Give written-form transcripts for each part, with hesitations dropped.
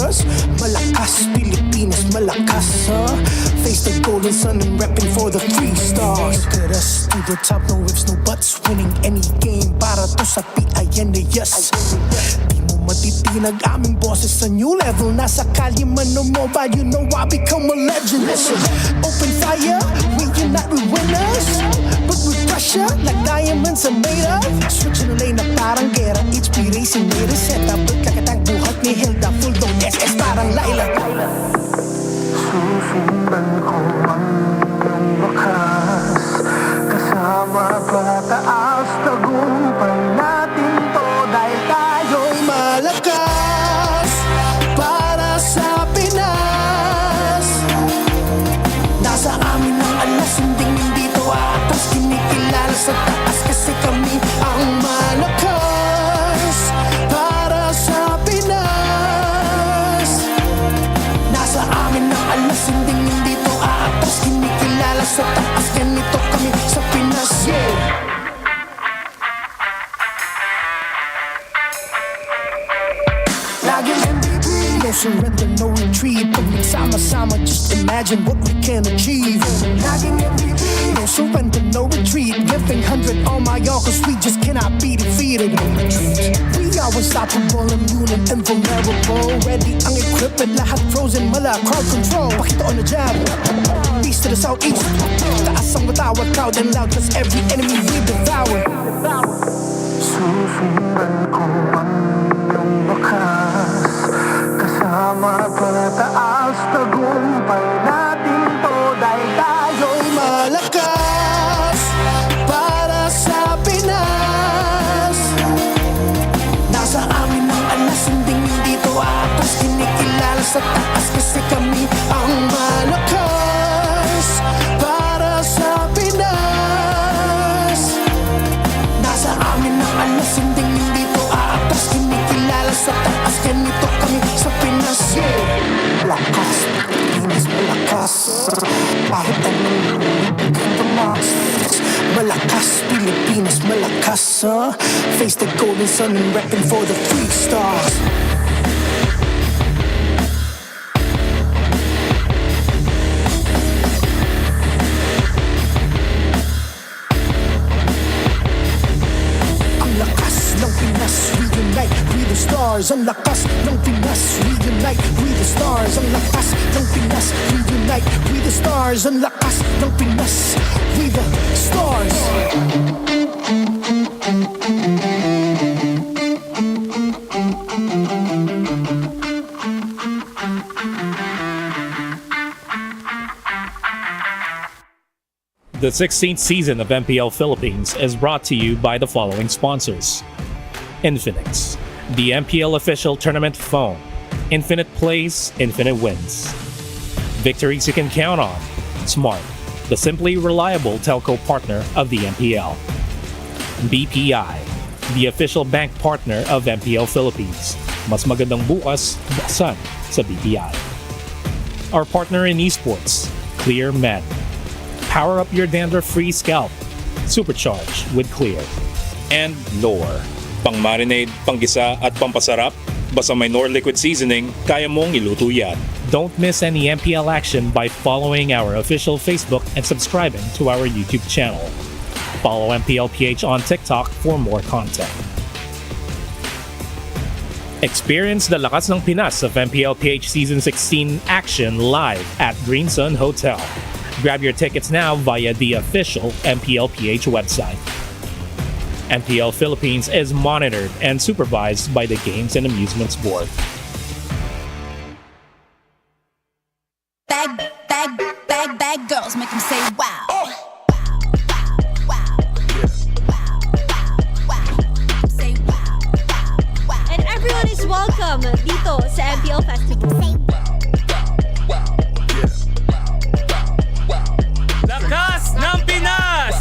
Cause malakas, Pilipinas, malakas, face the golden sun and repping for the 3 stars. Look at us, to the top, no ifs, no buts. Winning any game para to sa PINAS. Di mo matitinag aming boses sa new level. Nasa kalye man o mobile, you know I become a legend. Listen, open fire, we unite, we winners. But with pressure, like diamonds are made of. Switching the lane na parang gera. HP racing made a setup. Kakatang buhat ni Hilda, full dome SS parang Laila. Susundan ko ang iyong wakas. Kasama pataas, tagumpay natin to. Dahil tayo'y malakas para sa Pinas. Nasa amin ang alas, hindi to atas. Kinikilala sa taas kasi kami ang malakas para sa Pinas. Nasa amin ang alas, hindi to atas. Kinikilala sa taas, ganito kami sa Pinas. Yeah. Laging MVP, no surrender, no retreat. Pag nagsama-sama, just imagine what we can achieve. Laging MVP, no surrender, no retreat. Giving 100 on my all, cause we just cannot be defeated. We are unstoppable, immune and invulnerable. Ready ang equipment, lahat frozen, mala, crowd control. Pakita on the jab, east to the southeast. Taas ang matawad, proud and loud, cause every enemy we devour. susundan ko ang iyong wakas. Kasama pataas, tagumpay natin to. Dahil tayo'y malakas para sa Pinas. Nasa amin ang alas, hindi to atas. Kinikilala sa taas kasi kami ang malakas para sa Pinas. Nasa amin ang alas, hindi to atas. Kinikilala sa taas, ganito kami sa Pinas. Yeah. Malakas, Pinas, malakas. Kahit anong tumas. Malakas, Pilipinas, malakas, face the golden sun and repping for the 3 stars. Ang lakas ng Pinas, we unite, we the stars. Ang lakas ng Pinas, we unite, we the stars. Ang lakas ng Pinas, we unite, we the stars. Ang lakas ng Pinas, we the stars. The 16th season of MPL Philippines is brought to you by the following sponsors. Infinix, the MPL official tournament phone. Infinite plays, infinite wins. Victories you can count on. Smart, the simply reliable telco partner of the MPL. BPI, the official bank partner of MPL Philippines. Mas magandang bukas, buksan sa BPI. Our partner in esports, Clear Men. Power up your dandruff-free scalp. Supercharge with Clear. And Knorr. Pang-marinade, panggisa at pampasarap, basta may Knorr liquid seasoning, kaya mong iluto yan. Don't miss any MPL action by following our official Facebook and subscribing to our YouTube channel. Follow MPLPH on TikTok for more content. Experience the lakas ng Pinas of MPLPH Season 16 action live at Green Sun Hotel. Grab your tickets now via the official MPLPH website. MPL Philippines is monitored and supervised by the Games and Amusements Board. Bag girls make them say wow. And everyone is welcome dito sa MPL Festival. Lakas ng Pinas!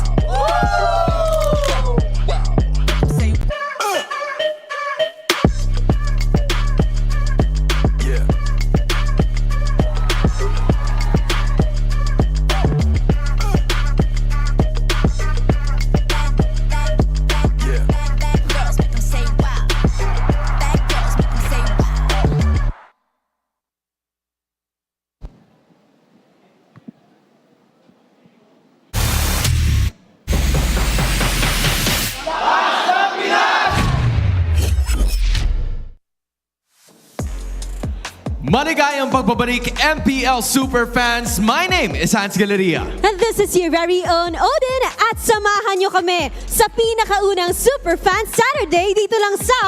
Maligayang pagbabalik, MPL Superfans. My name is Hans Galeria. And this is your very own Odin at samahan nyo kami sa pinakaunang Superfan Saturday dito lang sa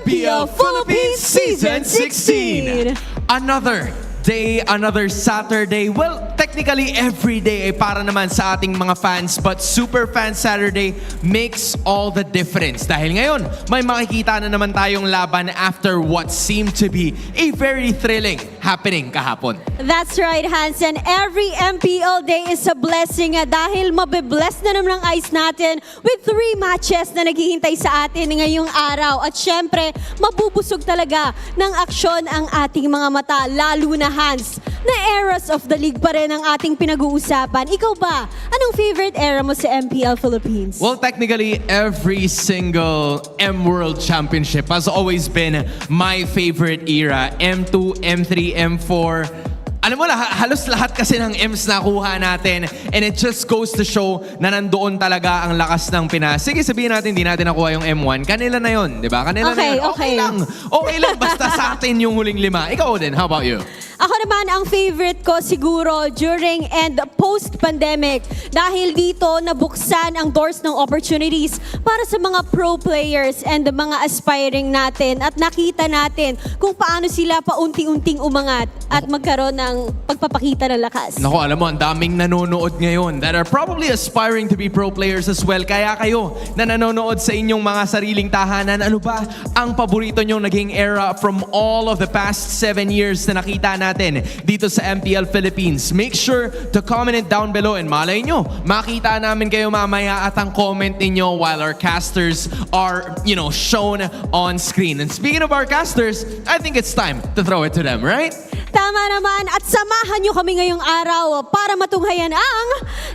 MPL Philippines Season 16. Another day, another Saturday. Well, technically every day ay para naman sa ating mga fans, but Superfan Saturday makes all the difference. Dahil ngayon, may makikita na naman tayong laban after what seemed to be a very thrilling happening kahapon. That's right, Hansen. Every MPL day is a blessing dahil mabibless na naman ang ice natin with 3 matches na naghihintay sa atin ngayong araw. At syempre, mabubusog talaga ng aksyon ang ating mga mata, lalo na Hans, na eras of the league pa rin ang ating pinag-uusapan. Ikaw ba? Anong favorite era mo sa MPL Philippines? Well, technically, every single M World Championship has always been my favorite era. M2, M3, M4. Alam mo, halos lahat kasi ng M's nakuha natin, and it just goes to show na nandoon talaga ang lakas ng Pinas. Sige, sabihin natin, di natin nakuha yung M1. Kanila na yun, di ba? Kanila na yun. Okay lang, basta sa atin yung huling 5. Ikaw din, how about you? Ako naman, ang favorite ko siguro during and post-pandemic. Dahil dito, nabuksan ang doors ng opportunities para sa mga pro players and mga aspiring natin. At nakita natin kung paano sila paunti-unting umangat at magkaroon ng pagpapakita ng lakas. Naku, alam mo, ang daming nanonood ngayon that are probably aspiring to be pro players as well. Kaya kayo na nanonood sa inyong mga sariling tahanan, ano ba ang paborito nyong naging era from all of the past 7 years na nakita natin dito sa MPL Philippines? Make sure to comment it down below, and malay nyo, makita namin kayo mamaya at ang comment ninyo while our casters are, shown on screen. And speaking of our casters, I think it's time to throw it to them, right? Tama naman, at samahan nyo kami ngayong araw para matunghayan ang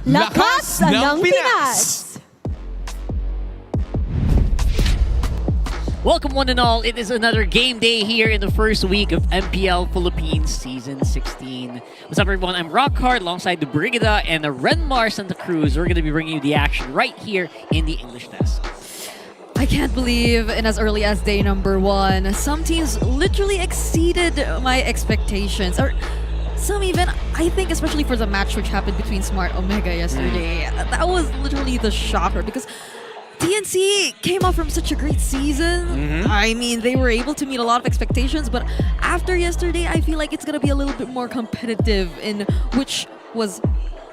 Lakas ng Pinas! Welcome one and all. It is another game day here in the first week of MPL Philippines Season 16. What's up, everyone? I'm Rockhard alongside the Brigada and the Renmar Santa Cruz. We're going to be bringing you the action right here in the English desk. I can't believe in as early as day number 1, some teams literally exceeded my expectations. Or some even, I think, especially for the match which happened between Smart Omega yesterday. That was literally the shocker because TNC came out from such a great season. I mean, they were able to meet a lot of expectations, but after yesterday, I feel like it's going to be a little bit more competitive in which was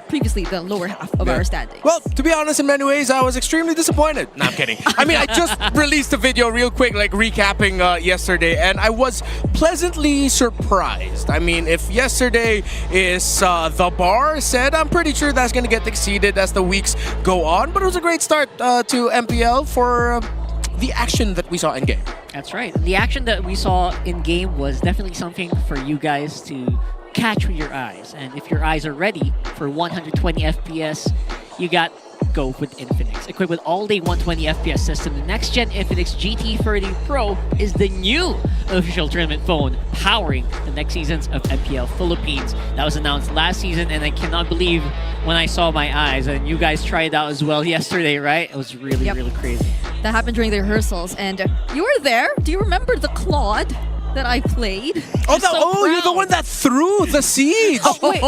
previously the lower half of our standings. Well, to be honest, in many ways, I was extremely disappointed. No, I'm kidding. I mean, I just released a video real quick, like recapping yesterday, and I was pleasantly surprised. I mean, if yesterday is the bar set, I'm pretty sure that's going to get exceeded as the weeks go on. But it was a great start to MPL for the action that we saw in game. That's right. The action that we saw in game was definitely something for you guys to catch with your eyes. And if your eyes are ready for 120 FPS, you got go with Infinix. Equipped with all-day 120 FPS system, the next-gen Infinix GT30 Pro is the new official tournament phone powering the next seasons of MPL Philippines. That was announced last season, and I cannot believe when I saw my eyes. And you guys tried it out as well yesterday, right? It was really, really crazy. That happened during the rehearsals, and you were there. Do you remember the Claude that I played? You're the one that threw the siege.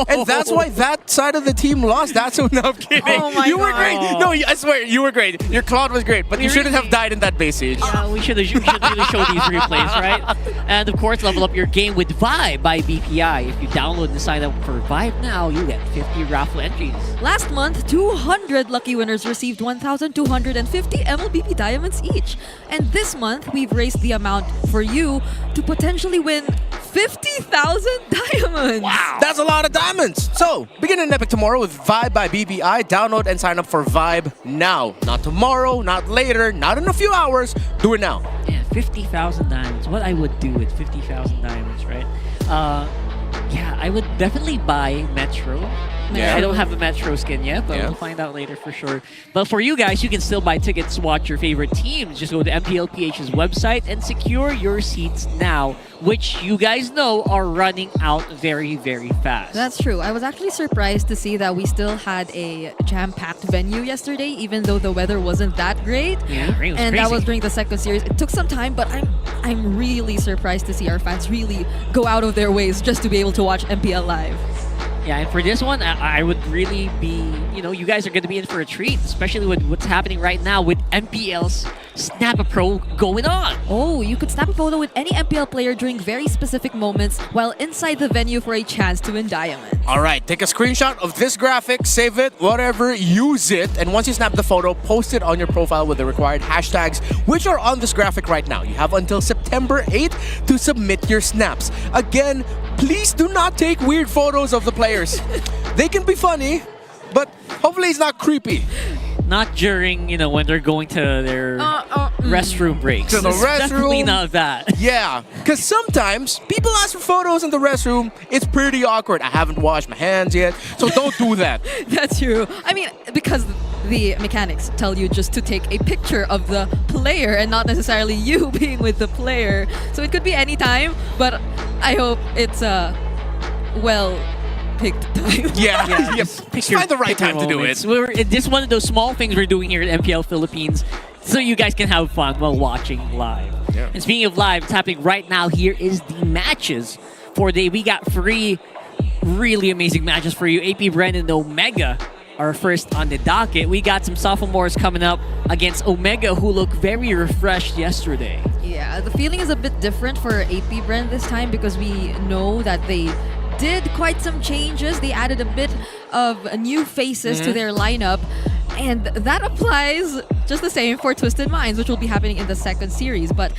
And that's why that side of the team lost. That's what I'm kidding. Oh my you were God. great. No, I swear, you were great. Your Claude was great, but you shouldn't have died in that base siege. Yeah, we should really show these replays, right? And of course, level up your game with Vibe by BPI. If you download and sign up for Vibe now, you get 50 raffle entries. Last month, 200 lucky winners received 1,250 MLBP diamonds each. And this month, we've raised the amount for you to potentially win 50,000 diamonds. Wow, that's a lot of diamonds. So, begin in Epic tomorrow with Vibe by BBI. Download and sign up for Vibe now. Not tomorrow, not later, not in a few hours. Do it now. Yeah, 50,000 diamonds. What I would do with 50,000 diamonds, right? Yeah, I would definitely buy Metro. Yeah. I don't have a Metro skin yet, but we'll find out later for sure. But for you guys, you can still buy tickets to watch your favorite teams. Just go to MPLPH's website and secure your seats now, which you guys know are running out very, very fast. That's true. I was actually surprised to see that we still had a jam-packed venue yesterday, even though the weather wasn't that great. Yeah, rain was and crazy. that was during the second series. It took some time, but I'm really surprised to see our fans really go out of their ways just to be able to watch MPL live. Yeah, and for this one, I would really be, you guys are going to be in for a treat, especially with what's happening right now with MPL's Snap a Pro going on. Oh, you could snap a photo with any MPL player during very specific moments while inside the venue for a chance to win diamonds. All right, take a screenshot of this graphic, save it, whatever, use it, and once you snap the photo, post it on your profile with the required hashtags, which are on this graphic right now. You have until September 8th to submit your snaps. Again, please do not take weird photos of the players. They can be funny, but hopefully it's not creepy. Not during, when they're going to their restroom breaks. To the It's restroom. Definitely not that. Yeah, because sometimes people ask for photos in the restroom. It's pretty awkward. I haven't washed my hands yet, so don't do that. That's true. I mean, because the mechanics tell you just to take a picture of the player and not necessarily you being with the player. So it could be any time, but I hope it's a well-picked time. Yeah, Just find the right time to do it. It's just one of those small things we're doing here at MPL Philippines so you guys can have fun while watching live. Yeah. And speaking of live, it's happening right now. Here is the matches for the day. We got 3 really amazing matches for you. APBR and Omega are first on the docket. We got some sophomores coming up against Omega who look very refreshed yesterday. Yeah, the feeling is a bit different for APBR this time because we know that they did quite some changes. They added a bit of new faces to their lineup. And that applies just the same for Twisted Minds, which will be happening in the second series. But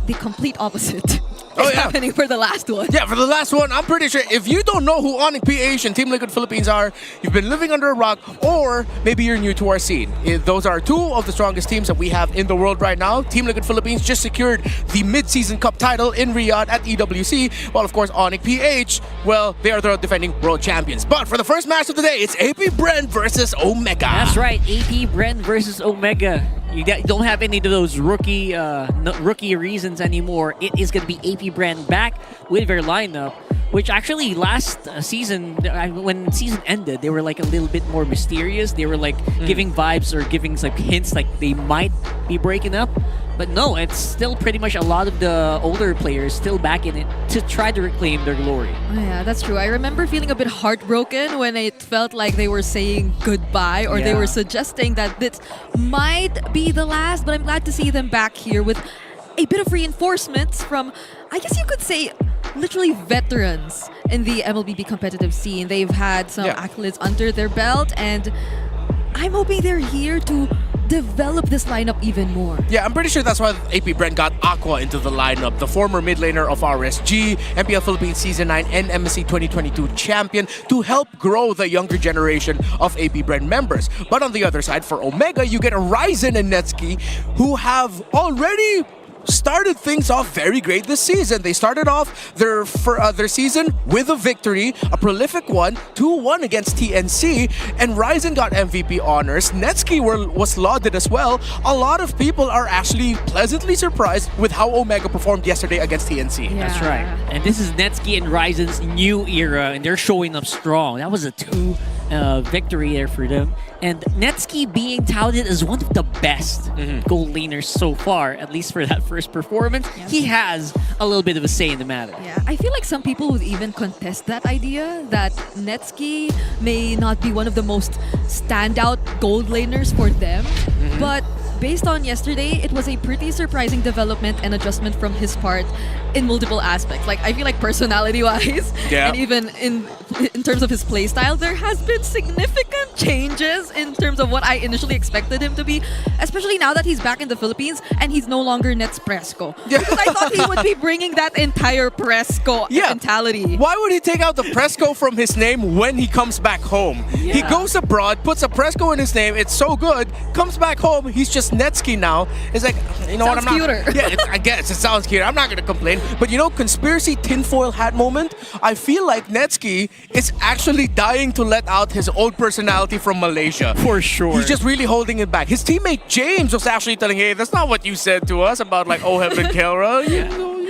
the complete opposite is happening for the last one. Yeah, for the last one, I'm pretty sure if you don't know who ONIC PH and Team Liquid Philippines are, you've been living under a rock, or maybe you're new to our scene. Those are 2 of the strongest teams that we have in the world right now. Team Liquid Philippines just secured the mid-season cup title in Riyadh at EWC, while of course ONIC PH, well, they are the defending world champions. But for the first match of the day, it's APBR versus Omega. That's right, APBR versus Omega. You don't have any of those rookie reasons anymore. It is going to be APBR back with their lineup, which actually last season, when season ended, they were like a little bit more mysterious. They were like giving vibes or giving like hints like they might be breaking up. But no, it's still pretty much a lot of the older players still back in it to try to reclaim their glory. Oh, yeah, that's true. I remember feeling a bit heartbroken when it felt like they were saying goodbye or they were suggesting that this might be the last, but I'm glad to see them back here with a bit of reinforcements from, I guess you could say, literally veterans in the MLBB competitive scene. They've had some accolades under their belt, and I'm hoping they're here to develop this lineup even more. Yeah, I'm pretty sure that's why APBR got Aqua into the lineup, the former mid laner of RSG, MPL Philippines Season 9 and MSC 2022 champion, to help grow the younger generation of APBR members. But on the other side, for Omega, you get Ryzen and Netsuki, who have already started things off very great this season. They started off their season with a victory, a prolific one, 2-1 against TNC, and Ryzen got MVP honors. Netsuki was lauded as well. A lot of people are actually pleasantly surprised with how Omega performed yesterday against TNC. Yeah. That's right. And this is Netsuki and Ryzen's new era, and they're showing up strong. That was a 2 victory there for them. And Netsuki being touted as one of the best gold laners so far, at least for that first performance. Yeah. He has a little bit of a say in the matter. Yeah, I feel like some people would even contest that idea that Netsuki may not be one of the most standout gold laners for them. But based on yesterday, it was a pretty surprising development and adjustment from his part in multiple aspects. Like, I feel like personality-wise, and even in terms of his playstyle, there has been significant changes in terms of what I initially expected him to be, especially now that he's back in the Philippines and he's no longer Nets Presco. Because I thought he would be bringing that entire Presco mentality. Why would he take out the Presco from his name when he comes back home? He goes abroad, puts a Presco in his name, it's so good, comes back home, he's just Netsky now. It's like, you know what, I'm not... Cuter. Yeah, I guess, it sounds cute. I'm not going to complain. But you know, conspiracy tinfoil hat moment, I feel like Netsky is actually dying to let out his old personality from Malaysia. For sure. He's just really holding it back. His teammate James was actually telling, hey, that's not what you said to us about like Oheb and Kelra. You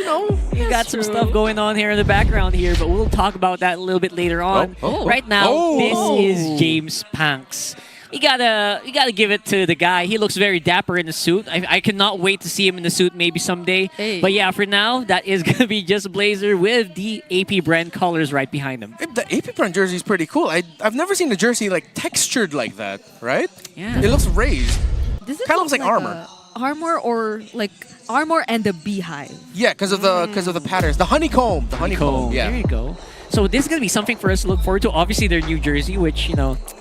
know. You got some stuff going on here in the background here, but we'll talk about that a little bit later on. Right now, this is James Panks. You gotta give it to the guy. He looks very dapper in the suit. I cannot wait to see him in the suit maybe someday. Hey. But yeah, for now, that is gonna be just Blazer with the AP brand colors right behind him. The AP brand jersey is pretty cool. I've never seen a jersey like textured like that, right? Yeah. It looks raised. Does it Kind of look looks like armor. Armor or like armor and a beehive. Yeah, because of the patterns. The honeycomb. The honeycomb. Yeah. There you go. So this is gonna be something for us to look forward to. Obviously, their New Jersey, which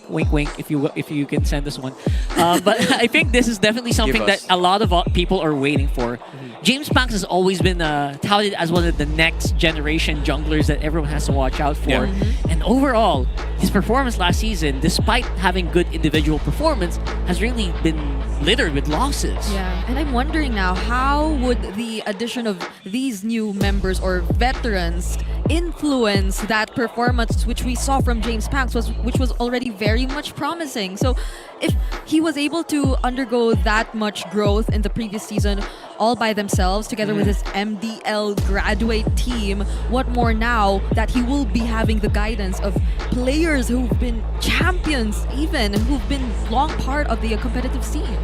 wink, wink, if you can send us one. But I think this is definitely something that a lot of people are waiting for. James Panks has always been touted as one of the next generation junglers that everyone has to watch out for. Yeah. And overall, his performance last season, despite having good individual performance, has really been littered with losses. Yeah, and I'm wondering now, how would the addition of these new members or veterans influence that performance which we saw from James Panks, which was already very much promising. So if he was able to undergo that much growth in the previous season all by themselves together with his MDL graduate team, what more now that he will be having the guidance of players who've been champions, even who've been long part of the competitive scene.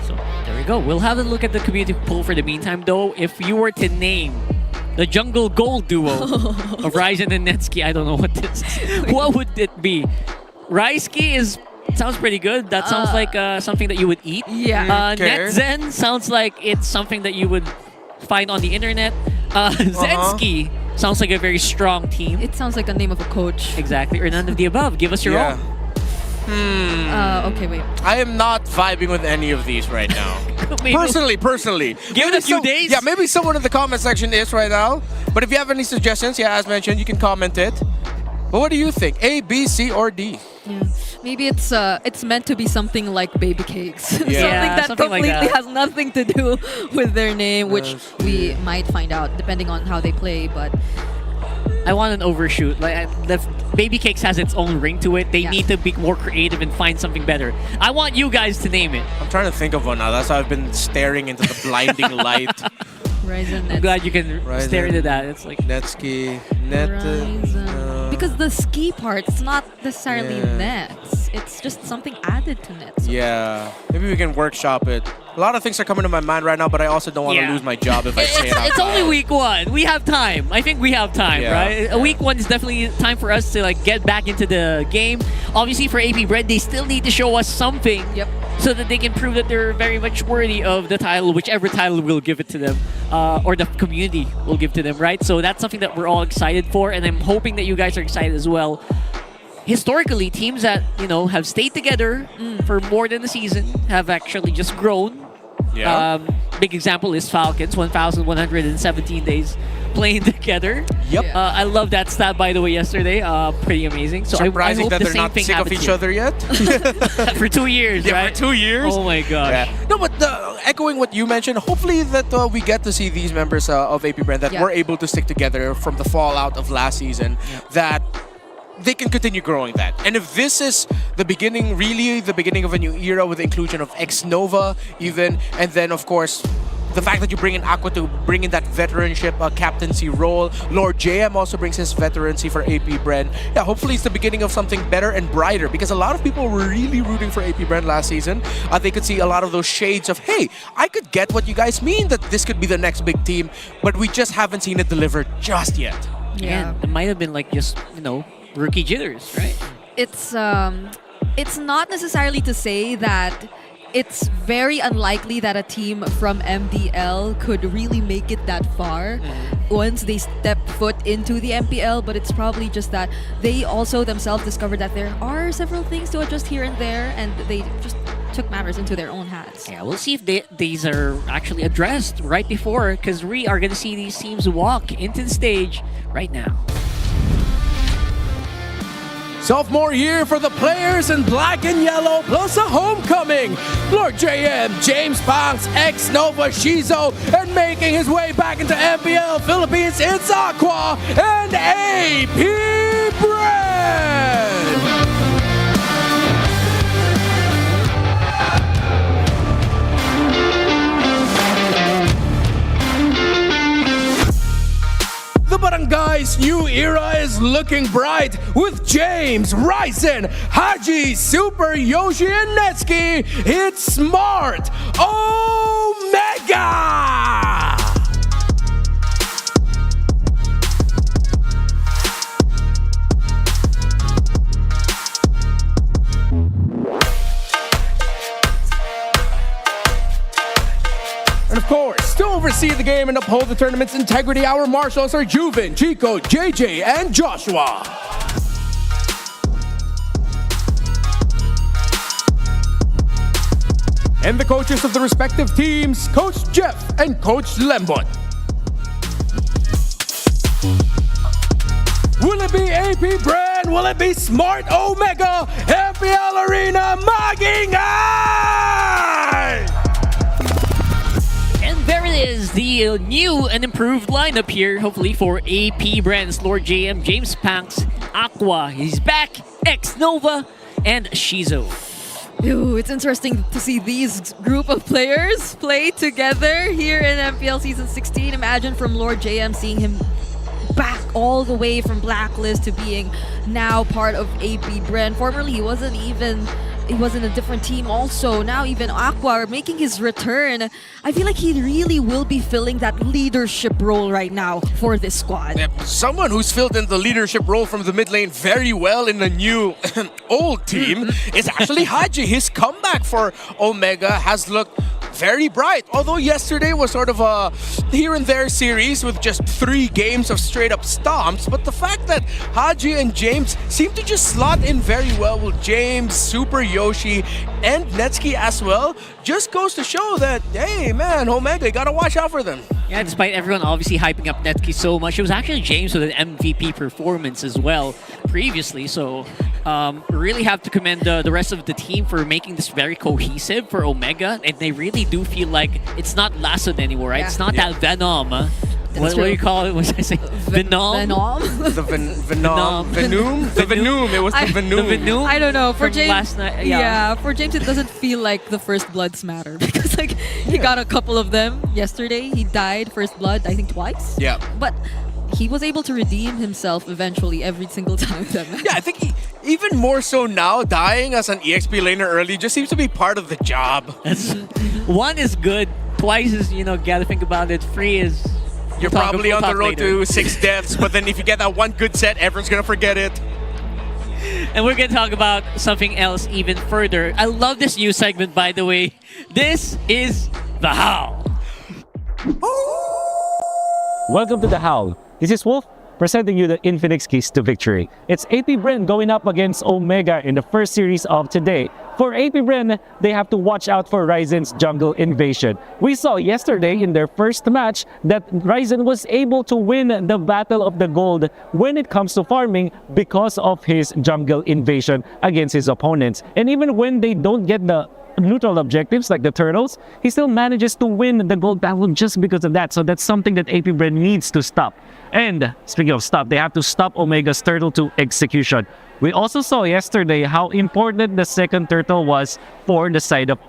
So there we go. We'll have a look at the community poll for the meantime, though. If you were to name the jungle gold duo of Ryzen and Netsky, I don't know what this is. What would it be? Rysky sounds pretty good. That sounds like something that you would eat. Yeah. NetZen sounds like it's something that you would find on the internet. Zensky sounds like a very strong team. It sounds like a name of a coach. Exactly. Or none of the above. Give us your own. Okay, wait. I am not vibing with any of these right now. Personally. Give it a few days. Yeah, maybe someone in the comment section is right now. But if you have any suggestions, as mentioned, you can comment it. But what do you think? A, B, C, or D? Yeah. Maybe it's meant to be something like baby cakes. Yeah. Something that something like completely that. has nothing to do with their name, which we might find out depending on how they play, but I want an overshoot. Like the Baby Cakes has its own ring to it. They need to be more creative and find something better. I want you guys to name it. I'm trying to think of one now. That's why I've been staring into the blinding light. Ryzen. I'm glad you can stare into that. It's like Netsky, Ryzen. Because the ski part, it's not necessarily nets. It's just something added to nets. Yeah, maybe we can workshop it. A lot of things are coming to my mind right now, but I also don't want to lose my job if I say it out It's loud. only week one. We have time. I think we have time, right? Week one is definitely time for us to like get back into the game. Obviously, for AP Bread, they still need to show us something. Yep. So that they can prove that they're very much worthy of the title, whichever title will give it to them, or the community will give to them, right? So that's something that we're all excited for, and I'm hoping that you guys are excited as well. Historically, teams that have stayed together for more than a season have actually just grown. Yeah. Big example is Falcons, 1,117 days playing together. Yep. I love that stat, by the way, yesterday. Pretty amazing. So Surprising I hope that the they're same not thing sick of happens each here. other yet. For 2 years, right? For 2 years. Oh my gosh. Yeah. No, but echoing what you mentioned, hopefully that we get to see these members of AP Brand that were able to stick together from the fallout of last season, that they can continue growing that. And if this is the beginning, really the beginning of a new era with the inclusion of X-Nova even, and then of course the fact that you bring in Aqua to bring in that veteranship captaincy role. Lord JM also brings his veterancy for AP Brand. Yeah, hopefully it's the beginning of something better and brighter, because a lot of people were really rooting for AP Brand last season. They could see a lot of those shades of, hey, I could get what you guys mean that this could be the next big team, but we just haven't seen it deliver just yet. Yeah. It might have been like just, rookie jitters, right? It's not necessarily to say that it's very unlikely that a team from MDL could really make it that far once they step foot into the MPL, but it's probably just that they also themselves discovered that there are several things to adjust here and there, and they just took matters into their own hands. Yeah, we'll see if these are actually addressed right before, because we are going to see these teams walk into the stage right now. Sophomore year for the players in black and yellow, plus a homecoming. Lord JM, James Banks, ex-Nova Shizo, and making his way back into MPL Philippines, it's Aqua and APBR. The Barangay's new era is looking bright with James, Ryzen, Haji, Super Yoshi, and Netsuki. It's Smart Omega! And of course, to oversee the game and uphold the tournament's integrity, our marshals are Juven, Chico, JJ, and Joshua. And the coaches of the respective teams, Coach Jeff and Coach Lembot. Will it be AP Brand? Will it be Smart Omega? MPL Arena Magingay! And there it is, the new and improved lineup here, hopefully for AP Brands, Lord JM, James Panks, Aqua, he's back, ex-Nova, and Shizo. Ooh, it's interesting to see these group of players play together here in MPL Season 16. Imagine from Lord JM seeing him back all the way from Blacklist to being now part of AP Brand. Formerly, he was in a different team also. Now even Aqua making his return. I feel like he really will be filling that leadership role right now for this squad. Yep, someone who's filled in the leadership role from the mid lane very well in the new old team is actually Haji. His comeback for Omega has looked very bright. Although yesterday was sort of a here and there series with just 3 games of straight up stomps, but the fact that Haji and James seem to just slot in very well with James, Super Yoshi, and Netsuki as well just goes to show that, hey man, Omega, you gotta watch out for them. Yeah, despite everyone obviously hyping up Netsuki so much, it was actually James with an MVP performance as well previously. So really have to commend the rest of the team for making this very cohesive for Omega. And they really do feel like it's not Lasson anymore, right? Yeah. It's not that Venom. What do you call it? What did I say? Venom? Venom? The Venom. The Venom. It was the Venom. The Venom? I don't know. For From James, last night, for James, it doesn't feel like the first bloods matter because like he got a couple of them yesterday. He died first blood, I think twice. Yeah. But he was able to redeem himself eventually every single time that match. Yeah, I think even more so now, dying as an EXP laner early just seems to be part of the job. One is good. Twice is, gotta think about it. 3 is... You're probably on the road to 6 deaths, but then if you get that one good set, everyone's gonna forget it. And we're gonna talk about something else even further. I love this new segment, by the way. This is The Howl. Welcome to The Howl. This is Wolf, presenting you the Infinix keys to victory. It's AP Bren going up against Omega in the first series of today. For AP Bren, they have to watch out for Ryzen's jungle invasion. We saw yesterday in their first match that Ryzen was able to win the Battle of the Gold when it comes to farming because of his jungle invasion against his opponents. And even when they don't get the neutral objectives like the turtles, he still manages to win the gold battle just because of that. So that's something that AP Bren needs to stop. And speaking of stop, they have to stop Omega's turtle to execution. We also saw yesterday how important the second turtle was for the side of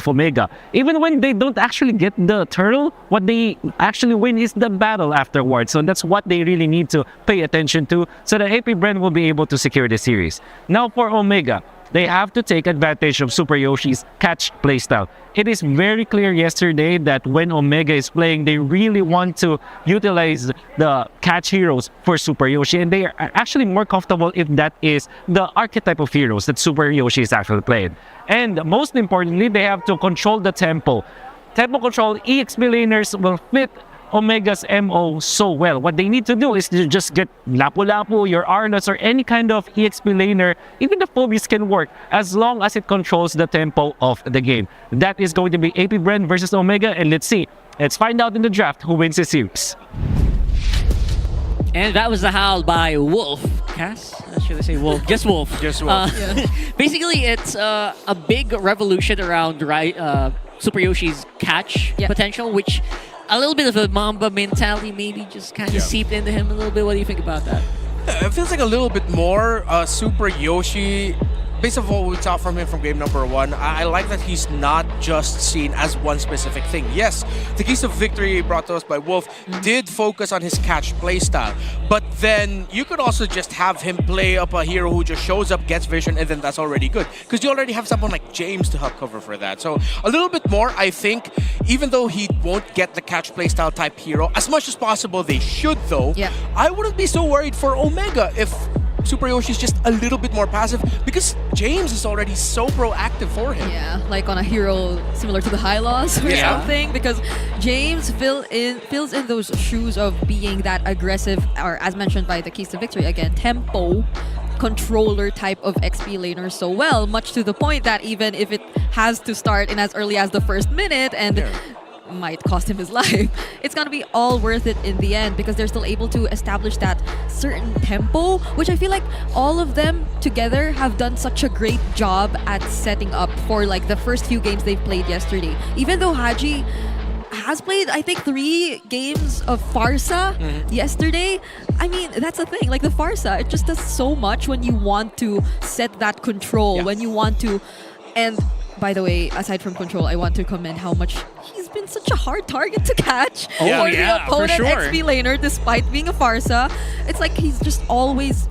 Omega. Even when they don't actually get the turtle, what they actually win is the battle afterwards. So that's what they really need to pay attention to so that AP Bren will be able to secure the series. Now for Omega, they have to take advantage of Super Yoshi's catch playstyle. It is very clear yesterday that when Omega is playing, they really want to utilize the catch heroes for Super Yoshi, and they are actually more comfortable if that is the archetype of heroes that Super Yoshi is actually playing. And most importantly, they have to control the tempo. Tempo control, EXP laners will fit Omega's MO so well. What they need to do is to just get Lapu-Lapu, your Arlos, or any kind of EXP laner. Even the Phoebus can work as long as it controls the tempo of the game. That is going to be AP Bren versus Omega, and let's see. Let's find out in the draft who wins this series. And that was the howl by Wolf. Cass? Should I say Wolf? Just Wolf. Just Wolf. Basically, it's a big revolution around Super Yoshi's catch potential, which a little bit of a Mamba mentality maybe just kind of seeped into him a little bit. What do you think about that? It feels like a little bit more Super Yoshi. Based on what we saw from him from game number 1, I like that he's not just seen as one specific thing. Yes, the keys of victory brought to us by Wolf did focus on his catch playstyle, but then you could also just have him play up a hero who just shows up, gets vision, and then that's already good. Because you already have someone like James to help cover for that. So a little bit more, I think, even though he won't get the catch playstyle type hero, as much as possible they should though, I wouldn't be so worried for Omega if Super Yoshi's just a little bit more passive, because James is already so proactive for him. Yeah, like on a hero similar to the High Loss or something, because James fills in those shoes of being that aggressive, or as mentioned by the keys to victory again, tempo controller type of XP laner so well, much to the point that even if it has to start in as early as the first minute and might cost him his life, it's gonna be all worth it in the end, because they're still able to establish that certain tempo, which I feel like all of them together have done such a great job at setting up for like the first few games they've played yesterday. Even though Haji has played, I think, 3 games of Farsa yesterday. I mean, that's the thing. Like the Farsa, it just does so much when you want to set that control, when you want to. And by the way, aside from control, I want to commend how much he's been such a hard target to catch for the opponent XP laner, despite being a Farsa. It's like he's just always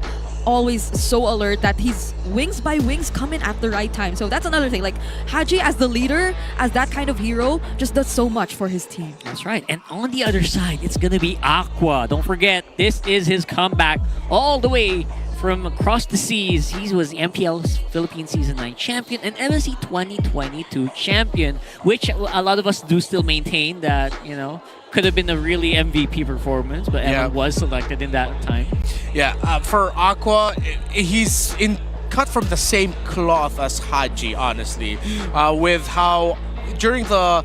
so alert that he's wings by wings coming at the right time. So that's another thing. Like Haji as the leader, as that kind of hero, just does so much for his team. That's right. And on the other side, it's gonna be Aqua. Don't forget, this is his comeback all the way from across the seas. He was the MPL Philippines Season 9 champion and MSC 2022 champion, which a lot of us do still maintain that, you know, could have been a really MVP performance, but Evan was selected in that time. For Aqua, he's cut from the same cloth as Haji, honestly, with how during the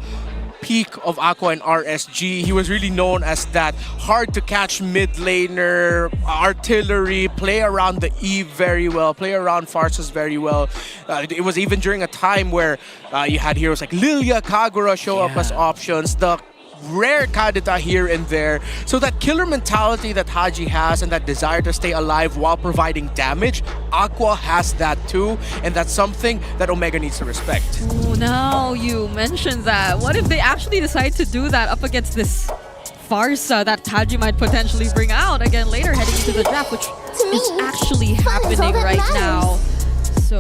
peak of Aqua and RSG, he was really known as that hard to catch mid laner, artillery, play around the Eve very well, play around Farsas very well. It was even during a time where you had heroes like Lilia, Kagura show up as options, the rare Kadita here and there. So that killer mentality that Haji has and that desire to stay alive while providing damage, Aqua has that too, and that's something that Omega needs to respect. Oh, now you mentioned that. What if they actually decide to do that up against this Farsa that Haji might potentially bring out again later heading into the draft, which is actually happening right now. So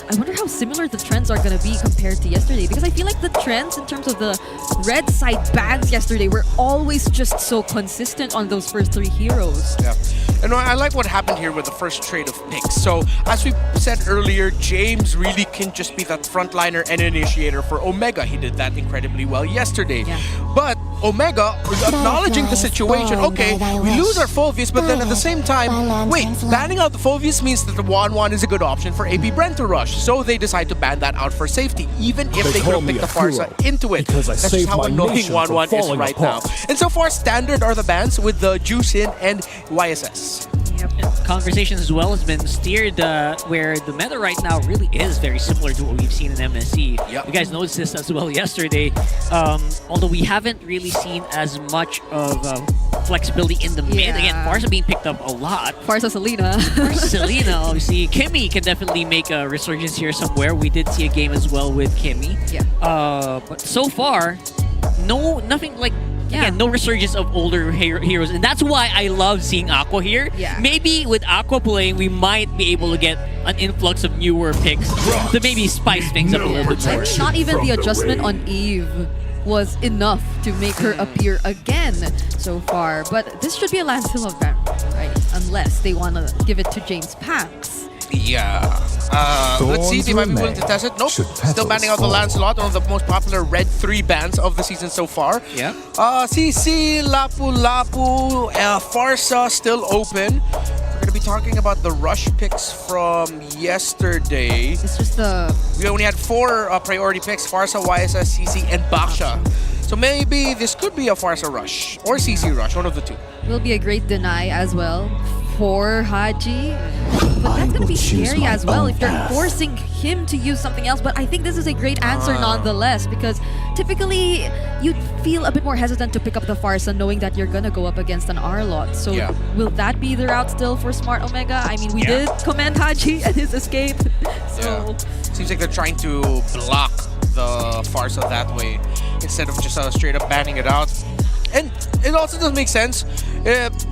I wonder how similar the trends are going to be compared to yesterday, because I feel like the trends in terms of the red side bans yesterday were always just so consistent on those first 3 heroes. Yeah. And I like what happened here with the first trade of picks. So as we said earlier, James really can just be that frontliner and initiator for Omega. He did that incredibly well yesterday. But Omega was acknowledging the situation. Okay, we lose our Phoebus, but then at the same time, wait, banning out the Phoebus means that the 1-1 is a good option for AP Bren to rush. So they decide to ban that out for safety, even if they could have picked the Farsa into it. That's just how annoying 1-1 is right now. And so far, standard are the bans with the Juicin and YSS. Conversations as well has been steered where the meta right now really is very similar to what we've seen in MSC. You guys noticed this as well yesterday. Although we haven't really seen as much of flexibility in the mid. Again, Farsa being picked up a lot. Farsa Selena. Selena, obviously. Kimmy can definitely make a resurgence here somewhere. We did see a game as well with Kimmy. But so far, nothing like... Again, no resurgence of older heroes, and that's why I love seeing Aqua here. Maybe with Aqua playing, we might be able to get an influx of newer picks to maybe spice things up a little bit more. I mean, not even the adjustment on Eve was enough to make her appear again so far. But this should be a landfill of them, right? Unless they want to give it to James Pax. Yeah. Let's see, they might be willing to test it. Nope. Still banning out the Lancelot, one of the most popular Red 3 bans of the season so far. Yeah. CC, Lapu-Lapu, Farsa still open. We're going to be talking about the rush picks from yesterday. It's just We only had 4 priority picks, Farsa, YSS, CC, and Baksha. So maybe this could be a Farsa rush or CC rush, one of the two. will be a great deny as well for Haji. But that's going to be scary as well if you're forcing him to use something else. But I think this is a great answer nonetheless, because typically you'd feel a bit more hesitant to pick up the Farsa knowing that you're going to go up against an Arlot. So will that be the route still for Smart Omega? I mean, we did commend Haji and his escape. So seems like they're trying to block the Farsa that way instead of just straight up banning it out. And it also does make sense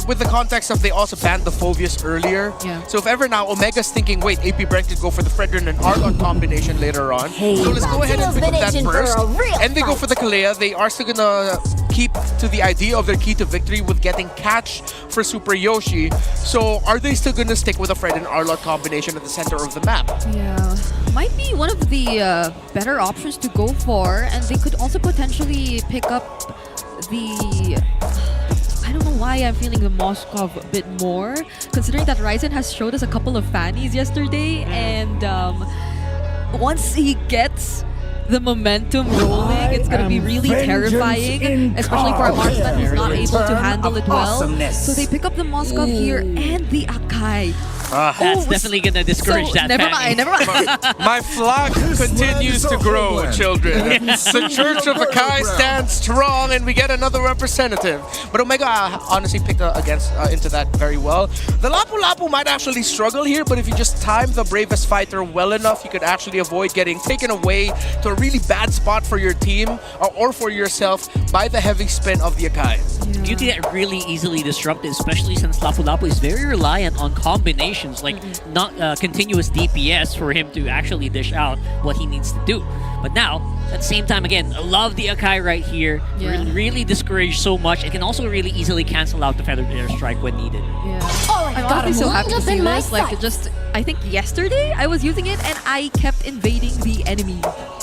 with the context of they also banned the Phoveus earlier. So if ever now Omega's thinking, wait, AP Brent could go for the Fredrin and Arlon combination later on. So let's go ahead and pick up that first. And they go for the Kalea. They are still gonna keep to the idea of their key to victory with getting catch for Super Yoshi. So are they still gonna stick with a Fred and Arlon combination at the center of the map? yeah, might be one of the better options to go for, and they could also potentially pick up the... I don't know why I'm feeling the Moskov a bit more, considering that Ryzen has showed us a couple of fannies yesterday, and once he gets the momentum rolling, it's gonna be really terrifying, especially for a marksman who's not able to handle it well. So they pick up the Moskov here and the Akai. That's definitely gonna discourage that. Never mind. My flock continues to grow, children. The Church of Akai stands strong, and we get another representative. But Omega honestly picked into that very well. The Lapu-Lapu might actually struggle here, but if you just time the bravest fighter well enough, you could actually avoid getting taken away to a really bad spot for your team or for yourself by the heavy spin of the Akai. You can get really easily disrupted, especially since Lapu-Lapu is very reliant on combinations, like not continuous DPS for him to actually dish out what he needs to do. But now, at the same time, again, I love the Akai right here. Really discouraged so much. It can also really easily cancel out the Feathered Airstrike when needed. I'm honestly so happy to see this. Like, just, I think yesterday I was using it and I kept invading the enemy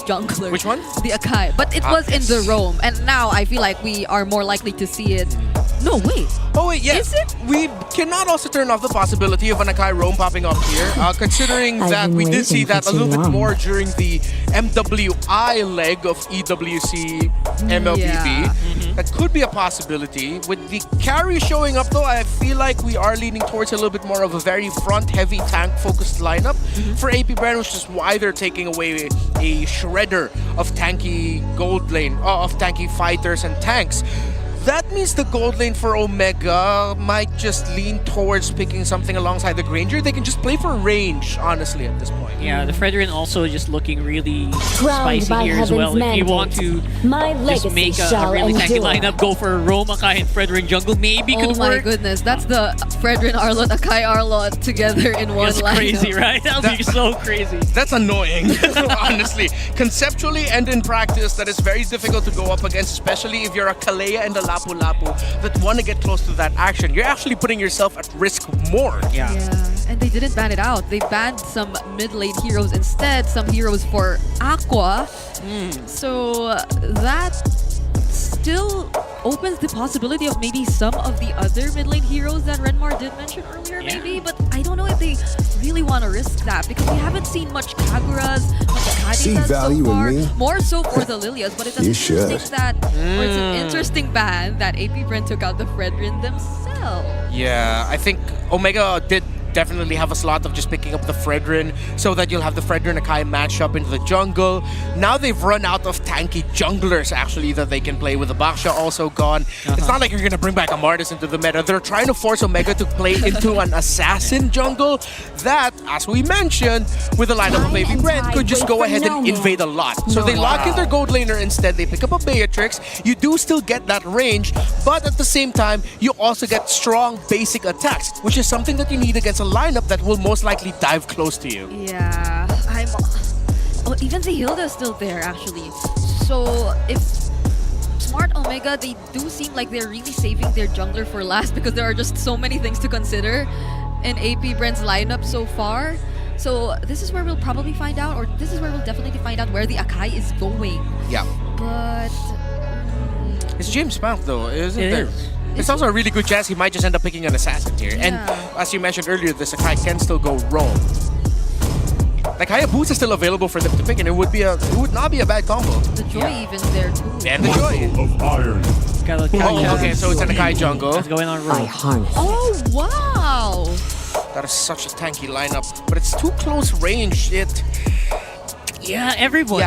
jungler. Which one? The Akai. But it was in the roam. And now I feel like we are more likely to see it. No, wait. Oh, wait, yes. Is it? We cannot also turn off the possibility of an Akai roam popping up here, considering that we did see that a little bit more during the MWI leg of EWC MLBB. That could be a possibility. With the carry showing up, though, I feel like we are leaning towards a little bit more of a very front-heavy, tank-focused lineup for AP Brand, which is why they're taking away a shredder of tanky gold lane, of tanky fighters and tanks. That means the gold lane for Omega might just lean towards picking something alongside the Granger. They can just play for range, honestly, at this point. Yeah, the Fredrin also just looking really spicy here as well. If you want to just make a really tanky lineup, go for Roam, Akai, and Fredrin jungle, maybe could work. Oh my goodness, that's the Fredrin Arlot, Akai Arlot together in one lineup. That's crazy, right? That would be so crazy. That's annoying, honestly. Conceptually and in practice, that is very difficult to go up against, especially if you're a Kalea and a Lapu-Lapu that want to get close to that action. You're actually putting yourself at risk more. Yeah, and they didn't ban it out. They banned some mid-lane heroes instead, some heroes for Aqua. So that still opens the possibility of maybe some of the other mid-lane heroes that Renmar did mention earlier, maybe. But I don't know if they really want to risk that, because we haven't seen much Kaguras, much Kadisas so far. More so for the Lilias, but it's an interesting that, or it's an interesting ban that AP Brent took out the Fredrin themselves. Yeah, I think Omega did definitely have a slot of just picking up the Fredrin so that you'll have the Fredrin Akai match up into the jungle. Now they've run out of tanky junglers actually that they can play with. The Baksha also gone. It's not like you're gonna bring back a Martis into the meta. They're trying to force Omega to play into an assassin jungle that, as we mentioned, with the lineup of AP Brent, could just go ahead and invade a lot. So they lock in their gold laner instead. They pick up a Beatrix. You do still get that range, but at the same time, you also get strong basic attacks, which is something that you need against a lineup that will most likely dive close to you. Yeah, even the Hilda is still there actually. So if Smart Omega, they do seem like they're really saving their jungler for last, because there are just so many things to consider in AP Brent's lineup so far. So this is where we'll probably find out, or this is where we'll definitely find out where the Akai is going. Yeah. But It's James Bank though, isn't It there? is. It's also a really good chance he might just end up picking an assassin here. And as you mentioned earlier, the Sakai can still go rogue. Like Hayabusa is still available for them to pick, and it would not be a bad combo. the Joy even there too. And the Joy. Oh, okay, so it's an Akai jungle. What's going on rogue? Oh wow! That is such a tanky lineup, but it's too close range. Yeah, everyone.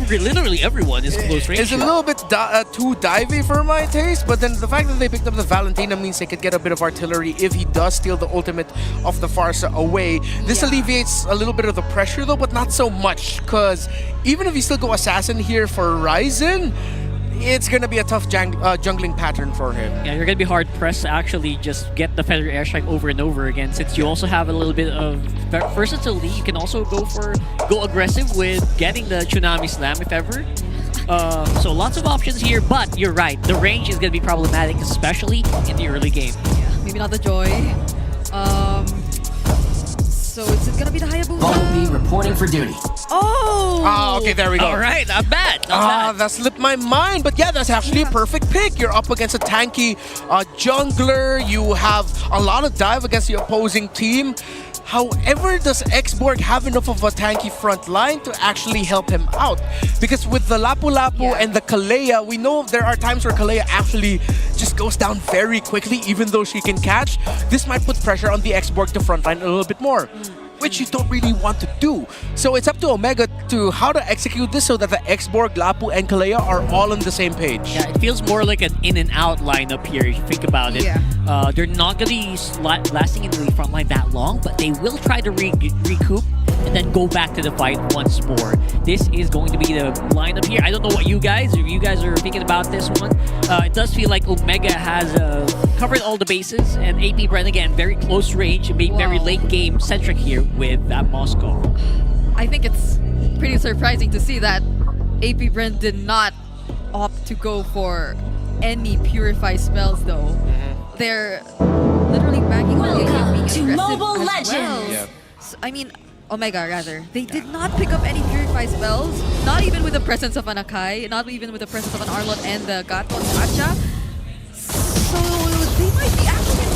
Literally everyone is close range. It's a little bit too divey for my taste, but then the fact that they picked up the Valentina means they could get a bit of artillery if he does steal the ultimate of the Farsa away. This alleviates a little bit of the pressure though, but not so much, because even if you still go Assassin here for Ryzen, it's going to be a tough jungling pattern for him. Yeah, you're going to be hard-pressed to actually just get the Feather Airstrike over and over again, since you also have a little bit of versatility. You can also go aggressive with getting the Tsunami Slam, if ever. So lots of options here, but you're right. The range is going to be problematic, especially in the early game. Yeah, maybe not the Joy. So it's gonna be the Hayabusa. Bumblebee reporting for duty. Oh! Okay, there we go. All right, not bad. Not bad. That slipped my mind, but yeah, that's actually a perfect pick. You're up against a tanky jungler. You have a lot of dive against the opposing team. However, does Xborg have enough of a tanky front line to actually help him out? Because with the Lapu-Lapu and the Kalea, we know there are times where Kalea actually just goes down very quickly, even though she can catch. This might put pressure on the Xborg to frontline a little bit more, which you don't really want to do. So it's up to Omega to how to execute this so that the Xborg, Lapu, and Kalea are all on the same page. Yeah, it feels more like an in and out lineup here if you think about it. Yeah. They're not going to be lasting in the front line that long, but they will try to recoup and then go back to the fight once more. This is going to be the lineup here. I don't know what you guys are thinking about this one. It does feel like Omega has covered all the bases, and AP Bren again, very close range, and being very late game centric here with that Moscow. I think it's pretty surprising to see that AP Bren did not opt to go for any Purify spells though. They're literally backing on the being aggressive Mobile as Legends. well. Yeah. So, I mean, Omega rather. They did not pick up any Purify spells, not even with the presence of an Akai, not even with the presence of an Arlot and the Gato and Sacha. So they might be actually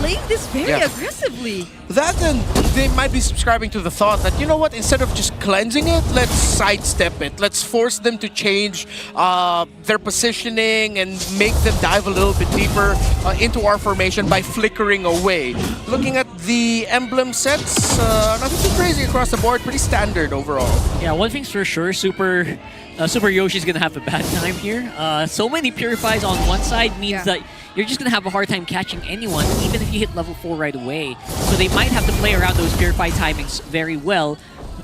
playing this very aggressively. That and they might be subscribing to the thought that, you know what, instead of just cleansing it, let's sidestep it. Let's force them to change their positioning and make them dive a little bit deeper into our formation by flickering away. Looking at the emblem sets, nothing too crazy across the board, pretty standard overall. Yeah, one thing's for sure, Super Yoshi's gonna have a bad time here. So many Purifies on one side means that you're just gonna have a hard time catching anyone, even if you hit level 4 right away. So they might have to play around those Purify timings very well.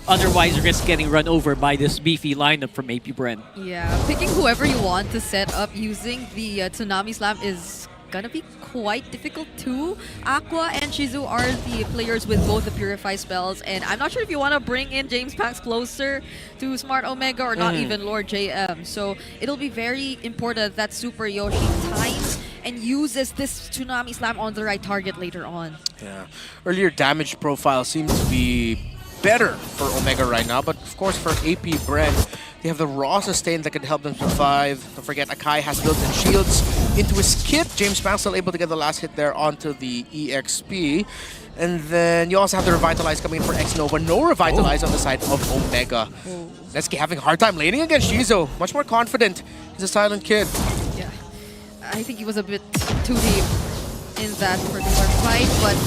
Otherwise, risk getting run over by this beefy lineup from AP Bren. Yeah, picking whoever you want to set up using the Tsunami Slam is gonna be quite difficult too. Aqua and Shizu are the players with both the Purify spells, and I'm not sure if you want to bring in James Panks closer to Smart Omega or not even Lord JM. So it'll be very important that Super Yoshi times and uses this Tsunami Slam on the right target later on. Yeah, earlier damage profile seems to be better for Omega right now, but of course for AP Bren, they have the raw sustain that can help them survive. Don't forget, Akai has built-in shields into his kit. James Pan still able to get the last hit there onto the EXP. And then you also have the Revitalize coming in for X-Nova. No Revitalize on the side of Omega. Neski having a hard time laning against Shizo. Much more confident. He's a silent kid. Yeah, I think he was a bit too deep in that particular fight, but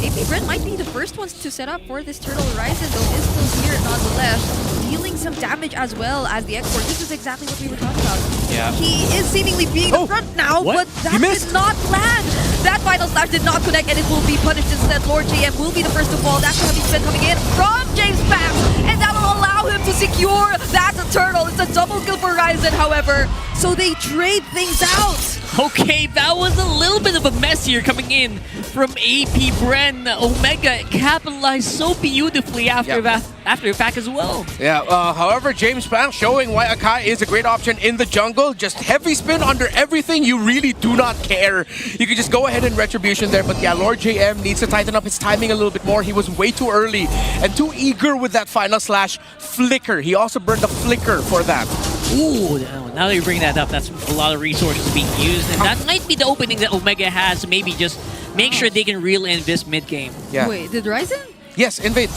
AP Bren might be the first ones to set up for this Turtle Horizon, though is still here nonetheless, dealing some damage as well as the export. This is exactly what we were talking about. Yeah. He is seemingly being the front now, but that did not land. That final slash did not connect, and it will be punished instead. Lord JM will be the first to fall. That's going to be spin coming in from James Pax, and that will allow him to secure that turtle. It's a double kill for Ryzen, however, so they trade things out. Okay, that was a little bit of a mess here coming in from AP Bren. Omega capitalized so beautifully after that, after the fact as well. Yeah, however, James Pang showing why Akai is a great option in the jungle. Just heavy spin under everything. You really do not care. You can just go ahead and Retribution there. But yeah, Lord JM needs to tighten up his timing a little bit more. He was way too early and too eager with that final slash flicker. He also burned the flicker for that. Ooh, now that you're bringing that up, that's a lot of resources being used. And that might be the opening that Omega has to maybe just make sure they can reel in this mid-game. Yeah. Wait, did Ryzen? Yes, invade.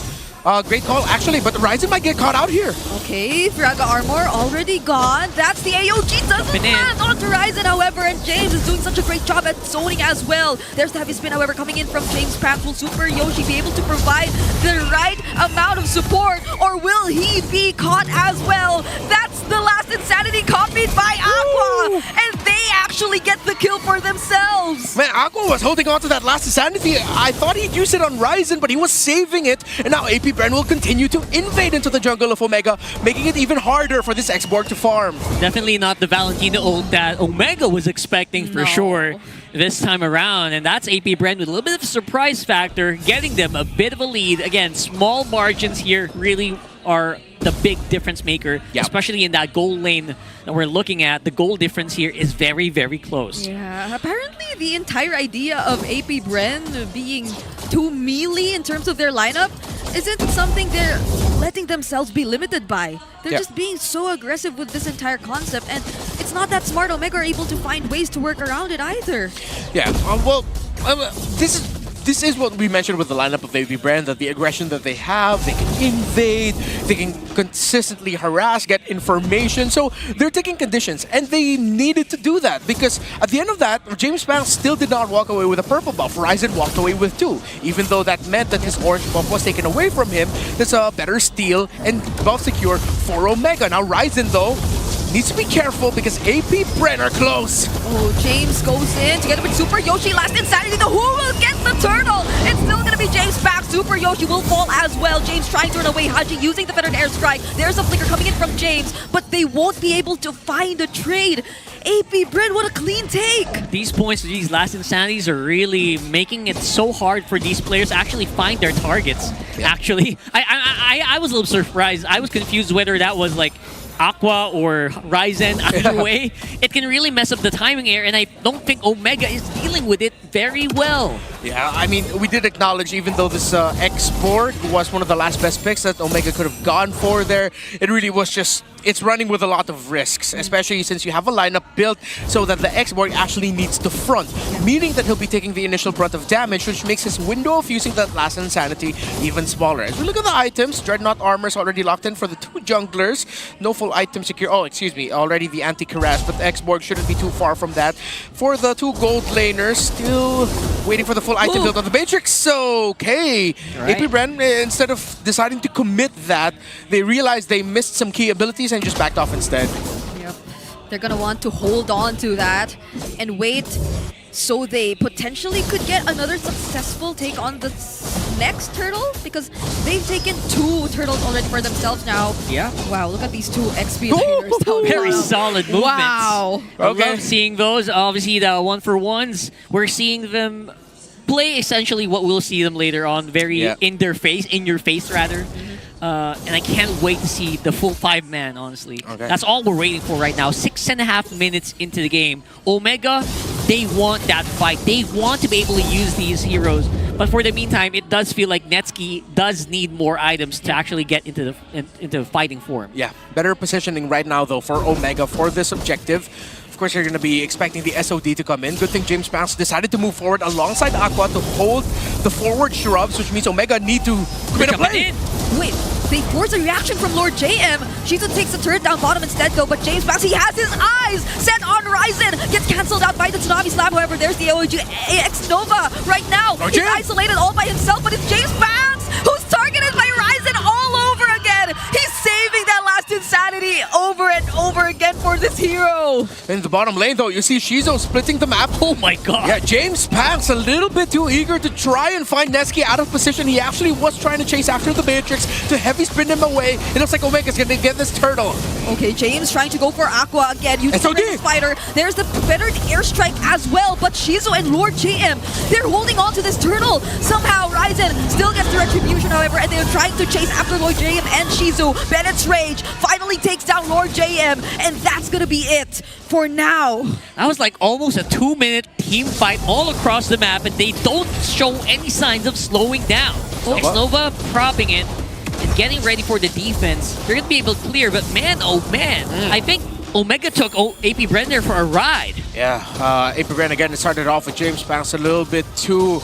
Great call, actually, but Ryzen might get caught out here. Okay, Fraga Armor already gone. That's the AOG. Doesn't land onto Ryzen, however, and James is doing such a great job at zoning as well. There's the heavy spin, however, coming in from James Pang. Will Super Yoshi be able to provide the right amount of support, or will he be caught as well? That's the last Insanity copied by Aqua, and they actually get the kill for themselves. Man, Aqua was holding on to that last Insanity. I thought he'd use it on Ryzen, but he was saving it, and now AP Bren will continue to invade into the jungle of Omega, making it even harder for this X-Borg to farm. Definitely not the Valentino ult that Omega was expecting for sure this time around. And that's AP Bren with a little bit of a surprise factor, getting them a bit of a lead. Again, small margins here really are the big difference maker, especially in that goal lane that we're looking at. The goal difference here is very, very close. Yeah, apparently the entire idea of AP Bren being too melee in terms of their lineup isn't something they're letting themselves be limited by. They're just being so aggressive with this entire concept, and it's not that smart Omega are able to find ways to work around it either. Yeah, this is what we mentioned with the lineup of AP Bren, that the aggression that they have, they can invade, they can consistently harass, get information. So they're taking conditions, and they needed to do that because at the end of that, James Pang still did not walk away with a purple buff. Ryzen walked away with 2. Even though that meant that his orange buff was taken away from him, that's a better steal and buff secure for Omega. Now Ryzen, though, needs to be careful because AP Bren are close. Oh, James goes in together with Super Yoshi. Last Insanity, who will get the turtle? It's still going to be James Pang. Super Yoshi will fall as well. James trying to run away. Haji using the Feathered Airstrike. There's a flicker coming in from James, but they won't be able to find a trade. AP Bren, what a clean take. These points to these last Insanities are really making it so hard for these players to actually find their targets. Actually, I was a little surprised. I was confused whether that was like Aqua or Ryzen. Either way, it can really mess up the timing here, and I don't think Omega is dealing with it very well. Yeah, I mean, we did acknowledge, even though this X-Borg was one of the last best picks that Omega could have gone for there, it really was just, it's running with a lot of risks, especially since you have a lineup built so that the X-Borg actually needs to front, meaning that he'll be taking the initial brunt of damage, which makes his window of using that last Insanity even smaller. As we look at the items, Dreadnought armor's already locked in for the 2 junglers. No full item secure. Oh, excuse me, already the anti-Karas, but the X-Borg shouldn't be too far from that. For the 2 gold laners, still waiting for the full item build on the Matrix. Okay, AP Bren, instead of deciding to commit that, they realized they missed some key abilities and just backed off instead. Yep. They're gonna want to hold on to that and wait so they potentially could get another successful take on the next turtle, because they've taken 2 turtles already for themselves now. Yeah. Wow, look at these 2 XP laners. Very solid movements. Wow. I love seeing those. Obviously, the 1-for-1s, we're seeing them play essentially what we'll see them later on, very in your face rather. And I can't wait to see the full 5-man, honestly. That's all we're waiting for right now. 6.5 minutes into the game. Omega, they want that fight. They want to be able to use these heroes. But for the meantime, it does feel like Netsuki does need more items to actually get into the fighting form. Yeah, better positioning right now though for Omega for this objective. Of course, you're going to be expecting the SOD to come in. Good thing James Pang decided to move forward alongside Aqua to hold the forward shrubs, which means Omega need to commit a play. Wait, they force a reaction from Lord JM. Shizu takes the turret down bottom instead though, but James Pang, he has his eyes set on Ryzen. Gets cancelled out by the Tsunami Slap. However, there's the OG X Nova right now. He's isolated all by himself, but it's James Pang who's targeted by Ryzen all over again. He's saving that last Insanity over and over again for this hero. In the bottom lane, though, you see Shizo splitting the map. Oh my god. Yeah, James Pank's a little bit too eager to try and find Neski out of position. He actually was trying to chase after the Matrix to heavy spin him away. It looks like Omega's gonna get this turtle. Okay, James trying to go for Aqua again. Using SOD. the Spider. There's the feathered airstrike as well. But Shizo and Lord JM, they're holding on to this turtle. Somehow, Ryzen still gets the retribution, however, and they're trying to chase after Lord JM and Shizu. Bennett's Rage finally takes down Lord JM, and that's gonna be it for now. That was like almost a 2-minute team fight all across the map, and they don't show any signs of slowing down. Xnova propping it and getting ready for the defense. They're gonna be able to clear, but man, oh man, I think Omega took AP Brenner for a ride. Yeah, AP Brenner again started off with James Panks a little bit too...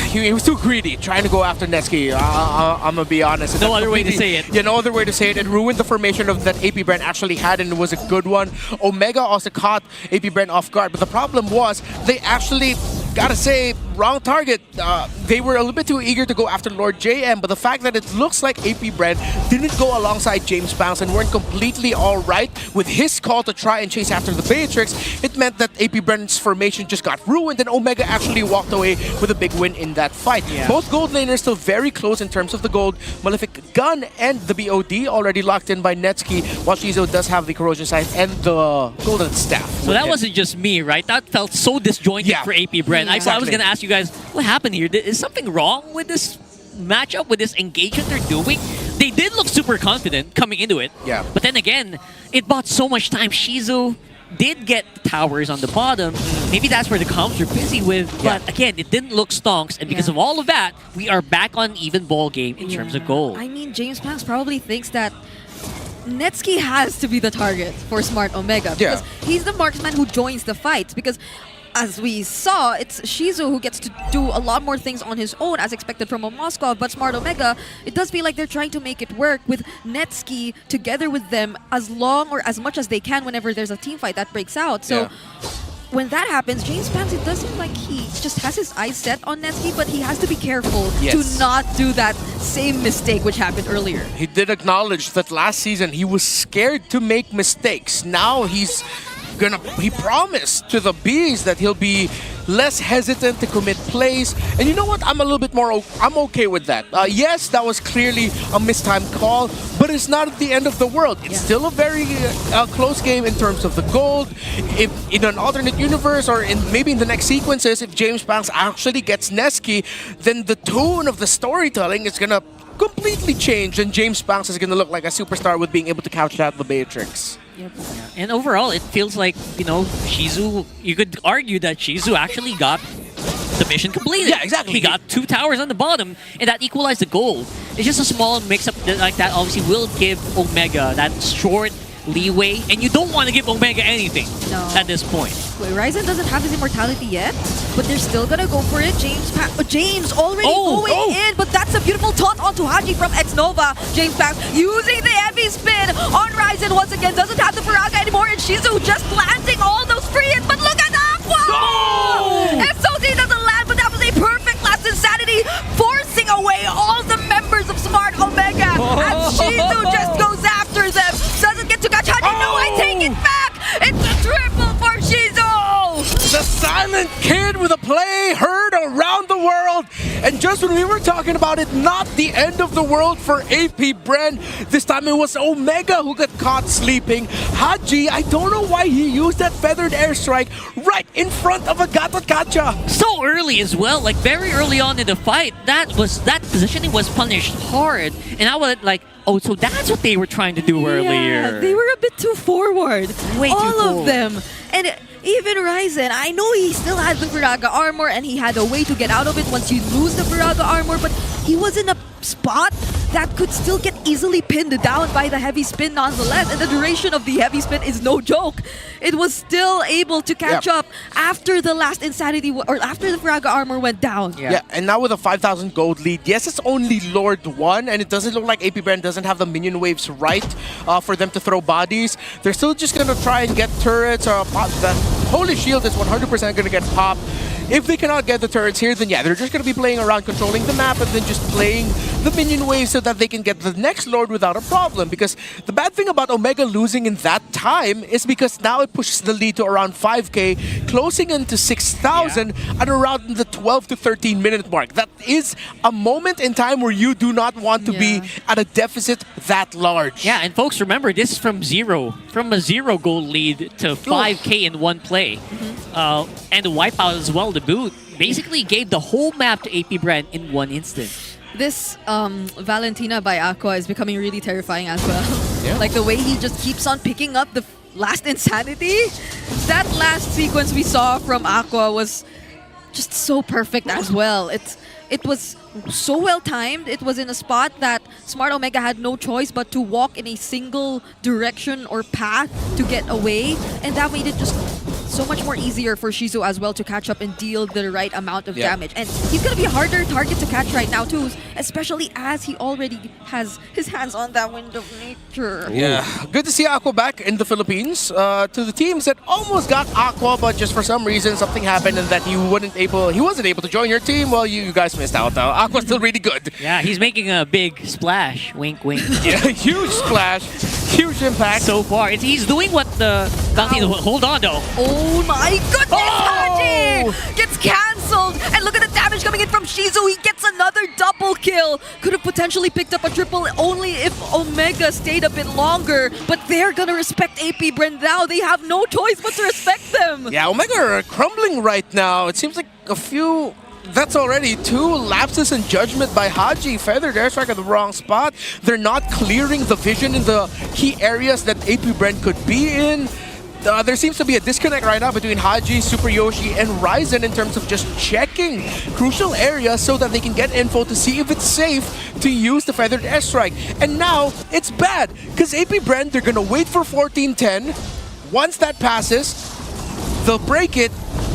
He was too greedy, trying to go after Neski. I'm gonna be honest. No other way to say it. Yeah, no other way to say it. It ruined the formation of that AP Bren actually had, and it was a good one. Omega also caught AP Bren off guard, but the problem was they actually, gotta say, wrong target. They were a little bit too eager to go after Lord JM, but the fact that it looks like AP Bren didn't go alongside James Bounce and weren't completely alright with his call to try and chase after the Matrix, it meant that AP Bren's formation just got ruined, and Omega actually walked away with a big win in that fight. Yeah. Both gold laners still very close in terms of the gold. Malefic Gun and the BOD already locked in by Netsuki, while Shizo does have the Corrosion Sight and the Golden Staff. So that wasn't just me, right? That felt so disjointed for AP Bren. I was Exactly. gonna ask you guys, what happened here? Is something wrong with this matchup, with this engagement they're doing? They did look super confident coming into it. Yeah. But then again, it bought so much time. Shizu did get towers on the bottom. Maybe that's where the comms are busy with. But again, it didn't look stonks. And because of all of that, we are back on even ball game in terms of gold. I mean, James Panks probably thinks that Netsuki has to be the target for Smart Omega because he's the marksman who joins the fight. Because as we saw, it's Shizu who gets to do a lot more things on his own as expected from a Moskov, but Smart Omega, it does feel like they're trying to make it work with Netsuki together with them as long or as much as they can whenever there's a team fight that breaks out. So when that happens, James Pants, it does seem like he just has his eyes set on Netsuki, but he has to be careful to not do that same mistake which happened earlier. He did acknowledge that last season he was scared to make mistakes. Now he promised to the Bees that he'll be less hesitant to commit plays. And you know what? I'm a little bit more, I'm okay with that. Yes, that was clearly a mistimed call, but it's not the end of the world. It's still a very close game in terms of the gold. If in an alternate universe or maybe in the next sequences, if James Banks actually gets Neski, then the tone of the storytelling is gonna completely change, and James Banks is gonna look like a superstar with being able to couch out the Matrix. Yep. And overall, it feels like, you know, Shizu, you could argue that Shizu actually got the mission completed. Yeah, exactly. He got 2 towers on the bottom, and that equalized the goal. It's just a small mix-up like that obviously will give Omega that short leeway, and you don't want to give Omega anything at this point. Wait, Ryzen doesn't have his immortality yet, but they're still gonna go for it. James already going in, but that's a beautiful taunt onto Haji from Xnova. James Pax using the heavy spin on Ryzen once again, doesn't have the Faraga anymore, and Shizu just planting all those free hits, but look at Aqua! SOD doesn't land, but that was a perfect last insanity, forcing away all the members of Smart Omega, and Shizu just goes after them, doesn't get to catch Haji. No, I take it back! It's a triple for Shizu! The silent kid with a play heard around the world. And just when we were talking about it, not the end of the world for AP Bren. This time it was Omega who got caught sleeping. Haji, I don't know why he used that feathered airstrike right in front of a Gato Kacha. So early as well, like very early on in the fight, that positioning was punished hard. And I was like, oh, so that's what they were trying to do earlier. Yeah, they were a bit too forward. Way all too of forward. them. And even Ryzen, I know he still had the Faraga armor and he had a way to get out of it once you lose the Faraga armor, but he was in a spot that could still get easily pinned down by the heavy spin nonetheless, and the duration of the heavy spin is no joke. It was still able to catch up after the last insanity, or after the Faraga armor went down. Yeah, and now with a 5,000 gold lead, yes, it's only Lord 1, and it doesn't look like AP Bren doesn't have the minion waves right for them to throw bodies. They're still just gonna try and get turrets or pop. The Holy Shield is 100% gonna get popped. if they cannot get the turrets here, then yeah, they're just going to be playing around, controlling the map, and then just playing the minion wave so that they can get the next Lord without a problem. Because the bad thing about Omega losing in that time is because now it pushes the lead to around 5k, closing into 6,000 at around the 12 to 13 minute mark. That is a moment in time where you do not want to be at a deficit that large. Yeah, and folks, remember, this is from a 0-goal lead to 5k in one play. And the wipeout as well, the boot, basically gave the whole map to AP Brand in one instant. This Valentina by Aqua is becoming really terrifying as well. Like the way he just keeps on picking up the last Insanity. That last sequence we saw from Aqua was just so perfect as well. It was so well timed. It was in a spot that Smart Omega had no choice but to walk in a single direction or path to get away, and that made it just so much more easier for Shizu as well to catch up and deal the right amount of damage. And he's going to be a harder target to catch right now too, especially as he already has his hands on that Wind of Nature. Yeah, good to see Aqua back in the Philippines. To the teams that almost got Aqua, but just for some reason something happened and that he wasn't able to join your team. Well, you guys missed out now. Aqua's still really good. Yeah, he's making a big splash. Wink, wink. Yeah, huge splash, huge impact. So far, he's doing what the Valentino. Hold on though. Oh my goodness, Haji! Gets cancelled! And look at the damage coming in from Shizu. He gets another double kill. Could have potentially picked up a triple only if Omega stayed a bit longer. But they're gonna respect AP Brand now. They have no choice but to respect them. Yeah, Omega are crumbling right now. It seems like a few... That's already 2 lapses in judgment by Haji. Feathered airstrike at the wrong spot. They're not clearing the vision in the key areas that AP Brand could be in. There seems to be a disconnect right now between Haji, Super Yoshi, and Ryzen in terms of just checking crucial areas so that they can get info to see if it's safe to use the Feathered airstrike. And now, it's bad, because AP Brand, they're gonna wait for 1410. Once that passes, they'll break it,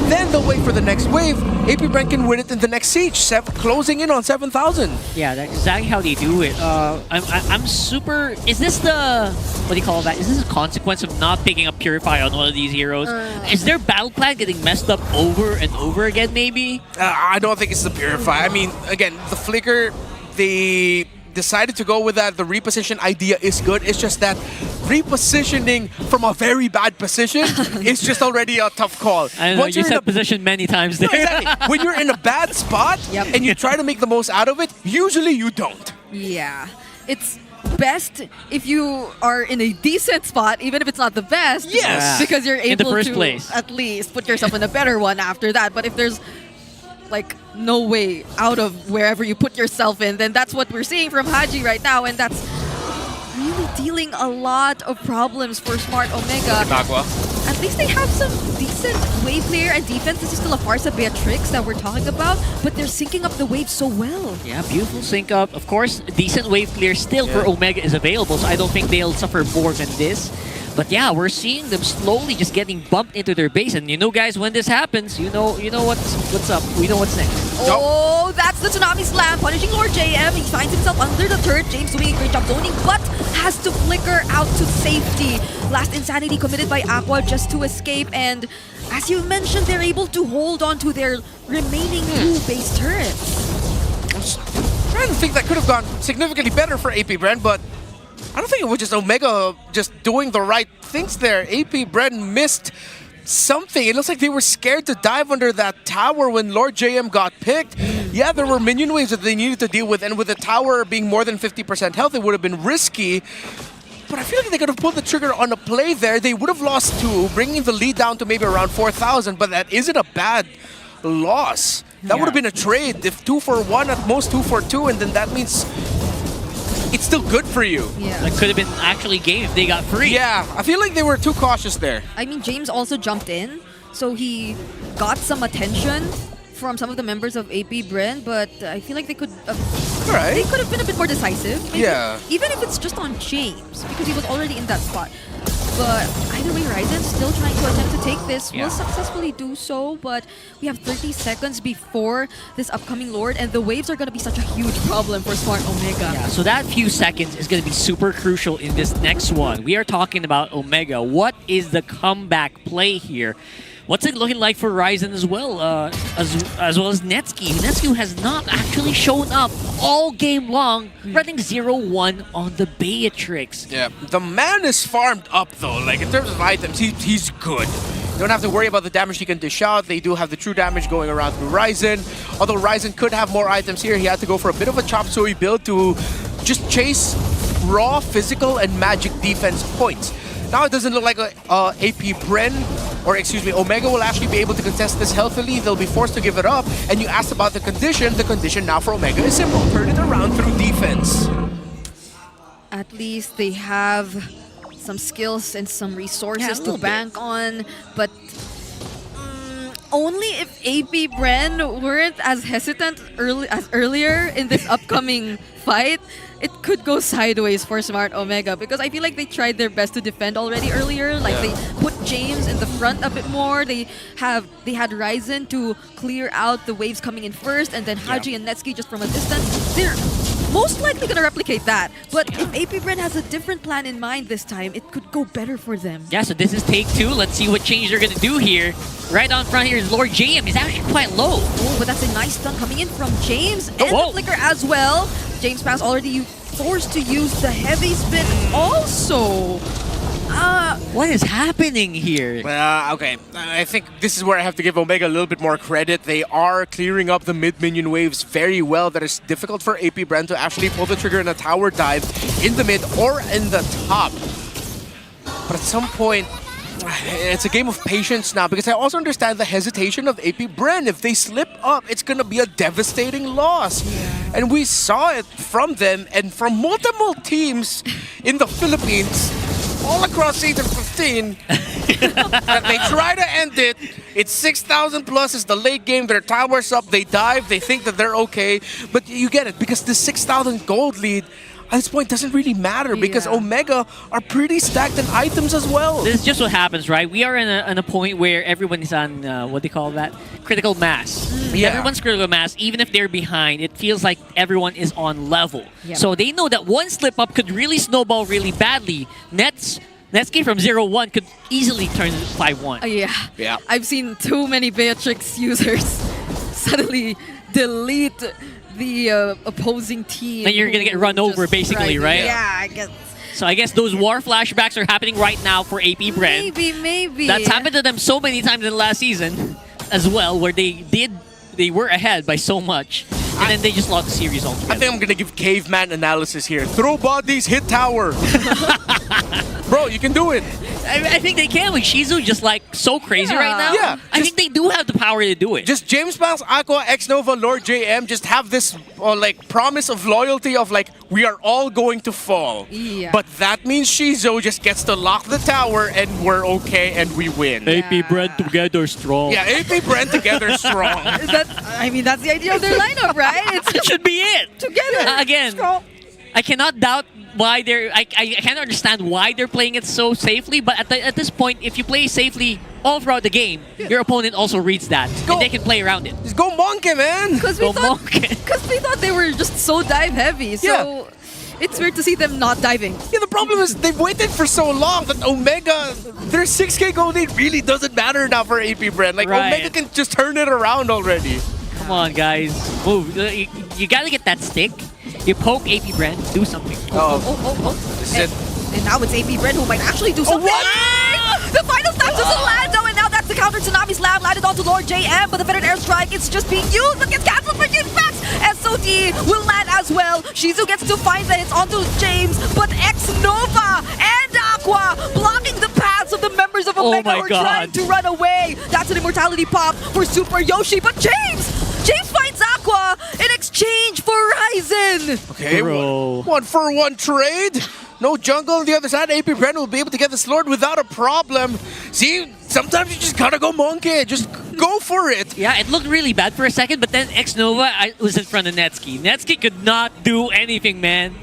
then they'll wait for the next wave. AP Brand can win it in the next siege, closing in on 7,000. Yeah, that's exactly how they do it. I'm super... Is this the... What do you call that? Is this a consequence of not picking up Purify on one of these heroes? Is their battle plan getting messed up over and over again, maybe? I don't think it's the Purify. I mean, again, the Flicker, they decided to go with that. The reposition idea is good. It's just that repositioning from a very bad position is just already a tough call. I know, you said position many times there. No, exactly. When you're in a bad spot and you try to make the most out of it, usually you don't. Yeah. It's best if you are in a decent spot, even if it's not the best. Yes. Because you're able first to place. at least put yourself in a better one after that. But if there's like no way out of wherever you put yourself in, then that's what we're seeing from Haji right now, and that's really dealing a lot of problems for Smart Omega. Aqua. At least they have some decent wave clear and defense. This is still a Farsa Beatrix that we're talking about, but they're syncing up the waves so well. Yeah, beautiful sync up. Of course, decent wave clear still for Omega is available, so I don't think they'll suffer more than this. But yeah, we're seeing them slowly just getting bumped into their base. And you know, guys, when this happens, you know what's up. We know what's next. Oh, that's the Tsunami Slam, punishing Lord JM. He finds himself under the turret. James doing a great job zoning, but has to flicker out to safety. Last Insanity committed by Aqua just to escape. And as you mentioned, they're able to hold on to their remaining 2 base turrets. I was trying to think that could have gone significantly better for AP Brand, but I don't think it was just Omega just doing the right things there. AP Brand missed something. It looks like they were scared to dive under that tower when Lord JM got picked. Yeah, there were minion waves that they needed to deal with, and with the tower being more than 50% health, it would have been risky. But I feel like they could have pulled the trigger on a play there. They would have lost 2, bringing the lead down to maybe around 4,000, but that isn't a bad loss. That would have been a trade. If 2 for 1, at most 2 for 2, and then that means it's still good for you. Yeah. That could have been actually game if they got free. Yeah, I feel like they were too cautious there. I mean, James also jumped in, so he got some attention from some of the members of AP Brand, but I feel like they could they could have been a bit more decisive. Maybe. Yeah. Even if it's just on James, because he was already in that spot. But either way, Ryzen's still trying to attempt to take this. Will successfully do so, but we have 30 seconds before this upcoming Lord, and the waves are going to be such a huge problem for Smart Omega. Yeah, so that few seconds is going to be super crucial in this next one. We are talking about Omega. What is the comeback play here? What's it looking like for Ryzen as well? As well as Netsky. Netsky has not actually shown up all game long, running 0-1 on the Beatrix. Yeah, the man is farmed up though. Like in terms of items, he's good. You don't have to worry about the damage he can dish out. They do have the true damage going around through Ryzen. Although Ryzen could have more items here, he had to go for a bit of a chop suey build to just chase raw physical and magic defense points. Now it doesn't look like AP Bren, or excuse me, Omega will actually be able to contest this healthily. They'll be forced to give it up. And you asked about the condition. The condition now for Omega is simple. Turn it around through defense. At least they have some skills and some resources to bank on, but only if AP Bren weren't as hesitant earlier in this upcoming fight, it could go sideways for Smart Omega, because I feel like they tried their best to defend already earlier. Like they put James in the front a bit more. They had Ryzen to clear out the waves coming in first, and then Haji and Netsky just from a distance. They're most likely gonna replicate that. But if AP Bren has a different plan in mind this time, it could go better for them. Yeah, so this is take 2. Let's see what change they're gonna do here. Right on front here is Lord JM. He's actually quite low. Oh, but that's a nice stun coming in from James and the Flicker as well. James Pass already forced to use the heavy spin also. What is happening here? Okay, I think this is where I have to give Omega a little bit more credit. They are clearing up the mid-minion waves very well. That is difficult for AP Bren to actually pull the trigger in a tower dive in the mid or in the top. But at some point, it's a game of patience now, because I also understand the hesitation of AP Bren. If they slip up, it's going to be a devastating loss. And we saw it from them and from multiple teams in the Philippines all across Season 15 that they try to end it. It's 6,000 plus, it's the late game, their tower's up, they dive, they think that they're okay. But you get it, because the 6,000 gold lead at this point doesn't really matter, because Omega are pretty stacked in items as well. This is just what happens, right? We are in a point where everyone is on, what they call that? Critical mass. Everyone's critical mass, even if they're behind, it feels like everyone is on level. So they know that one slip up could really snowball really badly. Netsky from 0-1 could easily turn 5-1. Yeah. I've seen too many Beatrix users suddenly delete the opposing team. And you're gonna get run over, basically, right? Yeah, I guess. So I guess those war flashbacks are happening right now for AP Bren. Maybe. That's happened to them so many times in the last season as well, where they were ahead by so much, and then they just lost the series altogether. I think I'm gonna give caveman analysis here. Throw bodies, hit tower. Bro, you can do it. I think they can with Shizu just like so crazy right now. Yeah. I think they do have the power to do it. Just James Pass, Aqua, X-Nova, Lord JM just have this like promise of loyalty of like, we are all going to fall. But that means Shizu just gets to lock the tower and we're okay and we win. AP Bren together strong. Yeah, AP Bren together strong. That's the idea of their lineup, right? It should be it. Together. Again, strong. I cannot doubt why they're... I can't understand why they're playing it so safely, but at this point, if you play safely all throughout the game, your opponent also reads that, and they can play around it. Just go monkey, man! Because we thought they were just so dive heavy, so... It's weird to see them not diving. Yeah, the problem is they've waited for so long that Omega, their 6k gold lead really doesn't matter now for AP Bren. Like, Omega can just turn it around already. Come on, guys. Move. You gotta get that stick. You poke AP Bren, do something. This is it. And now it's AP Bren who might actually do something. The final stop doesn't land though, and now that's the counter. Tsunami Slam landed onto Lord JM, but the Veteran Airstrike, it's just being used, but gets cancelled for Jinfax. SOT will land as well. Shizu gets to find the hits onto James, but X-Nova and Aqua blocking the paths of the members of Omega who are trying to run away. That's an immortality pop for Super Yoshi, but James finds Aqua in exchange for Ryzen. Okay, 1-for-1 trade. No jungle on the other side. AP Bren will be able to get this Lord without a problem. See, sometimes you just gotta go monkey. Just go for it. Yeah, it looked really bad for a second, but then X-Nova was in front of Netsky. Netsky could not do anything, man.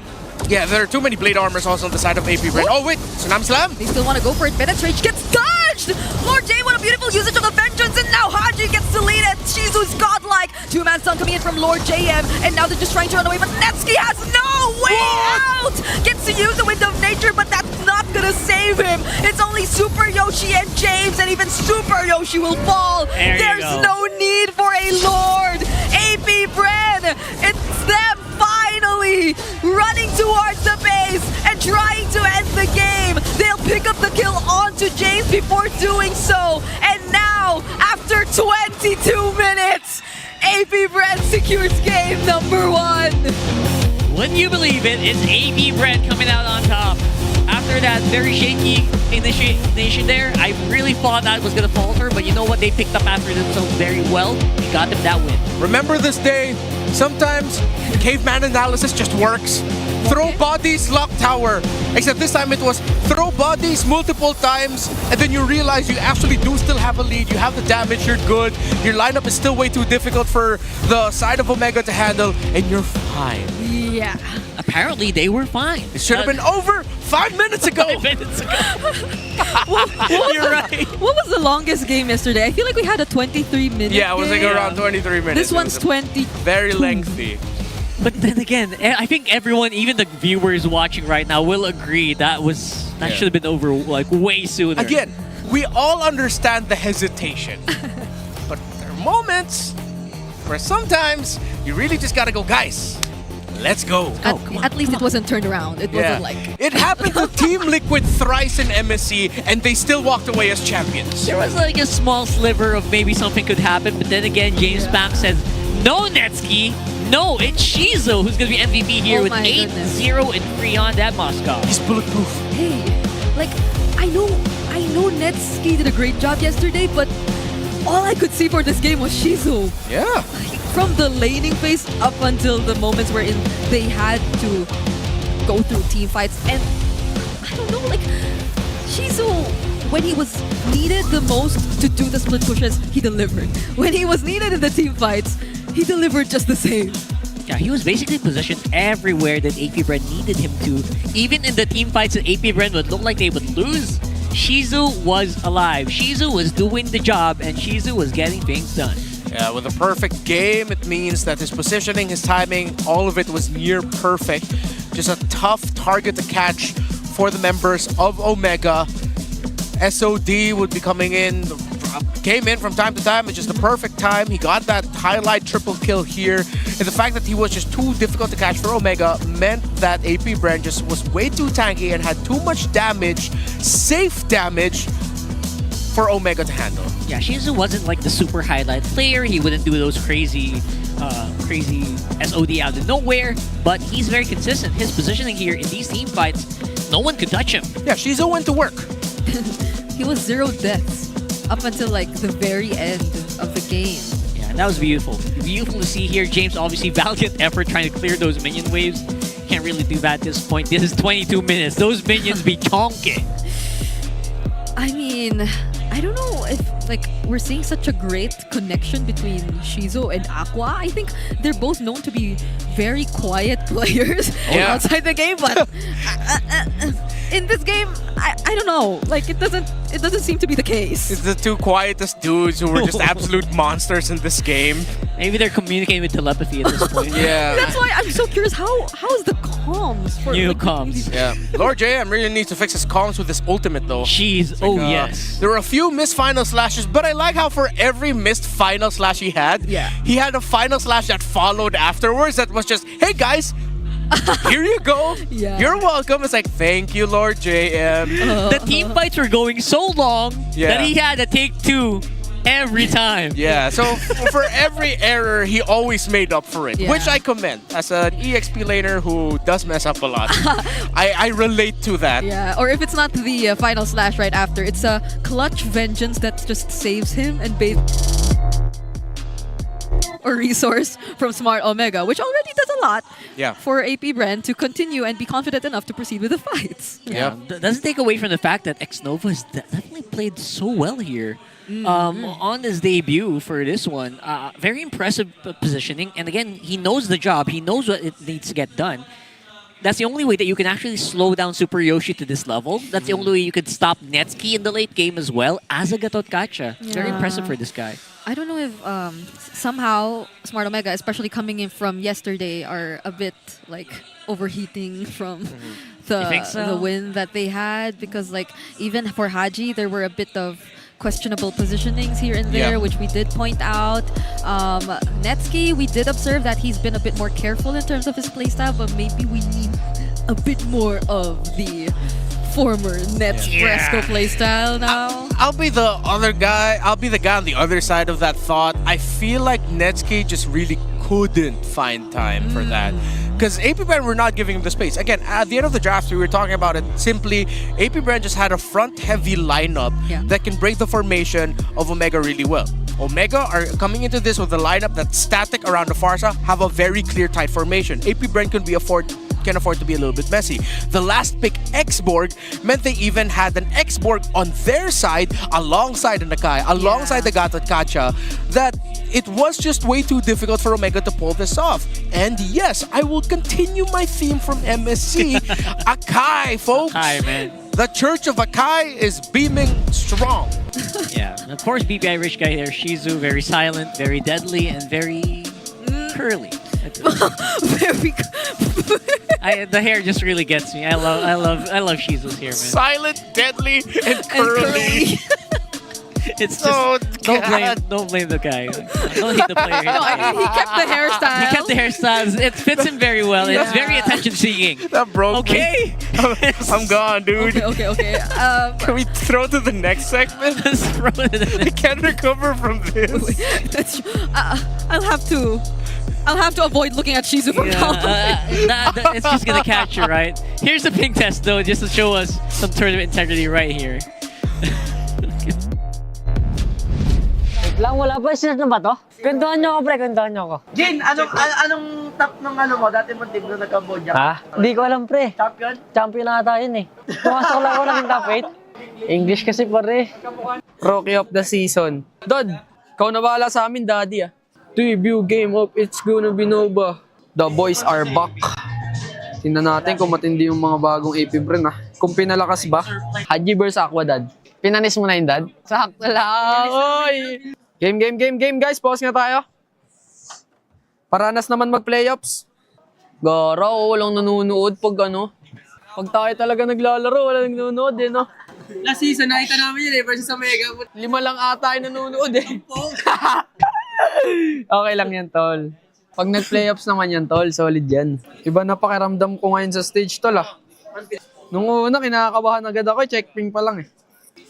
Yeah, there are too many blade armors also on the side of AP Bren. Oh wait, Tsunami Slam? They still want to go for it. Penetrate gets dodged! Lord J, what a beautiful usage of the Vengeance, and now Haji gets deleted. Shizu's godlike. Two-man stun coming in from Lord JM, and now they're just trying to run away, but Netsuki has no way out! Gets to use the Wind of Nature, but that's not gonna save him. It's only Super Yoshi and James, and even Super Yoshi will fall. There's no need for a Lord. AP Bren, it's them finally running towards the base and trying to end the game. They'll pick up the kill onto James before doing so. And now, after 22 minutes, AP Bren secures game number 1. Wouldn't you believe it? It's AP Bren coming out on top. After that very shaky initiation there, I really thought that was going to falter, but you know what? They picked up after themselves very well and got them that win. Remember this day, sometimes caveman analysis just works. Throw bodies, lock tower. Except this time it was throw bodies multiple times, and then you realize you actually do still have a lead. You have the damage, you're good. Your lineup is still way too difficult for the side of Omega to handle, and you're fine. Yeah. Apparently, they were fine. It should have been over 5 minutes ago. 5 minutes ago. You're right. What was the longest game yesterday? I feel like we had a 23-minute Yeah, it was like around 23 minutes. This one's 20. Very lengthy. But then again, I think everyone, even the viewers watching right now, will agree that should have been over like way sooner. Again, we all understand the hesitation. But there are moments where sometimes you really just gotta go, guys, let's go. At least it wasn't turned around. It wasn't like... It happened to Team Liquid thrice in MSC, and they still walked away as champions. There was like a small sliver of maybe something could happen, but then again, James Banks says, no, Netsuki. No, it's Shizu who's going to be MVP here with 8-0 and 3 on that Moscow. He's bulletproof. Hey, like, I know Netsuki did a great job yesterday, but all I could see for this game was Shizu. Yeah. From the laning phase up until the moments wherein they had to go through team fights. And I don't know, like, Shizu, when he was needed the most to do the split pushes, he delivered. When he was needed in the team fights, he delivered just the same. Yeah, he was basically positioned everywhere that AP Bren needed him to. Even in the team fights that AP Bren would look like they would lose, Shizu was alive. Shizu was doing the job, and Shizu was getting things done. Yeah, with a perfect game, it means that his positioning, his timing, all of it was near perfect. Just a tough target to catch for the members of Omega. SOD would be coming in, came in from time to time at just the perfect time. He got that highlight triple kill here. And the fact that he was just too difficult to catch for Omega meant that AP Bren just was way too tanky and had too much damage, safe damage, for Omega to handle. Yeah, Shizu wasn't like the super highlight player. He wouldn't do those crazy SOD out of nowhere, but he's very consistent. His positioning here in these team fights, no one could touch him. Yeah, Shizu went to work. He was 0 deaths up until like the very end of the game. Yeah, that was beautiful. Beautiful to see here. James, obviously, valiant effort trying to clear those minion waves. Can't really do that at this point. This is 22 minutes. Those minions be chonking. I mean, I don't know if like we're seeing such a great connection between Shizu and Aqua. I think they're both known to be very quiet players outside the game, but in this game, I don't know. Like it doesn't seem to be the case. It's the two quietest dudes who were just absolute monsters in this game. Maybe they're communicating with telepathy at this point. Yeah. That's why I'm so curious. How is the comms for new like, comms? Yeah. Lord JM really needs to fix his comms with his ultimate though. Jeez. Like, yes. There were a few missed final slashes, but I like how for every missed final slash he had, he had a final slash that followed afterwards that was just, hey guys, here you go. You're welcome. It's like, thank you, Lord JM. The team fights were going so long that he had to take 2 every time. Yeah, so for every error, he always made up for it, which I commend. As an EXP laner who does mess up a lot, I relate to that. Yeah, or if it's not the final slash right after, it's a clutch vengeance that just saves him and or resource from Smart Omega, which already does a lot for AP Bren to continue and be confident enough to proceed with the fights. Yeah, doesn't take away from the fact that Xnova has definitely played so well here. On his debut for this one, very impressive positioning, and again, he knows the job. He knows what it needs to get done. that's the only way that you can actually slow down Super Yoshi to this level. That's the only way you could stop Netsuki in the late game as well as a Gatot Kacha. Very impressive for this guy. I don't know if somehow Smart Omega, especially coming in from yesterday, are a bit like overheating from the win that they had, because like even for Haji there were a bit of questionable positionings here and there, which we did point out. Netsuki, we did observe that he's been a bit more careful in terms of his playstyle, but maybe we need a bit more of the former Nets Fresco playstyle now. I'll be the other guy. I'll be the guy on the other side of that thought. I feel like Netsuki just really couldn't find time for that. Because AP Brand were not giving him the space. Again, at the end of the draft, we were talking about it simply. AP Brand just had a front-heavy lineup that can break the formation of Omega really well. Omega are coming into this with a lineup that's static around the Farsa, have a very clear tight formation. AP Brand can afford to be a little bit messy. The last pick, X-Borg, meant they even had an X-Borg on their side alongside the Nakai, alongside the Gatot Kacha, that it was just way too difficult for Omega to pull this off. And yes, I will continue my theme from MSC. Akai, folks. Akai, man. The Church of Akai is beaming strong. Yeah, of course, BPI Rich Guy here. Shizu, very silent, very deadly, and very curly. Very the hair just really gets me. I love Shizu's hair, man. Silent, deadly, and curly. It's just don't blame the guy. Don't hate the player. No, I mean, he kept the hairstyle. He kept the hairstyles. It fits him very well. It's very attention-seeking. That broke me. I'm gone, dude. Okay. Can we throw to the next segment? Let's throw to the next. I can't recover from this. I'll have to avoid looking at Shizu from now on. It's just gonna catch you, right? Here's the ping test, though, just to show us some tournament integrity right here. Lang, wala ba? Sinas na ba to? Kwentuhan nyo ako, pre. Kwentuhan nyo ako. Jin, anong top ng dati mo team na nag-Cambodia? Ha? Hindi ko alam, pre. Champion? Champion na ata yun eh. Pumasok lang ako ng top 8. English kasi, pare. Rookie of the season. Dod, ikaw na bahala sa amin, daddy ah. Debut game of It's Gonna Be Nova. The boys are back. Tingnan natin kung matindi yung mga bagong AP Bren ah. Kung pinalakas ba? Haji vs Aqua, dad. Pinanis mo na yun, dad? Sakto lang, oy! Game, guys. Pause nga tayo. Paranas naman mag-playoffs. Garo, walang nanonood pag ano. Pag tayo talaga naglalaro, walang nanonood eh, no? Last season, nakita namin yun eh, versus Omega. 5 lang ata yung nanonood eh. Okay lang yan, tol. Pag nag-playoffs naman yan, tol, solid yan. Iba na pakiramdam ko ngayon sa stage, tol ah. Nung una, kinakabahan agad ako, checkping pa lang eh.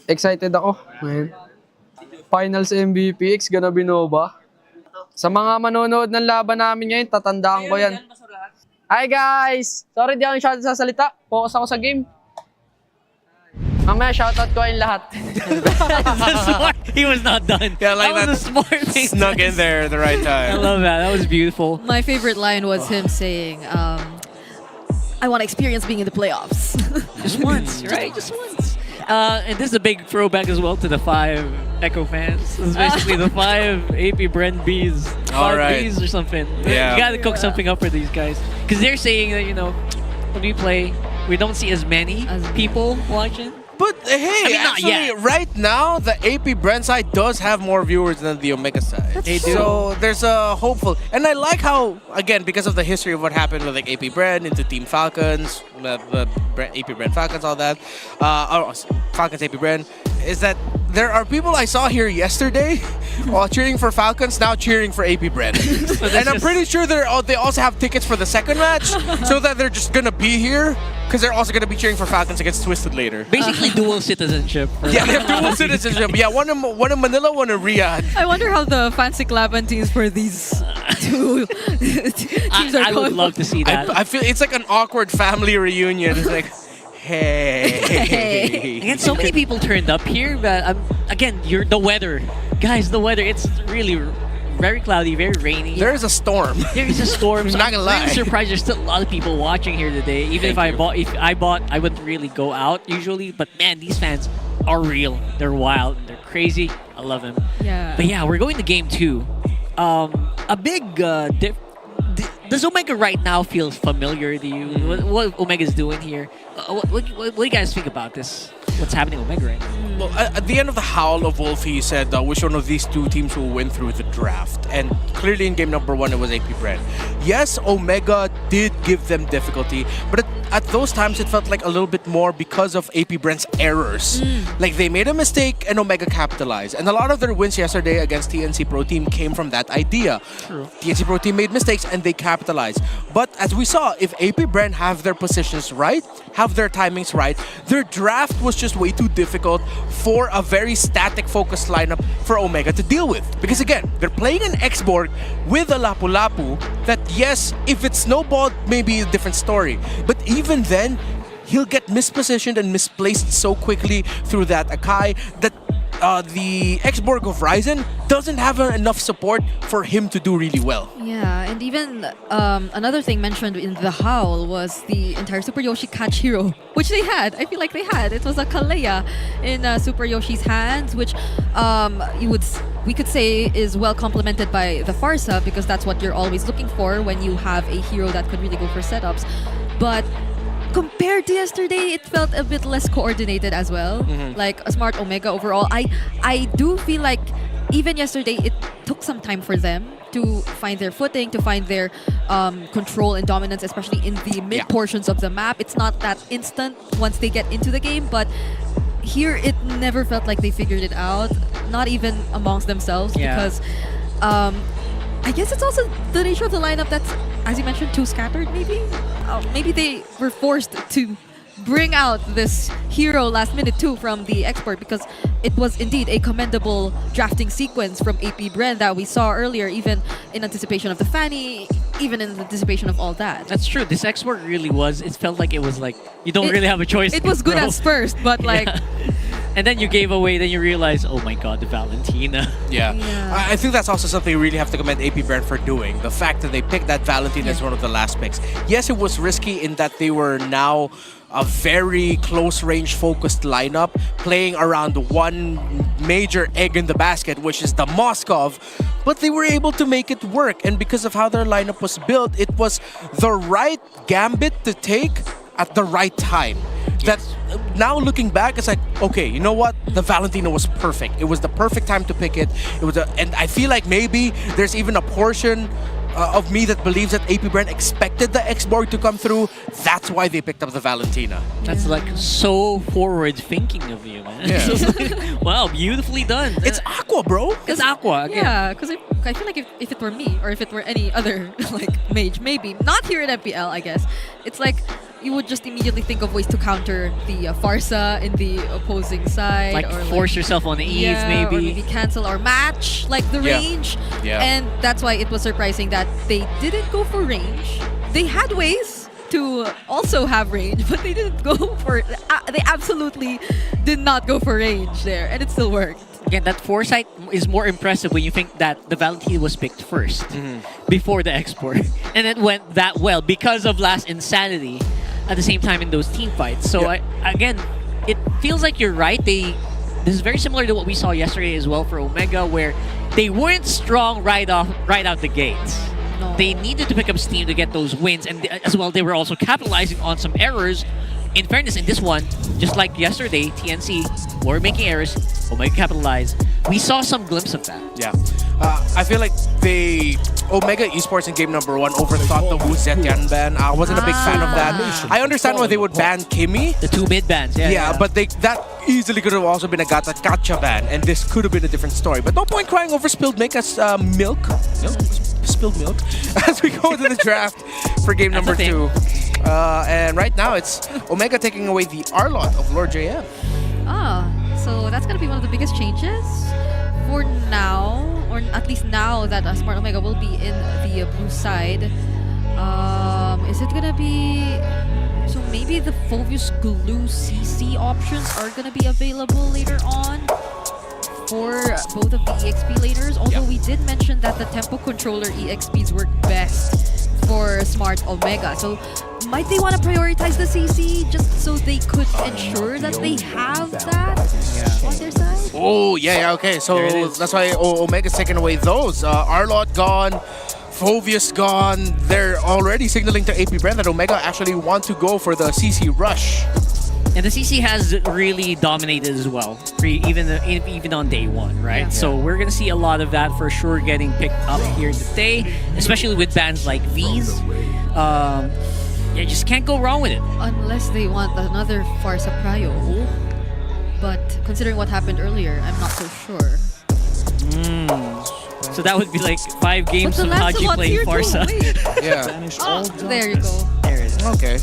Excited ako ngayon. Finals MVP, X gonna be Nova. Sa mga manonood ng laban namin ngayon, tatandaan ko yan. Hi guys! Sorry di ako shoutout sa salita. Focus ako sa game. Mamaya shoutout ko yung lahat. He was not done. Yeah, like that was a smart thing. Snuck in there at the right time. I love that. That was beautiful. My favorite line was him saying, I want to experience being in the playoffs. Just once, right? Just once. And this is a big throwback as well to the 5 Echo fans. This is basically the 5 AP Brent Bs. 5 Bs or something. Yeah. You gotta cook something up for these guys. Because they're saying that, you know, when we play, we don't see as many people watching. But hey, actually, right now, the AP Brent side does have more viewers than the Omega side. They do. So there's a hopeful. And I like how, again, because of the history of what happened with like AP Brent into Team Falcons, AP Brent Falcons, all that, Falcons AP Brent, is that there are people I saw here yesterday while cheering for Falcons, now cheering for AP Brent. And I'm pretty sure they also have tickets for the second match, so that they're just gonna be here, because they're also gonna be cheering for Falcons against Twisted later. Basically dual citizenship. Yeah, they have dual citizenship. Yeah, one in Manila, one in Riyadh. I wonder how the fancy Clavan teams for these two teams are I would love to see that. I feel it's like an awkward family reunion. It's like, hey. Again, so many people turned up here, but again, the weather. Guys, the weather, it's really very cloudy, very rainy. There is a storm. There is a storm. I'm not gonna lie. I'm really surprised there's still a lot of people watching here today. Even if I bought, I wouldn't really go out usually. But man, these fans are real. They're wild. They're crazy. I love them. Yeah. But yeah, we're going to game 2. The Does Omega right now feel familiar to you? What Omega's doing here? What do you guys think about this? What's happening with Omega right now? Well, at the end of the howl of Wolf, he said which one of these two teams will win through the draft. And clearly in game number 1, it was AP Brand. Yes, Omega did give them difficulty, but at those times it felt like a little bit more because of AP Brand's errors. Like they made a mistake and Omega capitalized. And a lot of their wins yesterday against TNC Pro Team came from that idea. True. TNC Pro Team made mistakes and they capitalized. But as we saw, if AP Brand have their positions right, have their timings right, their draft was just way too difficult for a very static focused lineup for Omega to deal with. Because again, they're playing an X-Borg with a Lapu-Lapu that yes, if it snowballed, maybe a different story. But even then, he'll get mispositioned and misplaced so quickly through that Akai that the X-Borg of Ryzen doesn't have enough support for him to do really well. Yeah, and even another thing mentioned in the howl was the entire Super Yoshi catch hero, which they had. I feel like they had. It was a Kalea in Super Yoshi's hands, which we could say is well complemented by the Farsa, because that's what you're always looking for when you have a hero that could really go for setups. But compared to yesterday, it felt a bit less coordinated as well. Like a smart Omega overall. I do feel like even yesterday, it took some time for them to find their footing, to find their control and dominance, especially in the mid portions of the map. It's not that instant once they get into the game, but here it never felt like they figured it out, not even amongst themselves, because I guess it's also the nature of the lineup that's, as you mentioned, too scattered maybe? Maybe they were forced to bring out this hero last minute too from the export, because it was indeed a commendable drafting sequence from AP Bren that we saw earlier, even in anticipation of the Fanny, even in anticipation of all that. That's true. This export really was, it felt like it was like, you don't really have a choice. It was good bro. at first, but like... And then you gave away, then you realize, oh my god, the Valentina. Yeah. I think that's also something we really have to commend AP Brand for doing. The fact that they picked that Valentina as one of the last picks. Yes, it was risky in that they were now a very close range focused lineup playing around one major egg in the basket, which is the Moskov, but they were able to make it work. And because of how their lineup was built, it was the right gambit to take at the right time. That now looking back, it's like, okay, you know what? The Valentina was perfect. It was the perfect time to pick it. It was, and I feel like maybe there's even a portion of me that believes that AP Brand expected the X-Borg to come through. That's why they picked up the Valentina. That's like so forward thinking of you, man. Yeah. Wow, beautifully done. It's Aqua, bro. It's Aqua. Again. Yeah, because I feel like if it were me, or if it were any other like mage, maybe not here at MPL, I guess, it's like you would just immediately think of ways to counter the Farsa in the opposing side. Like or force yourself on the Eves, maybe. Or maybe cancel or match like the range. Yeah. And that's why it was surprising that they didn't go for range. They had ways to also have range, but they didn't go for they absolutely did not go for range there, and it still worked. Again, that foresight is more impressive when you think that the Valentina was picked first before the export, and it went that well because of last Insanity at the same time in those team fights. So again, it feels like you're right. This is very similar to what we saw yesterday as well for Omega, where they weren't strong right out the gates. No. They needed to pick up steam to get those wins, and as well they were also capitalizing on some errors. In fairness, in this one, just like yesterday, TNC were making errors, Omega capitalized. We saw some glimpse of that. Yeah. I feel like Omega Esports in game number 1 overthought the Wu Zetian ban. I wasn't a big fan of that. I understand why they would ban Kimmy. The 2 mid bans, yeah. But that easily could have also been a Gacha ban, and this could have been a different story. But no point crying over spilled milk as spilled milk as we go into the draft for game number 2. And right now it's Omega taking away the R-Lot of Lord JM. So that's going to be one of the biggest changes for now, or at least now that Smart Omega will be in the blue side. Is it going to be... So maybe the Fovius Glue CC options are going to be available later on for both of the EXP laners, although we did mention that the Tempo Controller EXPs work best for Smart Omega. So might they want to prioritize the CC just so they could ensure that they have that on their side? Oh, okay. So that's why Omega's taking away those. R-Lot gone. Fovius gone. They're already signaling to AP Brand that Omega actually want to go for the CC rush. And the CC has really dominated as well, even on day one, right? Yeah. So we're gonna see a lot of that for sure getting picked up here today, especially with bands like these. You just can't go wrong with it. Unless they want another Farsa Prio. But considering what happened earlier, I'm not so sure. So that would be like 5 games But of the Haji Lancelot's playing here too, Farsa. wait. Yeah. There you go. There it is. Okay.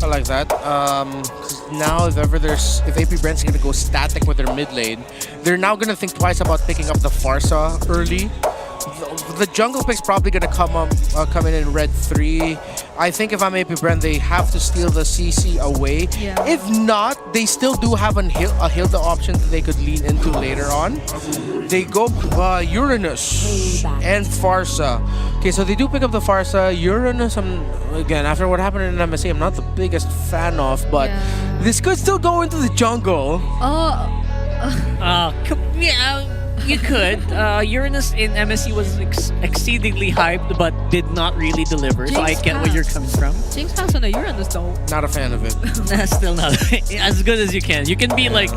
I like that. 'Cause now if AP Brand's gonna go static with their mid lane, they're now gonna think twice about picking up the Farsa early. The jungle pick's probably gonna come in red 3. I think if I'm AP Brand, they have to steal the CC away. Yeah. If not, they still do have a Hilda option that they could lean into later on. They go Uranus and Farsa. Okay, so they do pick up the Farsa. Uranus, again, after what happened in MSA, I'm not the biggest fan of, but this could still go into the jungle. Yeah, you could. Uranus in MSC was exceedingly hyped, but did not really deliver. So I get where you're coming from. James Pass on a Uranus though. Not a fan of it. That's still not as good as you can. You can be like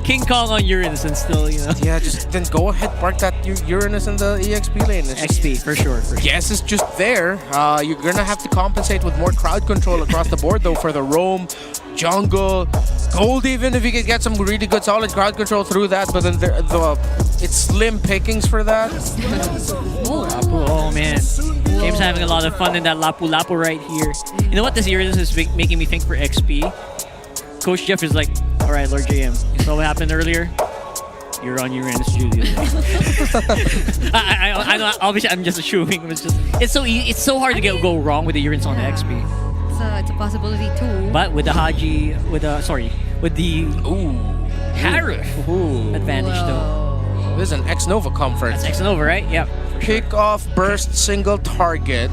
King Kong on Uranus and still, you know. Yeah, just then go ahead, park that Uranus in the EXP lane. XP for sure. Yes, it's just there. You're gonna have to compensate with more crowd control across the board though for the roam, jungle, gold. Even if you could get some really good solid crowd control through that, but then it's slim pickings for that. Oh man, James having a lot of fun in that Lapu Lapu right here. You know what this Uranus is making me think for XP? Coach Jeff is like, all right, Lord JM, you saw what happened earlier? You're on Uranus Julius. I know, obviously I'm just assuming. It's so hard to go wrong with the Uranus on the XP. It's a possibility too. But with the Haji, with the Harif advantage though. This is an X-Nova comfort. That's X-Nova, right? Yep. Pick off, burst, single target.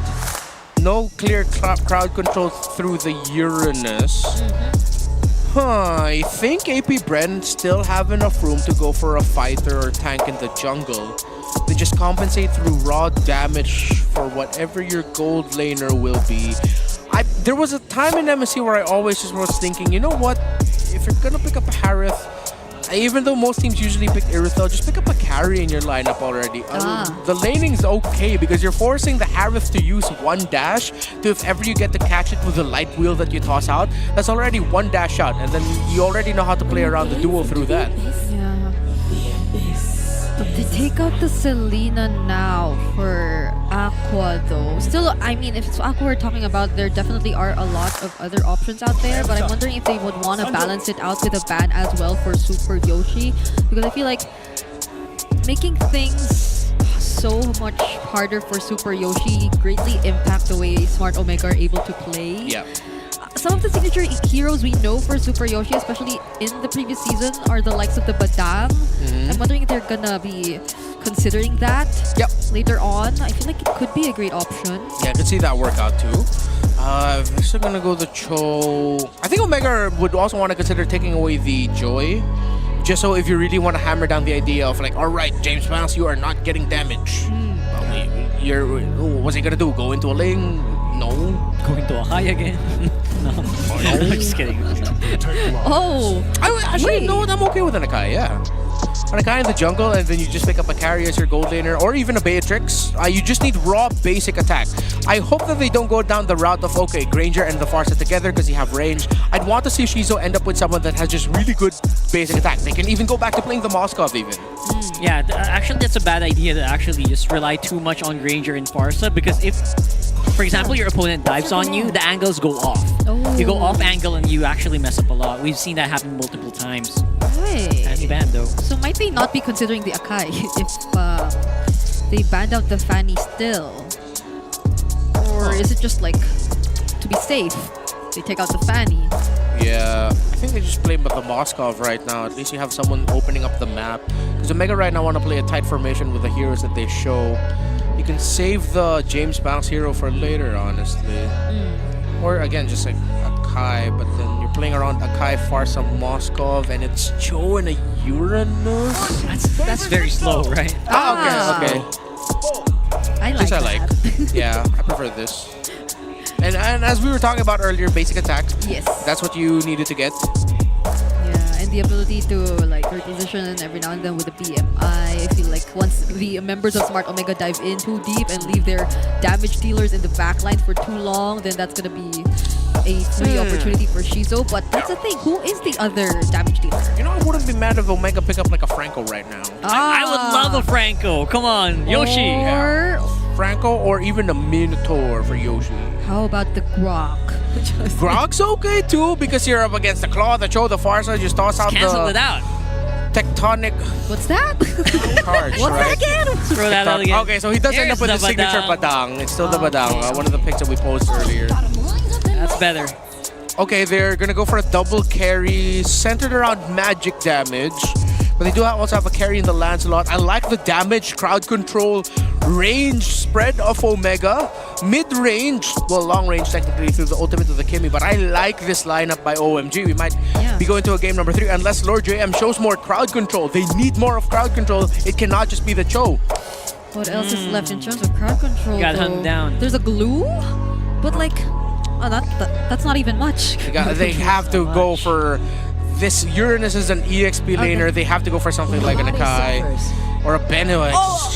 No clear crowd control through the Uranus. I think AP Brand still have enough room to go for a fighter or tank in the jungle. They just compensate through raw damage for whatever your gold laner will be. There was a time in MSC where I always just was thinking, you know what? If you're gonna pick up a Harith, even though most teams usually pick Irithel, just pick up a carry in your lineup already. The laning's okay because you're forcing the Harith to use one dash to, if ever you get to catch it with the light wheel that you toss out, that's already one dash out, and then you already know how to play around the duel through that. Yeah. But they take out the Selena now for Aqua though. Still, I mean, if it's Aqua we're talking about, there definitely are a lot of other options out there, but I'm wondering if they would want to balance it out with a ban as well for Super Yoshi, because I feel like making things so much harder for Super Yoshi greatly impact the way Smart Omega are able to play. Yeah. Some of the signature heroes we know for Super Yoshi, especially in the previous season, are the likes of the Badam. I'm wondering if they're gonna be considering that later on. I feel like it could be a great option. Yeah, I could see that work out too. I'm still gonna go the Cho. I think Omega would also want to consider taking away the Joy. Just so if you really want to hammer down the idea of like, all right, James Mouse, you are not getting damage. What's he gonna do? Go into a lane? No. Go into a high again? No. I'm just kidding. No, I'm okay with an Akai, yeah. An Akai in the jungle, and then you just pick up a carry as your gold laner, or even a Beatrix. You just need raw basic attack. I hope that they don't go down the route of, okay, Granger and the Farsa together because you have range. I'd want to see Shizo end up with someone that has just really good basic attack. They can even go back to playing the Moskov even. Yeah, actually that's a bad idea to actually just rely too much on Granger and Farsa, because if, for example, your opponent dives on you, the angles go off. You go off angle and you actually mess up a lot. We've seen that happen multiple times. That's banned though. So might they not be considering the Akai if they banned out the Fanny still? Or is it just like, to be safe, they take out the Fanny? Yeah, I think they just play the Moskov right now. At least you have someone opening up the map. Because Omega right now want to play a tight formation with the heroes that they show. You can save the James Bounce hero for later, honestly. Or again, just like Akai, but then you're playing around Akai, Farsa, Moskov, and it's Cho and a Uranus? That's very slow, right? Okay. I like This I that. like. Yeah, I prefer this. And as we were talking about earlier, basic attack. Yes. That's what you needed to get. Yeah, and the ability to like reposition every now and then with the PMI. I feel like once the members of Smart Omega dive in too deep and leave their damage dealers in the backline for too long, then that's gonna be a free opportunity for Shizo. But that's the thing, who is the other damage dealer? You know, I wouldn't be mad if Omega pick up like a Franco right now. I would love a Franco. Come on, Yoshi. Or Franco or even a Minotaur for Yoshi. how about the Grok? Grog's okay too because you're up against the Claw, the Cho, the Farsa. Just toss out Cancel the it out. Tectonic What's that? charge, What's right? that again? Throw that out again. Okay, so he does end up with Here's the the signature Badang. Badang. It's still the Badang, one of the picks that we posted earlier. That's better. Okay, they're gonna go for a double carry centered around magic damage, but they do also have a carry in the Lancelot. I like the damage, crowd control, range spread of Omega, mid-range, well, long range technically through the ultimate of the Kimmy, but I like this lineup by OMG. We might be going to a game number 3 unless Lord JM shows more crowd control. They need more of crowd control. It cannot just be the Cho. What else is left in terms of crowd control? Got though? hunt down. There's a glue, but like, oh, that's not even much. They have to go for this. Uranus is an EXP laner. They have to go for something like an Akai or a Beno.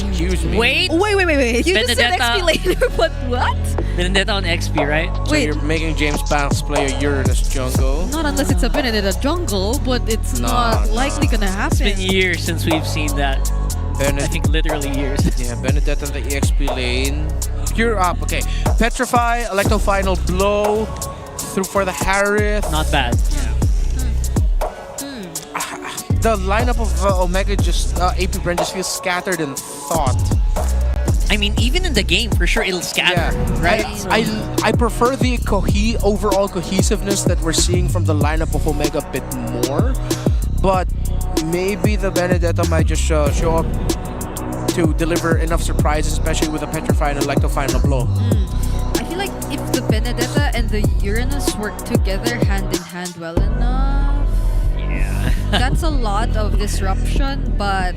Excuse me. Wait. Wait. You just said Benedetta. XP later, but what? Benedetta on XP, right? So Wait. you're making James Banks play a Uranus jungle. Not unless it's a Benedetta jungle, but it's not likely gonna happen. It's been years since we've seen that. I think literally years. Yeah, Benedetta in the EXP lane. Pure up. Okay. Petrify, Electro Final Blow, through for the Harith. Not bad. The lineup of Omega just AP Brand just feels scattered in thought. I mean, even in the game, for sure, it'll scatter, right? I prefer the overall cohesiveness that we're seeing from the lineup of Omega a bit more, but maybe the Benedetta might just show up to deliver enough surprises, especially with a Petrify and Electro Final Blow. I feel like if the Benedetta and the Uranus work together hand in hand well enough, that's a lot of disruption, but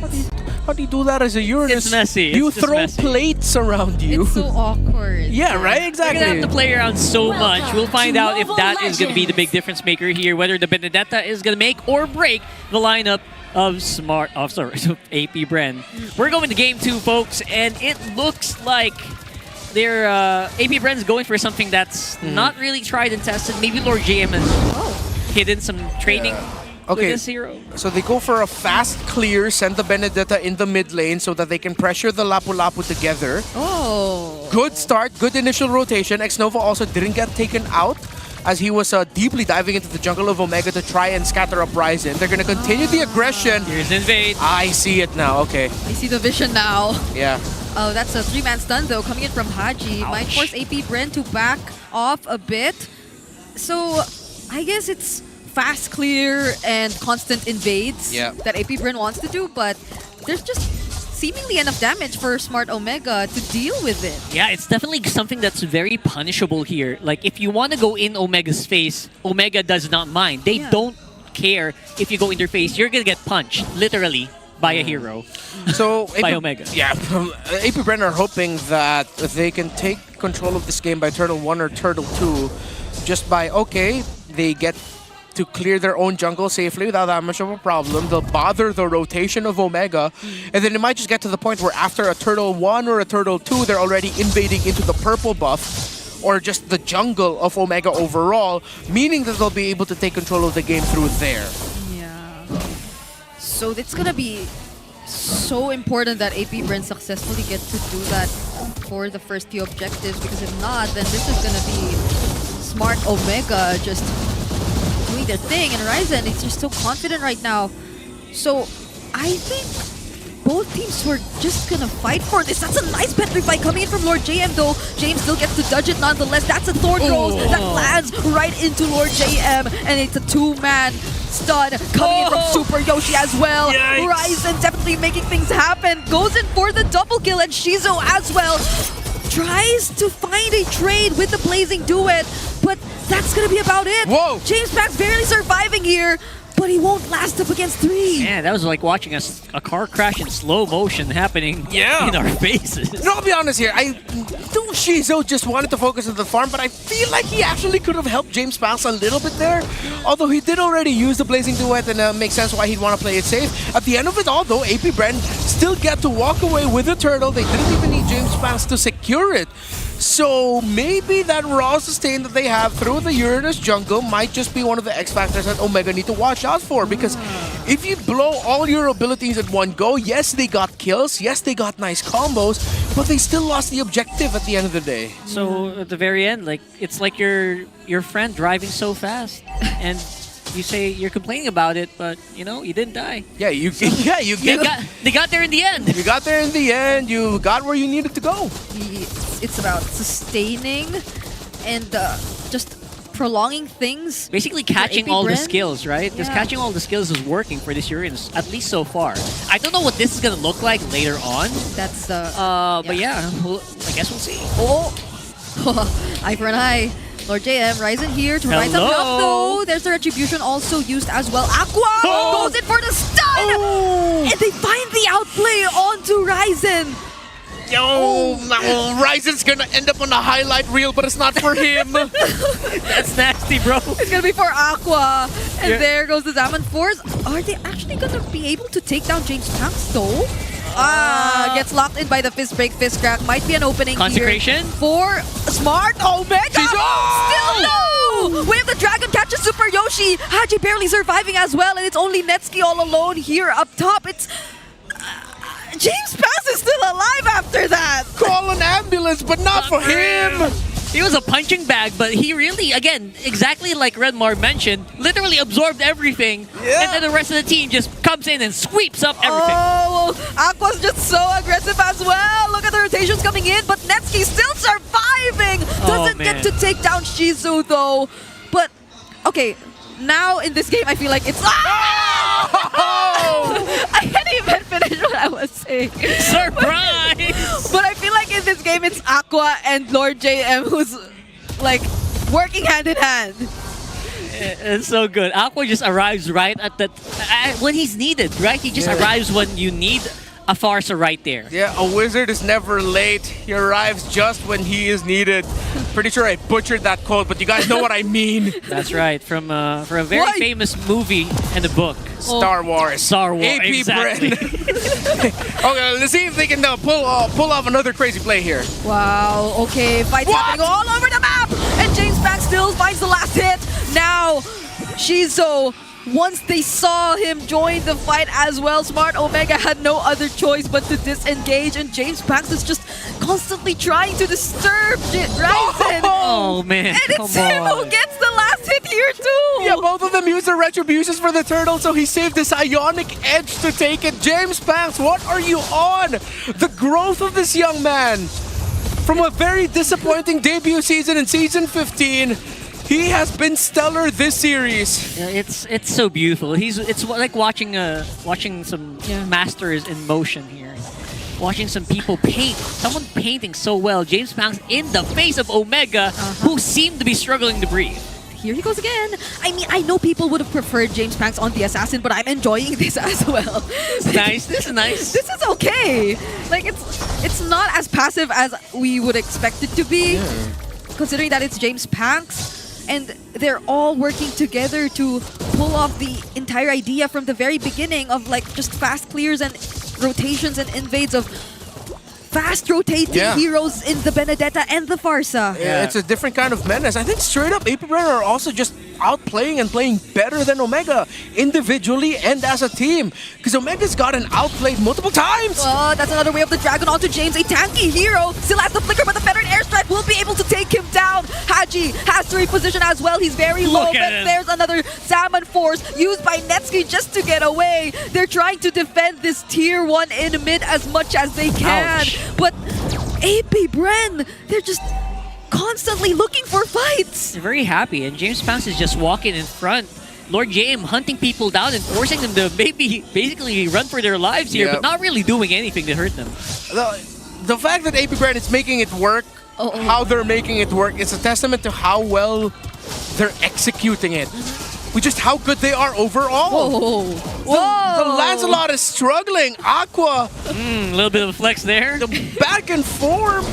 how do you do that as a Uranus? It's messy. You It's just throw messy. plates around you. it's so awkward. Yeah, right? We're Exactly. gonna have to play around so much. We'll find out if that is gonna be the big difference maker here, whether the Benedetta is gonna make or break the lineup of AP Bren. We're going to game 2, folks, and it looks like they're AP Bren's going for something that's not really tried and tested. Maybe Lord JM has hidden some training. Okay, with this hero. so they go for a fast clear, send the Benedetta in the mid lane so that they can pressure the Lapu Lapu together. Oh. Good start, good initial rotation. X-Nova also didn't get taken out as he was deeply diving into the jungle of Omega to try and scatter up Ryzen. They're going to continue the aggression. Here's Invade. I see it now, okay. I see the vision now. Yeah. Oh, that's a 3-man stun though, coming in from Haji. Might force AP Bren to back off a bit. So, I guess it's fast clear and constant invades that AP Bren wants to do, but there's just seemingly enough damage for Smart Omega to deal with it. Yeah, it's definitely something that's very punishable here. Like, if you want to go in Omega's face, Omega does not mind. They don't care if you go in their face. You're going to get punched, literally, by a hero. So by Omega. Yeah, AP Bren are hoping that they can take control of this game by Turtle 1 or Turtle 2 just by, okay, they get to clear their own jungle safely without that much of a problem. They'll bother the rotation of Omega, and then it might just get to the point where after a Turtle 1 or a Turtle 2, they're already invading into the purple buff or just the jungle of Omega overall, meaning that they'll be able to take control of the game through there. Yeah. So it's gonna be so important that AP Bren successfully get to do that for the first few objectives, because if not, then this is gonna be Smart Omega just doing their thing, and Ryzen is just so confident right now. So I think both teams were just gonna fight for this. That's a nice petrify coming in from Lord JM though. James still gets to dodge it nonetheless. That's a Thorn Rose that lands right into Lord JM, and it's a 2-man stun coming in from Super Yoshi as well. Yikes. Ryzen definitely making things happen. Goes in for the double kill, and Shizo as well tries to find a trade with the Blazing Duet, but that's gonna be about it. Whoa! James Pack's barely surviving here, but he won't last up against 3. Man, that was like watching a car crash in slow motion happening in our faces. No, I'll be honest here. I know Shizo just wanted to focus on the farm, but I feel like he actually could have helped James Panks a little bit there. Although he did already use the Blazing Duet, and makes sense why he'd want to play it safe. At the end of it all, though, AP Bren still get to walk away with the turtle. They didn't even need James Panks to secure it. So maybe that raw sustain that they have through the Uranus jungle might just be one of the X factors that Omega need to watch out for. Because if you blow all your abilities at one go, yes, they got kills, yes, they got nice combos, but they still lost the objective at the end of the day. So at the very end, like it's like your friend driving so fast, and you say you're complaining about it, but you know you didn't die. Yeah, they got there in the end. You got there in the end. You got where you needed to go. It's about sustaining and just prolonging things. Basically catching all the skills, right? Because Yeah. catching all the skills is working for this Uranus, at least so far. I don't know what this is going to look like later on. That's But yeah, I guess we'll see. Oh! Eye for an eye. Lord JM, Ryzen here to rise up Hello. though. There's the retribution also used as well. Aqua goes in for the stun! And they find the outplay onto Ryzen. Yo, Ryzen's gonna end up on the highlight reel, but it's not for him. That's nasty, bro. It's gonna be for Aqua. And there goes the Zaman Force. Are they actually gonna be able to take down James Panks though? Gets locked in by the fist break, fist crack. Might be an opening Consecration? here for Smart Omega. Still no! Wave the Dragon catches Super Yoshi. Haji barely surviving as well, and it's only Netsuki all alone here up top. It's James Panks is still alive after that. Call an ambulance, but not for him. He was a punching bag, but he really, again, exactly like Redmar mentioned, literally absorbed everything. Yeah. And then the rest of the team just comes in and sweeps up everything. Oh, Aqua's just so aggressive as well. Look at the rotations coming in, but Netsuki still surviving. Doesn't get to take down Shizu though. But, okay, now in this game, I feel like it's... I can't even finish what I was saying. Surprise! But I feel like in this game, it's Aqua and Lord JM who's like working hand in hand. It's so good. Aqua just arrives right at the when he's needed, right? He just arrives when you need a Farsa right there. Yeah, a wizard is never late. He arrives just when he is needed. Pretty sure I butchered that quote, but you guys know what I mean. That's right, from a very famous movie and a book. Star Wars. Star Wars, AP exactly. Okay, let's see if they can pull off another crazy play here. Wow, okay, fights happening all over the map! And James Panks still finds the last hit. Now, Shizo, once they saw him join the fight as well, Smart Omega had no other choice but to disengage, and James Panks is just constantly trying to disturb Ryzen. Oh man, and it's him who gets the last hit here too! Yeah, both of them used their retributions for the turtle, so he saved his ionic edge to take it. James Panks, what are you on? The growth of this young man. From a very disappointing debut season in Season 15, he has been stellar this series. Yeah, it's so beautiful. It's like watching some masters in motion here. Watching some people paint. Someone painting so well. James Panks in the face of Omega, who seemed to be struggling to breathe. Here he goes again. I mean, I know people would have preferred James Panks on the Assassin, but I'm enjoying this as well. Nice. This is nice. This is okay. Like, it's not as passive as we would expect it to be, considering that it's James Panks. And they're all working together to pull off the entire idea from the very beginning of like just fast clears and rotations and invades of fast rotating heroes in the Benedetta and the Farsa. Yeah, it's a different kind of menace. I think straight up APBR are also just outplaying and playing better than Omega individually and as a team. Because Omega's gotten outplayed multiple times. Oh, that's another way of the Dragon onto James. A tanky hero. Still has the flicker, but the Fettered Airstrike will be able to take him down. Haji has to reposition as well. He's very low, but there's another Salmon Force used by Netsuki just to get away. They're trying to defend this tier 1 in mid as much as they can. Ouch. But AP Bren, they're just constantly looking for fights. They're very happy, and James Panks is just walking in front. Lord JM hunting people down and forcing them to basically run for their lives here, but not really doing anything to hurt them. The fact that AP Bren is making it work, how they're making it work, is a testament to how well they're executing it. with just how good they are overall. Whoa. The Lancelot is struggling. Aqua, A little bit of a flex there. the back and forth.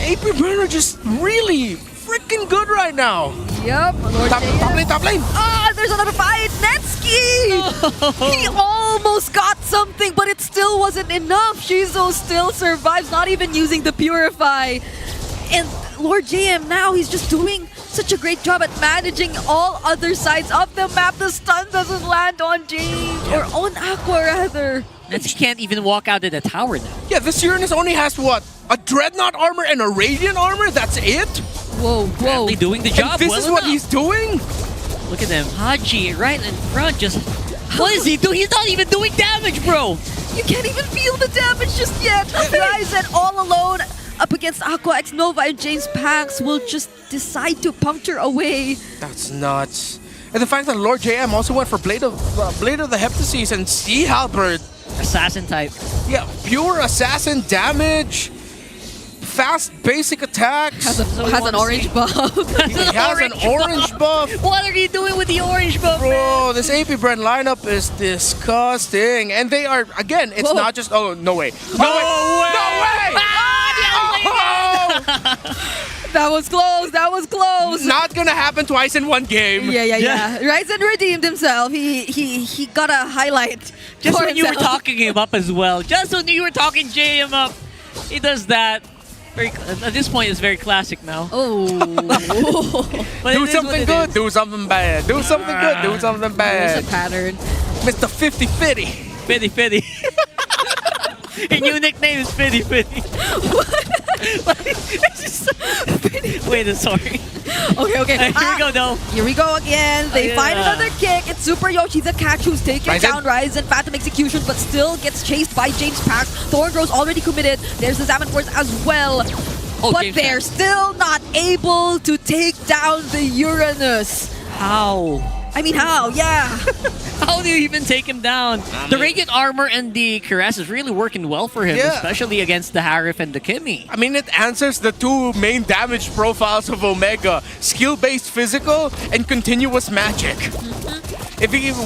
APBR are just really freaking good right now. Yep. Lord Top lane, top lane. Ah, there's another fight. Netsky! He almost got something, but it still wasn't enough. Shizu still survives, not even using the Purify. And Lord JM now, he's just doing such a great job at managing all other sides of the map. The stun doesn't land on James, or on Aqua rather. Netsky can't even walk out of the tower now. Yeah, this Uranus only has what? A Dreadnought armor and a Radiant armor? That's it? Whoa, whoa. Apparently doing the job And this well is what enough. he's doing? Look at them. Haji right in front just... What is he doing? He's not even doing damage, bro! You can't even feel the damage just yet. Ryzen all alone up against Aqua X Nova, and James Pax will just decide to puncture away. That's nuts. And the fact that Lord JM also went for Blade of the Heptases and Sea Halberd. Assassin type. Yeah, pure assassin damage. Fast basic attacks. Has an orange buff. He has an orange buff. What are you doing with the orange buff, Bro, man? this APBR lineup is disgusting. And they are, again, it's not just, oh, no way. No way! That was close. That was close. Not gonna happen twice in one game. Yeah. Ryzen redeemed himself. He got a highlight. Just for when you were himself. talking him up as well. Just when you were talking JM up. He does that. Very, at this point, it's very classic now. Oh. But Do it is something what it good, is. do something bad. Do something good, do something bad. There's a pattern. Mr. 50-50. Fitty Fitty. Your new nickname is Fitty Fitty. Wait, sorry. Okay. Here we go, though. Here we go again. They Yeah. find another kick. It's Super Yoshi the catch who's taking Ryzen. down Ryzen. Phantom Execution, but still gets chased by James Pax. Thorngrow's already committed. There's the Zaman Force as well. But James they're Pax. still not able to take down the Uranus. How? I mean, how? Yeah. How do you even take him down? The Radiant Armor and the Caress is really working well for him, Yeah. especially against the Harif and the Kimmy. I mean, it answers the two main damage profiles of Omega. Skill-based physical and continuous magic.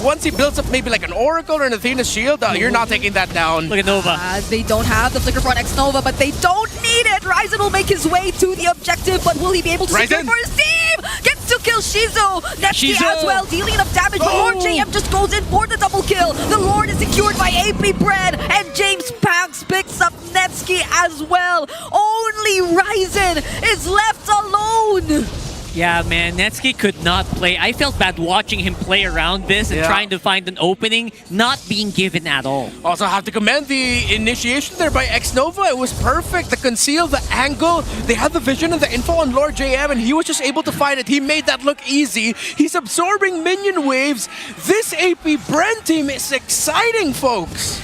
Once he builds up maybe like an Oracle or an Athena's Shield, you're not taking that down. Look at Nova. They don't have the Flicker Front X Nova, but they don't need it. Ryzen will make his way to the objective, but will he be able to secure Ryzen. for his team? Gets to kill Shizu. Netsky Shizu. as well, dealing enough damage. But Lord JM just goes in for the double kill. The Lord is secured by APBR, and James Pax picks up Netsky as well. Only Ryzen is left alone. Yeah, man, Netsky could not play. I felt bad watching him play around this and Yeah. trying to find an opening, not being given at all. Also have to commend the initiation there by X-Nova. It was perfect. The conceal, the angle. They had the vision and the info on Lord JM, and he was just able to find it. He made that look easy. He's absorbing minion waves. This AP team is exciting, folks.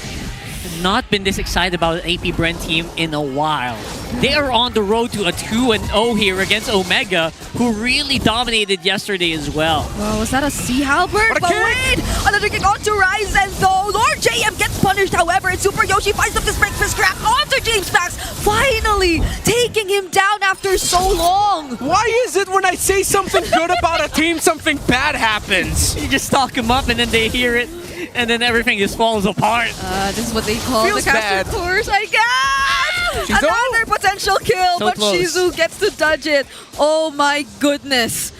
Not been this excited about an AP Brent team in a while. They are on the road to a 2-0 here against Omega, who really dominated yesterday as well. Well, was that a Sea Halberd? What a But kick! wait! Another kick onto Ryzen though. Lord JM gets punished, however, and Super Yoshi finds up this breakfast scrap onto James Pax, finally taking him down after so long. Why is it when I say something good about a team, something bad happens? You just talk them up and then they hear it, and then everything just falls apart. This is what they call Feels the caster bad. course, I guess! Shizu! Another potential kill, So but close. Shizu gets to dodge it. Oh my goodness.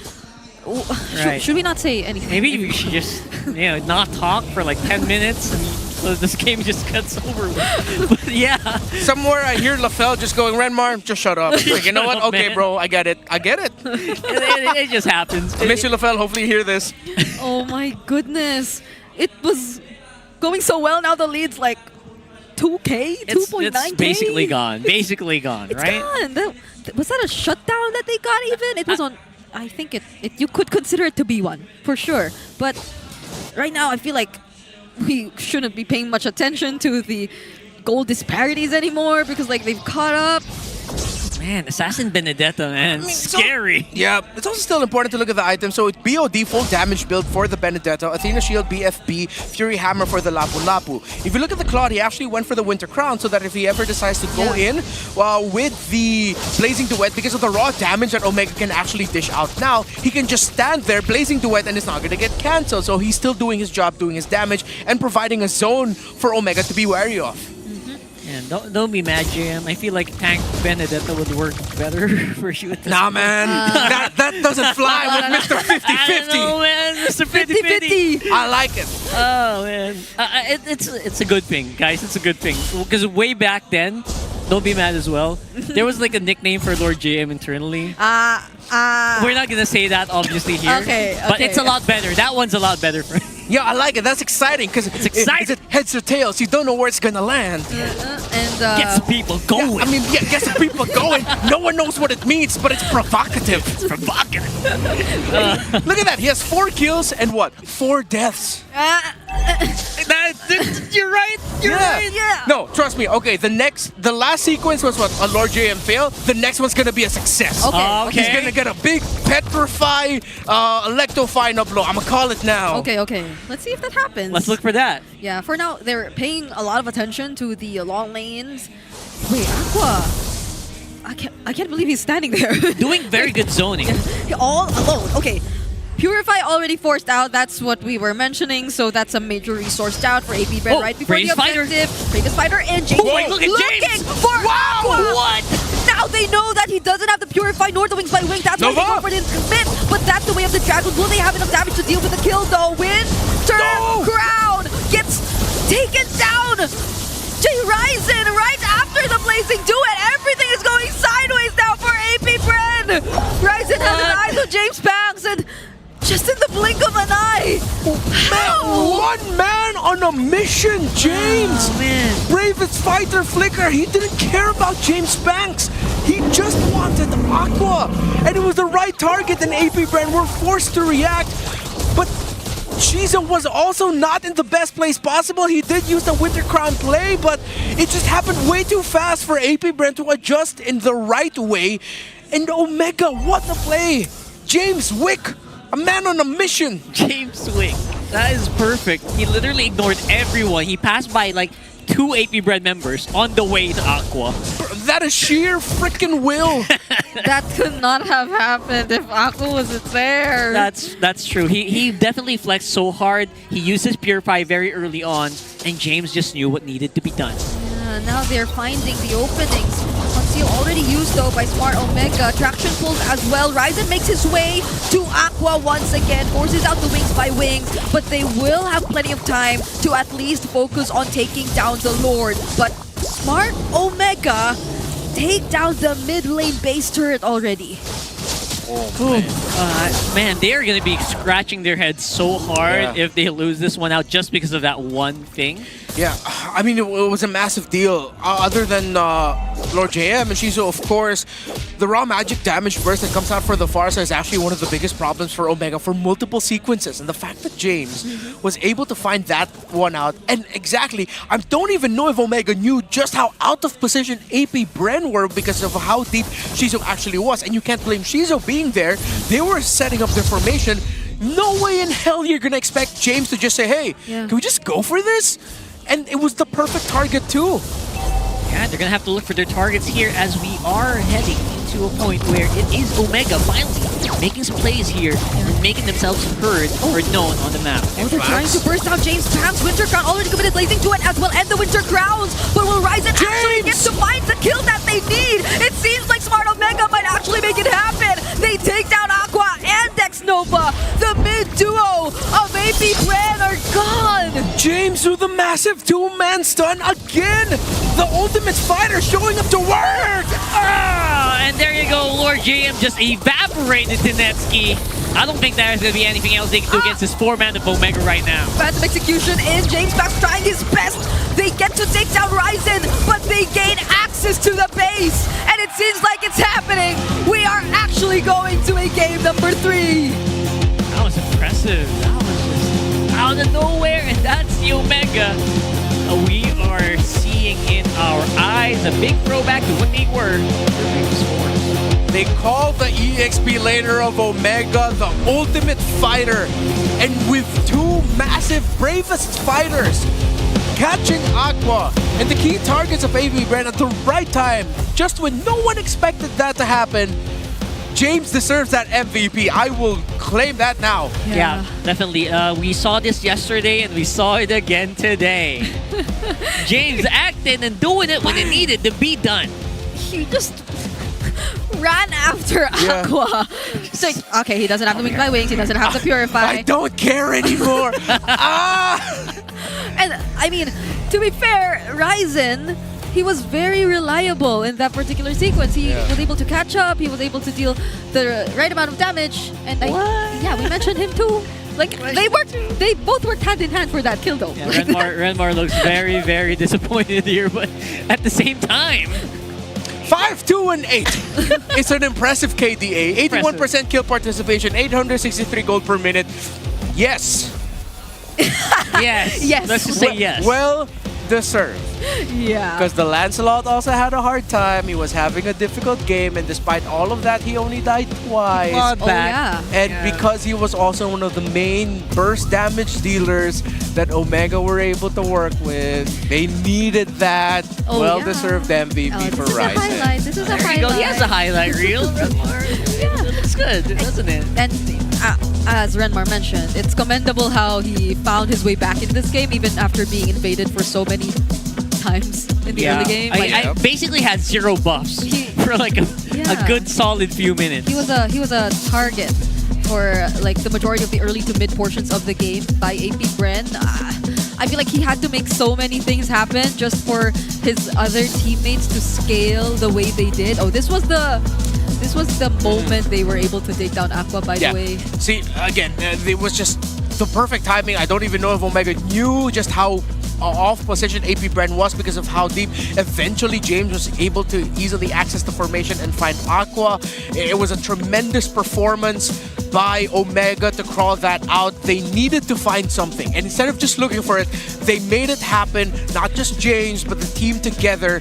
Right. Should we not say anything? Maybe we should just, not talk for like 10 minutes and so this game just gets over with. But yeah. Somewhere I hear LaFell just going, Renmar, just shut up. Like, you know what? Shut up, Okay, man. bro, I get it. it just happens. I miss you, LaFell. Hopefully you hear this. Oh my goodness. It was going so well. Now the lead's like 2K, 2.9K. It's basically gone. Basically gone, It's right? gone. Was that a shutdown that they got even? It was on... I think you could consider it to be one, for sure. But right now, I feel like we shouldn't be paying much attention to the goal disparities anymore because like they've caught up. Man, Assassin Benedetta, man. Scary. Yeah, it's also still important to look at the items. So it's BOD, full damage build for the Benedetta, Athena Shield, BFB, Fury Hammer for the Lapu Lapu. If you look at the Claude, he actually went for the Winter Crown so that if he ever decides to go in with the Blazing Duet, because of the raw damage that Omega can actually dish out now, he can just stand there, Blazing Duet, and it's not going to get cancelled. So he's still doing his job, doing his damage, and providing a zone for Omega to be wary of. And don't be mad, JM. I feel like Tank Benedetta would work better for you at this Nah, point. man. That doesn't fly with Mr. 50-50. I know, man. Mr. 50-50. I like it. Oh, man. It's a good thing, guys. It's a good thing. Because way back then, don't be mad as well, there was like a nickname for Lord JM internally. We're not going to say that, obviously, here. Okay, But it's a lot better. That one's a lot better for Yeah, I like it. That's exciting because it's exciting. Is it heads or tails? You don't know where it's gonna land. Get some people going. Yeah, I mean, get some people going. No one knows what it means, but it's provocative. It's provocative. Look at that. He has 4 kills and what? 4 deaths. You're right. You're right. Yeah. No, trust me. Okay, the last sequence was what? A Lord JM fail. The next one's gonna be a success. Okay. He's gonna get a big petrify, electrify no blow. I'm gonna call it now. Okay. Let's see if that happens. Let's look for that. Yeah, for now, they're paying a lot of attention to the long lanes. Wait, Aqua! I can't believe he's standing there. Doing very good zoning. All alone. Okay. Purify already forced out. That's what we were mentioning. So that's a major resource down for AP Bread right before the objective. Bravest Fighter and James. Boy, look at looking James. for Wow! Aqua. What? Now they know that he doesn't have the Purify nor the Wings by Wing. That's why they go for the commit. But that's the way of the Dragon. Will they have enough damage to deal with the kill though? Winter Crown gets taken down. Ryzen right after the Blazing Duet. Everything is going sideways now for AP Bread. Ryzen has an eye on James Banks and just in the blink of an eye. One man on a mission, James. Oh, man. Bravest Fighter Flicker. He didn't care about James Banks. He just wanted Aqua. And it was the right target, and AP Brand were forced to react. But Shizo was also not in the best place possible. He did use the Winter Crown play, but it just happened way too fast for AP Brand to adjust in the right way. And Omega, what a play. James Wick. A man on a mission! James Wick. That is perfect. He literally ignored everyone. He passed by like 2 AP Bread members on the way to Aqua. That is sheer freaking will. That could not have happened if Aqua wasn't there. That's true. He definitely flexed so hard. He used his Purify very early on, and James just knew what needed to be done. Now they're finding the openings. Conceal already used though by Smart Omega. Traction pulls as well. Ryzen makes his way to Aqua once again. Forces out the Wings by Wings. But they will have plenty of time to at least focus on taking down the Lord. But Smart Omega take down the mid lane base turret already. Man, they are going to be scratching their heads so hard if they lose this one out just because of that one thing. Yeah, I mean, it was a massive deal. Other than Lord JM and Shizo, of course, the raw magic damage burst that comes out for the Farsa is actually one of the biggest problems for Omega for multiple sequences. And the fact that James was able to find that one out, and exactly, I don't even know if Omega knew just how out of position AP Bren were because of how deep Shizo actually was. And you can't blame Shizo being there. They were setting up their formation. No way in hell you're gonna expect James to just say, hey, can we just go for this? And it was the perfect target too. Yeah, they're going to have to look for their targets here as we are heading into a point where it is Omega finally making some plays here and making themselves heard or known on the map. Oh, they're trying to burst out James Pam's Winter Crown. Already committed Blazing to it as well, and the Winter Crowns. But will Ryzen actually get to find the kill that they need? It seems like Smart Omega might actually make it happen. They take down Aqua and Dex Nova. The mid duo of AP Bren are gone. James with a massive 2-man stun again. The ultimate fighter showing up to work. And there you go, Lord JM just evaporated Tinetsky. I don't think there's going to be anything else they can do against this 4-man of Omega right now. Phantom execution is James Pax trying his best. They get to take down Ryzen, but they gain access to the base. And it seems like it's happening. We are actually going to a game number 3. That was impressive. That was just out of nowhere, and that's the Omega. we are seeing in our eyes a big throwback to what they were their previous forms. They call the EXP laner of Omega the ultimate fighter. And with two massive bravest fighters catching Aqua and the key targets of APBR at the right time, just when no one expected that to happen, James deserves that MVP. I will claim that now. Yeah, definitely. We saw this yesterday and we saw it again today. James acting and doing it when it needed to be done. He just ran after Aqua. It's like, okay, he doesn't have to wing by wings. He doesn't have to purify. I don't care anymore. And I mean, to be fair, Ryzen, he was very reliable in that particular sequence. He was able to catch up. He was able to deal the right amount of damage. And we mentioned him too. Like they both worked hand in hand for that kill though. Yeah, Renmar looks very, very disappointed here, but at the same time, 5, 2, and 8. It's an impressive KDA. 81% kill participation, 863 gold per minute. Yes. Yes. Yes. Let's just say yes. Well deserved. Yeah. Because the Lancelot also had a hard time. He was having a difficult game, and despite all of that, he only died twice. And because he was also one of the main burst damage dealers that Omega were able to work with, they needed that well-deserved MVP for Ryzen. This is a highlight. He has a highlight reel. Yeah, it looks good, doesn't it? And as Renmar mentioned, it's commendable how he found his way back in this game even after being invaded for so many times in the early game. I basically had 0 buffs for like a good solid few minutes. He was a target for like the majority of the early to mid portions of the game by APBR. I feel like he had to make so many things happen just for his other teammates to scale the way they did. Oh, this was the moment they were able to take down Aqua, by the way. See, again, it was just the perfect timing. I don't even know if Omega knew just how off position APBR was because of how deep. Eventually, James was able to easily access the formation and find Aqua. It was a tremendous performance by Omega to crawl that out. They needed to find something, and instead of just looking for it, they made it happen. Not just James, but the team together.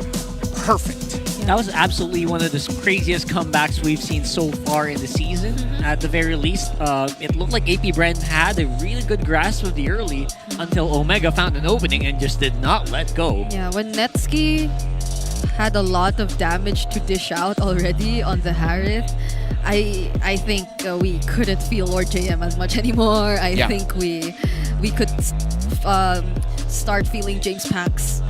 Perfect. That was absolutely one of the craziest comebacks we've seen so far in the season. At the very least, it looked like APBR had a really good grasp of the early until Omega found an opening and just did not let go. Yeah, when Netsky had a lot of damage to dish out already on the Harith, I think we couldn't feel Lord JM as much anymore. I think we could start feeling James Pax,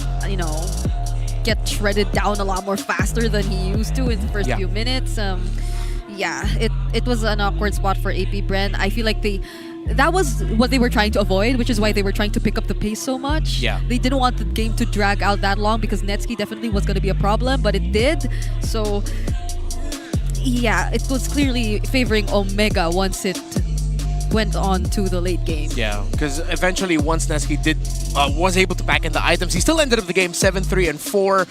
get shredded down a lot more faster than he used to in the first few minutes. It was an awkward spot for APBR. I feel like that was what they were trying to avoid, which is why they were trying to pick up the pace so much. They didn't want the game to drag out that long because Netsky definitely was going to be a problem, but it did. So yeah, it was clearly favoring Omega once it went on to the late game. Yeah, because eventually once Netsky was able to pack in the items, he still ended up the game 7-3 and 4,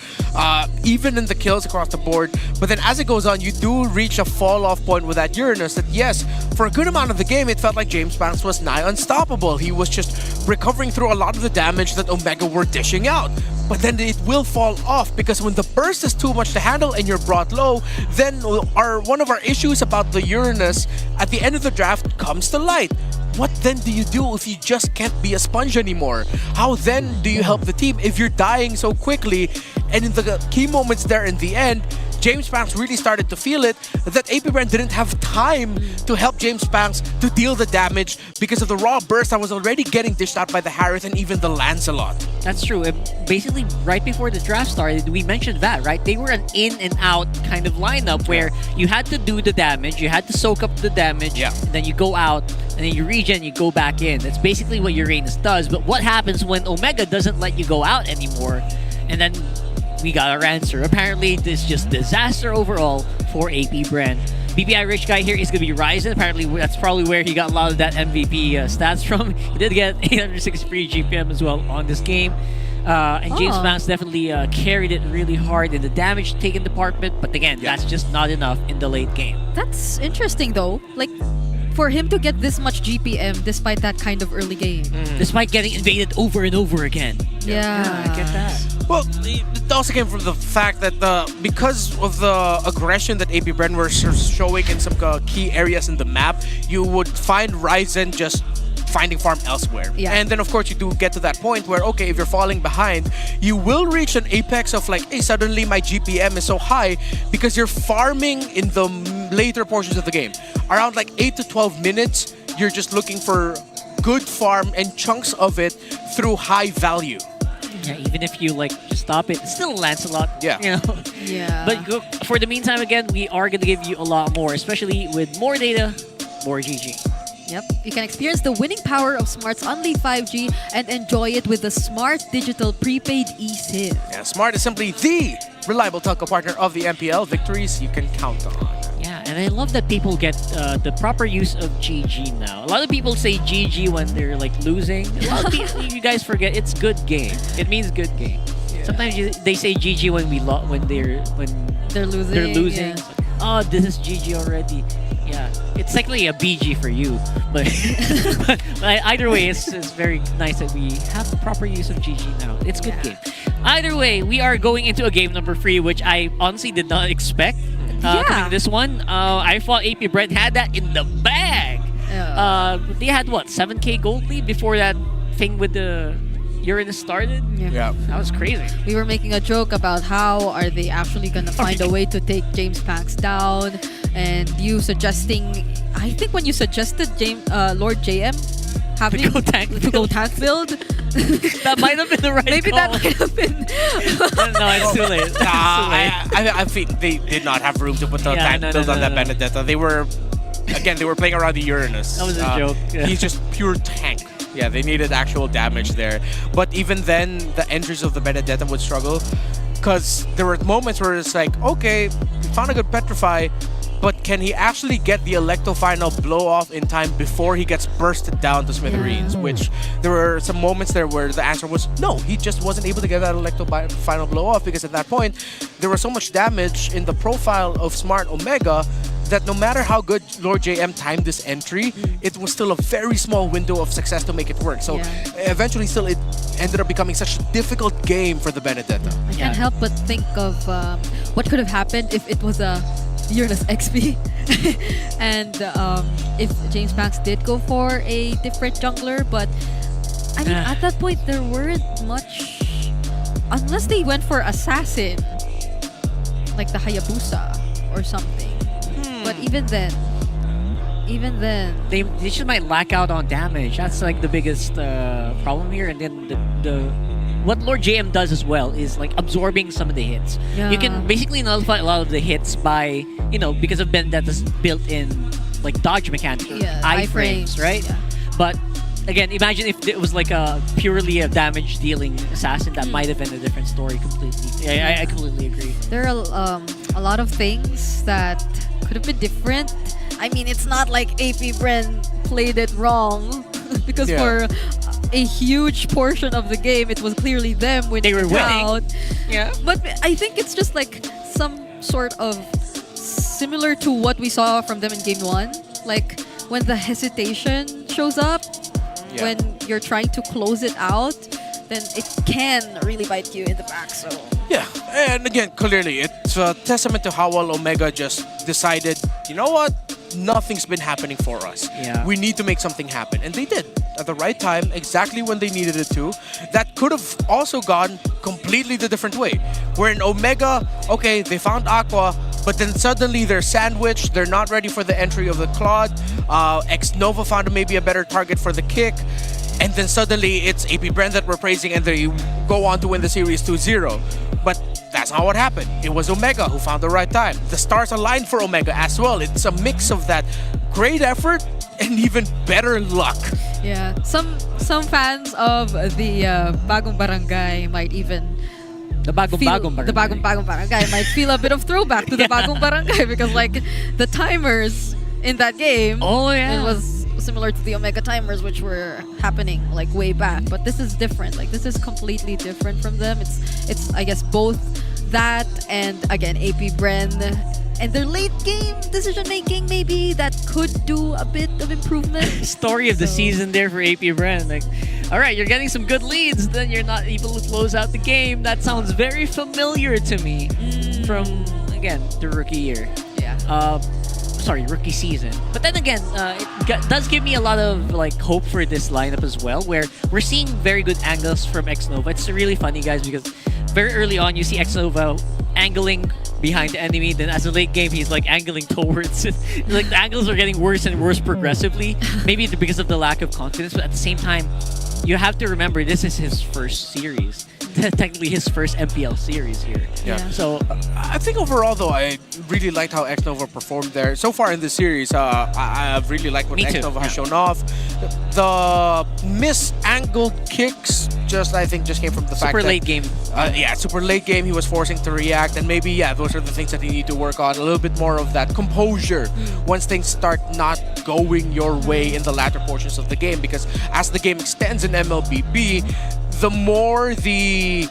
even in the kills across the board. But then as it goes on, you do reach a fall-off point with that Uranus that, yes, for a good amount of the game, it felt like James Banks was nigh unstoppable. He was just recovering through a lot of the damage that Omega were dishing out. But then it will fall off because when the burst is too much to handle and you're brought low, then one of our issues about the Uranus at the end of the draft comes to light. What then do you do if you just can't be a sponge anymore? How then do you help the team if you're dying so quickly? And in the key moments there in the end, James Banks really started to feel it, that APBR didn't have time to help James Banks to deal the damage because of the raw burst that was already getting dished out by the Harith and even the Lancelot. That's true. Basically, right before the draft started, we mentioned that, right? They were an in and out kind of lineup where you had to do the damage, you had to soak up the damage, and then you go out, and then you regen, you go back in. That's basically what Uranus does. But what happens when Omega doesn't let you go out anymore? And then we got our answer. Apparently, this is just disaster overall for APBR. BPI Rich Guy here is going to be Ryzen. Apparently, that's probably where he got a lot of that MVP stats from. He did get 863 GPM as well on this game. And James Banks definitely carried it really hard in the damage taken department. But again, that's just not enough in the late game. That's interesting though. Like, for him to get this much GPM despite that kind of early game. Despite getting invaded over and over again. Yeah. I get that. Well, it also came from the fact that because of the aggression that AP Bren were showing in some key areas in the map, you would find Ryzen just finding farm elsewhere. Yeah. And then of course you do get to that point where, okay, if you're falling behind, you will reach an apex of like, hey, suddenly my GPM is so high because you're farming in the later portions of the game. Around like 8 to 12 minutes, you're just looking for good farm and chunks of it through high value. Yeah, even if you like just stop it, it still lands a lot. Yeah. You know? Yeah. But for the meantime, again, we are going to give you a lot more, especially with more data, more GG. Yep, you can experience the winning power of Smart's Only 5G and enjoy it with the Smart Digital Prepaid eSIM. Yeah, Smart is simply the reliable telco partner of the MPL. Victories you can count on. Yeah, and I love that people get the proper use of GG now. A lot of people say GG when they're like losing. A lot of people, you guys forget it's good game. It means good game. Yeah. Sometimes they say GG when they're losing. They're losing. Yeah. It's like, oh, this is GG already. Yeah, it's technically a BG for you, but, but either way, it's very nice that we have the proper use of GG now. It's good game. Either way, we are going into a game number 3, which I honestly did not expect coming this one. I thought AP Brent had that in the bag. They had what, 7K gold lead before that thing with the Uranus started? Yeah. That was crazy. We were making a joke about how are they actually gonna find a way to take James Pax down, and you suggesting, I think when you suggested Lord JM having to go tank build, that might have been the right maybe call. that might have been. No, it's too late. I think they did not have room to put the tank build on that Benedetta. They were playing around the Uranus. That was a joke. Yeah. He's just pure tank. Yeah, they needed actual damage there. But even then, the entries of the Benedetta would struggle because there were moments where it's like, okay, we found a good Petrify, but can he actually get the Electo final blow off in time before he gets bursted down to smithereens? Yeah. Which there were some moments there where the answer was no, he just wasn't able to get that Electo final blow off because at that point, there was so much damage in the profile of Smart Omega that no matter how good Lord JM timed this entry, it was still a very small window of success to make it work. So eventually still it ended up becoming such a difficult game for the Benedetta. I can't help but think of what could have happened if it was a Uranus XP and if James Pax did go for a different jungler, but I mean at that point there weren't much, unless they went for Assassin like the Hayabusa or something. But even then, they just might lack out on damage. That's like the biggest problem here. And then the what Lord JM does as well is like absorbing some of the hits. Yeah. You can basically nullify a lot of the hits by, because of Bendetta's built-in like dodge mechanic, iframes, right? Yeah. But again, imagine if it was like a purely a damage-dealing assassin. That might have been a different story completely. I completely agree. There are a lot of things that could have been different. I mean, it's not like AP Bren played it wrong because for a huge portion of the game, it was clearly them winning. They were winning. Out. Yeah. But I think it's just like some sort of similar to what we saw from them in game 1. Like when the hesitation shows up, when you're trying to close it out, then it can really bite you in the back. So yeah, and again, clearly it's a testament to how well Omega just decided, you know what, nothing's been happening for us. Yeah. We need to make something happen, and they did at the right time, exactly when they needed it to. That could have also gone completely the different way, where in Omega, okay, they found Aqua, but then suddenly they're sandwiched, they're not ready for the entry of the Claude. X-Nova found maybe a better target for the kick. And then suddenly it's AP Brent that we're praising and they go on to win the series 2-0. But that's not what happened. It was Omega who found the right time. The stars aligned for Omega as well. It's a mix of that great effort and even better luck. yeah, some fans of the Bagong Barangay might even the Bagong Barangay might feel a bit of throwback to the Bagong Barangay because like the timers in that game, it was similar to the Omega timers which were happening like way back, but this is different. Like this is completely different from them. It's I guess both that and again AP Bren And their late game decision making, maybe that could do a bit of improvement. Story of the season there for AP Brand. Like, all right, you're getting some good leads, then you're not able to close out the game. That sounds very familiar to me from, again, the rookie year. Yeah. Rookie season. But then again, does give me a lot of like hope for this lineup as well, where we're seeing very good angles from X-Nova. It's really funny, guys, because very early on you see X-Nova angling behind the enemy, then as a late game he's like angling towards it. Like the angles are getting worse and worse progressively. Maybe because of the lack of confidence, but at the same time, you have to remember this is his first series. Technically his first MPL series here. Yeah. So I think overall though, I really liked how X-Nova performed there. So far in the series, I've really liked what X-Nova has shown off. The misangled kicks I think just came from the fact that super late game. Super late game. He was forcing to react, and maybe those are the things that you need to work on. A little bit more of that composure once things start not going your way in the latter portions of the game. Because as the game extends in MLBB, the more the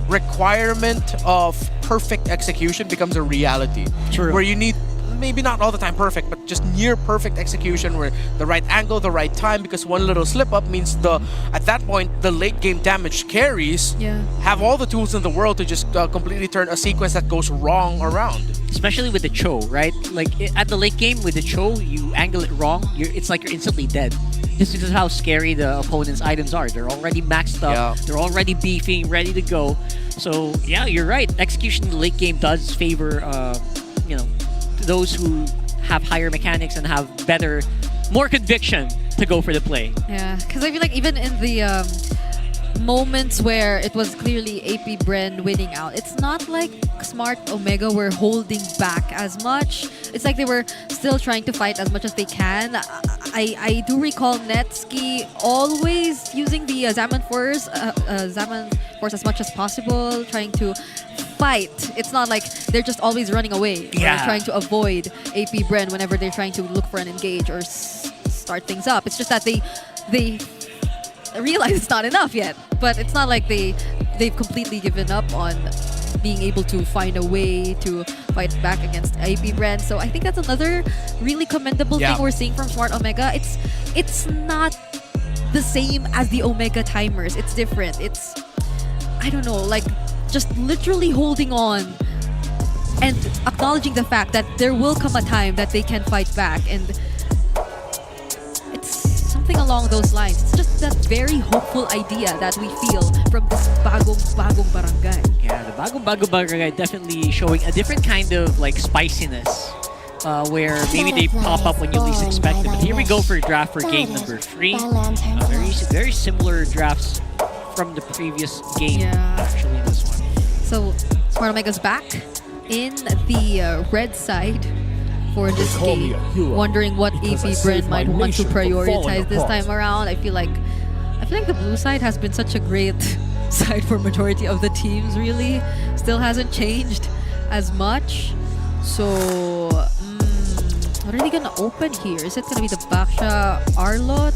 requirement of perfect execution becomes a reality. True. Where you need maybe not all the time perfect, but just near perfect execution, where the right angle, the right time, because one little slip up means at that point the late game damage carries have all the tools in the world to just completely turn a sequence that goes wrong around. Especially with the Cho, right? Like at the late game with the Cho, you angle it wrong, it's like you're instantly dead. Just because of how scary the opponent's items are. They're already maxed up, they're already beefing, ready to go. So yeah, you're right. Execution in the late game does favor those who have higher mechanics and have more conviction to go for the play. Yeah, because I feel like even in the moments where it was clearly AP Bren winning out, it's not like Smart Omega were holding back as much. It's like they were still trying to fight as much as they can. I do recall Netski always using the Zaman Force as much as possible, trying to fight. It's not like they're just always running away or trying to avoid AP Bren whenever they're trying to look for an engage or start things up. It's just that they realize it's not enough yet, but it's not like they've completely given up on being able to find a way to fight back against AP Brand. So I think that's another really commendable thing we're seeing from Smart Omega. It's not the same as the Omega timers. It's different. It's, I don't know, like just literally holding on and acknowledging the fact that there will come a time that they can fight back, and it's something along those lines. It's just that very hopeful idea that we feel from this bagong barangay. Yeah, the bagong barangay definitely showing a different kind of like spiciness, where maybe they pop up when you least expect them. But here we go for draft for game number 3. Very similar drafts from the previous game, actually, in this one. So Smart Omega's back in the red side for this game, wondering what AP Bren might want to prioritize this time around. I feel like the blue side has been such a great side for majority of the teams, really. Still hasn't changed as much. So what are they gonna open here? Is it gonna be the Baksha Arlot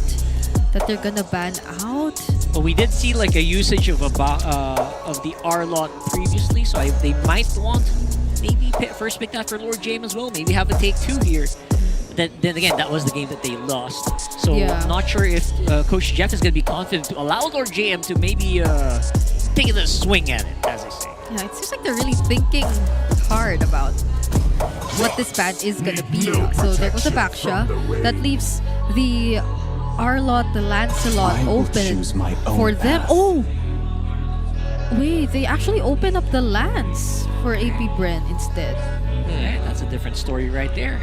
that they're gonna ban out? Well, we did see like a usage of the Arlot previously, so they might want to maybe first pick that for Lord James as well. Maybe have a take 2 here. But then again, that was the game that they lost. So I'm not sure if Coach Jeff is going to be confident to allow Lord JM to maybe take a swing at it, as I say. Yeah, it seems like they're really thinking hard about what this ban is going to be. So there goes the Baksha. That leaves the Arlot, the Lancelot open for them. Oh! Wait, they actually open up the Lance for AP Bren instead. Yeah, that's a different story right there.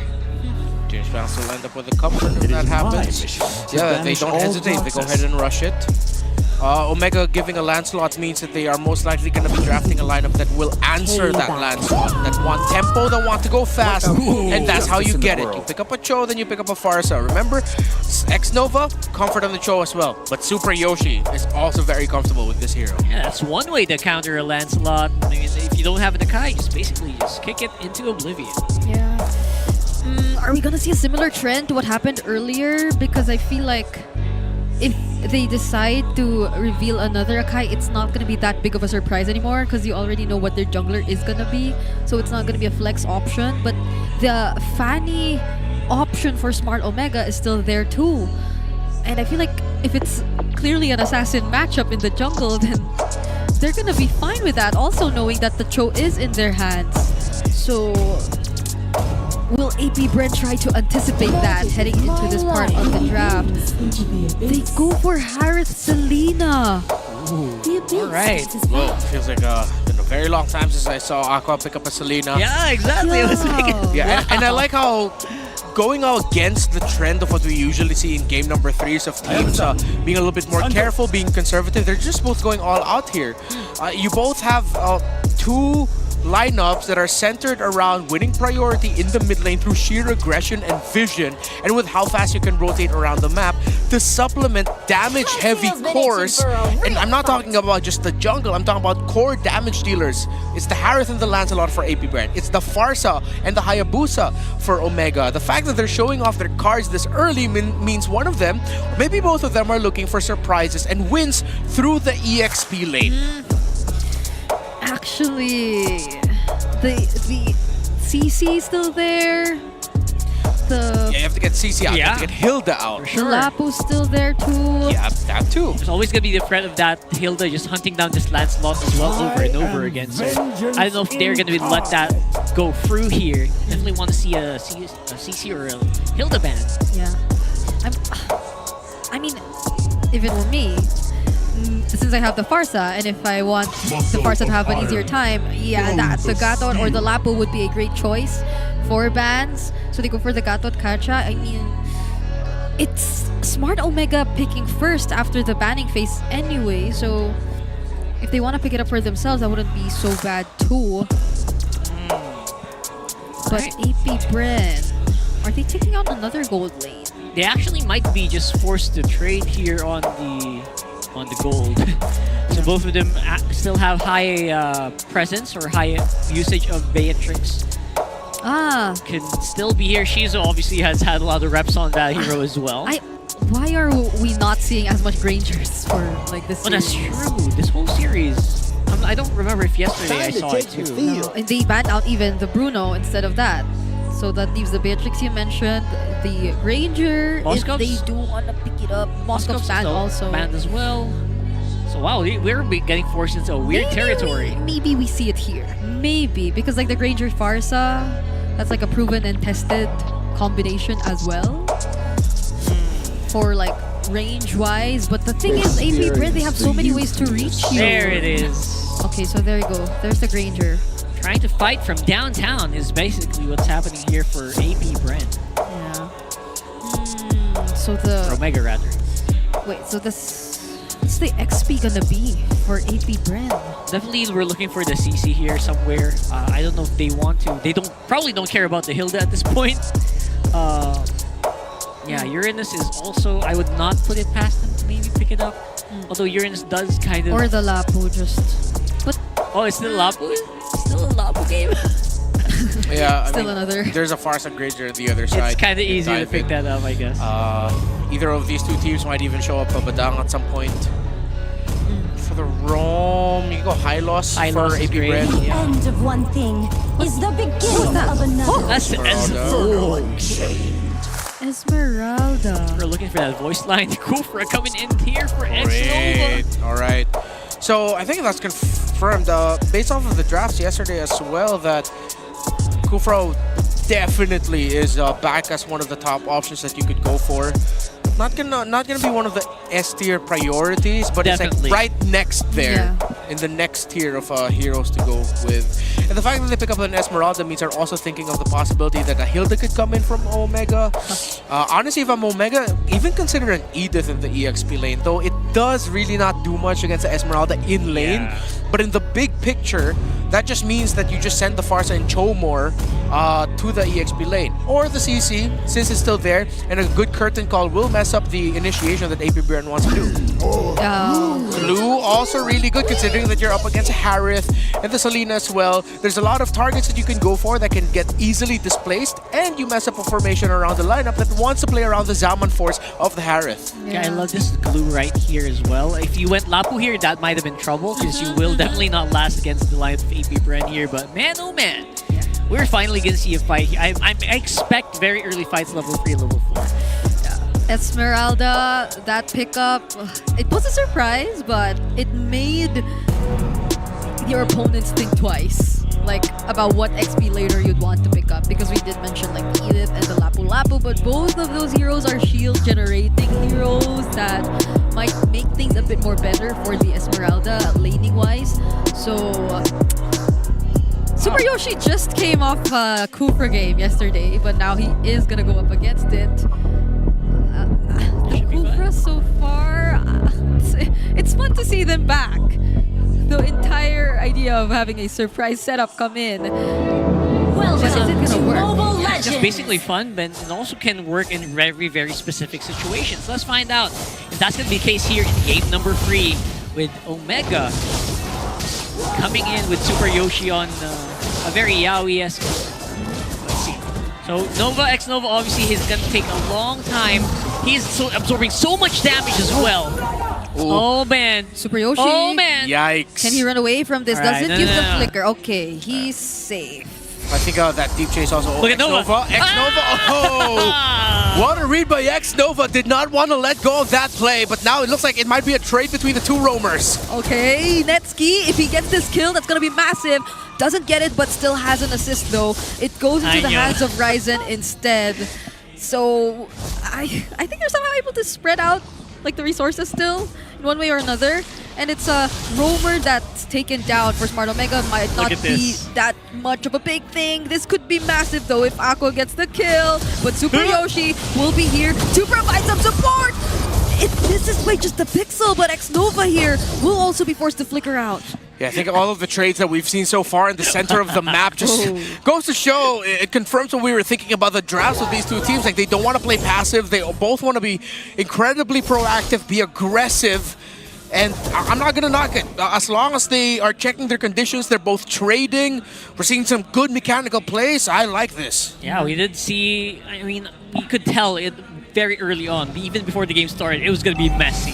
James Vance will end up with a comfort if that happens. Yeah, they don't hesitate. They go ahead and rush it. Omega giving a Lancelot means that they are most likely going to be drafting a lineup that will answer that Lancelot, that want tempo, that want to go fast, and that's how you get it. You pick up a Cho, then you pick up a Farsa. Remember, X-Nova, comfort on the Cho as well, but Super Yoshi is also very comfortable with this hero. Yeah, that's one way to counter a Lancelot. I mean, if you don't have an Akai, just basically just kick it into oblivion. Yeah. Are we gonna see a similar trend to what happened earlier? Because I feel like if they decide to reveal another Akai, it's not going to be that big of a surprise anymore because you already know what their jungler is going to be. So it's not going to be a flex option. But the Fanny option for Smart Omega is still there too. And I feel like if it's clearly an assassin matchup in the jungle, then they're going to be fine with that. Also knowing that the Cho is in their hands. So will AP Brent try to anticipate that heading into this part of the draft? They go for Harith Selena. Alright. Well, feels like been a very long time since I saw Aqua pick up a Selena. Yeah, exactly. I was thinking. Yeah, and I like how going out against the trend of what we usually see in game number 3s of teams being a little bit more careful, being conservative. They're just both going all out here. You both have two lineups that are centered around winning priority in the mid lane through sheer aggression and vision, and with how fast you can rotate around the map to supplement damage-heavy cores. And I'm not talking about just the jungle, I'm talking about core damage dealers. It's the Harith and the Lancelot for AP Brand. It's the Farsa and the Hayabusa for Omega. The fact that they're showing off their cards this early means one of them, or maybe both of them, are looking for surprises and wins through the EXP lane. Actually, the CC is still there. Yeah, you have to get CC out. You have to get Hilda out. The Lapu's still there too. Yeah, that too. There's always gonna be the threat of that Hilda just hunting down this Lancelot as well over and over again. So I don't know if they're gonna let that go through here. Definitely want to see a CC or a Hilda ban. Yeah. I mean, if it were me, since I have the Farsa, and if I want the Farsa to have an easier time, yeah, the Gatot or the Lapu would be a great choice for bans. So they go for the Gatot Kacha. I mean, it's Smart Omega picking first after the banning phase anyway. So if they want to pick it up for themselves, that wouldn't be so bad too. But AP Bren, are they taking out another gold lane? They actually might be just forced to trade here on the gold. So both of them still have high presence or high usage of Beatrix. Can still be here. Shizu obviously has had a lot of reps on that hero as well. Why are we not seeing as much Grangers for like this series? That's true. This whole series. I don't remember if yesterday I saw it too. No, and they banned out even the Bruno instead of that. So that leaves the Beatrix you mentioned, the Granger, if they do want to pick it up. Moscow's banned also. Banned as well. So wow, we're getting forced into a weird territory. Maybe we see it here. Maybe, because like the Granger Farsa, that's like a proven and tested combination as well. For like range-wise. But the thing is, AP Bren, they have so many ways to reach you. There it is. Okay, so there you go. There's the Granger. Trying to fight from downtown is basically what's happening here for AP Brent. Yeah. So the... For Omega, rather. Wait, so what's the XP gonna be for AP Brent? Definitely we're looking for the CC here somewhere. I don't know if they want to. They probably don't care about the Hilda at this point. Yeah, Uranus is also... I would not put it past them to maybe pick it up. Although Uranus does kind of... Or the Lapu just... Oh, it's still Lapu? Still a Lapu game? Yeah, Still another. There's a Farsa Granger on the other side. It's kind of easy to pick that up, I guess. Either of these two teams might even show up a Badang at some point. For the Rome, you can go high loss for AP Brand. The end of one thing is the beginning of another. That's Esmeralda. We're looking for that voice line. Kufra coming in here for Great. Exnova. Alright. So I think that's confirmed based off of the drafts yesterday as well that Kufra definitely is back as one of the top options that you could go for. Not gonna be one of the S tier priorities, but Definitely. it's like right next there in the next tier of heroes to go with. And the fact that they pick up an Esmeralda means they're also thinking of the possibility that a Hilda could come in from Omega. Honestly, if I'm Omega, even consider an Edith in the EXP lane, though it does really not do much against the Esmeralda in lane. But in the big picture, that just means that you just send the Farsa and Chomor to the EXP lane. Or the CC, since it's still there, and a good curtain call will mess up the initiation that APBR wants to do. Blue also really good considering that you're up against Harith and the Selena as well. There's a lot of targets that you can go for that can get easily displaced, and you mess up a formation around the lineup that wants to play around the Zaman force of the Harith. Yeah, I love this glue right here as well. If you went Lapu here, that might have been trouble because you will definitely not last against the line of APBR here. But man, oh man, we're finally going to see a fight here. I expect very early fights level 3, level 4. Esmeralda, that pickup, it was a surprise, but it made your opponents think twice, like about what XP later you'd want to pick up, because we did mention like Edith and the Lapu Lapu, but both of those heroes are shield generating heroes that might make things a bit more better for the Esmeralda laning wise. So Super Yoshi just came off a Kufra game yesterday, but now he is gonna go up against it. Kufra so far, it's fun to see them back. The entire idea of having a surprise setup come in. Well, just isn't gonna work. Yeah, it's just basically fun, but it also can work in very, very specific situations. Let's find out if that's going to be the case here in game number 3 with Omega coming in with Super Yoshi on a very Yaoi-esque. Let's see. So Nova x Nova obviously is going to take a long time. He's absorbing so much damage as well. Ooh. Oh man. Super Yoshi. Oh man. Yikes. Can he run away from this? Alright, Doesn't give the flicker. Okay, he's safe. I think that deep chase also. Look at Nova. X-Nova. Oh! What a read by X-Nova. Did not want to let go of that play, but now it looks like it might be a trade between the two roamers. Okay, Netski, if he gets this kill, that's going to be massive. Doesn't get it, but still has an assist though. It goes into the hands of Ryzen instead. So I think they're somehow able to spread out like the resources still in one way or another. And it's a roamer that's taken down for Smart Omega. Might not be that much of a big thing. This could be massive though if Aqua gets the kill. But Super Yoshi will be here to provide some support. This is by just a pixel, but X-Nova here will also be forced to flicker out. Yeah, I think all of the trades that we've seen so far in the center of the map just goes to show, it confirms what we were thinking about the drafts of these two teams. Like, they don't want to play passive. They both want to be incredibly proactive, be aggressive. And I'm not going to knock it. As long as they are checking their conditions, they're both trading. We're seeing some good mechanical plays. I like this. Yeah, we did see, I mean, you could tell it very early on, even before the game started, it was going to be messy.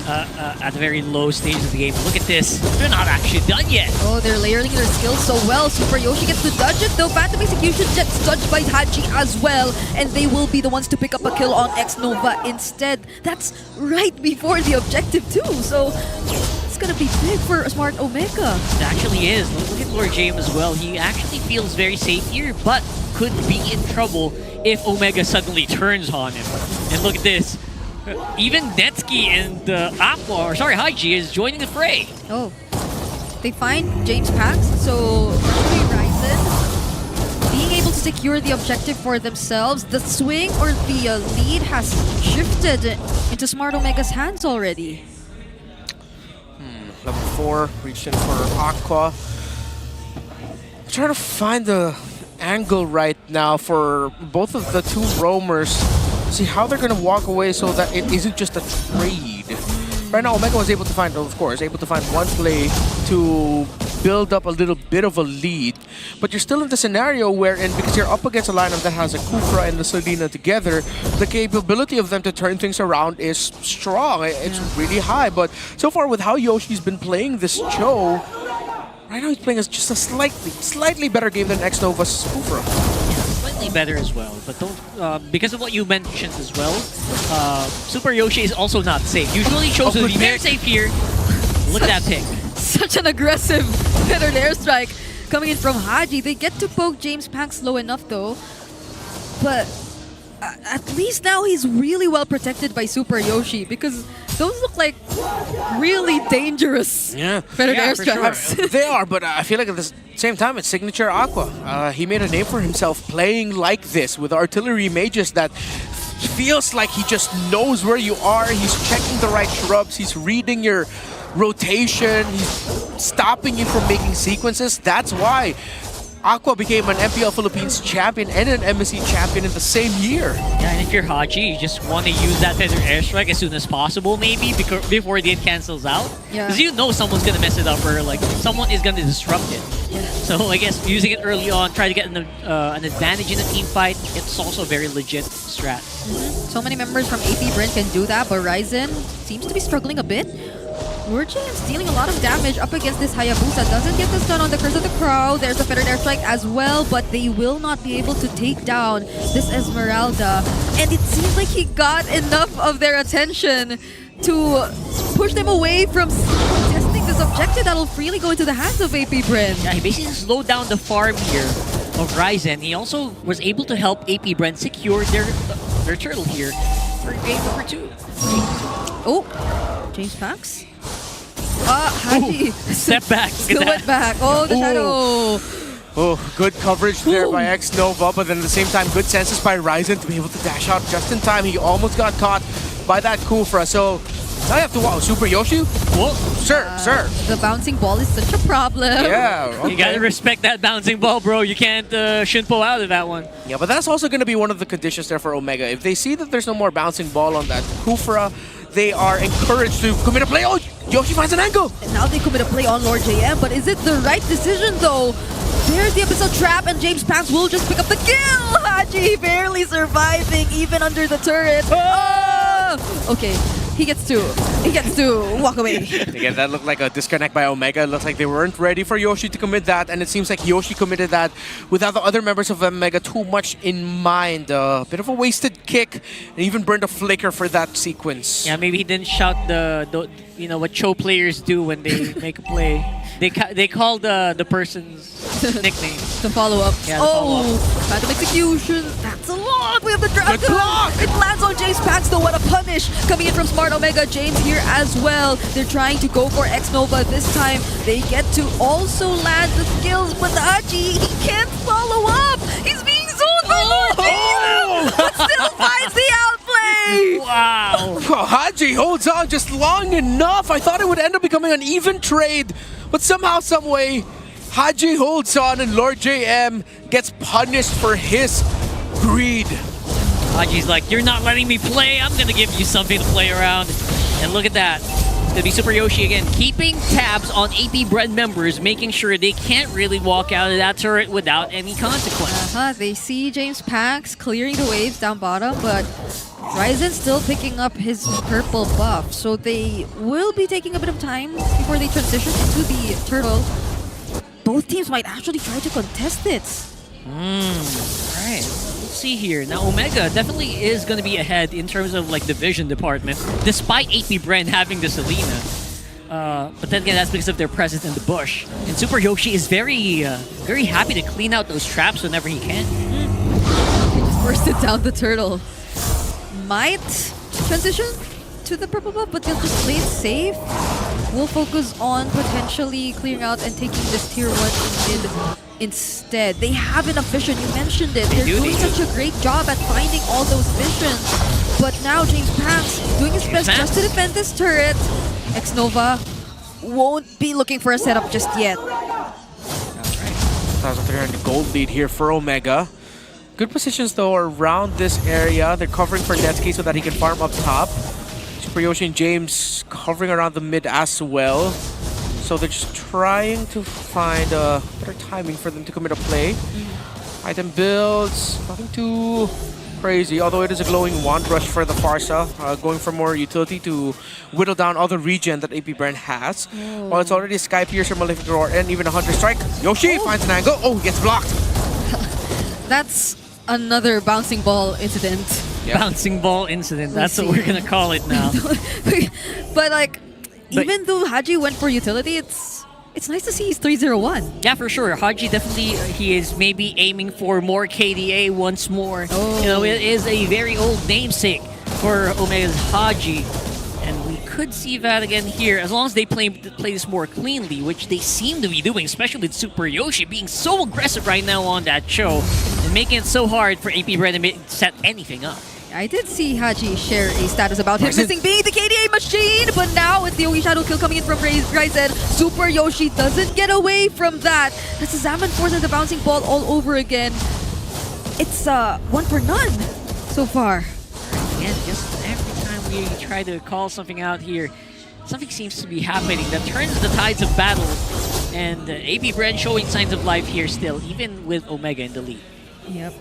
At the very low stage of the game. Look at this. They're not actually done yet. Oh, they're layering their skills so well. Super Yoshi gets to dodge it though. Phantom Execution gets dodged by Haji as well. And they will be the ones to pick up a kill on X-Nova instead. That's right before the objective too. So it's going to be big for Smart Omega. It actually is. Look at Lord James as well. He actually feels very safe here, but could be in trouble if Omega suddenly turns on him. And look at this. Even Netsky and Aqua, or sorry, Haiji is joining the fray. Oh, they find James Pax, so Ryzen being able to secure the objective for themselves. The swing or the lead has shifted into Smart Omega's hands already. Level 4, reached in for Aqua. I'm trying to find the angle right now for both of the two roamers. See how they're going to walk away so that it isn't just a trade. Right now, Omega was able to find, of course, able to find one play to build up a little bit of a lead. But you're still in the scenario wherein, because you're up against a lineup that has a Kufra and the Selena together, the capability of them to turn things around is strong. It's really high. But so far with how Yoshi's been playing this show, right now he's playing as just a slightly better game than X-Nova's Kufra. Slightly better as well, but don't because of what you mentioned as well, Super Yoshi is also not safe. Usually shows to be very safe here. Look at that pick. Such an aggressive pattern airstrike coming in from Haji. They get to poke James Pax low enough though, but at least now he's really well protected by Super Yoshi, because those look like really dangerous pattern airstrikes. Sure. They are, but I feel like at the same time, it's signature Aqua. He made a name for himself playing like this with artillery mages that feels like he just knows where you are. He's checking the right shrubs. He's reading your rotation. He's stopping you from making sequences. That's why Aqua became an MPL Philippines champion and an MSC champion in the same year. Yeah, and if you're Haji, you just want to use that feather airstrike as soon as possible, maybe, before the hit cancels out. Yeah. Because you know someone's going to mess it up, or like someone is going to disrupt it. Yeah. So I guess using it early on, try to get an advantage in a team fight, it's also a very legit strat. So many members from AP Brent can do that, but Ryzen seems to be struggling a bit. Lurching is dealing a lot of damage up against this Hayabusa. Doesn't get the stun on the Curse of the Crow. There's a Fettered Airstrike as well, but they will not be able to take down this Esmeralda. And it seems like he got enough of their attention to push them away from testing this objective that'll freely go into the hands of AP Brent. Yeah, he basically slowed down the farm here of Ryzen. He also was able to help AP Brent secure their turtle here for game number 2. Oh, James Pax. Haji. Step back. Still went back. Oh, the shadow. Oh, good coverage there by X-Nova, but then at the same time, good senses by Ryzen to be able to dash out just in time. He almost got caught by that Kufra, so now you have to wow, Super Yoshi? Whoa. Sir. The bouncing ball is such a problem. Yeah, okay. You gotta respect that bouncing ball, bro. You can't Shinpo out of that one. Yeah, but that's also going to be one of the conditions there for Omega. If they see that there's no more bouncing ball on that Kufra, they are encouraged to commit a play. Oh, Yoshi finds an angle. And now they commit a play on Lord JM, but is it the right decision though? There's the Abyssal Trap, and James Pax will just pick up the kill! Haji barely surviving, even under the turret. Oh! Okay, he gets to walk away. Again, that looked like a disconnect by Omega. It looks like they weren't ready for Yoshi to commit that, and it seems like Yoshi committed that without the other members of Omega too much in mind. Bit of a wasted kick, and even burned a flicker for that sequence. Yeah, maybe he didn't shout the what Cho players do when they make a play. They call the person's nickname. The follow-up. Yeah, the follow-up. Phantom Execution. That's a lot. We have the dragon. Good block. It lands on James Pax though. What a punish. Coming in from Smart Omega. James here as well. They're trying to go for X-Nova this time. They get to also land the skills, but Haji, he can't follow up. He's being zoned by Lord JM, but still finds the outplay. Wow. Well, Haji holds on just long enough. I thought it would end up becoming an even trade, but somehow, some way, Haji holds on and Lord JM gets punished for his greed. Haji's like, you're not letting me play. I'm gonna give you something to play around. And look at that. It's gonna be Super Yoshi again, keeping tabs on AP Bread members, making sure they can't really walk out of that turret without any consequence. They see James Pax clearing the waves down bottom, but Ryzen's still picking up his purple buff, so they will be taking a bit of time before they transition into the turtle. Both teams might actually try to contest it. Right. Let's see here. Now, Omega definitely is going to be ahead in terms of like the vision department, despite AP Bren having the Selena. But then again, that's because of their presence in the bush. And Super Yoshi is very happy to clean out those traps whenever he can. He just bursted down the turtle. Might transition to the purple buff, but they'll just play it safe. We'll focus on potentially clearing out and taking this tier 1 in mid instead. They have enough vision, you mentioned it. They're doing such a great job at finding all those visions. But now James Pax doing his best just to defend this turret. X-Nova won't be looking for a setup just yet. That's right. 1,300 gold lead here for Omega. Good positions though around this area. They're covering for Netsky so that he can farm up top. Super Yoshi and James covering around the mid as well. So they're just trying to find a better timing for them to commit a play. Item builds, nothing too crazy, although it is a glowing wand rush for the Farsa, going for more utility to whittle down other regen that AP Brand has. While it's already a Sky Piercer, Malefic Roar, and even a Hunter Strike. Yoshi finds an angle. Oh, he gets blocked. That's another bouncing ball incident. Yep. Bouncing ball incident. That's what we're gonna call it now. But like, even though Haji went for utility, it's nice to see he's 301. Yeah, for sure. Haji definitely, he is maybe aiming for more KDA once more. You know, it is a very old namesake for Omega's Haji. And we could see that again here, as long as they play this more cleanly, which they seem to be doing, especially with Super Yoshi being so aggressive right now on that show and making it so hard for AP Brand to set anything up. I did see Haji share a status about him missing being the KDA machine, but now it's the OE Shadow kill coming in from Ryzen. Super Yoshi doesn't get away from that. That's a Zaman Force and the bouncing ball all over again. It's 1 for none so far. Again, just every time we try to call something out here, something seems to be happening that turns the tides of battle. And AP Bren showing signs of life here still, even with Omega in the lead. Yep.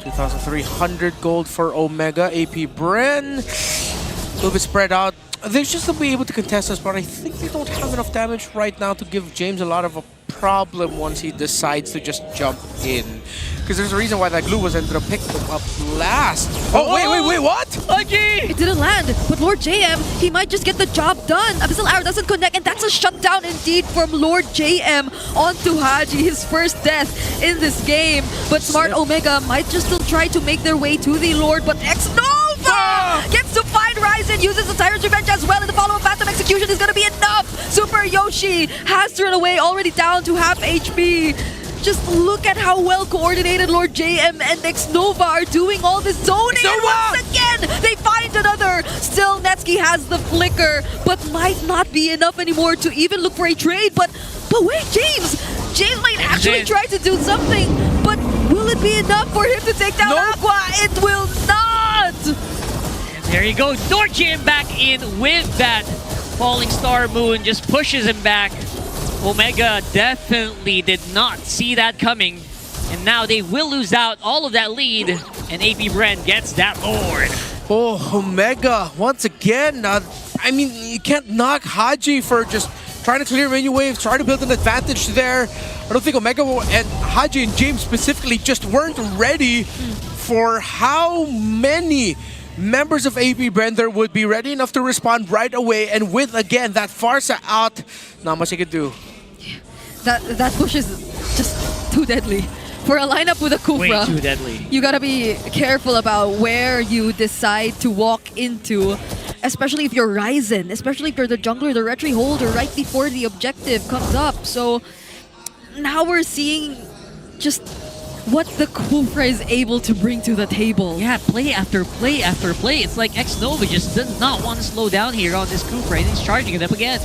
2,300 gold for Omega. AP Bren, a little bit spread out. They just will be able to contest us, but I think they don't have enough damage right now to give James a lot of a problem once he decides to just jump in. Because there's a reason why that glue was ended up picking him up last. Oh, wait, what? It didn't land, but Lord JM, he might just get the job done. Abyssal Arrow doesn't connect, and that's a shutdown indeed from Lord JM onto Haji, his first death in this game. But Smart Omega might just still try to make their way to the Lord, but X-Nova gets to find Ryzen, uses the Tyrant's Revenge as well, and the follow-up Phantom Execution is going to be enough. Super Yoshi has to run away, already down to half HP. Just look at how well coordinated Lord JM and X-Nova are doing all this zoning. And once again, they find another. Still, Netsky has the flicker, but might not be enough anymore to even look for a trade. But wait, James might actually try to do something, but will it be enough for him to take down Aqua? It will not. And there you go, Lord JM back in with that Falling Star Moon, just pushes him back. Omega definitely did not see that coming, and now they will lose out all of that lead, and AP Bren gets that Lord. Oh, Omega, once again, I mean, you can't knock Haji for just trying to clear menu waves, trying to build an advantage there. I don't think Omega and Haji and James specifically just weren't ready for how many members of AP Bren there would be ready enough to respond right away, and with, again, that Farsa out, not much he could do. That push is just too deadly. For a lineup with a Kufra, way too deadly. You gotta be careful about where you decide to walk into, especially if you're Ryzen, especially if you're the jungler, the retry holder, right before the objective comes up. So now we're seeing just what the Kufra is able to bring to the table. Yeah, play after play after play. It's like X-Nova just does not want to slow down here on this Kufra, and he's charging it up again.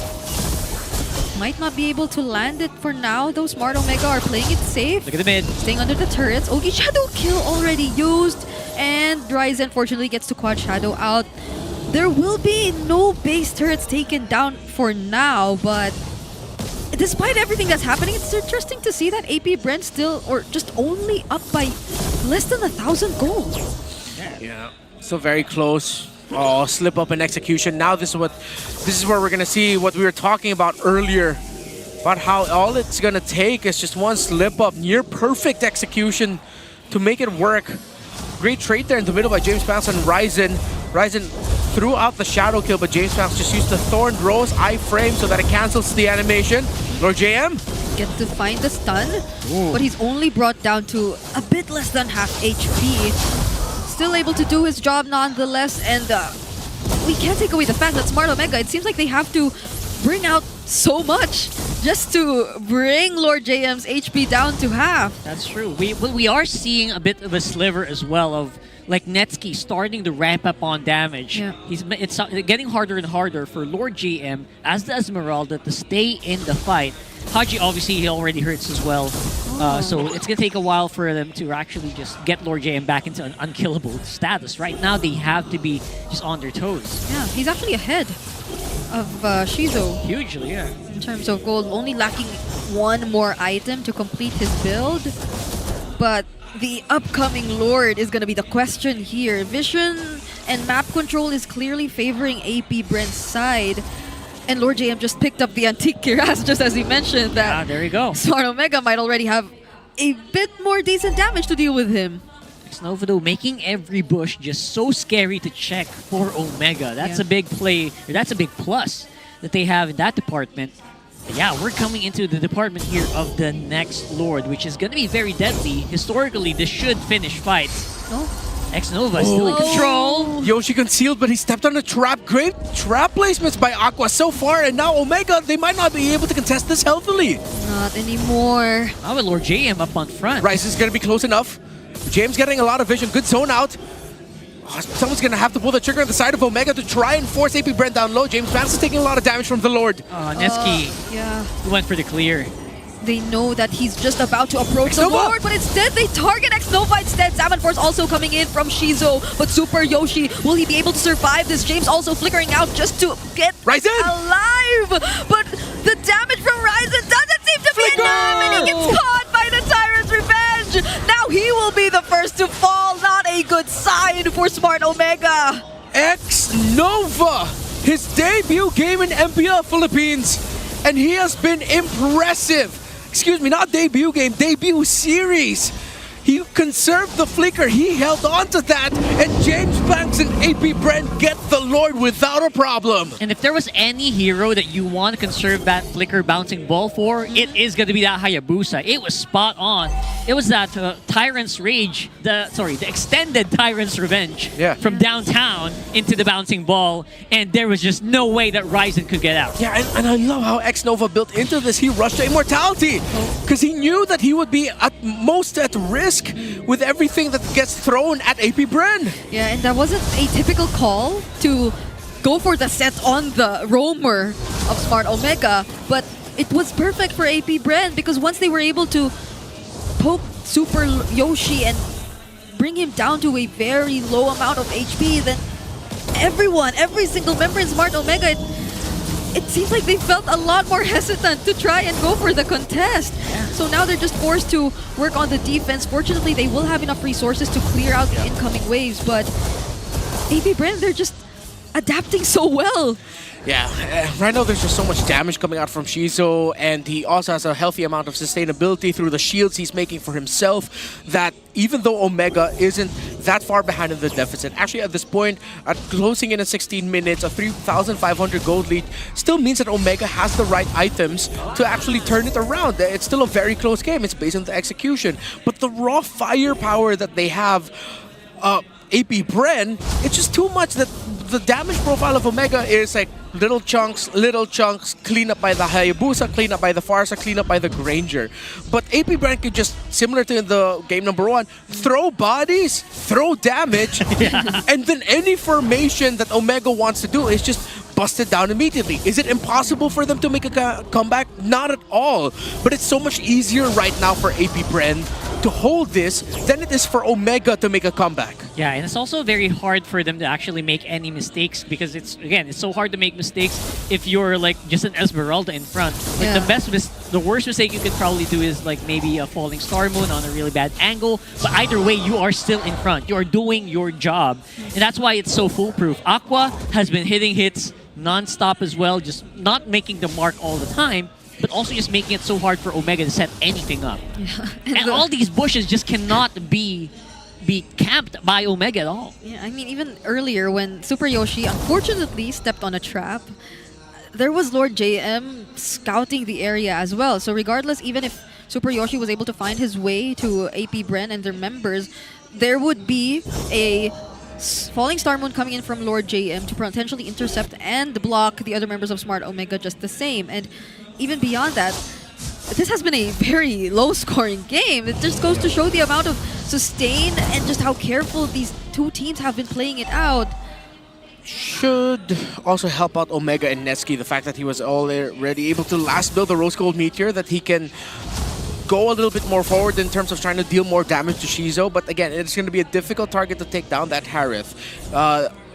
Might not be able to land it for now, though Smart Omega are playing it safe. Look at the mid. Staying under the turrets. Ogi Shadow kill already used, and Ryzen unfortunately gets to quad Shadow out. There will be no base turrets taken down for now, but despite everything that's happening, it's interesting to see that AP Bren still, or just only up by less than 1,000 gold. Yeah, still very close. Oh, slip up in execution. Now this is where we're gonna see what we were talking about earlier, about how all it's gonna take is just one slip up, near perfect execution to make it work. Great trade there in the middle by James Pants and Ryzen. Ryzen threw out the shadow kill, but James Pants just used the Thorned Rose iframe so that it cancels the animation. Lord JM get to find the stun, but he's only brought down to a bit less than half HP. Still able to do his job nonetheless, and we can't take away the fact that Smart Omega, it seems like they have to bring out so much just to bring Lord JM's HP down to half. That's true. We are seeing a bit of a sliver as well of like Netsky starting to ramp up on damage. Yeah. It's getting harder and harder for Lord JM as the Esmeralda to stay in the fight. Haji obviously he already hurts as well. So it's going to take a while for them to actually just get Lord JM back into an unkillable status. Right now they have to be just on their toes. Yeah, he's actually ahead of Shizo. Hugely, yeah. In terms of gold, only lacking one more item to complete his build. But the upcoming Lord is going to be the question here. Vision and map control is clearly favoring AP Bren's side. And Lord JM just picked up the Antique Kiraz, just as he mentioned that. There you go. Smart Omega might already have a bit more decent damage to deal with him. X-Nova though making every bush just so scary to check for Omega. That's a big play, or that's a big plus that they have in that department. But yeah, we're coming into the department here of the next Lord, which is going to be very deadly. Historically, this should finish fights. X-Nova still in control. Yoshi concealed, but he stepped on the trap. Great trap placements by Aqua so far, and now Omega, they might not be able to contest this healthily. Not anymore. Now with Lord JM up on front. Rice is going to be close enough. James getting a lot of vision. Good zone out. Someone's gonna have to pull the trigger on the side of Omega to try and force AP Brent down low. James Vance is taking a lot of damage from the Lord. Neski Yeah. went for the clear. They know that he's just about to approach the X-Nova! Lord, but instead they target X-Nova instead. Salmon Force also coming in from Shizo, but Super Yoshi, will he be able to survive this? James also flickering out just to get Ryzen! alive, but the damage from Ryzen doesn't seem to be enough, and he gets caught by the Tyrant's Revenge. Now he will be the first to fall. Not a good sign for Smart Omega. X-Nova! His debut game in MPL Philippines, and he has been impressive. Excuse me, not debut game, debut series. He conserved the flicker, he held on to that, and James Banks and AP Brent get the Lord without a problem. And if there was any hero that you want to conserve that flicker bouncing ball for, it is going to be that Hayabusa. It was spot on. It was that Tyrant's Rage, the extended Tyrant's Revenge from downtown into the bouncing ball, and there was just no way that Ryzen could get out. Yeah, and I love how X-Nova built into this. He rushed to Immortality because he knew that he would be at most at risk with everything that gets thrown at AP Bren. Yeah, and that wasn't a typical call to go for the set on the roamer of Smart Omega, but it was perfect for AP Bren because once they were able to poke Super Yoshi and bring him down to a very low amount of HP, then every single member in Smart Omega, it seems like they felt a lot more hesitant to try and go for the contest. So now they're just forced to work on the defense. Fortunately, they will have enough resources to clear out the incoming waves, but AP Brand, they're just adapting so well. Yeah, right now there's just so much damage coming out from Shizo, and he also has a healthy amount of sustainability through the shields he's making for himself, that even though Omega isn't that far behind in the deficit, actually at this point, at closing in at 16 minutes, a 3,500 gold lead still means that Omega has the right items to actually turn it around. It's still a very close game. It's based on the execution. But the raw firepower that they have, AP Bren, it's just too much that the damage profile of Omega is like little chunks, clean up by the Hayabusa, clean up by the Farsa, clean up by the Granger. But AP Bren could just, similar to the game number 1, throw bodies, throw damage, and then any formation that Omega wants to do is just busted down immediately. Is it impossible for them to make a comeback? Not at all. But it's so much easier right now for AP Bren to hold this than it is for Omega to make a comeback. Yeah, and it's also very hard for them to actually make any mistakes because it's so hard to make mistakes if you're like just an Esmeralda in front. Like the worst mistake you could probably do is like maybe a falling star moon on a really bad angle, but either way you are still in front. You are doing your job, and that's why it's so foolproof. Aqua has been hitting hits non-stop as well, just not making the mark all the time, but also just making it so hard for Omega to set anything up. Yeah. And all these bushes just cannot be camped by Omega at all. Yeah, I mean, even earlier when Super Yoshi unfortunately stepped on a trap, there was Lord JM scouting the area as well. So regardless, even if Super Yoshi was able to find his way to AP Bren and their members, there would be a Falling Star Moon coming in from Lord JM to potentially intercept and block the other members of Smart Omega just the same. And even beyond that, this has been a very low-scoring game. It just goes to show the amount of sustain and just how careful these two teams have been playing it out. Should also help out Omega and Neski, the fact that he was already able to last build the Rose Gold Meteor, that he can go a little bit more forward in terms of trying to deal more damage to Shizo. But again, it's going to be a difficult target to take down, that Harith.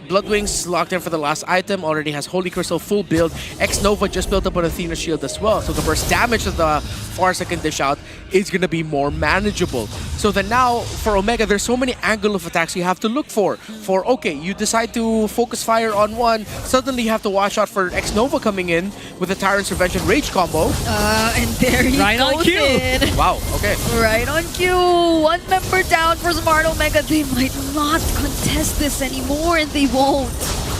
Bloodwings locked in for the last item, already has Holy Crystal full build. X-Nova just built up an Athena shield as well, so the burst damage that the Farsa can dish out is going to be more manageable. So then now, for Omega, there's so many angle of attacks you have to look for. Okay, you decide to focus fire on one, suddenly you have to watch out for X-Nova coming in with the Tyrant's Revenge and Rage combo. And there he goes in. Wow, okay. Right on cue. One member down for Smart Omega. They might not contest this anymore, and they won't.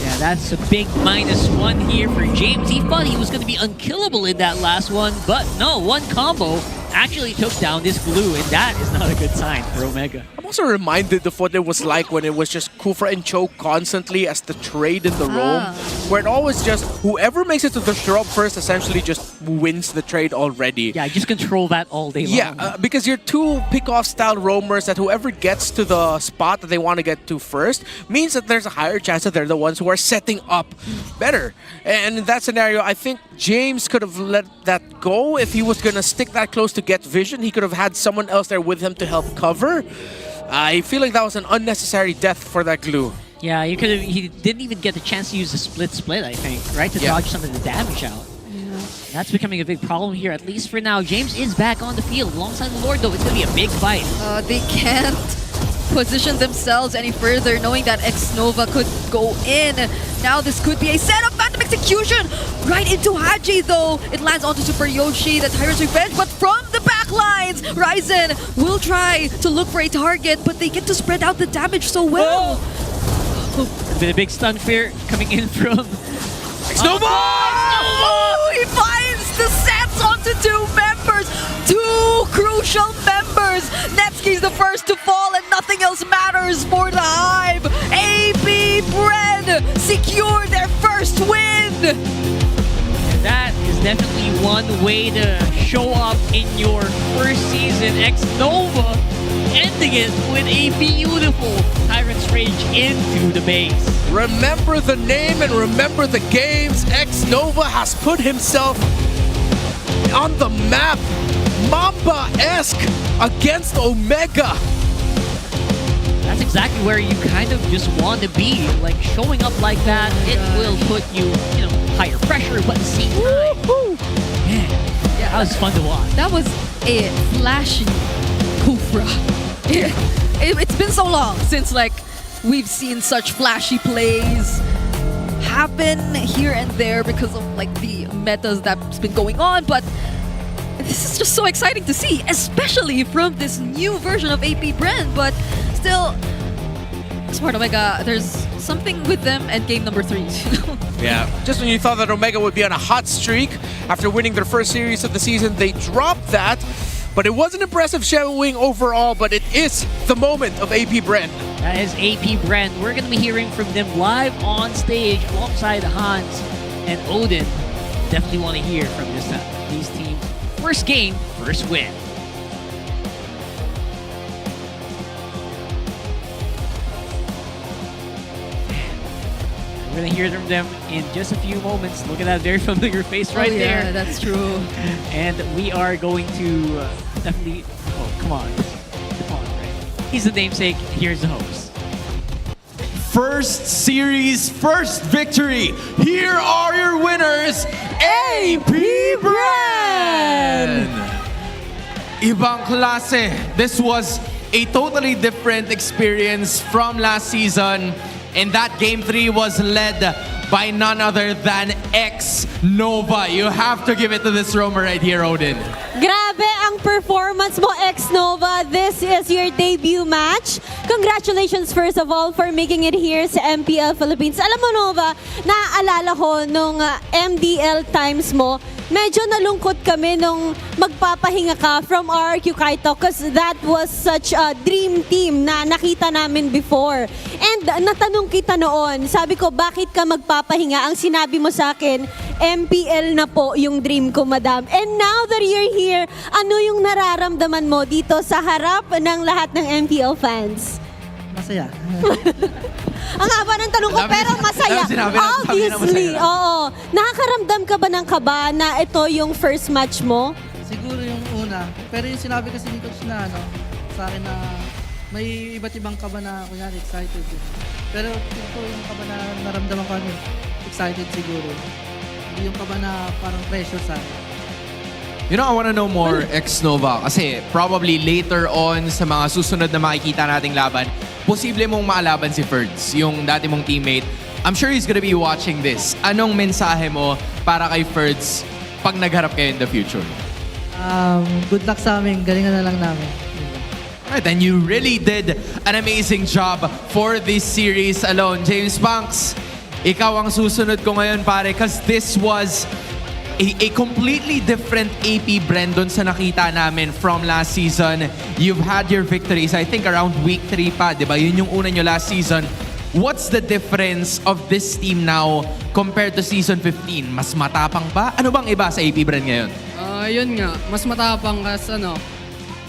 Yeah, that's a big -1 here for James. He thought he was going to be unkillable in that last one, but no, one combo actually took down this glue, and that is not a good sign for Omega. I'm also reminded of what it was like when it was just Kufra and Cho constantly as the trade in the roam, where it always just whoever makes it to the shrub first essentially just wins the trade already. Yeah, just control that all day long. Yeah, because you're two pick-off style roamers that whoever gets to the spot that they want to get to first means that there's a higher chance that they're the ones who are setting up better. And in that scenario, I think James could have let that go. If he was going to stick that close to get vision, he could have had someone else there with him to help cover. I feel like that was an unnecessary death for that glue. Yeah, he didn't even get the chance to use the split, I think, right? To dodge some of the damage out. That's becoming a big problem here, at least for now. James is back on the field alongside the Lord, though. It's going to be a big fight. They can't position themselves any further, knowing that X-Nova could go in. Now this could be a setup, Phantom Execution right into Haji, though. It lands onto Super Yoshi, the Tyrant's Revenge, but from the back lines, Ryzen will try to look for a target, but they get to spread out the damage so well. Bit a big stun fear coming in from X-Nova! He finds the sets onto two members, two crucial members. Netsuki's the first to fall and nothing else matters for the Hive. AP Bren secure their first win. And that is definitely one way to show up in your first season. X-Nova ending it with a beautiful Tyrant's Rage into the base. Remember the name and remember the games. X-Nova has put himself on the map, Mamba-esque against Omega. That's exactly where you kind of just want to be. Like, showing up like that, it will put you, higher pressure, but at the same time, man, that was fun to watch. That was a flashy Kufra. It's been so long since, we've seen such flashy plays happen here and there because of, the metas that's been going on, but this is just so exciting to see, especially from this new version of AP Bren, but still, Smart Omega, there's something with them at game number 3. Yeah, just when you thought that Omega would be on a hot streak after winning their first series of the season, they dropped that. But it was an impressive showing overall, but it is the moment of AP Bren. That is AP Bren. We're going to be hearing from them live on stage alongside Hans and Odin. Definitely want to hear from these teams. First game, first win. We're going to hear from them in just a few moments. Look at that very familiar face right there. Yeah, that's true. And we are going to definitely... Oh, come on. Come on, right? He's the namesake. Here's the host. First series, first victory. Here are your winners, AP Bren! Ibang klase. This was a totally different experience from last season. And that Game 3 was led by none other than X-Nova. You have to give it to this roamer right here, Odin. Grabe ang performance mo, X-Nova. This is your debut match. Congratulations, first of all, for making it here sa MPL Philippines. Alam mo, Nova, naaalala ko nung MDL times mo, medyo nalungkot kami nung magpapahinga ka from RRQ Kaito because that was such a dream team na nakita namin before. And natanong kita noon, sabi ko, bakit ka magpapahinga? Ang sinabi mo sa akin, MPL na po yung dream ko, madam. And now that you're here, ano yung nararamdaman mo dito sa harap ng lahat ng MPL fans? Masaya. Ang haba ng tanong ko, pero masaya. Obviously, oo. Nakakaramdam ka ba ng kaba na ito yung first match mo? Siguro yung una. Pero yung sinabi kasi ni Coach na sa akin na may iba't ibang kaba na kunyari excited. Pero ito yung kaba na naramdaman ko excited siguro. Hindi yung kaba na parang pressure sa akin. I want to know more, X-Nova, kasi probably later on sa mga susunod na makikita nating laban, posible mong maalaban si Ferds, yung dati mong teammate. I'm sure he's gonna be watching this. Anong mensahe mo para kay Ferds pag nagharap kayo in the future? Good luck sa amin. Galingan na lang namin. Alright, and you really did an amazing job for this series alone. James Banks, ikaw ang susunod ko ngayon, pare, because this was a completely different AP Brandon sa nakita namin from last season. You've had your victories, I think around week 3 pa, di ba? Yun yung una nyo last season. What's the difference of this team now compared to season 15? Mas matapang ba? Ano bang iba sa AP Brand ngayon? Yun nga, mas matapang kasi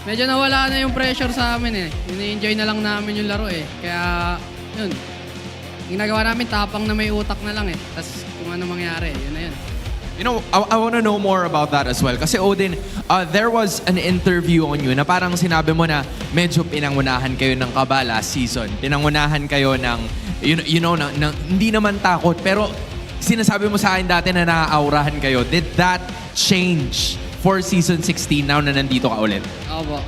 medyo nawala na yung pressure sa amin eh. Ini-enjoy na lang namin yung laro eh. Kaya, yun. Ginagawa namin tapang na may utak na lang eh. Tapos kung ano mangyari, yun na yun. You know, I want to know more about that as well. Kasi Odin, there was an interview on you na parang sinabi mo na medyo pinangunahan kayo ng kaba last season. Pinangunahan kayo ng, hindi naman takot, pero sinasabi mo sa akin dati na naaaurahan kayo. Did that change for season 16 now na nandito ka ulit? Opo.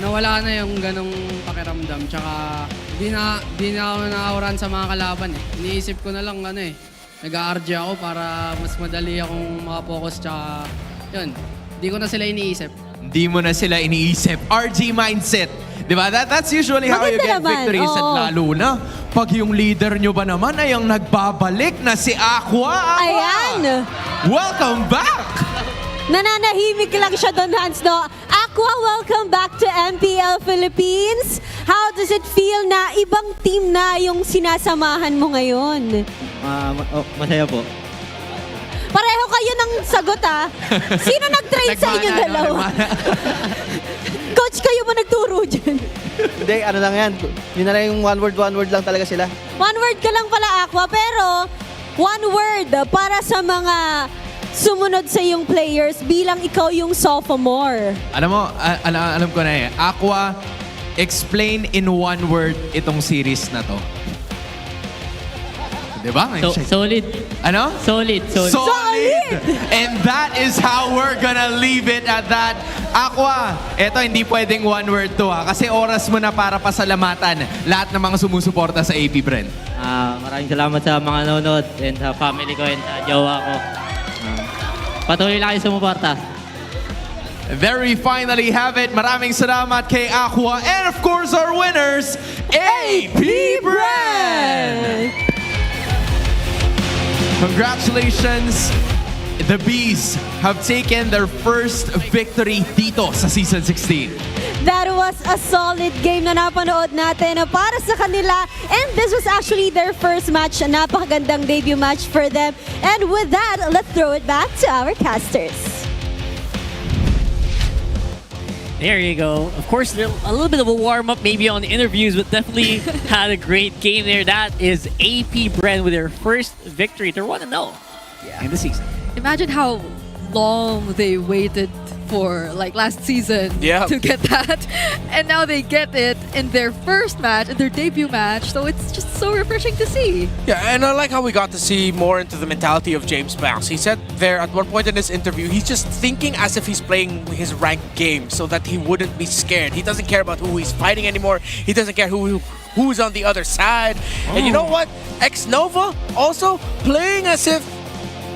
Nawala na yung ganong pakiramdam. Tsaka, di na ako naaurahan sa mga kalaban eh. Iniisip ko na lang nag-RG ako para mas madali akong makapokus. Tsaka, yun. Di ko na sila iniisip. Hindi mo na sila iniisip. RG mindset. Diba? That's usually how you get victories. At lalo na, pag yung leader nyo ba naman ay ang nagbabalik na si Aqua. Ayan! Welcome back! Nananahimik lang siya doon, Hans, no? Aqua, welcome back to MPL Philippines. How does it feel na ibang team na yung sinasamahan mo ngayon? Masaya po. Pareho kayo ng sagot, Sino nag-train sa inyo dalawa? Coach, kayo ba nagturo dyan? Hindi, ano lang yan. Yun na lang yung one word lang talaga sila. One word ka lang pala, Aqua, pero one word para sa mga sumunod sa yung players bilang ikaw yung sophomore. Alam ko na eh. Aqua, explain in one word itong series na to. Diba? Solid. Ano? Solid. And that is how we're gonna leave it at that. Aqua, eto hindi pwedeng one word to kasi oras mo na para pasalamatan lahat ng mga sumusuporta sa AP Brand. Maraming salamat sa mga nanonood and sa family ko and sa jowa ko. Patuloy lang kayo sumuporta. There we finally have it. Maraming salamat kay Aqua and of course our winners, AP Brand! Congratulations! The Bees have taken their first victory dito sa Season 16. That was a solid game na napanood natin para sa kanila. And this was actually their first match. Napakagandang debut match for them. And with that, let's throw it back to our casters. There you go. Of course, a little bit of a warm-up maybe on the interviews, but definitely had a great game there. That is AP Brand with their first victory. They're 1-0 in the season. Imagine how long they waited for last season to get that. And now they get it in their first match, in their debut match. So it's just so refreshing to see. Yeah, and I like how we got to see more into the mentality of James Banks. He said there at one point in this interview, he's just thinking as if he's playing his ranked game so that he wouldn't be scared. He doesn't care about who he's fighting anymore. He doesn't care who's on the other side. And you know what? X-Nova also playing as if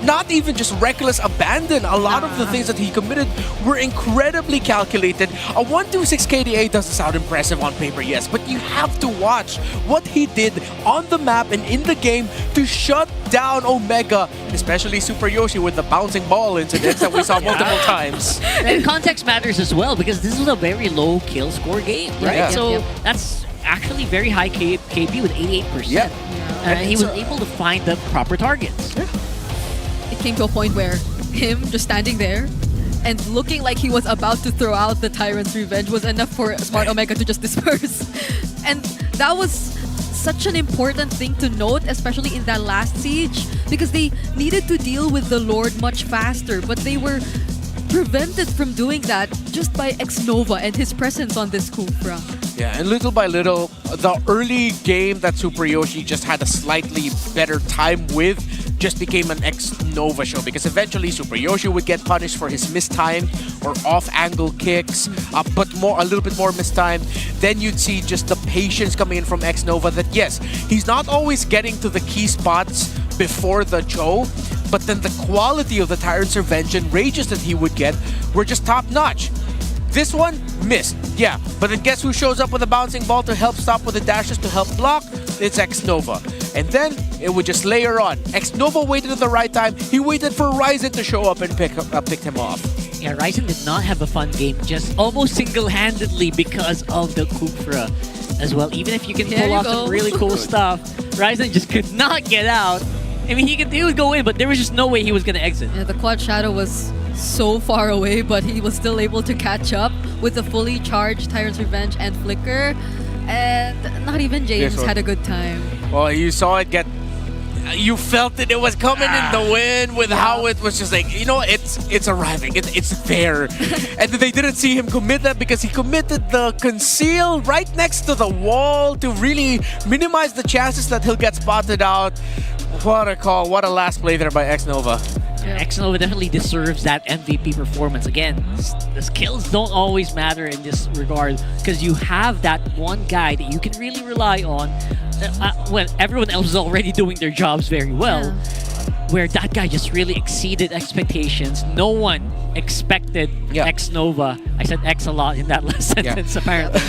not even just reckless abandon. A lot of the things that he committed were incredibly calculated. A 126 KDA doesn't sound impressive on paper, yes, but you have to watch what he did on the map and in the game to shut down Omega, especially Super Yoshi with the bouncing ball incidents that we saw multiple times. And context matters as well because this was a very low kill score game, right? So that's actually very high KB with 88%. Yeah. And he was able to find the proper targets. It came to a point where him just standing there and looking like he was about to throw out the Tyrant's Revenge was enough for Smart Omega to just disperse. And that was such an important thing to note, especially in that last siege, because they needed to deal with the Lord much faster, but they were prevented from doing that just by X-Nova and his presence on this Kufra. Yeah, and little by little, the early game that Super Yoshi just had a slightly better time with just became an X-Nova show because eventually Super Yoshi would get punished for his mistimed or off-angle kicks, but a little bit more mistimed. Then you'd see just the patience coming in from X-Nova that yes, he's not always getting to the key spots before the Cho, but then the quality of the Tyrant's Revenge and rages that he would get were just top-notch. This one, missed, yeah. But then guess who shows up with a bouncing ball to help stop with the dashes to help block? It's X-Nova. And then it would just layer on. X-Nova waited at the right time. He waited for Ryzen to show up and picked him off. Yeah, Ryzen did not have a fun game, just almost single-handedly because of the Kufra as well. Even if you can pull off some really cool stuff, Ryzen just could not get out. I mean, he would go in, but there was just no way he was going to exit. Yeah, the Quad Shadow was so far away, but he was still able to catch up with the fully charged Tyrant's Revenge and Flicker. And not even James had a good time. Well, you saw it get... You felt it was coming in the wind with how it was just like, you know, it's arriving. It's there. And they didn't see him commit that because he committed the conceal right next to the wall to really minimize the chances that he'll get spotted out. What a call. What a last play there by X-Nova. Yeah. X-Nova definitely deserves that MVP performance. Again, the skills don't always matter in this regard because you have that one guy that you can really rely on when everyone else is already doing their jobs very well. Where that guy just really exceeded expectations. No one expected X-Nova, I said X a lot in that last sentence apparently,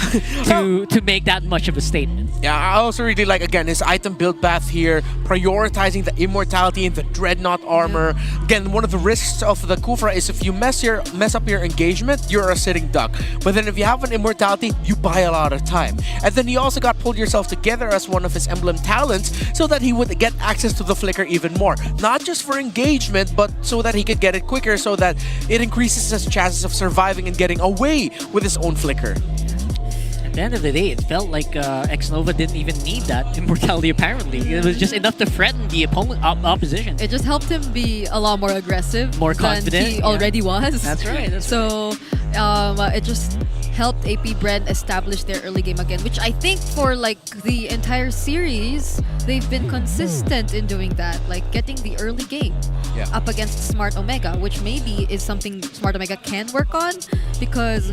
to make that much of a statement. Yeah, I also really like, again, his item build path here, prioritizing the immortality and the dreadnought armor. Again, one of the risks of the Kufra is if you mess up your engagement, you're a sitting duck. But then if you have an immortality, you buy a lot of time. And then he also got pulled yourself together as one of his emblem talents so that he would get access to the flicker even more. Not just for engagement, but so that he could get it quicker, so that it increases his chances of surviving and getting away with his own flicker. At the end of the day, it felt like X-Nova didn't even need that immortality apparently. It was just enough to threaten the opposition. It just helped him be a lot more aggressive, more confident than he already was. That's right. It just helped AP Bren establish their early game again, which I think for like the entire series, they've been consistent in doing that, like getting the early game up against Smart Omega, which maybe is something Smart Omega can work on because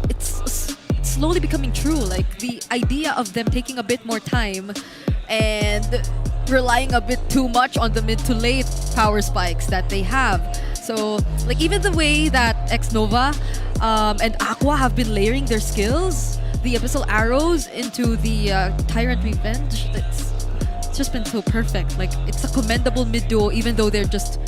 it's slowly becoming true. Like the idea of them taking a bit more time and relying a bit too much on the mid to late power spikes that they have. So like even the way that X-Nova and Aqua have been layering their skills, the Abyssal Arrows into the Tyrant Revenge, it's just been so perfect. Like it's a commendable mid duo, even though they've just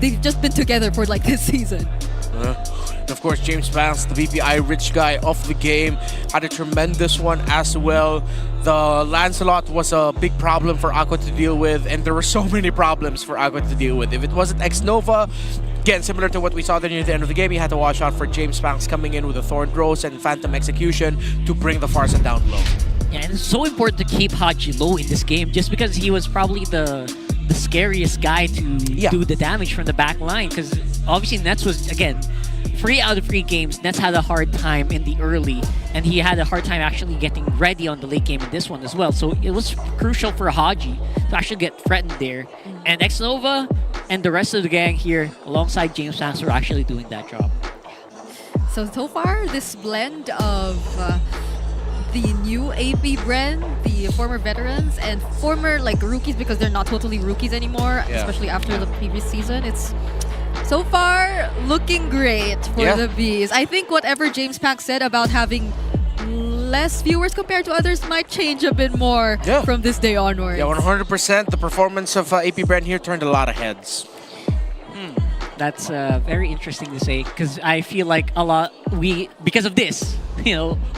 been together for like this season. And of course, James Vance, the VPI rich guy of the game, had a tremendous one as well. The Lancelot was a big problem for Aqua to deal with, and there were so many problems for Aqua to deal with. If it wasn't X-Nova, again, similar to what we saw near the end of the game, you had to watch out for James Vance coming in with a Thorn Rose and Phantom Execution to bring the Farsa down low. Yeah, and it's so important to keep Haji low in this game just because he was probably the scariest guy to do the damage from the back line, because obviously Nets was, again, 3 out of 3 games, Nets had a hard time in the early, and he had a hard time actually getting ready on the late game in this one as well. So it was crucial for Haji to actually get threatened there. And X-Nova and the rest of the gang here, alongside James Vance, are actually doing that job. So far, this blend of the new AP Bren, the former veterans, and former like rookies, because they're not totally rookies anymore, especially after the previous season, it's so far looking great for the Bees. I think whatever James Pack said about having less viewers compared to others might change a bit more from this day onwards. Yeah, 100%. The performance of AP Bren here turned a lot of heads. That's very interesting to say, because I feel like because of this,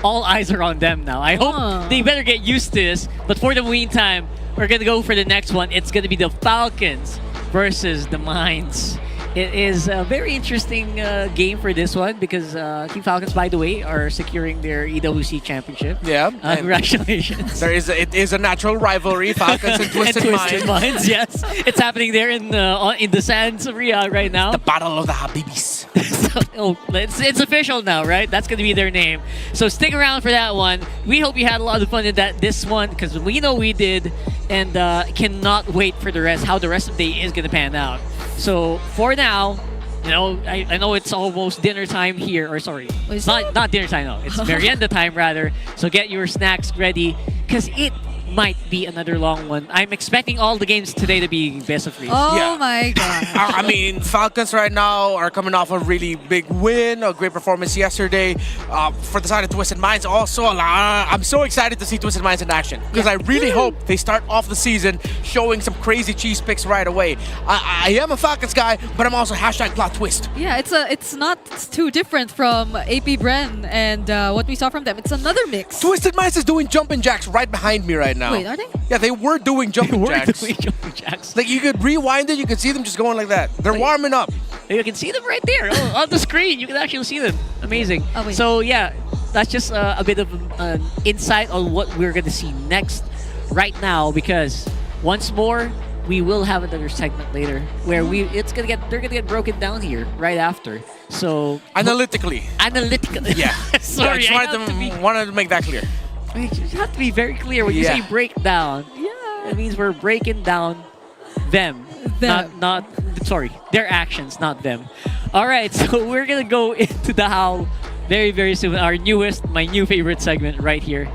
all eyes are on them now. I hope they better get used to this. But for the meantime, we're going to go for the next one. It's going to be the Falcons versus the Mines. It is a very interesting game for this one because Team Falcons, by the way, are securing their EWC championship. Yeah. Congratulations. It is a natural rivalry, Falcons and Twisted Minds. Yes. It's happening there in the Sands of Riyadh right now. The Battle of the Habibis. It's official now, right? That's going to be their name. So stick around for that one. We hope you had a lot of fun in this one, because we know we did, and cannot wait for how the rest of the day is going to pan out. So for now, I know it's almost dinner time here, or sorry, it's not dinner time, no. It's merienda time rather. So get your snacks ready, because it might be another long one. I'm expecting all the games today to be best of 3. Oh my god. I mean, Falcons right now are coming off a really big win, a great performance yesterday. For the side of Twisted Minds also, I'm so excited to see Twisted Minds in action because I really hope they start off the season showing some crazy cheese picks right away. I am a Falcons guy, but I'm also hashtag plot twist. Yeah, it's not too different from AP Bren and what we saw from them. It's another mix. Twisted Minds is doing jumping jacks right behind me right now. Wait, are they? Yeah, they were doing jumping jacks. Like you could rewind it, you could see them just going like that. They're warming up. You can see them right there on the screen. You can actually see them. Amazing. So yeah, that's just a bit of an insight on what we're going to see next right now, because once more we will have another segment later where they're gonna get broken down here right after. So analytically. Yeah. Sorry, I just wanted to make that clear. You have to be very clear when you say breakdown. Yeah. It means we're breaking down them. Sorry, their actions, not them. All right, so we're gonna go into the Howl very, very soon. My new favorite segment right here.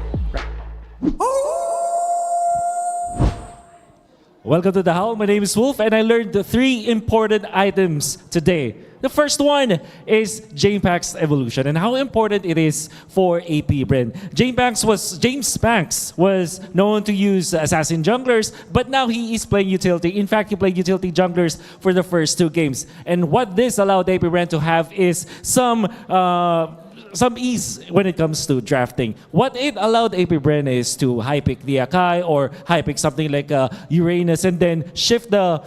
Welcome to the Howl. My name is Wolf, and I learned the 3 important items today. The first one is James evolution and how important it is for AP Bren. James Banks was known to use assassin junglers, but now he is playing utility. In fact, he played utility junglers for the first 2 games. And what this allowed AP Bren to have is some ease when it comes to drafting. What it allowed AP Bren is to high pick the Akai or high pick something like Uranus, and then shift the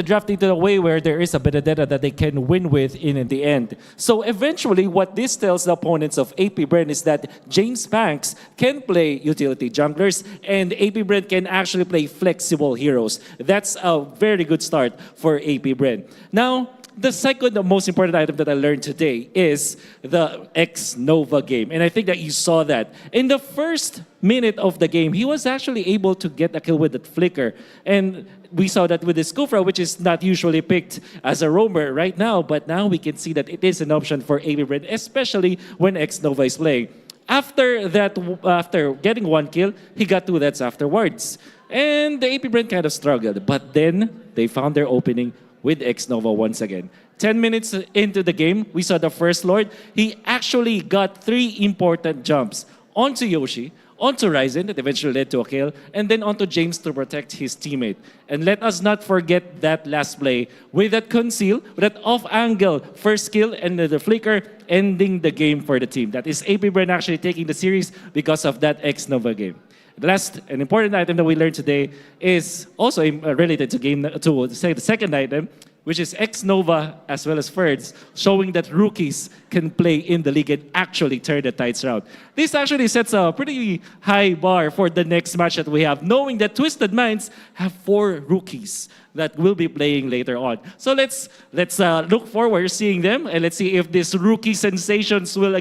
drafting to the way where there is a Benedetta that they can win with in the end. So eventually, what this tells the opponents of AP Bren is that James Banks can play utility junglers, and AP Bren can actually play flexible heroes. That's a very good start for AP Bren. Now, the second most important item that I learned today is the X-Nova game. And I think that you saw that. In the first minute of the game, he was actually able to get a kill with that flicker. And we saw that with the Skufra, which is not usually picked as a roamer right now. But now we can see that it is an option for AP Bren, especially when X-Nova is playing. After getting 1 kill, he got 2 deaths afterwards. And the AP Bren kind of struggled. But then they found their opening with X-Nova once again. 10 minutes into the game, we saw the First Lord. He actually got 3 important jumps onto Yoshi, onto Ryzen, that eventually led to a kill, and then onto James to protect his teammate. And let us not forget that last play with that conceal, with that off-angle first kill, and the flicker ending the game for the team. That is AP Bren actually taking the series because of that X-Nova game. The last and important item that we learned today is also related to the second item, which is X-Nova as well as Ferds, showing that rookies can play in the league and actually turn the tides around. This actually sets a pretty high bar for the next match that we have, knowing that Twisted Minds have 4 rookies that will be playing later on. So let's look forward to seeing them, and let's see if these rookie sensations will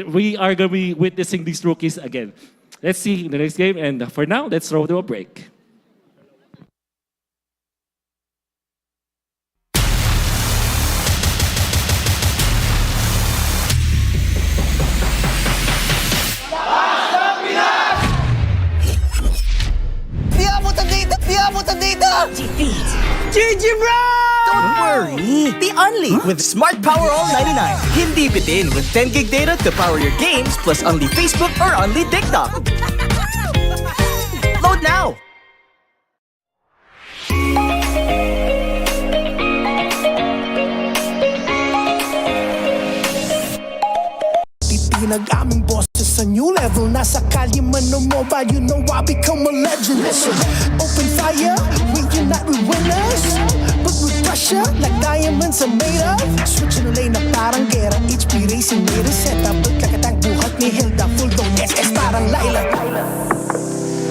we are going to be witnessing these rookies again. Let's see in the next game, and for now, let's throw to a break. Defeat GG bro! Don't worry, be only with Smart Power All 99. Hindi bitin with 10 gig data to power your games plus only Facebook or only TikTok. Load now! Titinag aming bosses sa new level. Nasa kalye man o mobile, you know I become a legend. Listen, open fire, we unite with winners. But with pressure, like diamonds are made of. Switching the lane na parang gera. HP Racing made a setup. Kakatang buhat ni Hilda, full dome SS parang Laila.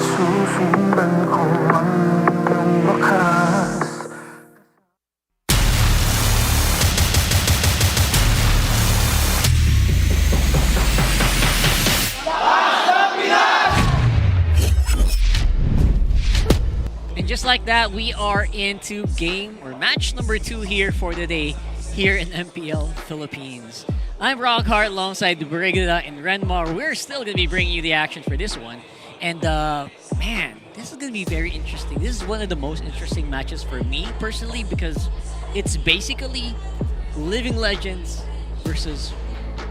Susundan ko ang iyong wakas. Just like that, we are into match number 2 here for the day here in MPL Philippines. I'm Rockhart alongside Brigida and Renmar. We're still going to be bringing you the action for this one. And Man, this is going to be very interesting. This is one of the most interesting matches for me personally because it's basically living legends versus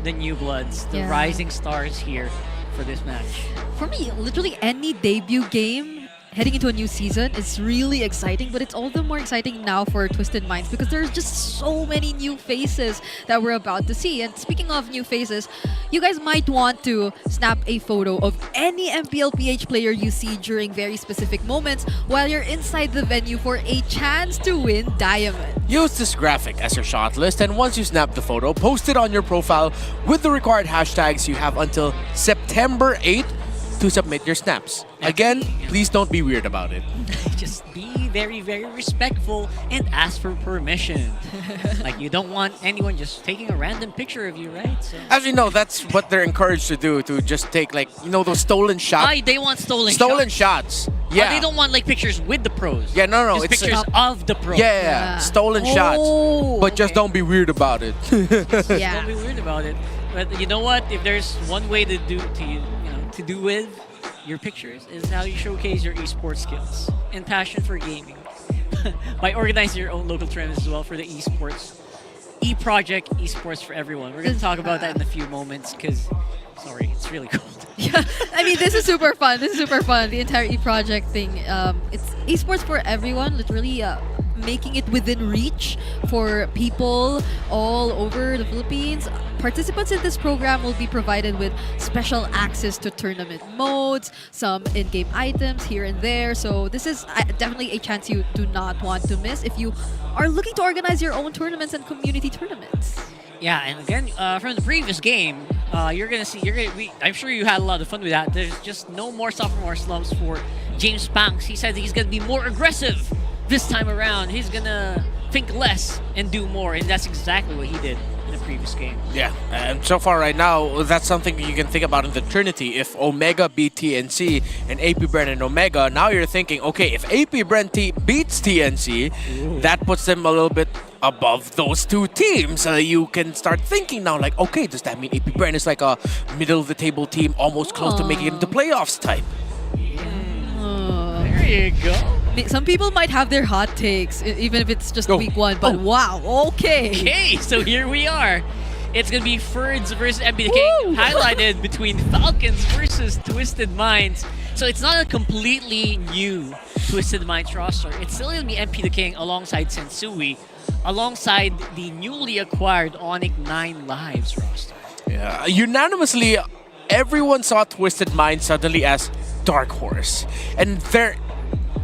the new bloods, the rising stars here for this match. For me, literally any debut game heading into a new season is really exciting, but it's all the more exciting now for Twisted Minds because there's just so many new faces that we're about to see. And speaking of new faces, you guys might want to snap a photo of any MPLPH player you see during very specific moments while you're inside the venue for a chance to win Diamond. Use this graphic as your shot list, and once you snap the photo, post it on your profile with the required hashtags. You have until September 8th to submit your snaps. Again, please don't be weird about it. Just be very, very respectful and ask for permission. Like, you don't want anyone just taking a random picture of you, right? So. As you know, that's what they're encouraged to do, to just take, like, you know, those stolen shots. They want stolen shots. Yeah. They don't want, like, pictures with the pros. Yeah, no. Just It's pictures of the pros. Yeah. Stolen shots. But just don't be weird about it. Don't be weird about it. But you know what? If there's one way to do with your pictures is how you showcase your esports skills and passion for gaming by organizing your own local tournaments as well for the esports. E-Project Esports for Everyone. We're going to talk about that in a few moments because, sorry, it's really cold. Yeah, I mean, this is super fun. The entire E-Project thing. It's esports for everyone, literally making it within reach for people all over the Philippines. Participants in this program will be provided with special access to tournament modes, some in-game items here and there. So this is definitely a chance you do not want to miss if you are looking to organize your own tournaments and community tournaments. Yeah, and again, from the previous game, I'm sure you had a lot of fun with that. There's just no more sophomore slumps for James Panks. He said he's going to be more aggressive this time around. He's going to think less and do more, and that's exactly what he did in the previous game. Yeah, and so far right now, that's something you can think about in the Trinity. If Omega beat TNC and AP Bren and Omega, now you're thinking, okay, if AP Bren beats TNC, that puts them a little bit above those two teams. You can start thinking now, like, okay, does that mean AP Bren is like a middle-of-the-table team, almost close to making it into playoffs type? There you go. Some people might have their hot takes, even if it's just week one, but wow, okay. Okay, so here we are. It's going to be Ferds versus MP the King, highlighted between Falcons versus Twisted Minds. So it's not a completely new Twisted Minds roster. It's still going to be MP the King alongside Sensui, alongside the newly acquired ONIC 9 Lives roster. Yeah, unanimously, everyone saw Twisted Minds suddenly as Dark Horse. And they're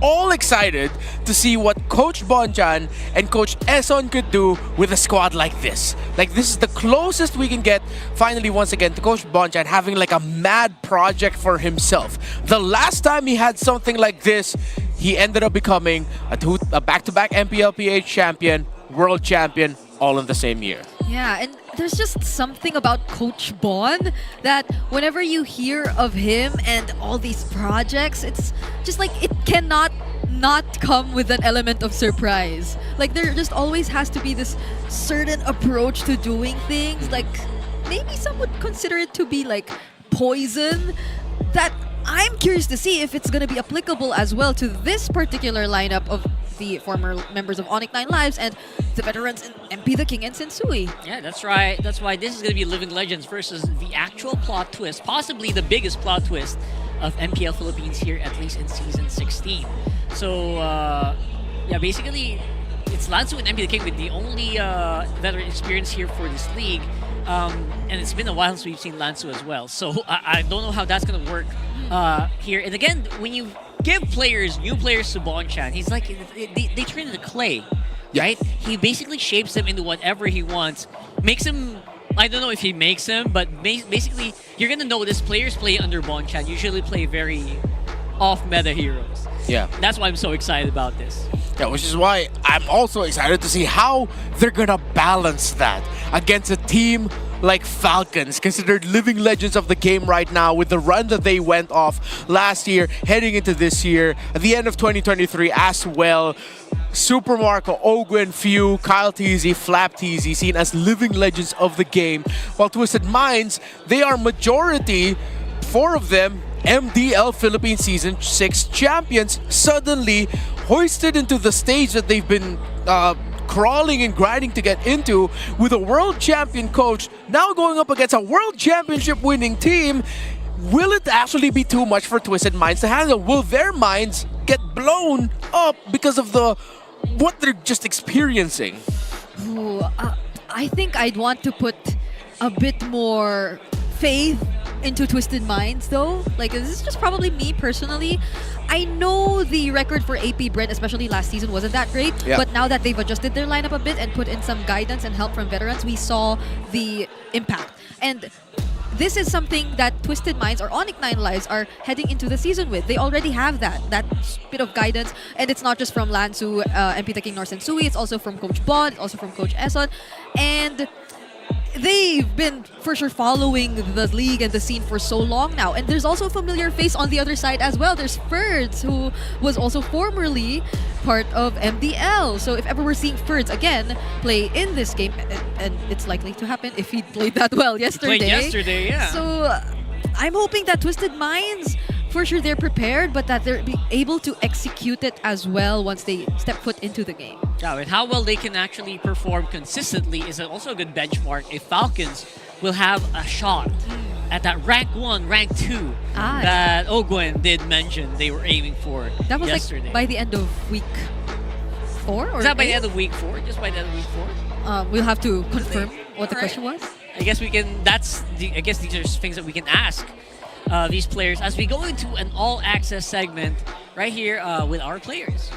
all excited to see what Coach Bonchan and Coach Eson could do with a squad like this. Like, this is the closest we can get, finally, once again, to Coach Bonchan having like a mad project for himself. The last time he had something like this, he ended up becoming a back-to-back MPLPH champion, world champion, all in the same year. Yeah, and there's just something about Coach Bon that whenever you hear of him and all these projects, it's just like it cannot not come with an element of surprise. Like, there just always has to be this certain approach to doing things. Like, maybe some would consider it to be like poison, that I'm curious to see if it's going to be applicable as well to this particular lineup of the former members of ONIC 9 Lives and the veterans in MP the King and Sensui. Yeah, that's right. That's why this is going to be Living Legends versus the actual plot twist, possibly the biggest plot twist of MPL Philippines here, at least in Season 16. So, yeah, basically, it's Lansu and MP the King with the only veteran experience here for this league. And it's been a while since we've seen Lansu as well. So, I don't know how that's going to work here. And again, when you give new players to Bonchan, he's like, they turn into clay, right? He basically shapes them into whatever he wants, makes them, I don't know if he makes them, but basically, you're going to notice players play under Bonchan usually play very off-meta heroes. Yeah. That's why I'm so excited about this. Yeah, which is why I'm also excited to see how they're gonna balance that against a team like Falcons, considered living legends of the game right now with the run that they went off last year, heading into this year, at the end of 2023 as well. Super Marco, Ogwen, Few, Kyle Teasy, Flap Teasy, seen as living legends of the game, while Twisted Minds, they are majority 4 of them, MDL Philippines Season 6 champions, suddenly hoisted into the stage that they've been crawling and grinding to get into, with a world champion coach now going up against a world championship winning team. Will it actually be too much for Twisted Minds to handle? Will their minds get blown up because of what they're just experiencing? Ooh, I think I'd want to put a bit more faith into Twisted Minds, though. Like, this is just probably me personally. I know the record for APBR, especially last season, wasn't that great. Yeah. But now that they've adjusted their lineup a bit and put in some guidance and help from veterans, we saw the impact. And this is something that Twisted Minds or ONIC 9 Lives are heading into the season with. They already have that bit of guidance, and it's not just from Lansu, MP Taking Norse and Sui, it's also from Coach Bond, it's also from Coach Eson, and they've been for sure following the league and the scene for so long now. And there's also a familiar face on the other side as well. There's Ferds, who was also formerly part of MDL. So if ever we're seeing Ferds again play in this game, and it's likely to happen if he played that well yesterday. He played yesterday, yeah. So I'm hoping that Twisted Minds, for sure they're prepared, but that they're be able to execute it as well once they step foot into the game. Yeah, and how well they can actually perform consistently is also a good benchmark if Falcons will have a shot at that rank 1, rank 2 that Ogwen did mention they were aiming for That was yesterday. like by the end of week 4? Or Is that by the end of week 4? Just by the end of week 4? We'll have to confirm what the question was. I guess we can. I guess these are things that we can ask these players as we go into an all-access segment right here with our players.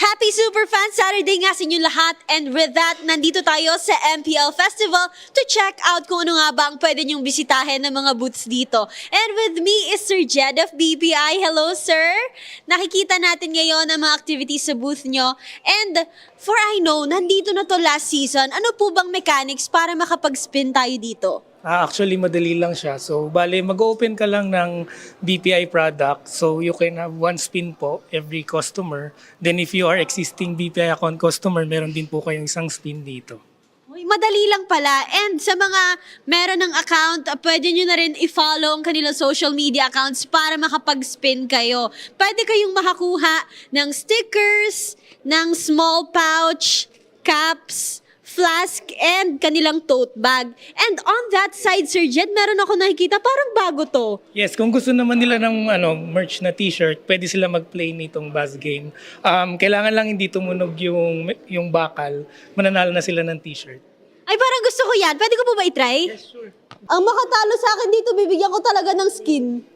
Happy Superfan Saturday nga sa inyong lahat, and with that, nandito tayo sa MPL Festival to check out kung ano nga ba ang pwede niyong bisitahin ng mga booths dito. And with me is Sir Jed of BPI. Hello, sir! Nakikita natin ngayon ang mga activities sa booth nyo. And for I know, nandito na to last season. Ano po bang mechanics para makapag-spin tayo dito? Actually, madali lang siya. So, bale, mag-open ka lang ng BPI product. So, you can have 1 spin po every customer. Then, if you are existing BPI account customer, meron din po kayong isang spin dito. Uy, madali lang pala. And sa mga meron ng account, pwede nyo na rin i-follow ang kanilang social media accounts para makapag-spin kayo. Pwede kayong makakuha ng stickers, ng small pouch, caps, flask, and kanilang tote bag. And on that side, Sir Jed, meron ako nakikita, parang bago to. Yes, kung gusto naman nila ng merch na t-shirt, pwede sila mag-play nitong buzz game. Kailangan lang hindi tumunog yung bakal. Mananalo na sila ng t-shirt. Ay, parang gusto ko yan. Pwede ko po ba i-try? Yes, sure. Ang makatalo sa akin dito, bibigyan ko talaga ng skin.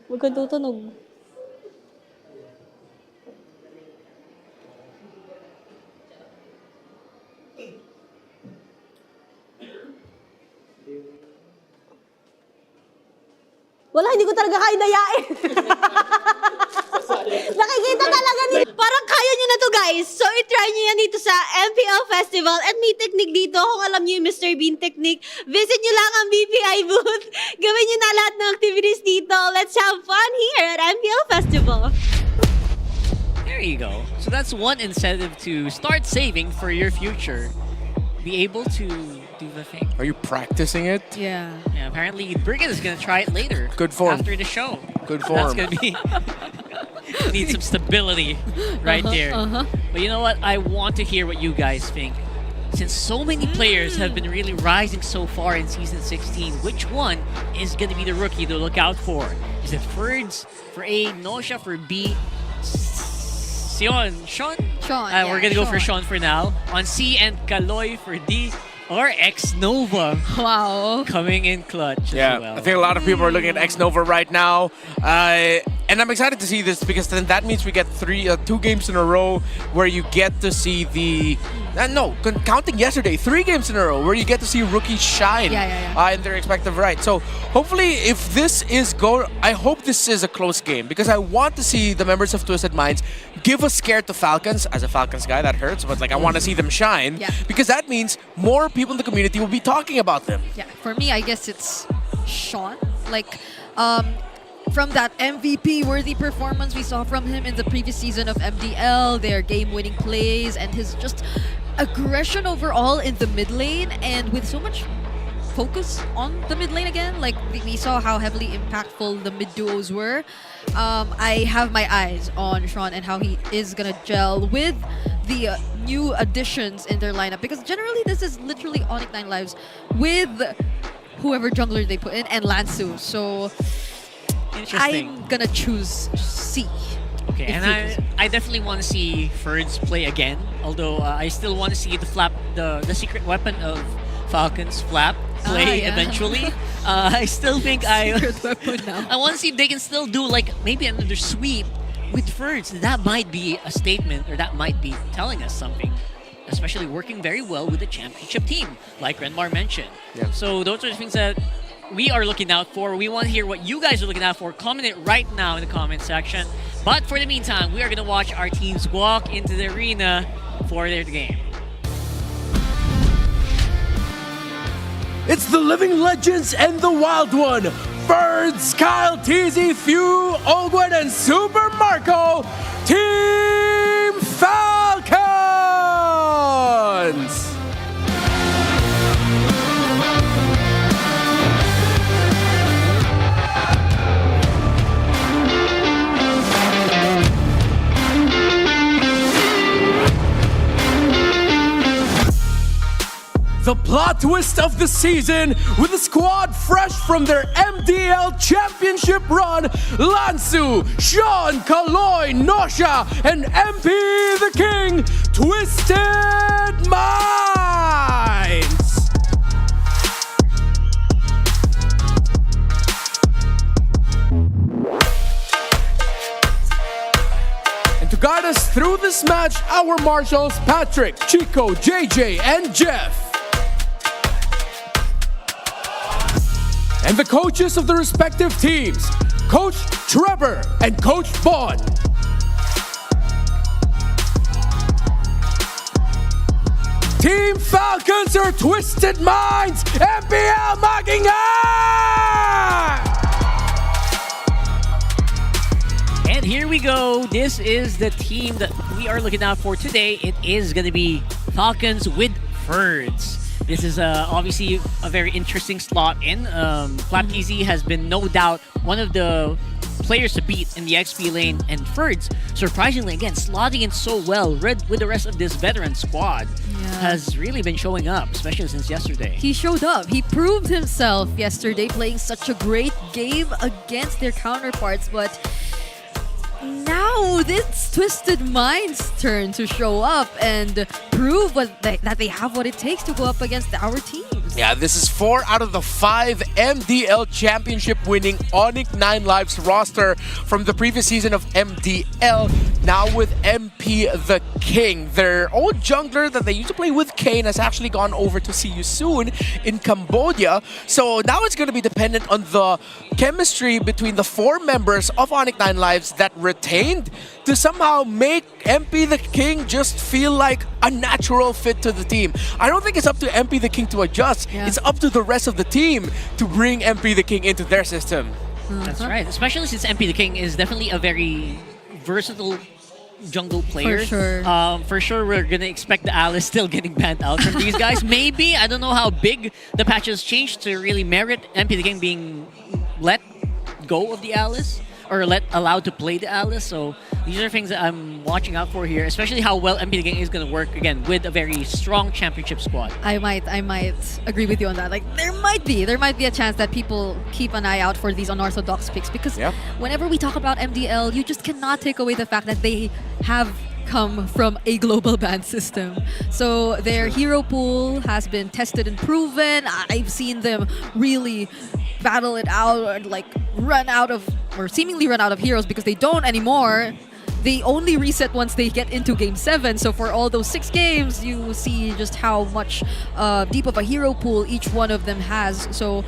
Huwag kang tutunog. Wala, hindi ko talaga kaya dayain. Nakikita talaga ni... Parang kaya nyo na to, guys. So, i-try nyo yan dito sa MPL Festival. At may technique dito. Kung alam nyo yung Mr. Bean technique, visit nyo lang ang BPI booth. Gawin nyo na lahat ng activities dito. Let's have fun here at MPL Festival. There you go. So that's one incentive to start saving for your future. Be able to do the thing. Are you practicing it? Yeah. Yeah, apparently Brigham is going to try it later. Good form. After the show. Good form. That's going to be... need some stability right there. But you know what? I want to hear what you guys think. Since so many players have been really rising so far in Season 16, which one is going to be the rookie to look out for? Is it Ferds for A, Nosha for B, Sean? We're going to go for Sean for now. On C, and Kaloy for D. Or X-Nova. Wow. Coming in clutch Yeah, as well. I think a lot of people are looking at X-Nova right now. And I'm excited to see this because then that means we get 2 games in a row where you get to see the... counting yesterday, 3 games in a row where you get to see rookies shine in their respective right. So hopefully if this is I hope this is a close game because I want to see the members of Twisted Minds give a scare to Falcons. As a Falcons guy, that hurts, but like I want to see them shine because that means more people in the community will be talking about them. Yeah, for me, I guess it's Sean. Like, from that MVP-worthy performance we saw from him in the previous season of MDL, their game-winning plays, and his just aggression overall in the mid lane, and with so much focus on the mid lane again. Like we saw how heavily impactful the mid duos were. I have my eyes on Sean and how he is gonna gel with the new additions in their lineup, because generally this is literally ONIC 9 Lives with whoever jungler they put in and Lansu. So I'm gonna choose C. Okay, and I definitely want to see Ferds play again. Although I still want to see the secret weapon of Falcon's Flap play eventually. I still think I want to see if they can still do like maybe another sweep with Ferds. That might be a statement, or that might be telling us something. Especially working very well with the championship team, like Renmar mentioned. Yeah. So those are the things that we are looking out for. We want to hear what you guys are looking out for. Comment it right now in the comment section. But for the meantime, we are going to watch our teams walk into the arena for their game. It's the living legends and the wild one. Ferds, Kyle, TZ, Few, Ogwen, and Super Marco. Team Falcons! The plot twist of the season, with a squad fresh from their MDL championship run, Lansu, Sean, Kaloy, Nosha, and MP the King, Twisted Minds! And to guide us through this match, our marshals Patrick, Chico, JJ, and Jeff. And the coaches of the respective teams, Coach Trevor and Coach Vaughn. Team Falcons are Twisted Minds, MPL Makingan! And here we go. This is the team that we are looking out for today. It is going to be Falcons with Ferds. This is obviously a very interesting slot in. Flap TZ has been no doubt one of the players to beat in the XP lane, and Ferds, surprisingly again, slotting in so well with the rest of this veteran squad, has really been showing up, especially since yesterday. He showed up. He proved himself yesterday, playing such a great game against their counterparts, but now it's Twisted Minds' turn to show up and prove that they have what it takes to go up against our teams. Yeah, this is 4 out of the 5 MDL championship winning ONIC 9 Lives roster from the previous season of MDL. Now with MP the King. Their old jungler that they used to play with Kane has actually gone over to see you soon in Cambodia. So now it's going to be dependent on the chemistry between the 4 members of ONIC 9 Lives that retained to somehow make MP the King just feel like a natural fit to the team. I don't think it's up to MP the King to adjust. It's up to the rest of the team to bring MP the King into their system. That's right, especially since MP the King is definitely a very versatile jungle player. For sure, we're gonna expect the Alice still getting banned out from these guys. Maybe, I don't know how big the patch has changed to really merit MP the King being let go of the Alice, or allowed to play the Alice. So these are things that I'm watching out for here, especially how well MP the King is going to work again with a very strong championship squad. I might agree with you on that. Like there might be a chance that people keep an eye out for these unorthodox picks, because whenever we talk about MDL, you just cannot take away the fact that they have come from a global ban system. So their hero pool has been tested and proven. I've seen them really battle it out and like seemingly run out of heroes, because they don't anymore. They only reset once they get into game 7. So for all those 6 games, you see just how much deep of a hero pool each one of them has. So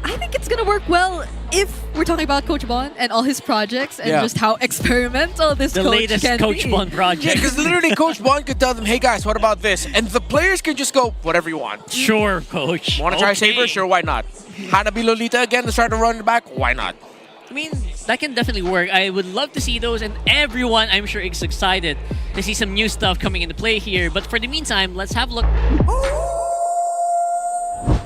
I think it's gonna work well if we're talking about Coach Bon and all his projects and just how experimental this coach latest can Coach be. Bon project. Yeah, because literally Coach Bon could tell them, hey guys, what about this? And the players can just go, whatever you want. Sure, Coach. Want to try Saber? Sure, why not? Hanabi Lolita again to start to run back? Why not? I mean, that can definitely work. I would love to see those, and everyone, I'm sure, is excited to see some new stuff coming into play here. But for the meantime, let's have a look.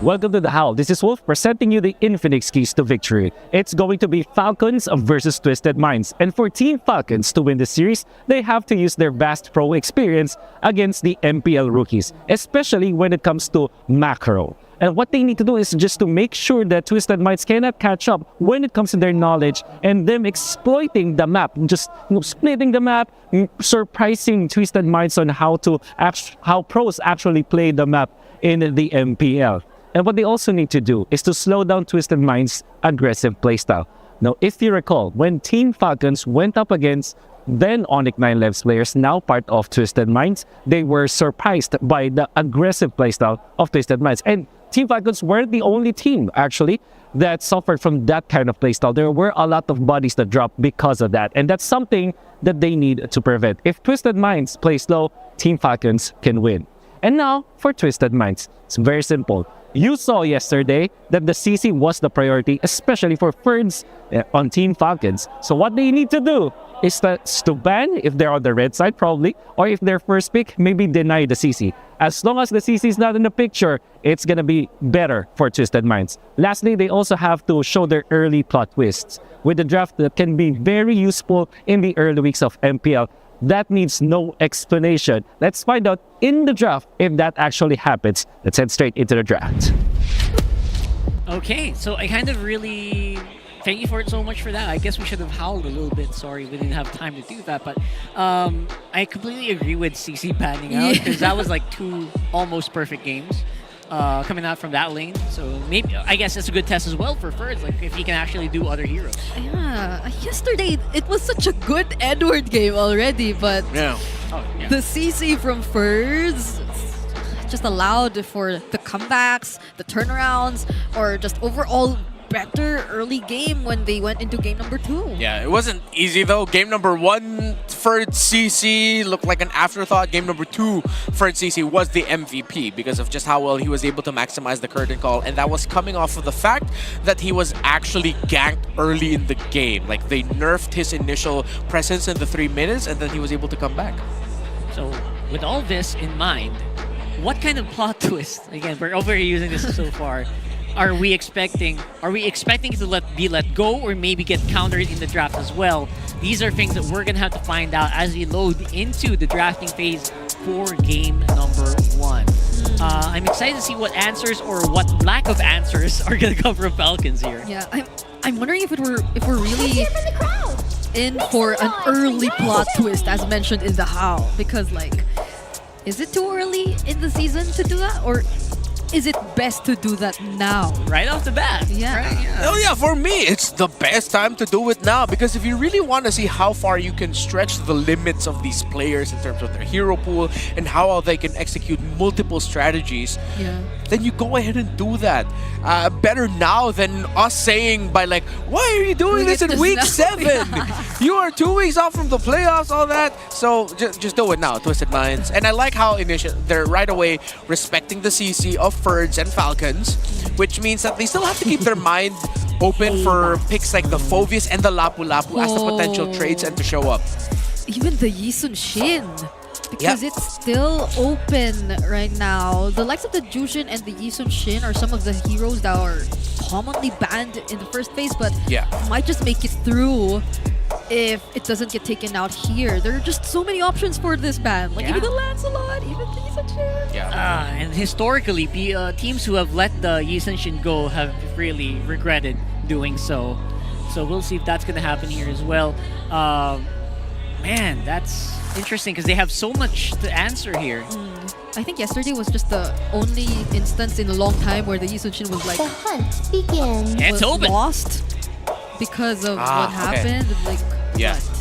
Welcome to The Howl. This is Wolf presenting you the Infinix keys to victory. It's going to be Falcons versus Twisted Minds. And for Team Falcons to win the series, they have to use their vast pro experience against the MPL rookies, especially when it comes to macro. And what they need to do is just to make sure that Twisted Minds cannot catch up when it comes to their knowledge and them exploiting the map, just splitting the map, surprising Twisted Minds on how pros actually play the map in the MPL. And what they also need to do is to slow down Twisted Minds' aggressive playstyle. Now, if you recall, when Team Falcons went up against then ONIC 9 Lives players, now part of Twisted Minds, they were surprised by the aggressive playstyle of Twisted Minds. And Team Falcons weren't the only team, actually, that suffered from that kind of playstyle. There were a lot of bodies that dropped because of that. And that's something that they need to prevent. If Twisted Minds play slow, Team Falcons can win. And now, for Twisted Minds, it's very simple. You saw yesterday that the CC was the priority, especially for Ferds on Team Falcons. So what they need to do is to ban if they're on the red side, probably, or if their first pick, maybe deny the CC. As long as the CC is not in the picture, it's going to be better for Twisted Minds. Lastly, they also have to show their early plot twists with the draft that can be very useful in the early weeks of MPL. That needs no explanation. Let's find out in the draft if that actually happens. Let's head straight into the draft. Okay, so I kind of really thank you for it so much for that. I guess we should have howled a little bit. Sorry, we didn't have time to do that. But I completely agree with CC panning out because that was like 2 almost perfect games coming out from that lane. So maybe I guess it's a good test as well for Ferds, like if he can actually do other heroes. Yeah, yesterday it was such a good Edward game already, but the CC from Ferds just allowed for the comebacks, the turnarounds, or just overall better early game when they went into game number 2. Yeah, it wasn't easy though. Game number 1 for CC looked like an afterthought. Game number 2 for CC was the MVP because of just how well he was able to maximize the curtain call, and that was coming off of the fact that he was actually ganked early in the game. Like they nerfed his initial presence in the 3 minutes and then he was able to come back. So with all this in mind, what kind of plot twist, again, we're overusing this so far, are we expecting to be let go or maybe get countered in the draft as well? These are things that we're gonna have to find out as we load into the drafting phase for game number 1. I'm excited to see what answers or what lack of answers are gonna come from Falcons here. Yeah, I'm wondering if we're really in for an early plot twist as mentioned in the How, because like, is it too early in the season to do that, or is it best to do that now? Right off the bat. Yeah. Right, yeah. Oh yeah, for me, it's the best time to do it now because if you really want to see how far you can stretch the limits of these players in terms of their hero pool and how they can execute multiple strategies, then you go ahead and do that. Better now than us saying by like, why are you doing this in week 7? You are 2 weeks off from the playoffs, all that. So just do it now, Twisted Minds. And I like how they're right away respecting the CC of Ferds and Falcons, which means that they still have to keep their mind open for picks like the Fovius and the Lapu Lapu as the potential trades and to show up. Even the Yisun Shin, because it's still open right now. The likes of the Jushin and the Yisun Shin are some of the heroes that are commonly banned in the first phase, but might just make it through if it doesn't get taken out here. There are just so many options for this ban. Like even the Lancelot, even the Yisun Shin. And historically, teams who have let the Yisun Shin go have really regretted doing so. So we'll see if that's going to happen here as well. Man, that's interesting because they have so much to answer here. I think yesterday was just the only instance in a long time where the Yisun Shin was like, the hunt begins. It's open. Lost because of what happened. Like,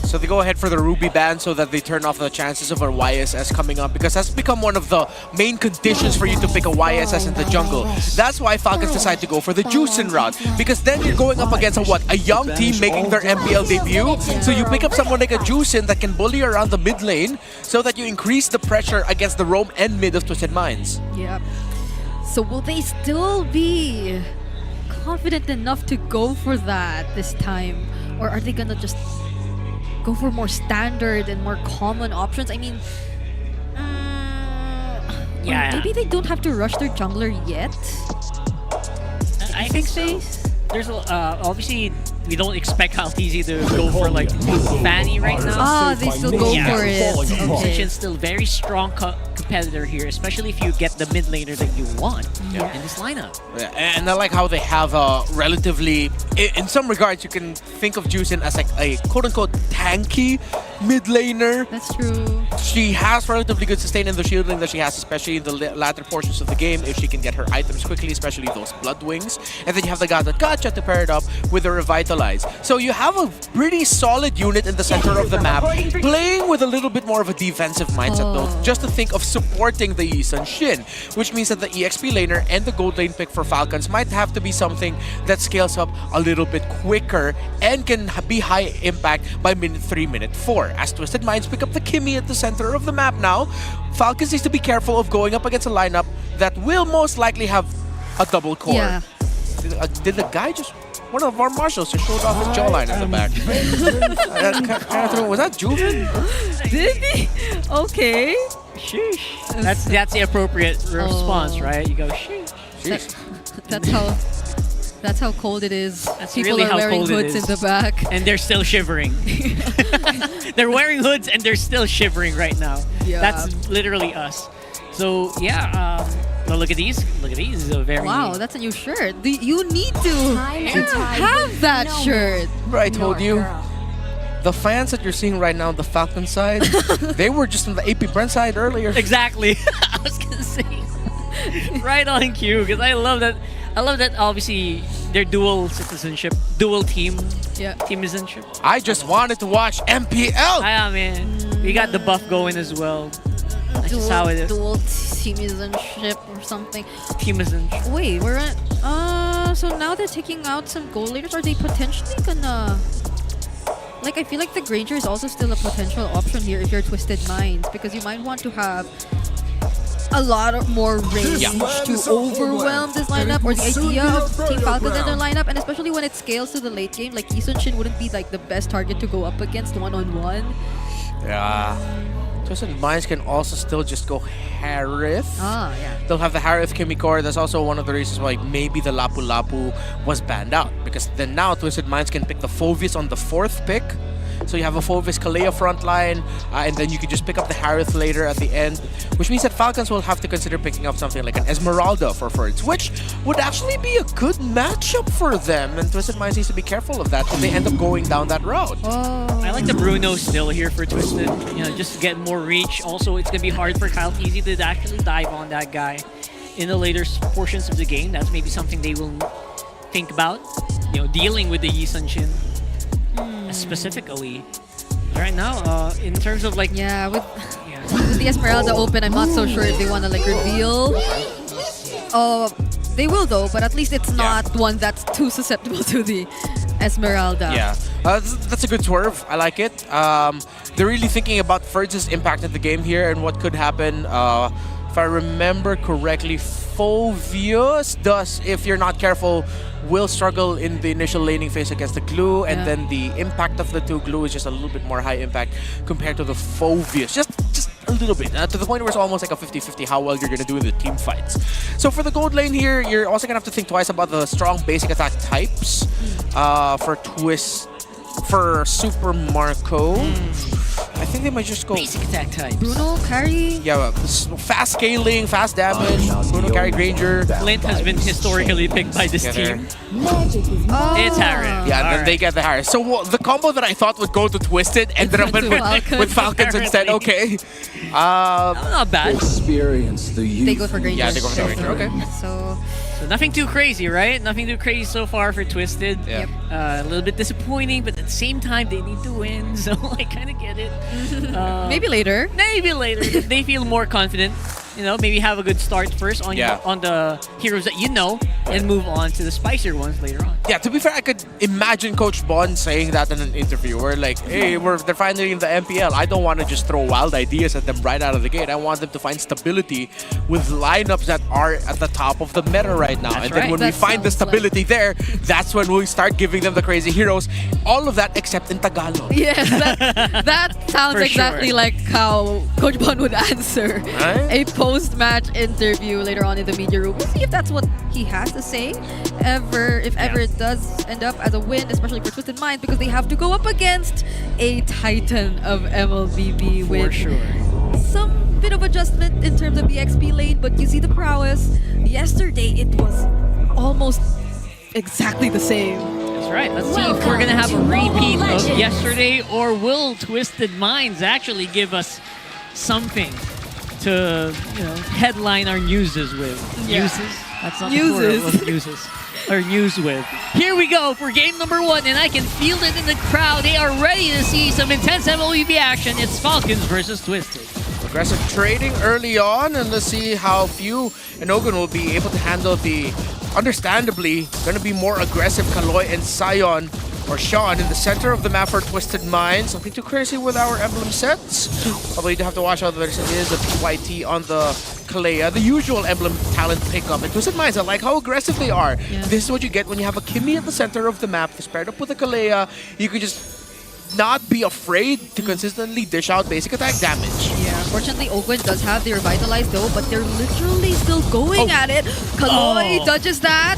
So they go ahead for the Ruby ban so that they turn off the chances of a YSS coming up because that's become one of the main conditions for you to pick a YSS in the jungle. That's why Falcons decide to go for the Juicin route because then you're going up against a young team making their MPL debut. So you pick up someone like a Juicin that can bully around the mid lane so that you increase the pressure against the roam and mid of Twisted Minds. Yep. So will they still be confident enough to go for that this time, or are they gonna just go for more standard and more common options. I mean, Yeah. maybe they don't have to rush their jungler yet. I think so. There's obviously we don't expect Halteezy to go for like Fanny right now. Ah, they still go for it. Okay. Shin's still very strong competitor here, especially if you get the mid laner that you want in this lineup. Yeah, and I like how they have relatively, in some regards, you can think of Juicin as like a quote-unquote tanky mid laner. That's true. She has relatively good sustain in the shielding that she has, especially in the latter portions of the game, if she can get her items quickly, especially those blood wings. And then you have the Gotcha to pair it up with the Revitalize. So you have a pretty solid unit in the center of the map, playing with a little bit more of a defensive mindset though, just to think of supporting the Yi Sun-shin, which means that the EXP laner and the gold lane pick for Falcons might have to be something that scales up a little bit quicker and can be high impact by minute 3, minute 4. As Twisted Minds pick up the Kimmy at the center of the map now, Falcons needs to be careful of going up against a lineup that will most likely have a double core. Yeah. Did the guy just... One of our marshals just showed off his jawline in the back. Was that Juven? Did he? Okay. Sheesh. That's the appropriate response, right? You go sheesh. That's how cold it is. That's People really are how wearing cold hoods it is. in the back. And they're still shivering. They're wearing hoods and they're still shivering right now. Yeah. That's literally us. So yeah, well, look at these. Look at these. This is a very Wow, that's a new shirt. You need to have that shirt. I told you. The fans that you're seeing right now on the Falcon side, they were just on the AP Brent side earlier. Exactly. I was gonna say right on cue because I love that. I love that. Obviously, their dual citizenship, dual team-citizenship. I just wanted to watch MPL. Yeah, man. We got the buff going as well. That's just how it is. Dual teamizanship or something. Teamizanship. Wait, we're at... so now they're taking out some gold leaders. Are they potentially gonna... Like, I feel like the Granger is also still a potential option here if you're Twisted Minds, because you might want to have a lot of more range to overwhelm this lineup, or the idea of Team Falcons in their lineup, and especially when it scales to the late game, like Yi Sun-shin wouldn't be like the best target to go up against one-on-one. Yeah. Twisted Minds can also still just go Harith. Ah, yeah. They'll have the Harith Kimmy core. That's also one of the reasons why maybe the Lapu Lapu was banned out. Because then now Twisted Minds can pick the Phoveus on the 4th pick. So you have a Phoveus Kalea frontline, and then you can just pick up the Harith later at the end, which means that Falcons will have to consider picking up something like an Esmeralda for Ferds, which would actually be a good matchup for them, and Twisted Minds needs to be careful of that if they end up going down that route. I like the Bruno still here for Twisted, you know, just to get more reach. Also, it's going to be hard for Halteezy to actually dive on that guy in the later portions of the game. That's maybe something they will think about, you know, dealing with the Yi Sun-shin. Specifically right now in terms of like with the Esmeralda open, I'm not so sure if they want to like reveal. They will though, but at least it's not one that's too susceptible to the Esmeralda. Yeah, that's a good swerve. I like it. They're really thinking about Ferds' impact in the game here and what could happen. If I remember correctly, Phoveus does, if you're not careful, will struggle in the initial laning phase against the glue, and then the impact of the two glue is just a little bit more high impact compared to the Phoveus. Just a little bit, to the point where it's almost like a 50-50 how well you're going to do in the team fights. So for the gold lane here, you're also going to have to think twice about the strong basic attack types for TWIS, for Super Marco. I think they might just go basic attack types. Bruno, carry. Yeah, fast scaling, fast damage. Bruno, carry, Granger. Flint has been historically picked by this team. It's Harris. Yeah, and then they get the Harris. So the combo that I thought would go to Twisted ended up with Falcons instead. Okay. Not bad. Experience the youth. They go for Granger. Yeah, they go for Granger. Okay. So nothing too crazy, right? Nothing too crazy so far for Twisted. Yep. A little bit disappointing, but at the same time, they need to win, so I kind of get it. maybe later. Maybe later. They feel more confident maybe have a good start first on on the heroes that you know, and move on to the spicier ones later on. Yeah, to be fair, I could imagine Coach Bon saying that in an interview where like, hey, they're finally in the MPL. I don't want to just throw wild ideas at them right out of the gate. I want them to find stability with lineups that are at the top of the meta right now. And then when we find the stability there, that's when we start giving them the crazy heroes. All of that except in Tagalog. Yes, that sounds exactly like how Coach Bon would answer a post-match interview later on in the media room. We'll see if that's what he has to say. If ever it does end up as a win, especially for Twisted Minds, because they have to go up against a titan of MLBB with some bit of adjustment in terms of the XP lane, but you see the prowess. Yesterday, it was almost exactly the same. That's right. Let's see if we're going to have a repeat of yesterday, or will Twisted Minds actually give us something to, headline our newses with. Newses? That's not the plural of newses. Or news with. Here we go for game number 1, and I can feel it in the crowd. They are ready to see some intense MLBB action. It's Falcons versus Twisted. Aggressive trading early on, and let's see how Few and Ogun will be able to handle the, understandably, going to be more aggressive Kaloy and Sion or Sean in the center of the map for Twisted Minds. Something too crazy with our emblem sets. Although you do have to watch out, there is a PYT on the Kalea, the usual emblem talent pickup. And Twisted Minds, I like how aggressive they are. Yeah. This is what you get when you have a Kimi at the center of the map. It's paired up with a Kalea. You can just not be afraid to consistently dish out basic attack damage. Yeah, fortunately, Ogun does have the Revitalize though, but they're literally still going at it. Kaloy dodges that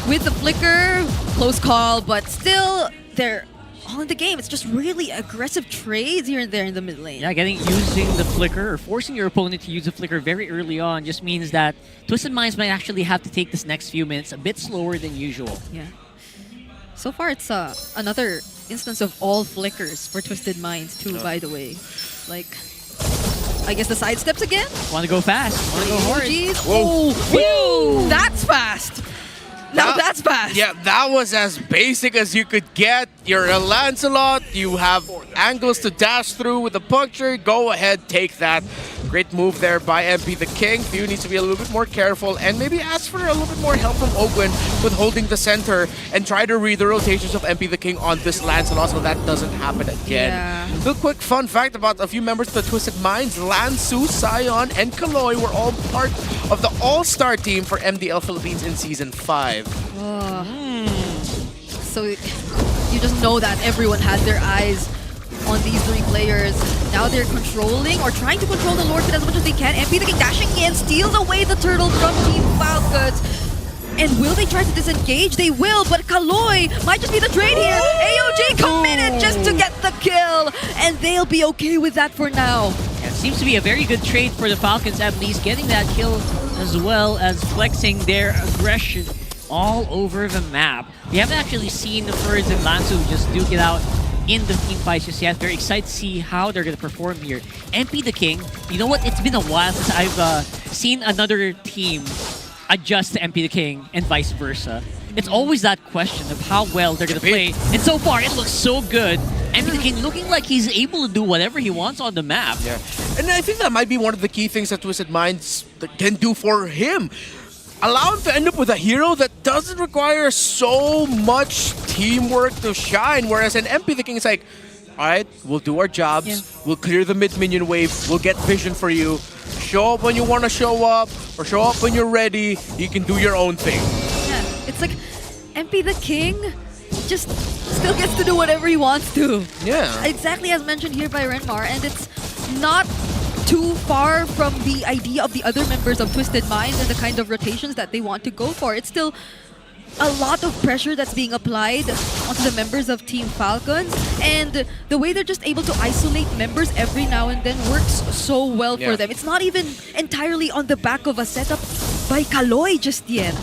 with the flicker. Close call, but still, they're all in the game. It's just really aggressive trades here and there in the mid lane. Yeah, using the flicker or forcing your opponent to use the flicker very early on just means that Twisted Minds might actually have to take this next few minutes a bit slower than usual. Yeah. So far, it's another instance of all flickers for Twisted Minds too, by the way. Like, I guess the side steps again? Want to go fast. Want to go hard. Whoa! Whoa! That's fast! Now that's fast! Yeah, that was as basic as you could get. You're a Lancelot, you have angles to dash through with a puncture. Go ahead, take that. Great move there by MP the King. Few needs to be a little bit more careful and maybe ask for a little bit more help from Ogun with holding the center and try to read the rotations of MP the King on this Lancelot so that doesn't happen again. Yeah. Real quick fun fact about a few members of the Twisted Minds, Lansu, Sion, and Kaloy were all part of the all-star team for MDL Philippines in Season 5. So you just know that everyone had their eyes on these three players. Now they're controlling or trying to control the Lord as much as they can. MP the King dashing in, steals away the turtle from Team Falcons. And will they try to disengage? They will, but Kaloy might just be the trade here. AOG committed just to get the kill, and they'll be okay with that for now. Yeah, it seems to be a very good trade for the Falcons, at least getting that kill as well as flexing their aggression all over the map. We haven't actually seen the Furs and Lansu just duke it out in the team fights just yet. Very excited to see how they're going to perform here. MP the King, you know what? It's been a while since I've seen another team adjust to MP the King and vice versa. It's always that question of how well they're going to play. And so far, it looks so good. MP the King looking like he's able to do whatever he wants on the map. Yeah, and I think that might be one of the key things that Twisted Minds can do for him. Allow him to end up with a hero that doesn't require so much teamwork to shine, whereas an MP the King is like, alright, we'll do our jobs, we'll clear the mid-minion wave, we'll get vision for you, show up when you want to show up, or show up when you're ready, you can do your own thing. Yeah, it's like MP the King just still gets to do whatever he wants to. Yeah. Exactly as mentioned here by Renmar, and it's not too far from the idea of the other members of Twisted Minds and the kind of rotations that they want to go for. It's still a lot of pressure that's being applied onto the members of Team Falcons, and the way they're just able to isolate members every now and then works so well for them. It's not even entirely on the back of a setup by Kaloy just yet.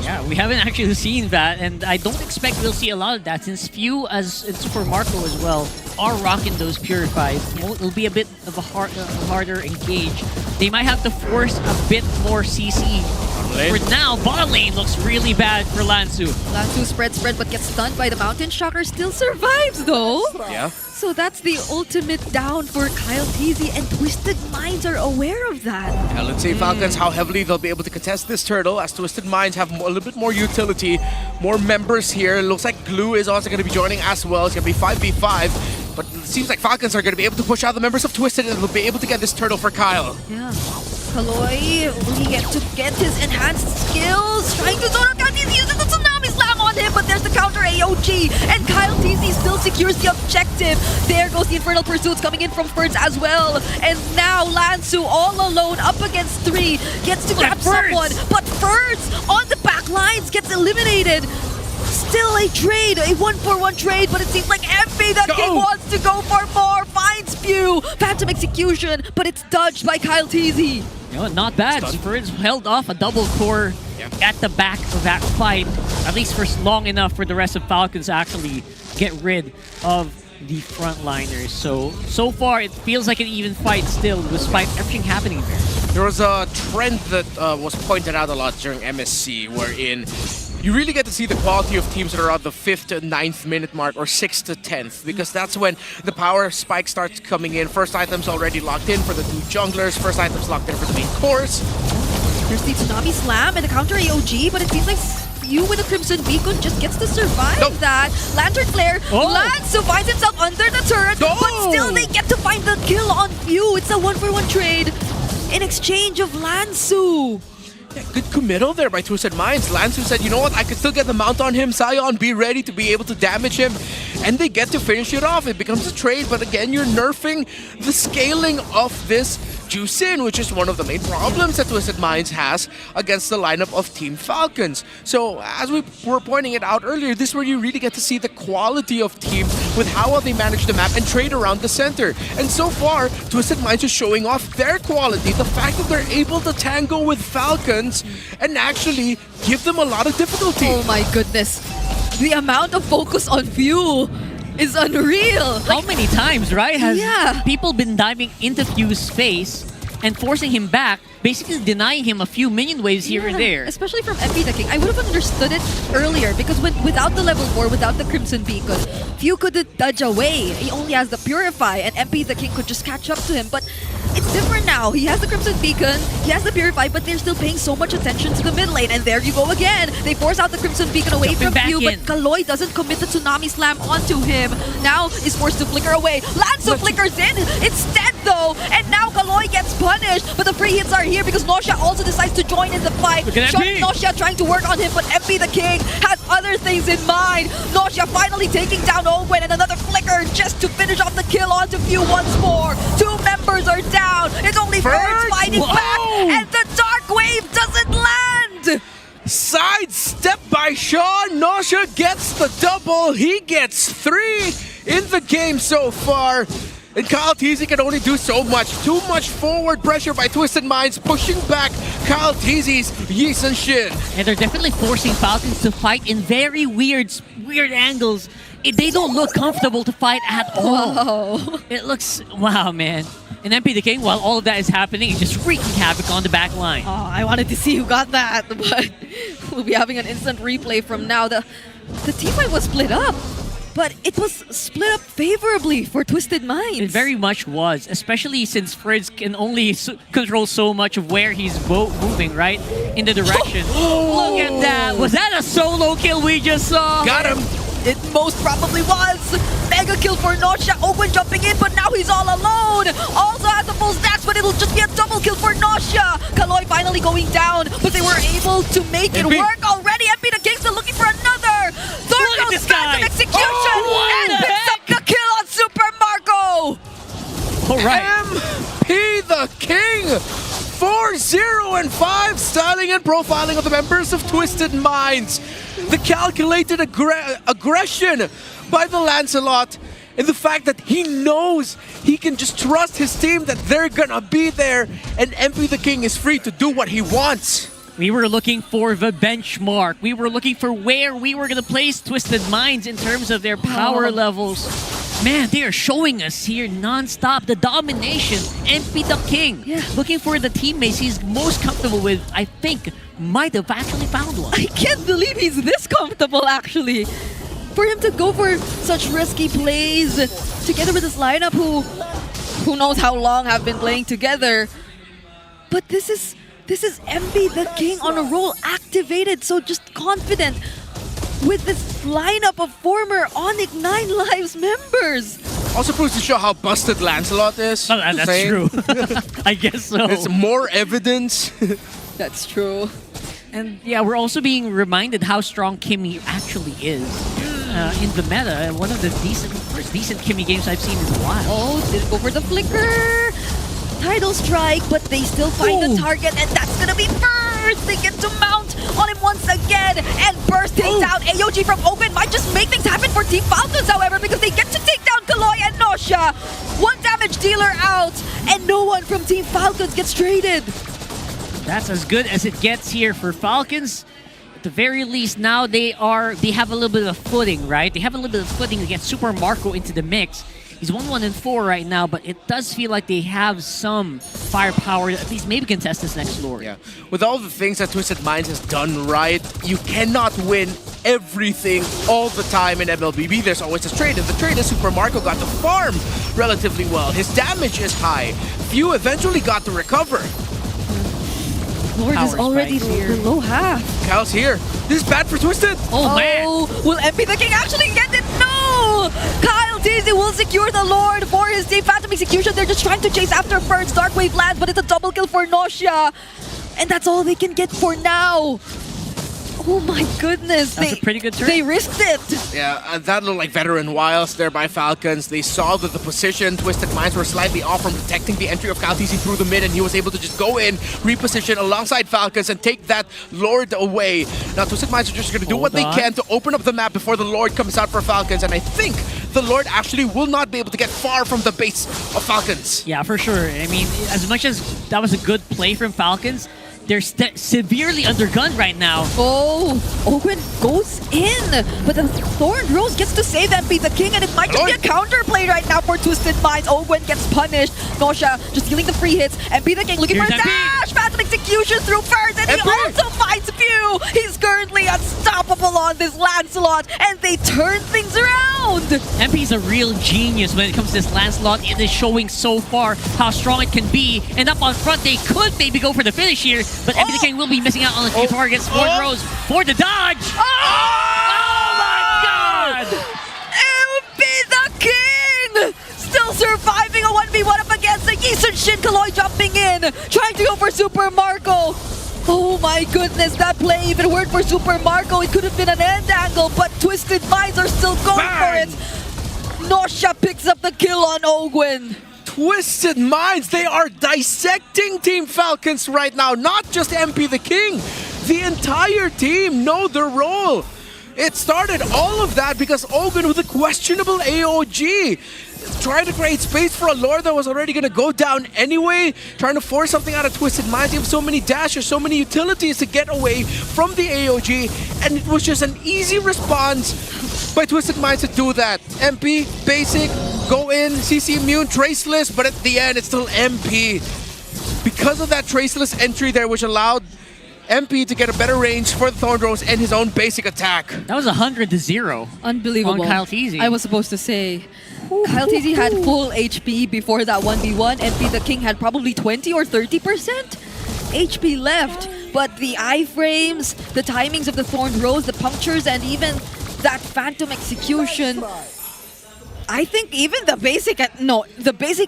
Yeah, we haven't actually seen that, and I don't expect we'll see a lot of that since Few, as and Super Marco as well, are rocking those Purified. It'll be a bit of a harder engage. They might have to force a bit more CC lane. For now, bot lane looks really bad for Lansu. Lansu spread, but gets stunned by the Mountain Shocker. Still survives though. Yeah. So that's the ultimate down for Kyle TZ, and Twisted Minds are aware of that. Yeah, let's see Falcons how heavily they'll be able to contest this turtle, as Twisted Minds have a little bit more utility, more members here. It looks like Glue is also going to be joining as well. It's going to be 5v5, but it seems like Falcons are going to be able to push out the members of Twisted, and they'll be able to get this turtle for Kyle. Yeah. Kaloy, will he get to get his enhanced skills? Trying to zone out Kyle TZ, uses the Tsunami Slam on him, but there's the counter AOG, and Kyle TZ still secures the objective. There goes the Infernal Pursuits coming in from Ferds as well. And now Lansu all alone up against 3, gets to grab someone, but Ferds on the back lines gets eliminated. Still a trade, a 1-for-1 trade, but it seems like MP the King wants to go for more. Finds Spew, Phantom Execution, but it's dodged by Kyle TZ. You know, not bad. Ferds held off a double core at the back of that fight, at least for long enough for the rest of Falcons to actually get rid of the frontliners. So far, it feels like an even fight still, despite everything happening there. There was a trend that was pointed out a lot during MSC, wherein you really get to see the quality of teams that are around the 5th to 9th minute mark, or 6th to 10th, because that's when the power spike starts coming in. First items already locked in for the 2 junglers, first items locked in for the main course. There's the Tsunami Slam and the counter AOG, but it seems like Spew with the Crimson Beacon just gets to survive that. Lantern Flare, Lansu finds himself under the turret, but still they get to find the kill on Spew. It's a 1-for-1 trade in exchange of Lansu. Yeah, good committal there by Twisted Minds. Lansu said, you know what, I could still get the mount on him. Sion, be ready to be able to damage him. And they get to finish it off. It becomes a trade, but again, you're nerfing the scaling of this Juicin, which is one of the main problems that Twisted Minds has against the lineup of Team Falcons. So, as we were pointing it out earlier, this is where you really get to see the quality of team with how well they manage the map and trade around the center. And so far, Twisted Minds is showing off their quality, the fact that they're able to tangle with Falcons and actually give them a lot of difficulty. Oh my goodness. The amount of focus on Few is unreal. How many times, right? Has people been diving into Few's face and forcing him back, basically denying him a few minion waves here and there. Especially from MP the King. I would have understood it earlier because without the level 4, without the Crimson Beacon, Few couldn't dodge away. He only has the Purify, and MP the King could just catch up to him. But it's different now. He has the Crimson Beacon, he has the Purify, but they're still paying so much attention to the mid lane. And there you go again. They force out the Crimson Beacon away from Few, but Kaloy doesn't commit the Tsunami Slam onto him. Now is forced to flicker away. Lansu flickers in instead though, and now Kaloy gets punished, but the free hits are here because Nosha also decides to join in the fight. Nosha trying to work on him, but MP the King has other things in mind. Nosha finally taking down Owen, and another flicker just to finish off the kill onto Few once more. 2 members are down. It's only Ferds fighting back, and the Dark Wave doesn't land. Sidestep by Sean. Nosha gets the double. He gets 3 in the game so far. And Kyle TZ can only do so much. Too much forward pressure by Twisted Minds, pushing back Kyle TZ's Yisun Shin. And they're definitely forcing Falcons to fight in very weird angles. They don't look comfortable to fight at all. It looks, wow, man. And MP the King, while all of that is happening, is just wreaking havoc on the back line. Oh, I wanted to see who got that, but we'll be having an instant replay from now. The team fight was split up, but it was split up favorably for Twisted Minds. It very much was, especially since Fritz can only control so much of where he's moving, right? In the direction. Look at that! Was that a solo kill we just saw? Got him! It most probably was. Mega kill for Nosha. Owen jumping in, but now he's all alone. Also has the full stacks, but it'll just be a double kill for Nosha. Kaloy finally going down, but they were able to make it work already. MP the King still looking for another. Thorgo's Phantom Execution and picks up the kill on Super Marco. All right. MP the King. 4-0-5, styling and profiling of the members of Twisted Minds. The calculated aggression by the Lancelot, and the fact that he knows he can just trust his team that they're gonna be there, and MP the King is free to do what he wants. We were looking for the benchmark. We were looking for where we were going to place Twisted Minds in terms of their power levels. Man, they are showing us here non-stop the domination. MP the King, looking for the teammates he's most comfortable with, I think, might have actually found one. I can't believe he's this comfortable, actually. For him to go for such risky plays together with this lineup who knows how long have been playing together. But this is MP the King on a roll, activated, so just confident with this lineup of former ONIC 9 Lives members. Also proves to show how busted Lancelot is. Oh, that's true. I guess so. There's more evidence. That's true. And yeah, we're also being reminded how strong Kimmy actually is in the meta. One of the first decent Kimmy games I've seen in a while. Oh, did go for the flicker. Tidal strike, but they still find the target, and that's gonna be first. They get to mount on him once again, and Burst takes out AOG from Open. Might just make things happen for Team Falcons, however, because they get to take down Kaloy and Nosha. One damage dealer out, and no one from Team Falcons gets traded. That's as good as it gets here for Falcons. At the very least, now they have a little bit of footing, right? They have a little bit of footing to get Super Marco into the mix. He's 1-1-4 right now, but it does feel like they have some firepower to at least maybe contest this next Lord. Yeah. With all the things that Twisted Minds has done right, you cannot win everything all the time in MLBB. There's always a trade, and the trade is Super Marco got to farm relatively well. His damage is high. Few eventually got to recover. Lord is already below half. Cal's here. This is bad for Twisted. Oh man. Will MP the King actually get it? No! Kyle Teasy will secure the Lord for his team. Phantom Execution, they're just trying to chase after first. Darkwave lands, but it's a double kill for Nosha. And that's all they can get for now. Oh my goodness. That's a pretty good turn. They risked it. Yeah, that looked like veteran wiles there by Falcons. They saw that the position, Twisted Minds were slightly off from protecting the entry of Kaltisi through the mid, and he was able to just go in, reposition alongside Falcons, and take that Lord away. Now, Twisted Minds are just going to do what they can to open up the map before the Lord comes out for Falcons, and I think the Lord actually will not be able to get far from the base of Falcons. Yeah, for sure. I mean, as much as that was a good play from Falcons, they're severely undergunned right now. Oh, Owen goes in, but the Thorned Rose gets to save MP the King, and it might just be a counterplay right now for Twisted Minds. Owen gets punished. Nosha just dealing the free hits. MP the King looking for a dash. Phantom Execution through first, and he also finds Pew. He's currently unstoppable on this Lancelot, and they turn things around. MP's a real genius when it comes to this Lancelot. It is showing so far how strong it can be, and up on front they could maybe go for the finish here. But MP the King will be missing out on a few targets. Thorned Rose for the dodge. Oh my god! MP the King! Still surviving a 1v1 up against the Eastern Shin. Kaloy jumping in, trying to go for Super Marco. Oh my goodness, that play even worked for Super Marco. It could have been an end angle, but Twisted Minds are still going for it. Nosha picks up the kill on Ogwin. Twisted Minds, they are dissecting Team Falcons right now. Not just MP the King. The entire team know their role. It started all of that because Ogun with a questionable AOG. Trying to create space for a Lord that was already going to go down anyway. Trying to force something out of Twisted Minds. You have so many dashes, so many utilities to get away from the AOG. And it was just an easy response by Twisted Minds to do that. MP, basic, go in, CC immune, traceless, but at the end it's still MP. Because of that traceless entry there, which allowed MP to get a better range for the Thorned Rose and his own basic attack. That was 100-0. Unbelievable. On Kyle Teasy. I was supposed to say, Kyle Teasy had full HP before that 1v1. MP the King had probably 20 or 30% HP left. But the iframes, the timings of the Thorned Rose, the punctures, and even that Phantom Execution, I think even the basic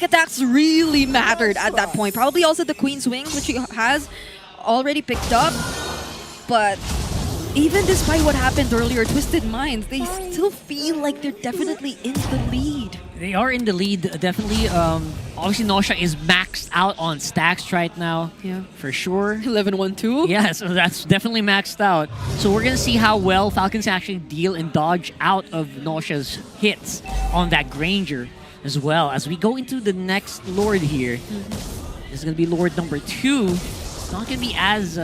attacks really mattered at that point. Probably also the Queen's Wings, which he has already picked up. But even despite what happened earlier, Twisted Minds, they still feel like they're definitely in the lead. They are in the lead, definitely. Obviously, Nosha is maxed out on stacks right now. Yeah. For sure. 11-1-2. Yeah, so that's definitely maxed out. So we're going to see how well Falcons actually deal and dodge out of Nosha's hits on that Granger as well. As we go into the next Lord here. This is going to be Lord number 2. It's not going to be as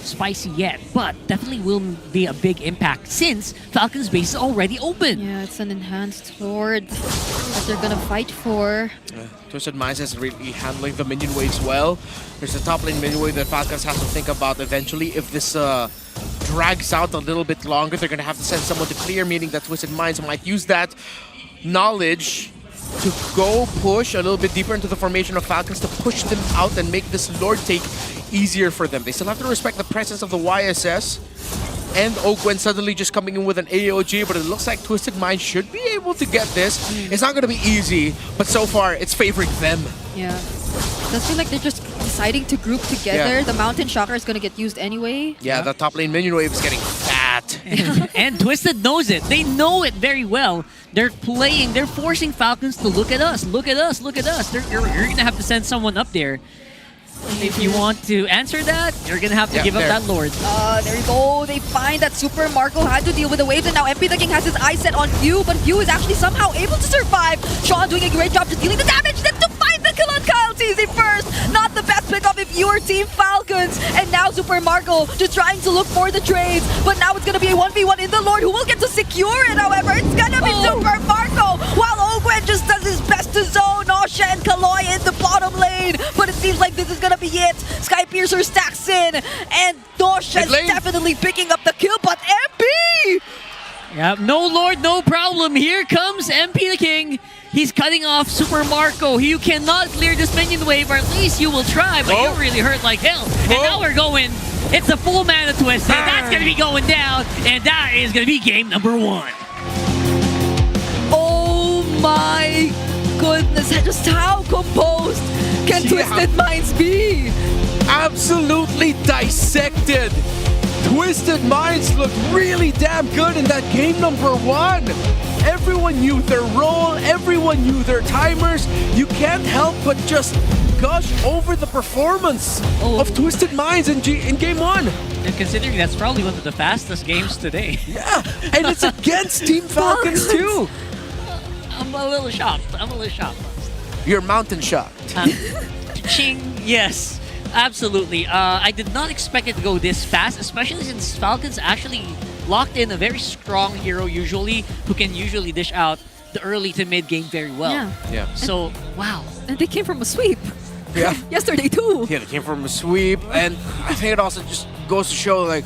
spicy yet, but definitely will be a big impact since Falcon's base is already open. Yeah, it's an enhanced Lord that they're gonna fight for. Twisted Minds is really handling the minion waves well. There's a top lane minion wave that Falcons have to think about eventually. If this drags out a little bit longer, they're going to have to send someone to clear, meaning that Twisted Minds might use that knowledge to go push a little bit deeper into the formation of Falcons to push them out and make this Lord take easier for them. They still have to respect the presence of the YSS and Ogwen suddenly just coming in with an AOG, but it looks like Twisted Mind should be able to get this. It's not going to be easy, but so far it's favoring them. Yeah. It does feel like they're just deciding to group together. Yeah. The Mountain Shocker is going to get used anyway. Yeah, the top lane minion wave is getting fat. And Twisted knows it. They know it very well. They're forcing Falcons to look at us, look at us, look at us. You're going to have to send someone up there. If you want to answer that, you're going to have to give up that Lord. There you go. They find that Super Marco had to deal with the waves, and now MP the King has his eyes set on Few, but Few is actually somehow able to survive. Sean doing a great job just dealing the damage. Then to find the kill on Kyle TZ first. Not the best pickup if you were Team Falcons. And now Super Marco just trying to look for the trades, but now it's going to be a 1v1 in the Lord who will get to secure it. However, it's going to be Super Marco, while Ogwen just does his best to zone Nosha and Kaloy in the bottom lane. But it seems like this is going to be it. Sky Piercer stacks in, and Nosha is definitely picking up the kill, but MP! Yeah, no Lord, no problem. Here comes MP the King. He's cutting off Super Marco. You cannot clear this minion wave, or at least you will try, but you'll really hurt like hell. And now we're going. It's a full mana twist, and that's going to be going down, and that is going to be game number 1. Oh my goodness, just how composed can Twisted Minds be? Absolutely dissected. Twisted Minds looked really damn good in that game number 1. Everyone knew their role, everyone knew their timers. You can't help but just gush over the performance of Twisted Minds in game 1. And considering that's probably one of the fastest games today. Yeah, and it's against Team Falcons too. I'm a little shocked. You're mountain shocked. Ching, yes. Absolutely. I did not expect it to go this fast, especially since Falcons actually locked in a very strong hero usually, who can usually dish out the early to mid game very well. Yeah. So, wow. And they came from a sweep. Yeah. Yesterday too. Yeah, they came from a sweep, and I think it also just goes to show, like,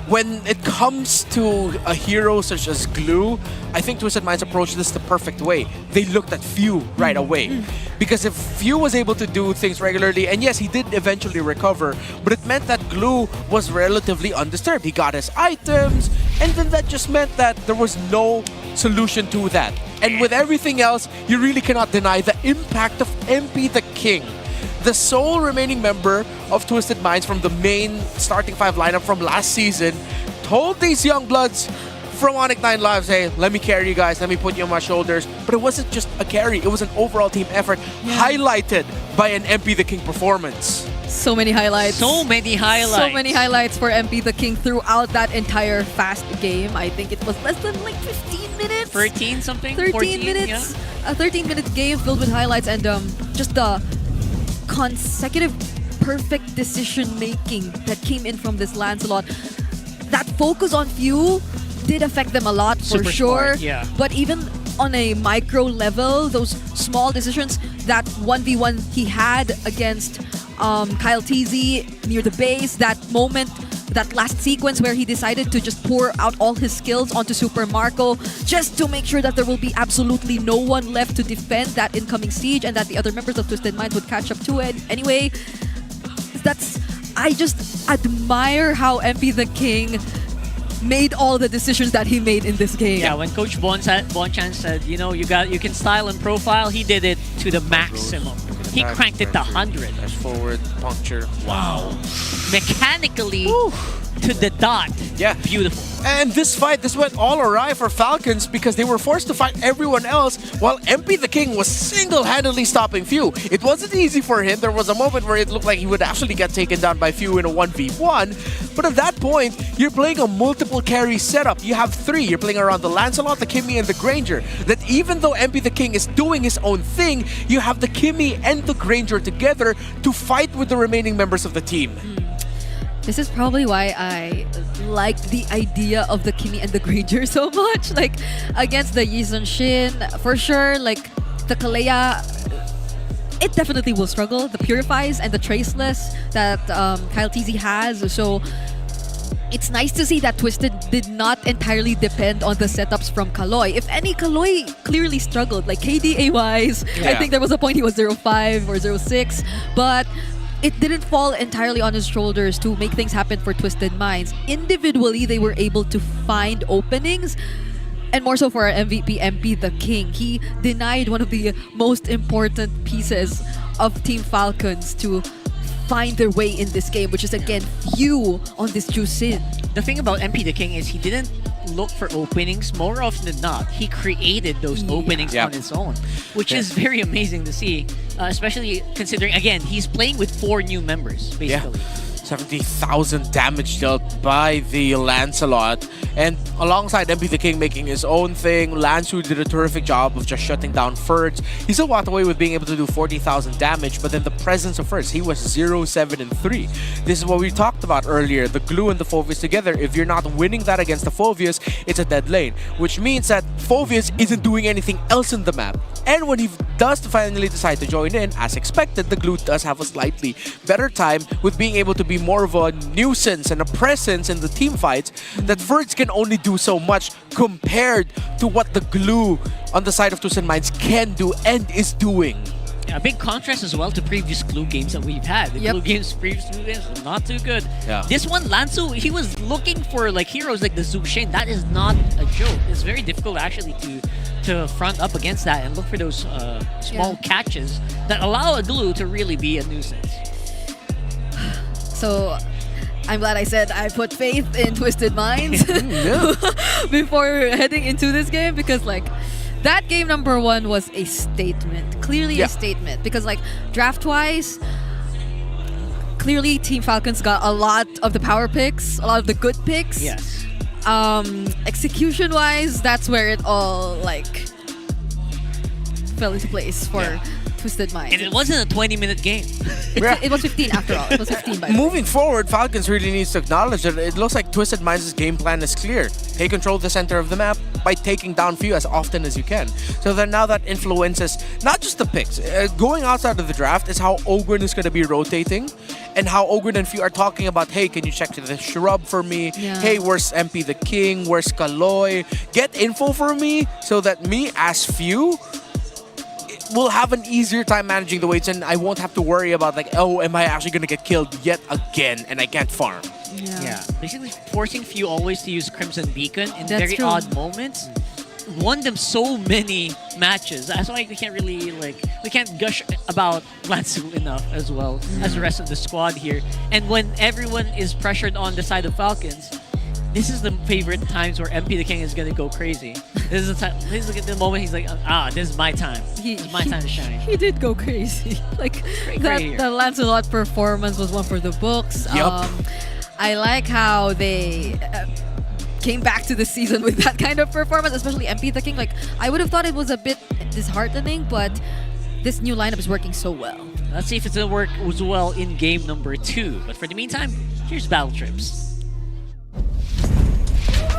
when it comes to a hero such as Glue, I think Twisted Minds approached this the perfect way. They looked at Few right away. Because if Few was able to do things regularly, and yes, he did eventually recover, but it meant that Glue was relatively undisturbed. He got his items, and then that just meant that there was no solution to that. And with everything else, you really cannot deny the impact of MP the King. The sole remaining member of Twisted Minds from the main starting 5 lineup from last season told these young bloods from ONIC 9 Lives, hey, let me carry you guys, let me put you on my shoulders. But it wasn't just a carry, it was an overall team effort highlighted by an MP the King performance. So many highlights. So many highlights. So many highlights for MP the King throughout that entire fast game. I think it was less than like 15 minutes. 13 something? 13 14, minutes. Yeah. A 13-minute game filled with highlights and just the consecutive perfect decision-making that came in from this Lancelot. That focus on Few did affect them a lot for Super sure. smart, yeah. But even on a micro level, those small decisions, that 1v1 he had against Kyle TZ near the base, that moment, that last sequence where he decided to just pour out all his skills onto Super Marco just to make sure that there will be absolutely no one left to defend that incoming siege and that the other members of Twisted Minds would catch up to it. Anyway, I just admire how MP the King made all the decisions that he made in this game. Yeah, when Coach Bonchan said, you know, you can style and profile, he did it to the maximum. He cranked it to 100. Dash forward, puncture. Wow. Mechanically, to the dot. Yeah. Beautiful. And this went all awry for Falcons because they were forced to fight everyone else while MP the King was single-handedly stopping Few. It wasn't easy for him. There was a moment where it looked like he would actually get taken down by Few in a 1v1. But at that point, you're playing a multiple carry setup. You have 3. You're playing around the Lancelot, the Kimmy, and the Granger. That even though MP the King is doing his own thing, you have the Kimmy and the Granger together to fight with the remaining members of the team. This is probably why I like the idea of the Kimi and the Granger so much. Like, against the Yizun Shin, for sure, like, the Kalea, it definitely will struggle. The Purifies and the Traceless that Kyle TZ has. So, it's nice to see that Twisted did not entirely depend on the setups from Kaloy. If any, Kaloy clearly struggled. Like, KDA-wise, I think there was a point he was 0-5 or 0-6. But it didn't fall entirely on his shoulders to make things happen for Twisted Minds. Individually, they were able to find openings. And more so for our MVP, MP the King. He denied one of the most important pieces of Team Falcons to find their way in this game, which is again few on this Jusin. The thing about MP the King is he didn't look for openings. More often than not, he created those openings on his own, which is very amazing to see, especially considering, again, he's playing with 4 new members, basically. 70,000 damage dealt by the Lancelot. And alongside MP the King making his own thing, Lansu did a terrific job of just shutting down Ferds. He still walked away with being able to do 40,000 damage, but then the presence of Ferds, he was 0-7-3. This is what we talked about earlier, the glue and the Phoveus together. If you're not winning that against the Phoveus, it's a dead lane, which means that Phoveus isn't doing anything else in the map. And when he does finally decide to join in, as expected, the glue does have a slightly better time with being able to be more of a nuisance and a presence in the team fights, that Ferds can only do so much compared to what the glue on the side of Twisted Minds can do and is doing. A big contrast as well to previous Glue games that we've had. The Glue games, previous Glue games, were not too good. This one, Lansu, he was looking for like heroes like the Zushin. That is not a joke. It's very difficult actually to front up against that and look for those small catches that allow a Glue to really be a nuisance. So, I'm glad I said I put faith in Twisted Minds before heading into this game, because like that game number 1 was a statement, clearly a statement, because like draft-wise, clearly Team Falcons got a lot of the power picks, a lot of the good picks. Yes. Execution-wise, that's where it all like fell into place for Twisted Minds. And it wasn't a 20-minute game. It was 15 after all. It was 15 by Moving forward, Falcons really needs to acknowledge that it looks like Twisted Minds' game plan is clear. Take control of the center of the map by taking down few as often as you can. So then now that influences not just the picks. Going outside of the draft is how Ogren is going to be rotating, and how Ogren and Few are talking about, hey, can you check the shrub for me? Hey, where's MP the King? Where's Kaloy? Get info for me so that me as Few will have an easier time managing the waits, and I won't have to worry about like, oh, am I actually going to get killed yet again and I can't farm. Yeah. Basically forcing Few always to use Crimson Beacon in very odd moments won them so many matches. That's why we can't really we can't gush about Lansu enough as well as the rest of the squad here. And when everyone is pressured on the side of Falcons, this is the favorite times where MP the King is gonna go crazy. This is the time. This is the moment he's like, this is my time. It's my time to shine. He did go crazy. Like great the Lancelot performance was one for the books. I like how they came back to the season with that kind of performance, especially MP the King. Like, I would have thought it was a bit disheartening, but this new lineup is working so well. Let's see if it's gonna work as well in game number 2. But for the meantime, here's Battle Trips.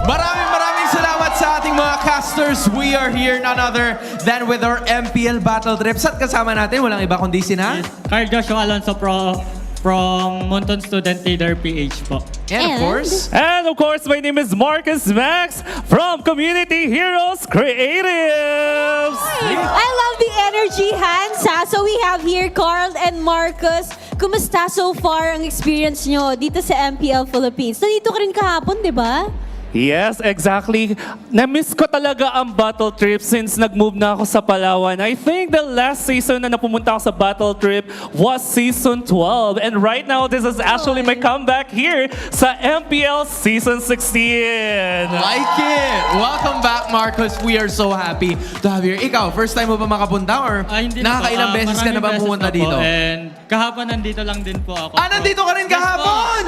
Maraming salamat sa ating mga casters. We are here none other than with our MPL Battle Trips. At kasama natin, walang iba kundi sina Carl Joshua Alonso from Monton Student TLPH po. And of course, my name is Marcus Max from Community Heroes Creatives. I love the energy, Hans. So we have here Carl and Marcus. Kumusta so far ang experience nyo dito sa MPL Philippines? Nandito ka rin kahapon, di ba? Yes, exactly. Na-miss ko talaga ang Battle Trip since nag-move na ako sa Palawan. I think the last season na napumunta ako sa Battle Trip was Season 12. And right now, this is actually my comeback here sa MPL Season 16. Like it! Welcome back, Marcus. We are so happy to have you. Ikaw, first time mo ba makapunta or nakakailang beses ka na ba pumunta dito? And kahapon nandito lang din po ako. Nandito ka rin kahapon!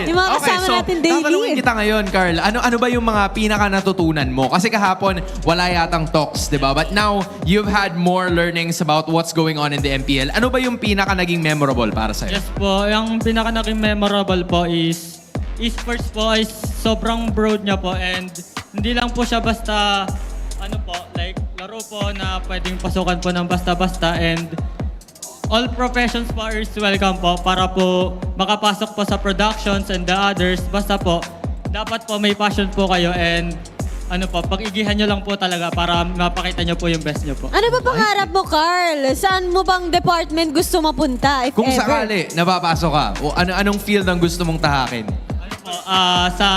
Yung mga kasama natin daily. Tatanungin kita ngayon, Carl, ano ba yung mga pinaka natutunan mo? Kasi kahapon, wala yatang talks, di ba? But now, you've had more learnings about what's going on in the MPL. Ano ba yung pinaka naging memorable para sa'yo? Yes po, yung pinaka naging memorable po is esports po is sobrang broad niya po and hindi lang po siya basta like laro po na pwedeng pasukan po ng basta-basta and all professions po is welcome po para po makapasok po sa productions and the others. Basta po, dapat po may passion po kayo and pag-igihan nyo lang po talaga para mapakita nyo po yung best nyo po. Ano ba pangarap mo, Carl? Saan mo bang department gusto mapunta, if Kung ever? sakali, napapasok ka, o anong field ang gusto mong tahakin? Sa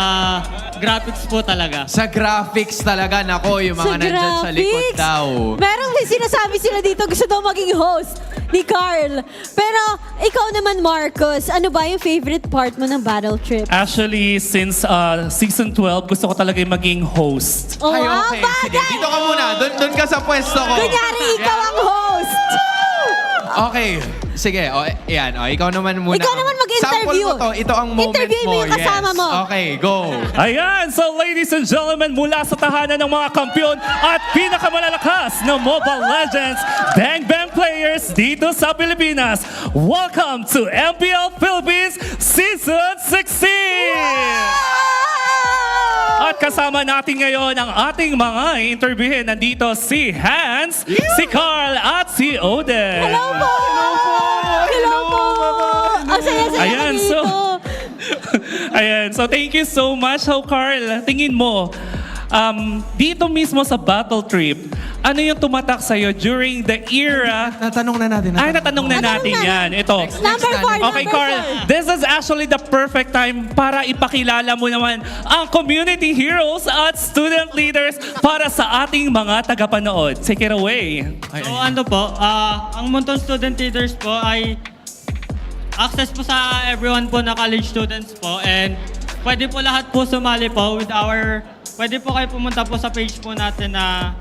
graphics po talaga. Sa graphics talaga, nako, yung mga nandyan sa likod daw. Merong sinasabi sila dito, gusto daw maging host ni Carl. Pero ikaw naman, Marcos, ano ba yung favorite part mo ng Battle Trip? Actually, since season 12, gusto ko talaga maging host. Oh, Ay, okay. Sige, dito ka muna. Doon ka sa pwesto ko. Kunyari, ikaw ang host. Okay. Sige, yan. Ikaw naman muna. Ikaw naman mag-interview. Sample mo to. Ito ang moment Interview mo yung kasama mo. Okay, go. Ayan, so ladies and gentlemen, mula sa tahanan ng mga kampiyon at pinakamalalakas na Mobile Legends Bang Bang players dito sa Pilipinas, welcome to MPL Philippines Season 16! At kasama natin ngayon ang ating mga interviewin. Nandito si Hans, si Carl, at si Oden. Hello po! Hello po! Ang saya-saya Ayan, dito. Ayan, so thank you so much. So Carl, tingin mo, dito mismo sa Battle Trip, ano yung tumatak sa'yo during the era? Natanong na natin. Natanong na natin yan. Ito. Number 4, Okay, Carl, this is actually the perfect time para ipakilala mo naman ang community heroes at student leaders para sa ating mga tagapanood. Take it away. So ang Monton Student Leaders po ay access po sa everyone po na college students po and pwede po lahat po sumali po pwede po kayo pumunta po sa page po natin na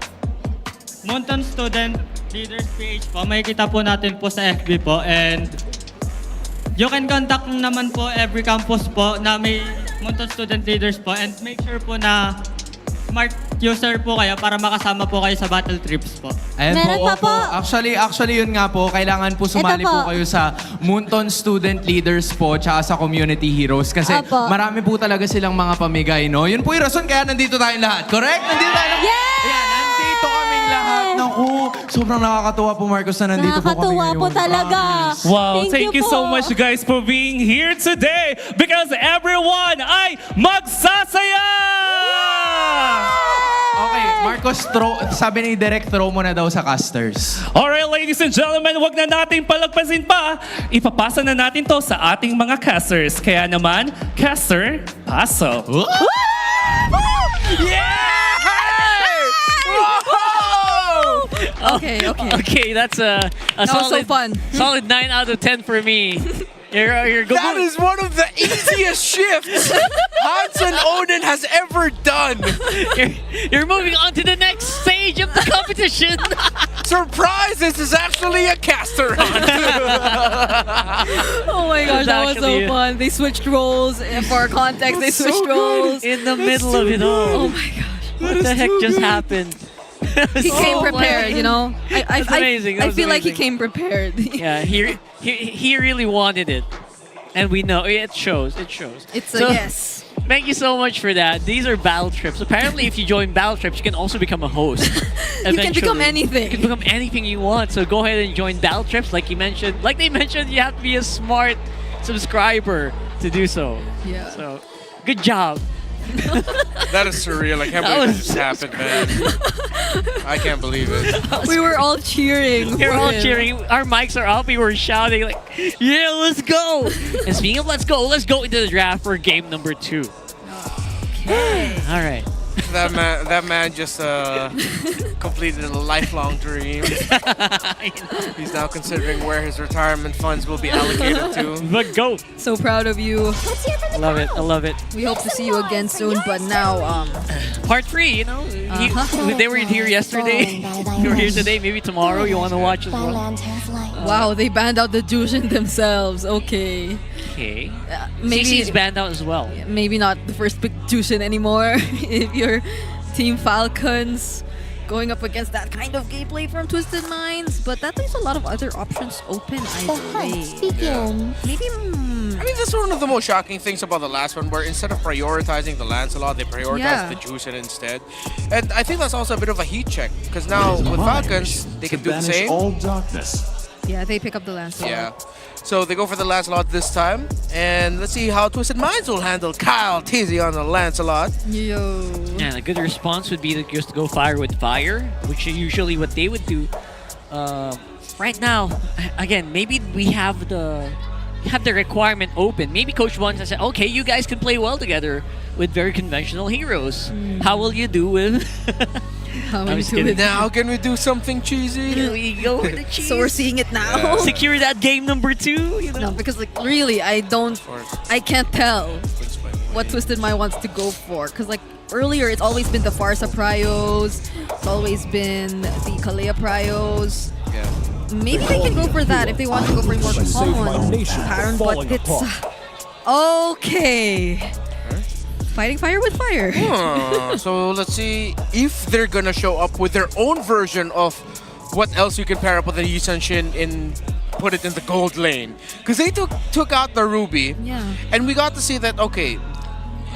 Monton Student Leaders PH po. Makikita po natin po sa FB po and you can contact naman po every campus po na may Monton Student Leaders po and make sure po na smart user po kayo para makasama po kayo sa battle trips po. Ayan Meron pa po. Actually, yun nga po. Kailangan po sumali Ito po. po kayo sa Monton Student Leaders po tsaka sa Community Heroes. Kasi Opo. marami po talaga silang mga pamigay, no? Yun po yung rason kaya nandito tayong lahat. Correct? Nandito tayo. Yes! Ayan, nandito kaming lahat. Naku, sobrang nakakatuwa po, Marcos, na nandito po kami Nakakatuwa ngayon. po talaga. Promise. Wow, thank you po. so much guys for being here today because everyone ay magsasaya! Okay, Marcos, sabi ni Direk, throw mo na daw sa casters. Alright, ladies and gentlemen, wag na natin palagpasin pa. Ipapasa na natin to sa ating mga casters. Kaya naman, caster, paso. Okay. Okay, that's a That was so solid, fun. solid 9 out of 10 for me. You're good. That is one of the easiest shifts Hans and Odin has ever done. You're moving on to the next stage of the competition. Surprise! This is actually a caster hunt. Oh my gosh, that was so Actually, fun. They switched roles. And for context, they switched roles. In the middle of it all. Oh my gosh. What the heck just happened? He came prepared, you know? That's amazing. That I was feel like he amazing. came prepared. Yeah, he really wanted it. And we know, it shows, it shows. It's a yes. Thank you so much for that. These are battle trips. Apparently, if you join battle trips, you can also become a host. You can become anything. You can become anything you want. So go ahead and join battle trips. Like they mentioned, you have to be a smart subscriber to do so. Yeah. So, good job. That is surreal. I can't believe this just happened, man. I can't believe it. We were all cheering. We were for all him. cheering. Our mics are up. We were shouting like, "Yeah, let's go!" And speaking of let's go into the draft for game number 2. Okay. All right. That man just completed a lifelong dream. He's now considering where his retirement funds will be allocated to. The GOAT. So proud of you. I love it. I love it. We hope to see you again soon, but now, Part 3, you know. They were here yesterday. You were here today. Maybe tomorrow you want to watch as well. Wow, they banned out the Jushin themselves. Okay. Okay. Maybe CC is banned out as well. Maybe not the first pick Jushin anymore. If you're Team Falcons going up against that kind of gameplay from Twisted Minds, but that leaves a lot of other options open either way. Maybe. I mean, that's one of the most shocking things about the last one, where instead of prioritizing the Lancelot, they prioritized the Jushin instead. And I think that's also a bit of a heat check, because now with Falcons, they can do the same. all darkness. Yeah, they pick up the Lancelot. Yeah. So they go for the Lancelot this time. And let's see how Twisted Minds will handle Kyle Tizzy on the Lancelot. Yo. And a good response would be to just go fire with fire, which is usually what they would do. Right now, again, maybe we have the requirement open. Maybe Coach One has said, okay, you guys can play well together with very conventional heroes. How will you do with... Now can we do something cheesy? Here we go with the cheese. So we're seeing it now. Secure that game number 2. You know? No, because like really, I can't tell what Twisted Mind wants to go for. Because like earlier, it's always been the Farsa Prios. It's always been the Kalea Prios. Yeah. Maybe they can go for that if they want to go for more common pattern, but it's okay. Fighting fire with fire. So let's see if they're gonna show up with their own version of what else you can pair up with the Yusanshin and put it in the gold lane. Because they took out the Ruby. Yeah. And we got to see that, okay,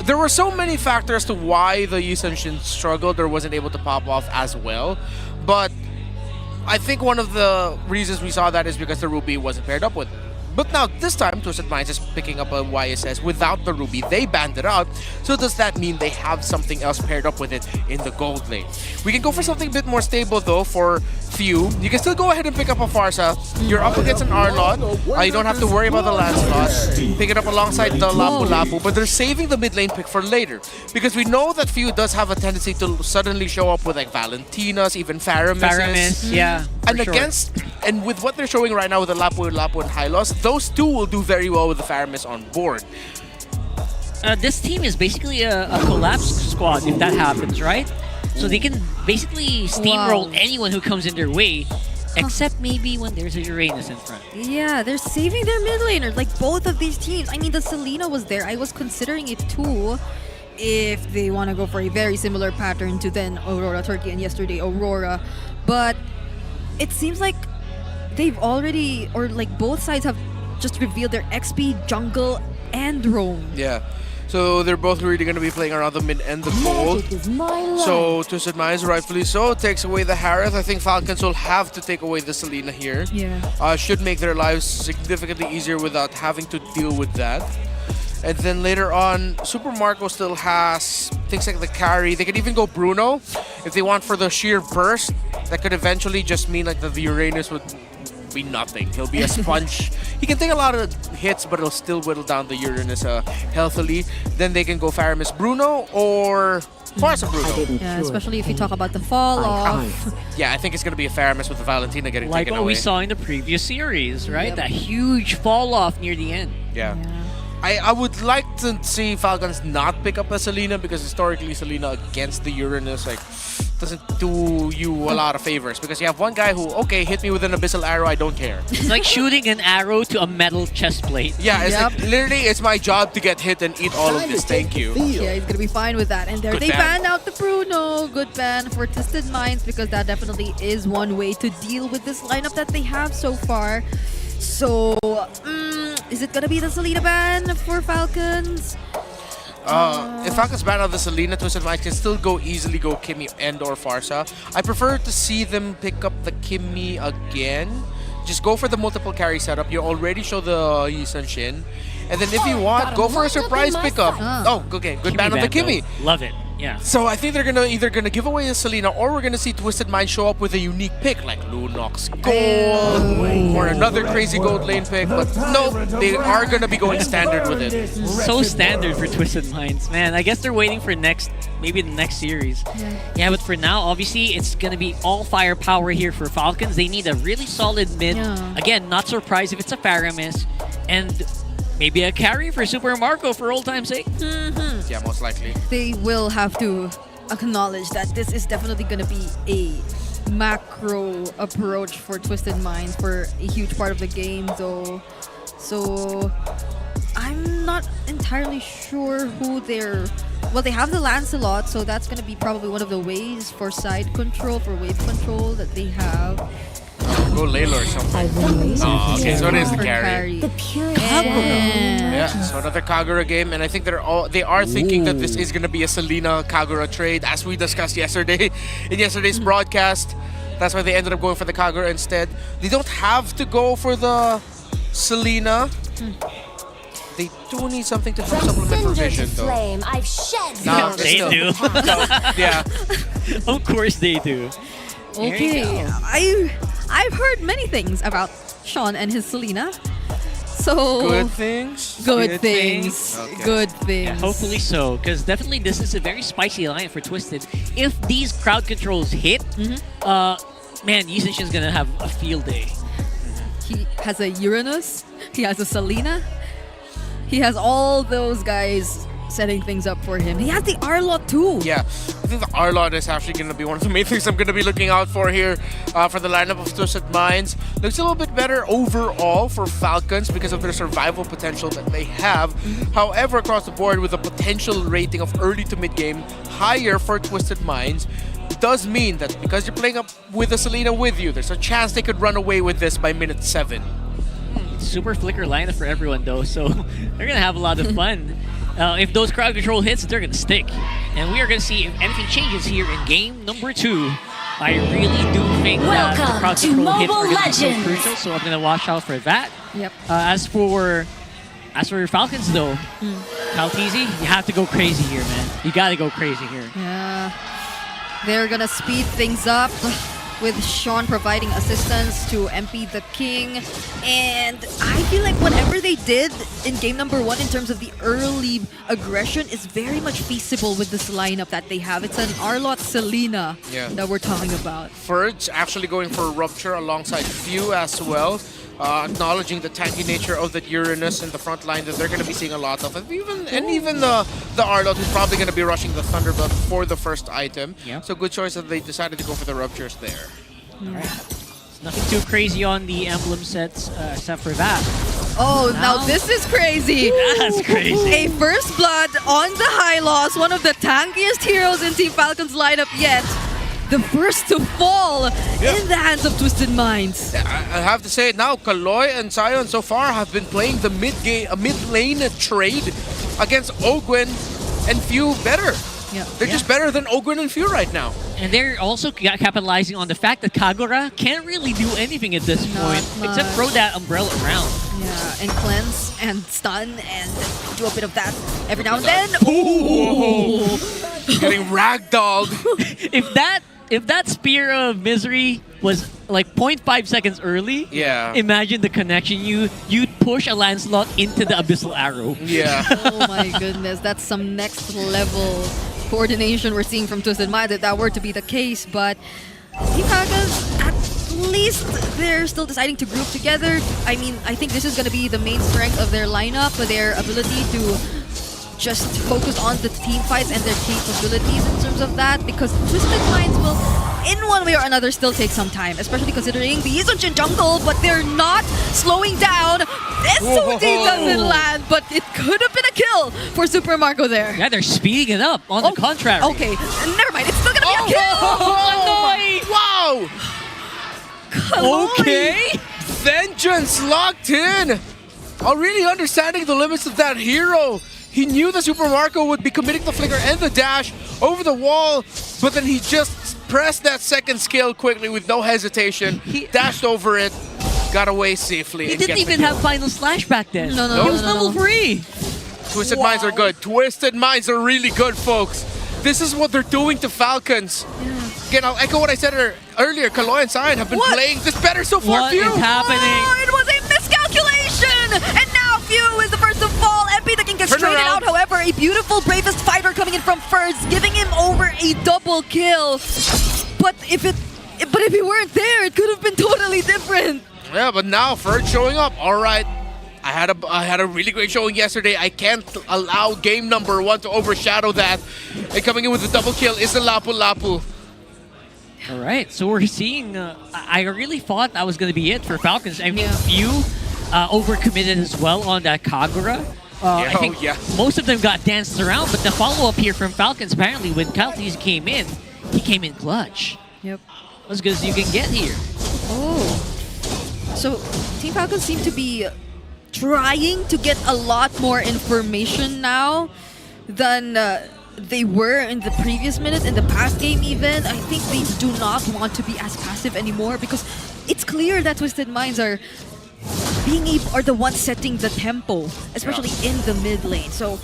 there were so many factors to why the Yusanshin struggled or wasn't able to pop off as well. But I think one of the reasons we saw that is because the Ruby wasn't paired up with it. But now, this time, Twisted Minds is picking up a YSS without the Ruby. They banned it out. So does that mean they have something else paired up with it in the gold lane? We can go for something a bit more stable, though, for few. You can still go ahead and pick up a Farsa. You're up against an Arlot. You don't have to worry about the Lancelot. Pick it up alongside the Lapu Lapu. But they're saving the mid lane pick for later. Because we know that few does have a tendency to suddenly show up with like Valentinas, even Faramises. Yeah. And and with what they're showing right now with the Lapu Lapu and Hylos, those two will do very well with the Faramis on board. This team is basically a collapse squad if that happens, right? So they can basically steamroll anyone who comes in their way, except maybe when there's a Uranus in front. Yeah, they're saving their mid laners, like both of these teams. I mean, the Selena was there. I was considering it too if they want to go for a very similar pattern to then Aurora Turkey and yesterday Aurora. But it seems like they've already, or like both sides have just revealed their XP, jungle, and roam. Yeah. So they're both really going to be playing around the mid and the gold. So Twisted Minds, rightfully so, takes away the Harith. I think Falcons will have to take away the Selena here. Yeah. Should make their lives significantly easier without having to deal with that. And then later on, Super Marco still has things like the carry. They could even go Bruno if they want for the sheer burst. That could eventually just mean like the Uranus would be nothing. He'll be a sponge. He can take a lot of hits, but it'll still whittle down the Uranus healthily. Then they can go Faramis Bruno or Farsa Bruno. Yeah, especially if you talk about the fall off. Yeah, I think it's going to be a Faramis with the Valentina getting Like taken what away. we saw in the previous series, right? That huge fall off near the end. Yeah. I would like to see Falcons not pick up a Selena, because historically Selena against the Uranus like doesn't do you a lot of favors, because you have one guy who, okay, hit me with an abyssal arrow, I don't care. It's like shooting an arrow to a metal chest plate. Yeah, it's like, literally it's my job to get hit and eat all of this, thank you. Yeah, he's gonna be fine with that. And there they banned out the Bruno. Good ban for Twisted Minds, because that definitely is one way to deal with this lineup that they have so far. So, is it gonna be the Selena ban for Falcons? If Falcons ban out the Selena, Twisted Minds can still easily go Kimmy and or Farsa. I prefer to see them pick up the Kimmy again. Just go for the multiple carry setup. You already show the Yusanshin. And then if you want, go for a surprise pickup. Oh, okay. Good ban on the Kimmy. Love it. Yeah. So I think they're either gonna give away a Selena, or we're gonna see Twisted Mind show up with a unique pick like Lunox Gold or another crazy gold lane pick. But nope, they are gonna be going standard with it. So standard for Twisted Minds, man. I guess they're waiting for maybe the next series. Yeah, but for now, obviously, it's gonna be all firepower here for Falcons. They need a really solid mid. Again, not surprised if it's a Paramis, and maybe a carry for Super Marco for old time's sake. Yeah, most likely. They will have to acknowledge that this is definitely going to be a macro approach for Twisted Minds for a huge part of the game, though. So I'm not entirely sure who they're... Well, they have the Lancelot, so that's going to be probably one of the ways for side control, for wave control that they have. Go Layla or something. Oh, okay, so it is the carry. The Yeah, so another Kagura game, and I think they are thinking that this is going to be a Selena Kagura trade, as we discussed yesterday in yesterday's broadcast. That's why they ended up going for the Kagura instead. They don't have to go for the Selena. They do need something to supplement for vision, though. Flame, I've shed No, They do. Yeah. Of course they do. Okay, I've heard many things about Sean and his Selena. So Good things? Good things. Okay. Good things. Yeah, hopefully so, because definitely this is a very spicy line for Twisted. If these crowd controls hit, man, Yusenshin's gonna have a field day. He has a Uranus. He has a Selena. He has all those guys setting things up for him. He has the Arlot too. Yeah, I think the Arlot is actually going to be one of the main things I'm going to be looking out for here for the lineup of Twisted Minds. Looks a little bit better overall for Falcons because of their survival potential that they have. However, across the board, with a potential rating of early to mid game higher for Twisted Minds, does mean that because you're playing up with a Selena with you, there's a chance they could run away with this by minute 7. Super flicker lineup for everyone though, so they're gonna have a lot of fun. If those crowd control hits, they're gonna stick. And we are gonna see if anything changes here in game number 2. I really do think that the crowd control hits are gonna be so crucial, so I'm gonna watch out for that. Yep. As for Falcons though, Maltese, you have to go crazy here, man. You gotta go crazy here. Yeah. They're gonna speed things up with Sean providing assistance to MP the King. And I feel like whatever they did in game number 1 in terms of the early aggression is very much feasible with this lineup that they have. It's an Arlot Selena that we're talking about. Furge actually going for a Rupture alongside Few as well. Acknowledging the tanky nature of that Uranus in the front line that they're going to be seeing a lot of. And even the Arlot who's probably going to be rushing the Thunderbolt for the first item. So good choice that they decided to go for the Ruptures there. Alright. Nothing too crazy on the emblem sets except for that. Oh, now this is crazy. That's crazy. A First Blood on the high loss, one of the tankiest heroes in Team Falcon's lineup yet. The first to fall in the hands of Twisted Minds. I have to say it now, Kaloy and Sion so far have been playing the mid lane trade against Ogwin and Few better. They're just better than Ogwin and Few right now. And they're also capitalizing on the fact that Kagura can't really do anything at this point except throw that umbrella around. Yeah, and cleanse and stun and do a bit of that every now and then. Ooh. Getting ragdolled. If that Spear of Misery was like 0.5 seconds early, imagine the connection. You'd push a Lancelot into the Abyssal Arrow. Yeah. Oh my goodness, that's some next level coordination we're seeing from Twisted Minds if that were to be the case. But Team Falcons, at least they're still deciding to group together. I mean, I think this is going to be the main strength of their lineup, their ability to just focus on the team fights and their capabilities in terms of that, because Twisted Minds will, in one way or another, still take some time, especially considering the Yusenshin jungle, but they're not slowing down. SOD doesn't land, but it could have been a kill for Super Marco there. Yeah, they're speeding it up on the contrary. Okay, never mind, it's still gonna be a kill! Wow! Okay! Vengeance locked in! Really understanding the limits of that hero. He knew that Super Marco would be committing the flicker and the dash over the wall, but then he just pressed that second skill quickly with no hesitation, dashed over it, got away safely. He didn't even have Final Slash back then. He was level 3. Twisted Minds are good. Twisted Minds are really good, folks. this is what they're doing to Falcons. Again, I'll echo what I said earlier. Kaloy and Sion have been playing this better so far. What is happening? Oh, it was a miscalculation! And now Few is the first to fall. MP the King gets Turn traded around. out. However, a beautiful bravest fighter coming in from first, giving him over a double kill. But if he weren't there, it could have been totally different. Yeah, but now Ferg showing up. All right. I had a really great showing yesterday. I can't allow game number 1 to overshadow that. And coming in with a double kill is the Lapu Lapu. All right, so we're seeing. I really thought that was going to be it for Falcons. I mean, Few overcommitted as well on that Kagura. I think most of them got danced around, but the follow-up here from Falcons, apparently, when Kaltis came in, he came in clutch. Yep. As good as you can get here. Oh. So, Team Falcons seem to be trying to get a lot more information now than they were in the previous minute, in the past game even. I think they do not want to be as passive anymore because it's clear that Twisted Minds are the ones setting the tempo, especially in the mid lane. So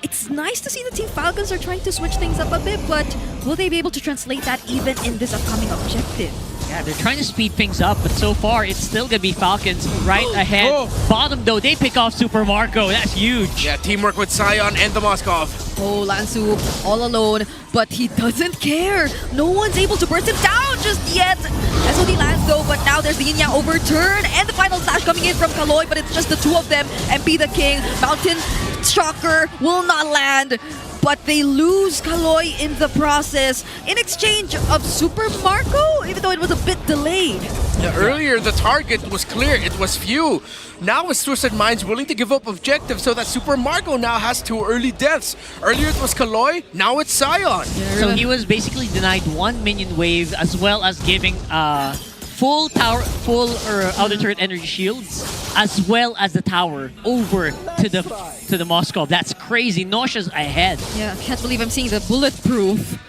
it's nice to see the Team Falcons are trying to switch things up a bit, but will they be able to translate that even in this upcoming objective? Yeah, they're trying to speed things up, but so far it's still gonna be Falcons right ahead. Bottom though, they pick off Super Marco. That's huge. Yeah, teamwork with Sion and the Moskov. Oh, Lansu all alone, but he doesn't care. No one's able to burst him down just yet. SOD lands though, but now there's the Yin Yang overturn and the final slash coming in from Kaloy, but it's just the two of them. MP the King, Mountain Shocker will not land. But they lose Kaloy in the process in exchange of Super Marco, even though it was a bit delayed. Yeah, earlier the target was clear, it was Few. Now is Twisted Minds willing to give up objective so that Super Marco now has 2 early deaths. Earlier it was Kaloy, now it's Sion. So he was basically denied 1 minion wave as well as giving full outer turret energy shields as well as the tower over to the Moskov. That's crazy. Nosha's ahead. Yeah, can't believe I'm seeing the bulletproof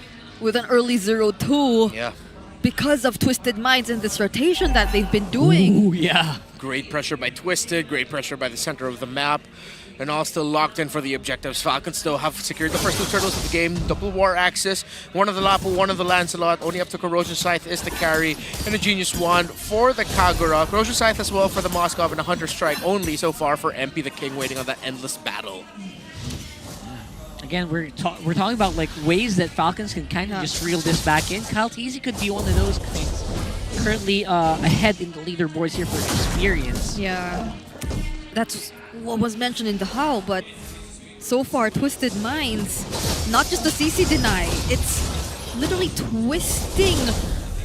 with an early 0-2. Yeah. Because of Twisted Minds and this rotation that they've been doing. Ooh, yeah. Great pressure by Twisted, great pressure by the center of the map. And all still locked in for the objectives. Falcons still have secured the first 2 turtles of the game. Double War Axis, one of the Lapu, one of the Lancelot. Only up to Corrosion Scythe is the carry. And a Genius Wand for the Kagura. Corrosion Scythe as well for the Moskov, and a Hunter Strike only so far for MP the King, waiting on that endless battle. Again, we're talking about like ways that Falcons can kind of just reel this back in. Kyle Teasy could be one of those things. Currently ahead in the leaderboards here for experience. Yeah, that's what was mentioned in the How, but so far Twisted Minds, not just the CC deny, it's literally twisting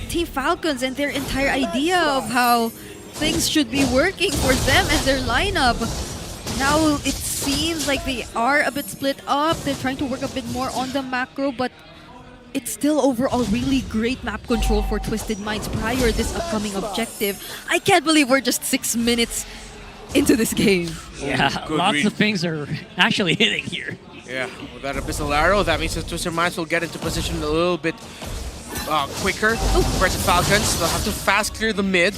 Team Falcons and their entire idea of how things should be working for them and their lineup. Now it seems like they are a bit split up. They're trying to work a bit more on the macro, but it's still overall really great map control for Twisted Minds prior this upcoming objective. I can't believe we're just 6 minutes into this game. Yeah, Good lots read. of things are actually hitting here. Yeah, with that Abyssal Arrow, that means that Twisted Minds will get into position a little bit quicker compared to Falcons. They'll have to fast clear the mid.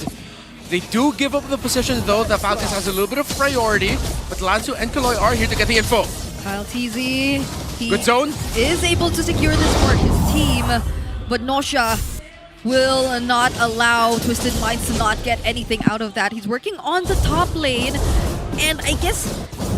They do give up the position though. The Falcons has a little bit of priority, but Lansu and Kaloy are here to get the info. Kyle TZ, he Good zone. is able to secure this for his team, but Nosha will not allow Twisted Minds to not get anything out of that. He's working on the top lane, and I guess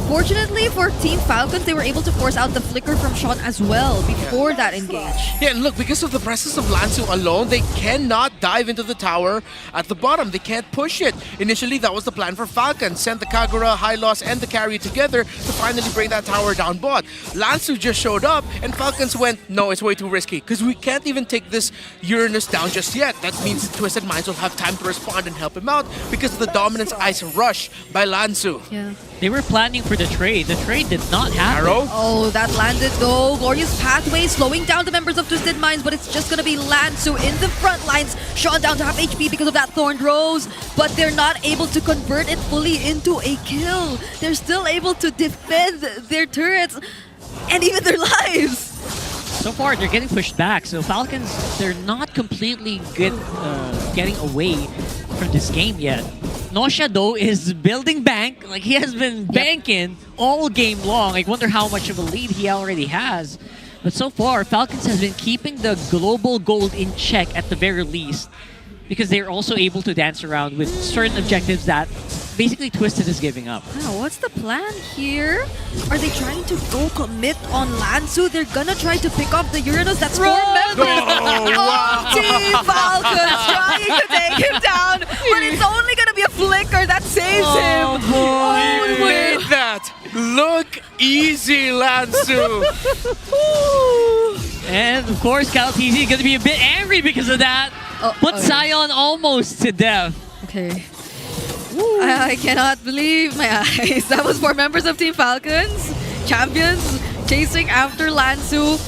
fortunately for Team Falcons, they were able to force out the flicker from Sean as well before that engage. Yeah, and look, because of the presence of Lansu alone, they cannot dive into the tower at the bottom. They can't push it. Initially, that was the plan for Falcons. Send the Kagura, High Loss, and the carry together to finally bring that tower down bot. Lansu just showed up, and Falcons went, no, it's way too risky, because we can't even take this Uranus down just yet. That means Twisted Minds will have time to respond and help him out because of the Dominance Ice Rush by Lansu. Yeah. They were planning for the trade. The trade did not happen. Arrow? Oh, that landed though. Glorious Pathway slowing down the members of Twisted Minds, but it's just gonna be Lansu in the front lines. Sean down to half HP because of that Thorned Rose, but they're not able to convert it fully into a kill. They're still able to defend their turrets and even their lives. So far, they're getting pushed back. So Falcons, they're not completely good getting away from this game yet. Nosha, though, is building bank. Like, he has been banking all game long. I wonder how much of a lead he already has. But so far, Falcons has been keeping the global gold in check at the very least, because they're also able to dance around with certain objectives that basically Twisted is giving up. Wow, what's the plan here? Are they trying to go commit on Lansu? They're gonna try to pick up the Uranus. That's 4 members of Team Falcons trying to take him down, but it's only gonna be a flicker that saves him. You made that look easy, Lansu. And of course, Caltese is going to be a bit angry because of that. Put Sion almost to death. Okay. I cannot believe my eyes. That was 4 members of Team Falcons, champions, chasing after Lansu.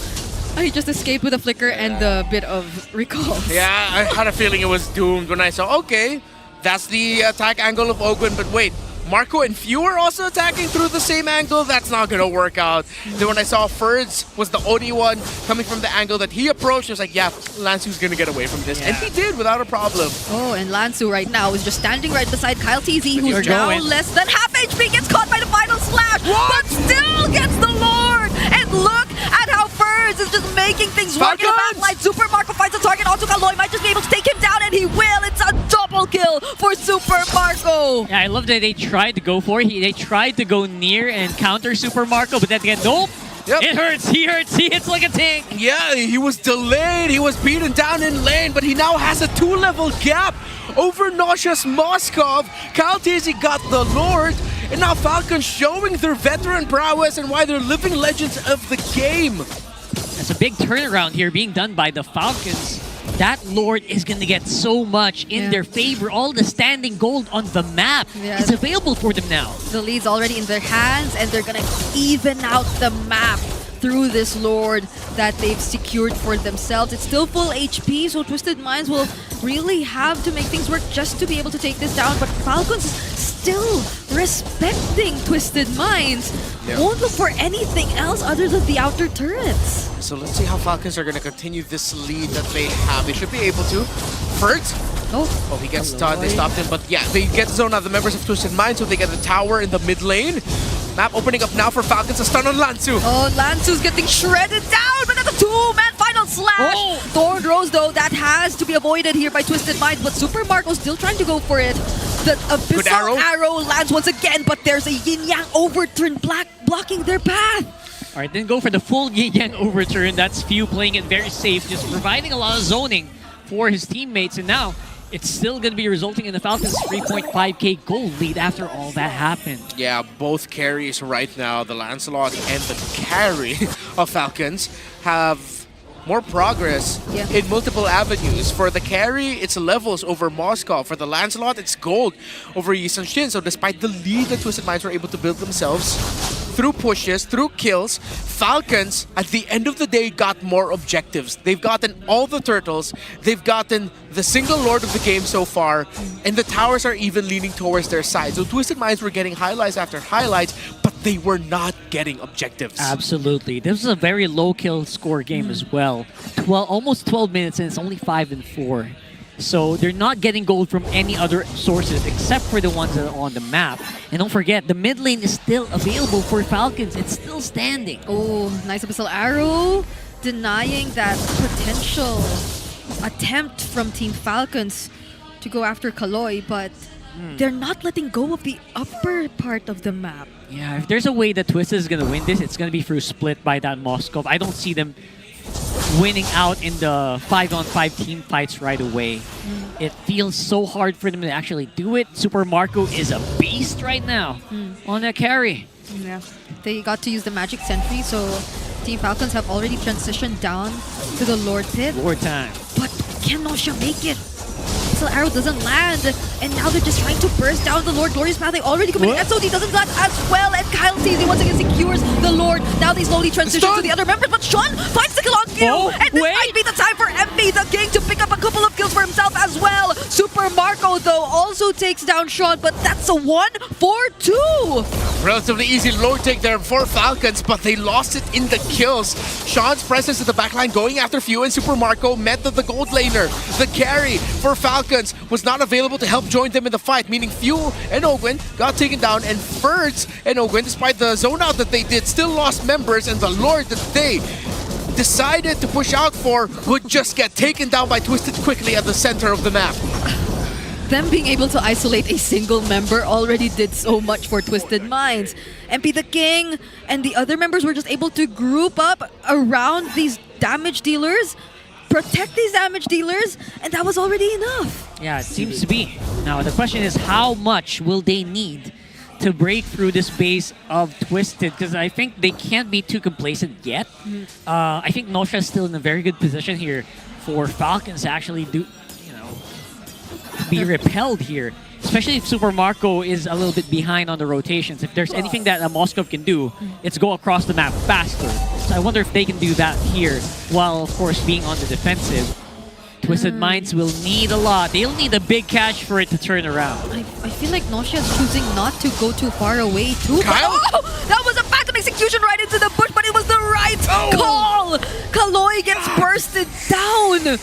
He just escaped with a flicker and a bit of recall. Yeah, I had a feeling it was doomed when I saw, okay, that's the attack angle of Ogwen, but wait, Marco and Few are also attacking through the same angle? That's not gonna work out. Then when I saw Ferds was the only one coming from the angle that he approached, I was like, yeah, Lansu's gonna get away from this. And he did without a problem. Oh, and Lansu right now is just standing right beside Kyle TZ, who's now less than half HP, gets caught by the final slash, but still gets the Lord! And look at how Ferds is just making things work in the backline. Super Marco finds a target onto Kaloy, might just be able to take him down, and he will! It's a double kill for Super Marco! Yeah, I love that they tried to go for it. They tried to go near and counter Super Marco, but then again, nope. Yep. It hurts. He hurts. He hits like a tank. Yeah, he was delayed. He was beaten down in lane, but he now has a 2-level gap over Nauseous Moskov. Caltese got the Lord, and now Falcons showing their veteran prowess and why they're living legends of the game. That's a big turnaround here being done by the Falcons. That Lord is going to get so much in their favor. All the standing gold on the map is available for them now. The lead's already in their hands, and they're going to even out the map through this Lord that they've secured for themselves. It's still full HP, so Twisted Minds will really have to make things work just to be able to take this down. But Falcons still respecting Twisted Minds. Won't look for anything else other than the outer turrets. So let's see how Falcons are going to continue this lead that they have. They should be able to. Ferds. Oh, he gets stunned. They stopped him, but yeah, they get zoned out. The members of Twisted Minds, so they get the tower in the mid lane. Map opening up now for Falcons. A stun on Lansu. Oh, Lansu's getting shredded down, but that's a 2-man final slash. Thorn Rose, though, that has to be avoided here by Twisted Minds, but Super Marco still trying to go for it. The Abyssal arrow lands once again, but there's a yin-yang overturn blocking their path. All right, then go for the full yin-yang overturn. That's Few playing it very safe, just providing a lot of zoning for his teammates, and now it's still going to be resulting in the Falcons' 3.5k gold lead after all that happened. Yeah, both carries right now, the Lancelot and the carry of Falcons, have more progress in multiple avenues. For the carry, it's levels over Moscow. For the Lancelot, it's gold over Yi Sun-shin. So despite the lead that Twisted Minds were able to build themselves through pushes, through kills, Falcons, at the end of the day, got more objectives. They've gotten all the turtles, they've gotten the single Lord of the game so far, and the towers are even leaning towards their side. So Twisted Minds were getting highlights after highlights, but they were not getting objectives. Absolutely. This was a very low kill score game as well. Almost 12 minutes, and it's only 5-4. So they're not getting gold from any other sources except for the ones that are on the map. And don't forget, the mid lane is still available for Falcons. It's still standing. Oh, nice Abyssal Arrow, denying that potential attempt from Team Falcons to go after Kaloy, but they're not letting go of the upper part of the map. Yeah, if there's a way that Twist is going to win this, it's going to be through split by that Moskov. I don't see them winning out in the 5-on-5 team fights right away. It feels so hard for them to actually do it. Super Marco is a beast right now on that carry. Yeah, they got to use the Magic Sentry, so Team Falcons have already transitioned down to the Lord Pit. Lord time. But can Nosha make it? So arrow doesn't land, and now they're just trying to burst down the Lord Glorious Path. They already committed. SOD doesn't land as well, and Kyle TZ once again secures the Lord. Now they slowly transition to the other members, but Sean finds the kill on Few, and this might be the time for MP, the king, to pick up a couple of kills for himself as well. Super Marco, though, also takes down Sean, but that's a 1-4-2. Relatively easy Lord take there for Falcons, but they lost it in the kills. Sean's presence at the backline going after Few, and Super Marco met the gold laner. The carry for Falcons was not available to help join them in the fight, meaning Few and Ogwen got taken down, and Ferds and Ogwen, despite the zone out that they did, still lost members, and the Lord that they decided to push out for would just get taken down by Twisted quickly at the center of the map. Them being able to isolate a single member already did so much for Twisted Minds. MP the King and the other members were just able to group up around these damage dealers, protect these damage dealers, and that was already enough. Yeah, it seems to be. Now, the question is, how much will they need to break through this base of Twisted? Because I think they can't be too complacent yet. I think Nosha is still in a very good position here for Falcons to actually be repelled here. Especially if Super Marco is a little bit behind on the rotations. If there's anything that a Moskov can do, it's go across the map faster. So I wonder if they can do that here, while of course being on the defensive. Twisted Minds will need a lot. They'll need a big catch for it to turn around. I feel like Nosha is choosing not to go too far away too. Kyle? Oh, that was a phantom execution right into the bush, but it was the right call. Kaloi gets bursted down.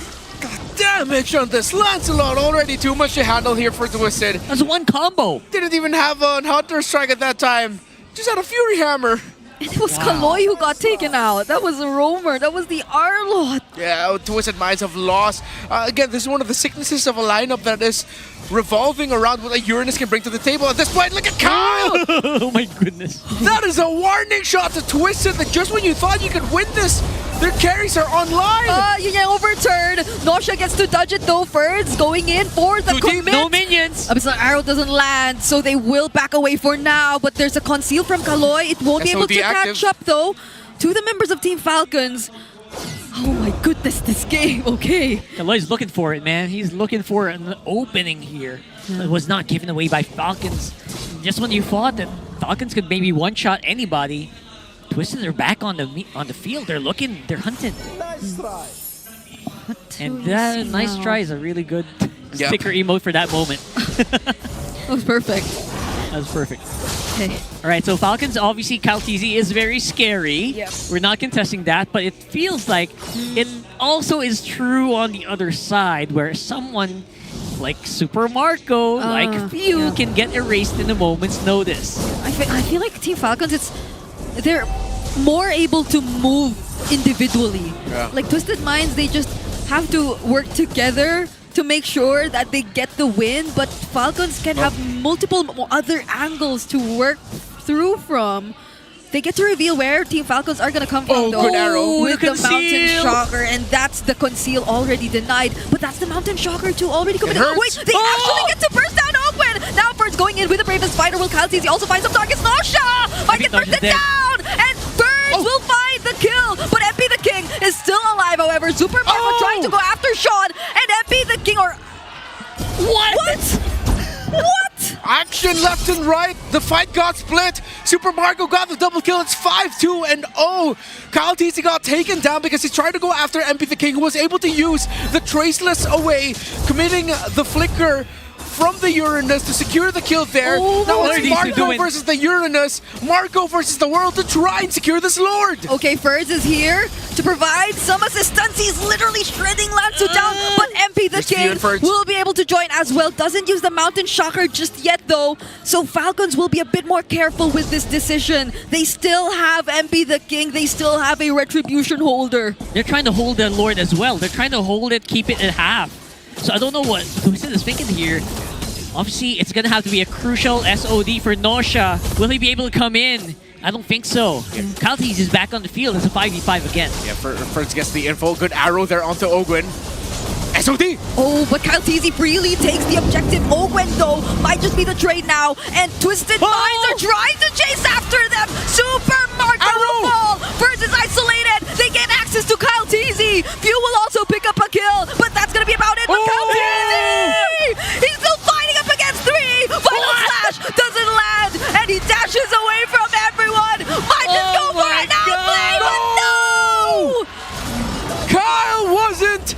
Damage on this Lancelot, already too much to handle here for Twisted. That's one combo. Didn't even have a Hunter Strike at that time. Just had a Fury Hammer. It was Kaloi who got taken out. That was a Roamer. That was the Arlot. Yeah, Twisted Minds have lost. Again, this is one of the sicknesses of a lineup that is revolving around what a Uranus can bring to the table. At this point, look at Kyle! Oh my goodness. That is a warning shot to Twisted that just when you thought you could win this, their carries are online. Yeah, overturned. Nosha gets to dodge it though first, going in for the commit. No minions. The arrow doesn't land, so they will back away for now, but there's a conceal from Kaloi. It won't be able to catch up though to the members of Team Falcons. Oh my goodness, this game, okay. Kaloi's looking for it, man. He's looking for an opening here. It was not given away by Falcons. Just when you thought that Falcons could maybe one-shot anybody, Twisted are back on the field. They're looking, they're hunting. Nice try. And that nice try is a really good sticker emote for that moment. That was perfect. That was perfect. Okay. All right, so Falcons, obviously, Kaltizi is very scary. Yep. We're not contesting that, but it feels like it also is true on the other side, where someone like Super Marco, like Few, can get erased in a moment's notice. I feel like Team Falcons, they're more able to move individually. Yeah. Like Twisted Minds, they just have to work together to make sure that they get the win, but Falcons can have multiple other angles to work through from. They get to reveal where Team Falcons are going to come from, though. Good arrow. With the Mountain Shocker, and that's the conceal already denied. But that's the Mountain Shocker too, already committed. It hurts. Wait, they actually get to burst down Ogwen! Now Bird's going in with the Bravest Fighter will Kaltizi. He also finds some targets. Nosha! Might get bursted down! And Birds will find the kill! But MP the King is still alive, however. Super Marco trying to go after Sean, and MP the King are... What? What? Action left and right. The fight got split. Super Marco got the double kill. It's 5-2 and 0. Kyle TC got taken down because he tried to go after MP the King, who was able to use the Traceless away, committing the flicker from the Uranus to secure the kill there. Now it's Marco versus the Uranus, Marco versus the world to try and secure this Lord. Okay, Furs is here to provide some assistance. He's literally shredding Lanzu down, but MP the King will be able to join as well. Doesn't use the Mountain Shocker just yet though, so Falcons will be a bit more careful with this decision. They still have MP the King, they still have a Retribution holder. They're trying to hold the Lord as well. They're trying to hold it, keep it at half. So I don't know what Twisted is thinking here. Obviously, it's going to have to be a crucial SOD for Nosha. Will he be able to come in? I don't think so. Kaltiz is back on the field. It's a 5v5 again. Yeah, first gets the info. Good arrow there onto Ogwen. SOD! Oh, but Kaltizi freely takes the objective. Ogwen, though, might just be the trade now. And Twisted Minds are trying to chase after them. Super Marco will fall. First is isolated. They get access to Kaltizi. Few will also pick up a kill, but that's going to be about it. But Kaltizi! He's still fighting up against 3. Final Slash doesn't land, and he dashes away from everyone. Might just go for an outplay, but no! Kyle wasn't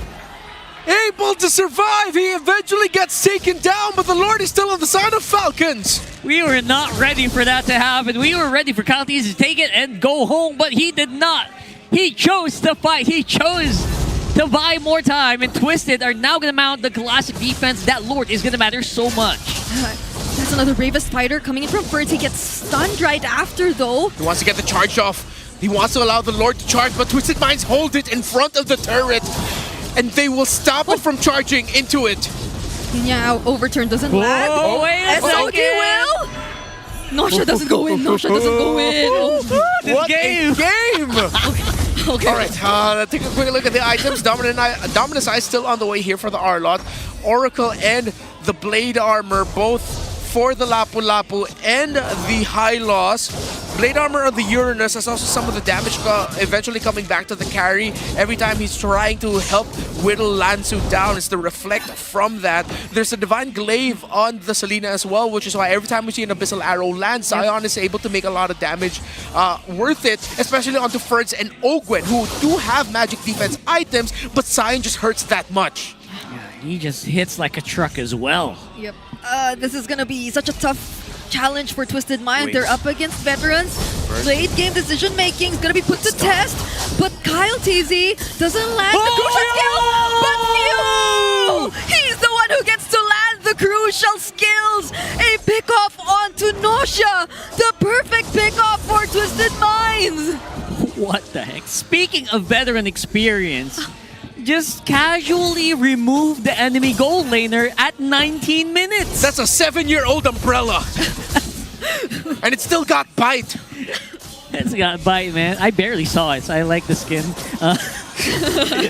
able to survive. He eventually gets taken down, but the Lord is still on the side of Falcons. We were not ready for that to happen. We were ready for Kaltiz to take it and go home, but he did not. He chose to fight. He chose to buy more time, and Twisted are now going to mount the classic defense. That Lord is going to matter so much. That's another Bravest Fighter coming in from Birds. He gets stunned right after, though. He wants to get the charge off. He wants to allow the Lord to charge, but Twisted Minds hold it in front of the turret. And they will stop it from charging into it. Yeah, overturn doesn't land. Oh, wait a SOG second. will. Nosha doesn't go in. Nosha doesn't go in. What a game! Okay. All right, take a quick look at the items. Dominus Eye still on the way here for the Arlot. Oracle and the Blade Armor both for the Lapu-Lapu and the High Loss. Blade Armor on the Uranus has also some of the damage eventually coming back to the carry. Every time he's trying to help whittle Lansu down, it's the reflect from that. There's a Divine Glaive on the Selena as well, which is why every time we see an Abyssal Arrow land, Sion is able to make a lot of damage. Worth it, especially onto Ferds and Ogwen, who do have magic defense items, but Sion just hurts that much. He just hits like a truck as well. Yep. This is gonna be such a tough challenge for Twisted Mind. They're up against veterans. Late game decision making is gonna be put to test. But Kyle TZ doesn't land the crucial skill. But no! He's the one who gets to land the crucial skills. A pickoff onto Nosha. The perfect pickoff for Twisted Minds. What the heck? Speaking of veteran experience, just casually remove the enemy gold laner at 19 minutes. That's a 7-year-old umbrella. And it still got bite. It's got bite, man. I barely saw it, so I like the skin.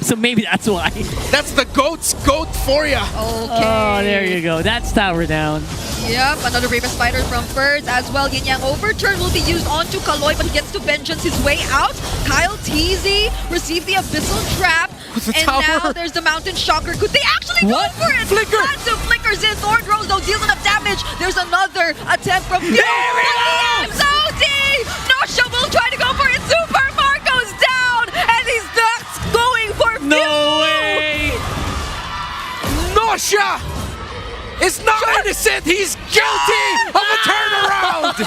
So maybe that's why. That's the goat's goat for ya. Okay. Oh, there you go. That's tower down. Yep, another Raven Spider from Ferds as well. Yin Yang Overturn will be used onto Kaloy, but he gets to vengeance his way out. Kyle TZ received the Abyssal Trap. And now there's the Mountain Shocker. Could they actually go for it? Flicker! Lots of flickers in. Thorn Rose, no deals enough damage. There's another attempt from There we go! MSOD! Nosha will try to go for it. Super Marco's down! And he's not going for No way! Nosha is not innocent. He's guilty of a turnaround.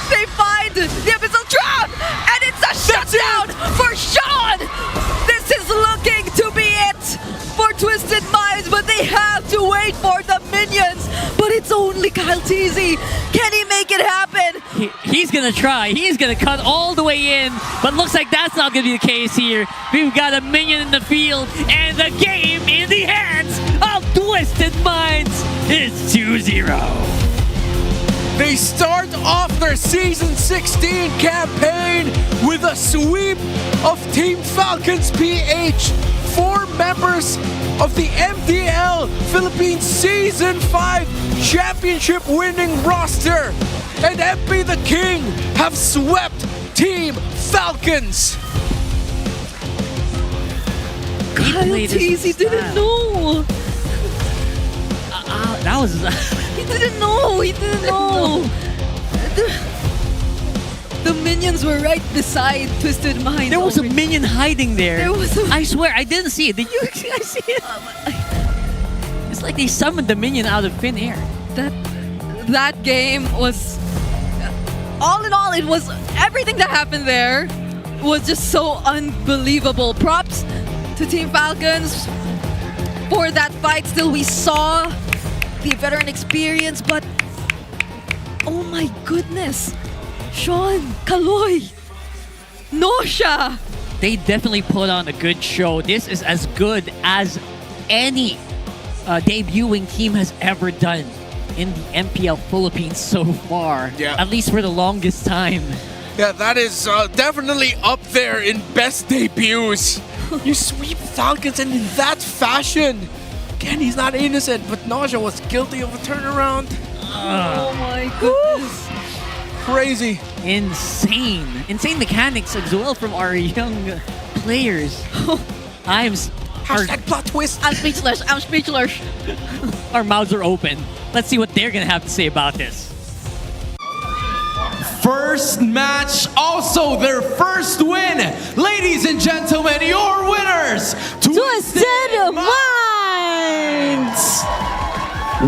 They find the Abyssal Trap! And it's a shutdown for Sean! This is looking to be it for Twisted Minds, but they have to wait for the minions. But it's only Kyle TZ. Can he make it happen? He's gonna try. He's gonna cut all the way in, but looks like that's not gonna be the case here. We've got a minion in the field, and the game in the hands of Twisted Minds is 2-0. They start off their Season 16 campaign with a sweep of Team Falcons PH. 4 members of the MPL Philippines Season 5 championship winning roster. And MP the King have swept Team Falcons. Kyle TZ didn't know. That was... He didn't know. He didn't know. The minions were right beside Twisted Minds. There was a minion hiding there. There was a... I swear, I didn't see it. Did you guys see it? It's like they summoned the minion out of thin air. That game was... all in all, it was... everything that happened there was just so unbelievable. Props to Team Falcons for that fight. Still, we saw the veteran experience, but oh my goodness. Sean, Kaloy, Nosha. They definitely put on a good show. This is as good as any debuting team has ever done in the MPL Philippines so far. Yeah. At least for the longest time. Yeah, that is definitely up there in best debuts. You sweep Falcons and in that fashion. Again, he's not innocent, but Nosha was guilty of a turnaround. Oh my goodness. Crazy. Insane. Insane mechanics as well from our young players. Hashtag plot twist. I'm speechless. I'm speechless. Our mouths are open. Let's see what they're going to have to say about this. First match, also their first win. Ladies and gentlemen, your winners, Twisted Minds!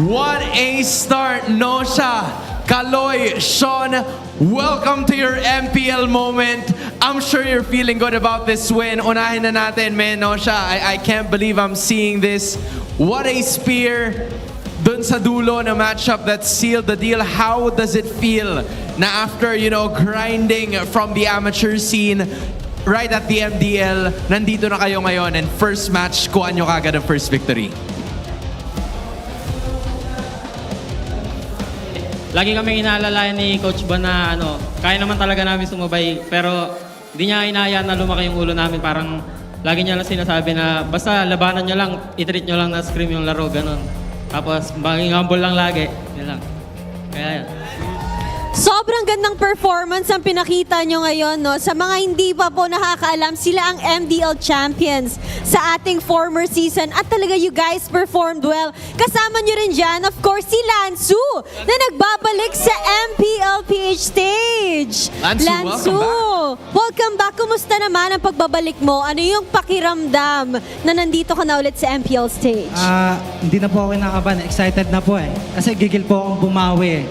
What a start, Nosha, Kaloy, Sean. Welcome to your MPL moment. I'm sure you're feeling good about this win. Unahin na natin, man, Nosha. I can't believe I'm seeing this. What a spear. The dun sa dulo na matchup that sealed the deal. How does it feel na after, grinding from the amateur scene, right at the MDL, nandito na kayo ngayon and first match, kuha nyo kagad ang first victory? Lagi kami inaalalayan ni Coach Bon na kaya naman talaga namin sumabay, pero hindi niya inaya na lumaki yung ulo namin. Parang lagi niya lang sinasabi na basta labanan nyo lang, i-treat nyo lang na scream yung laro, ganun. Tapos maging humble lang lagi, yun lang. Kaya yan. Sobrang gandang performance ang pinakita nyo ngayon, no? Sa mga hindi pa po nakakaalam, sila ang MDL champions sa ating former season at talaga you guys performed well. Kasama nyo rin dyan, of course, si Lansu na nagbabalik sa MPLPH stage. Lansu, welcome back. Kumusta naman ang pagbabalik mo? Ano yung pakiramdam na nandito ka na ulit sa MPL stage? Hindi na po ako kinakabahan. Excited na po eh. Kasi gigil po akong bumawi eh.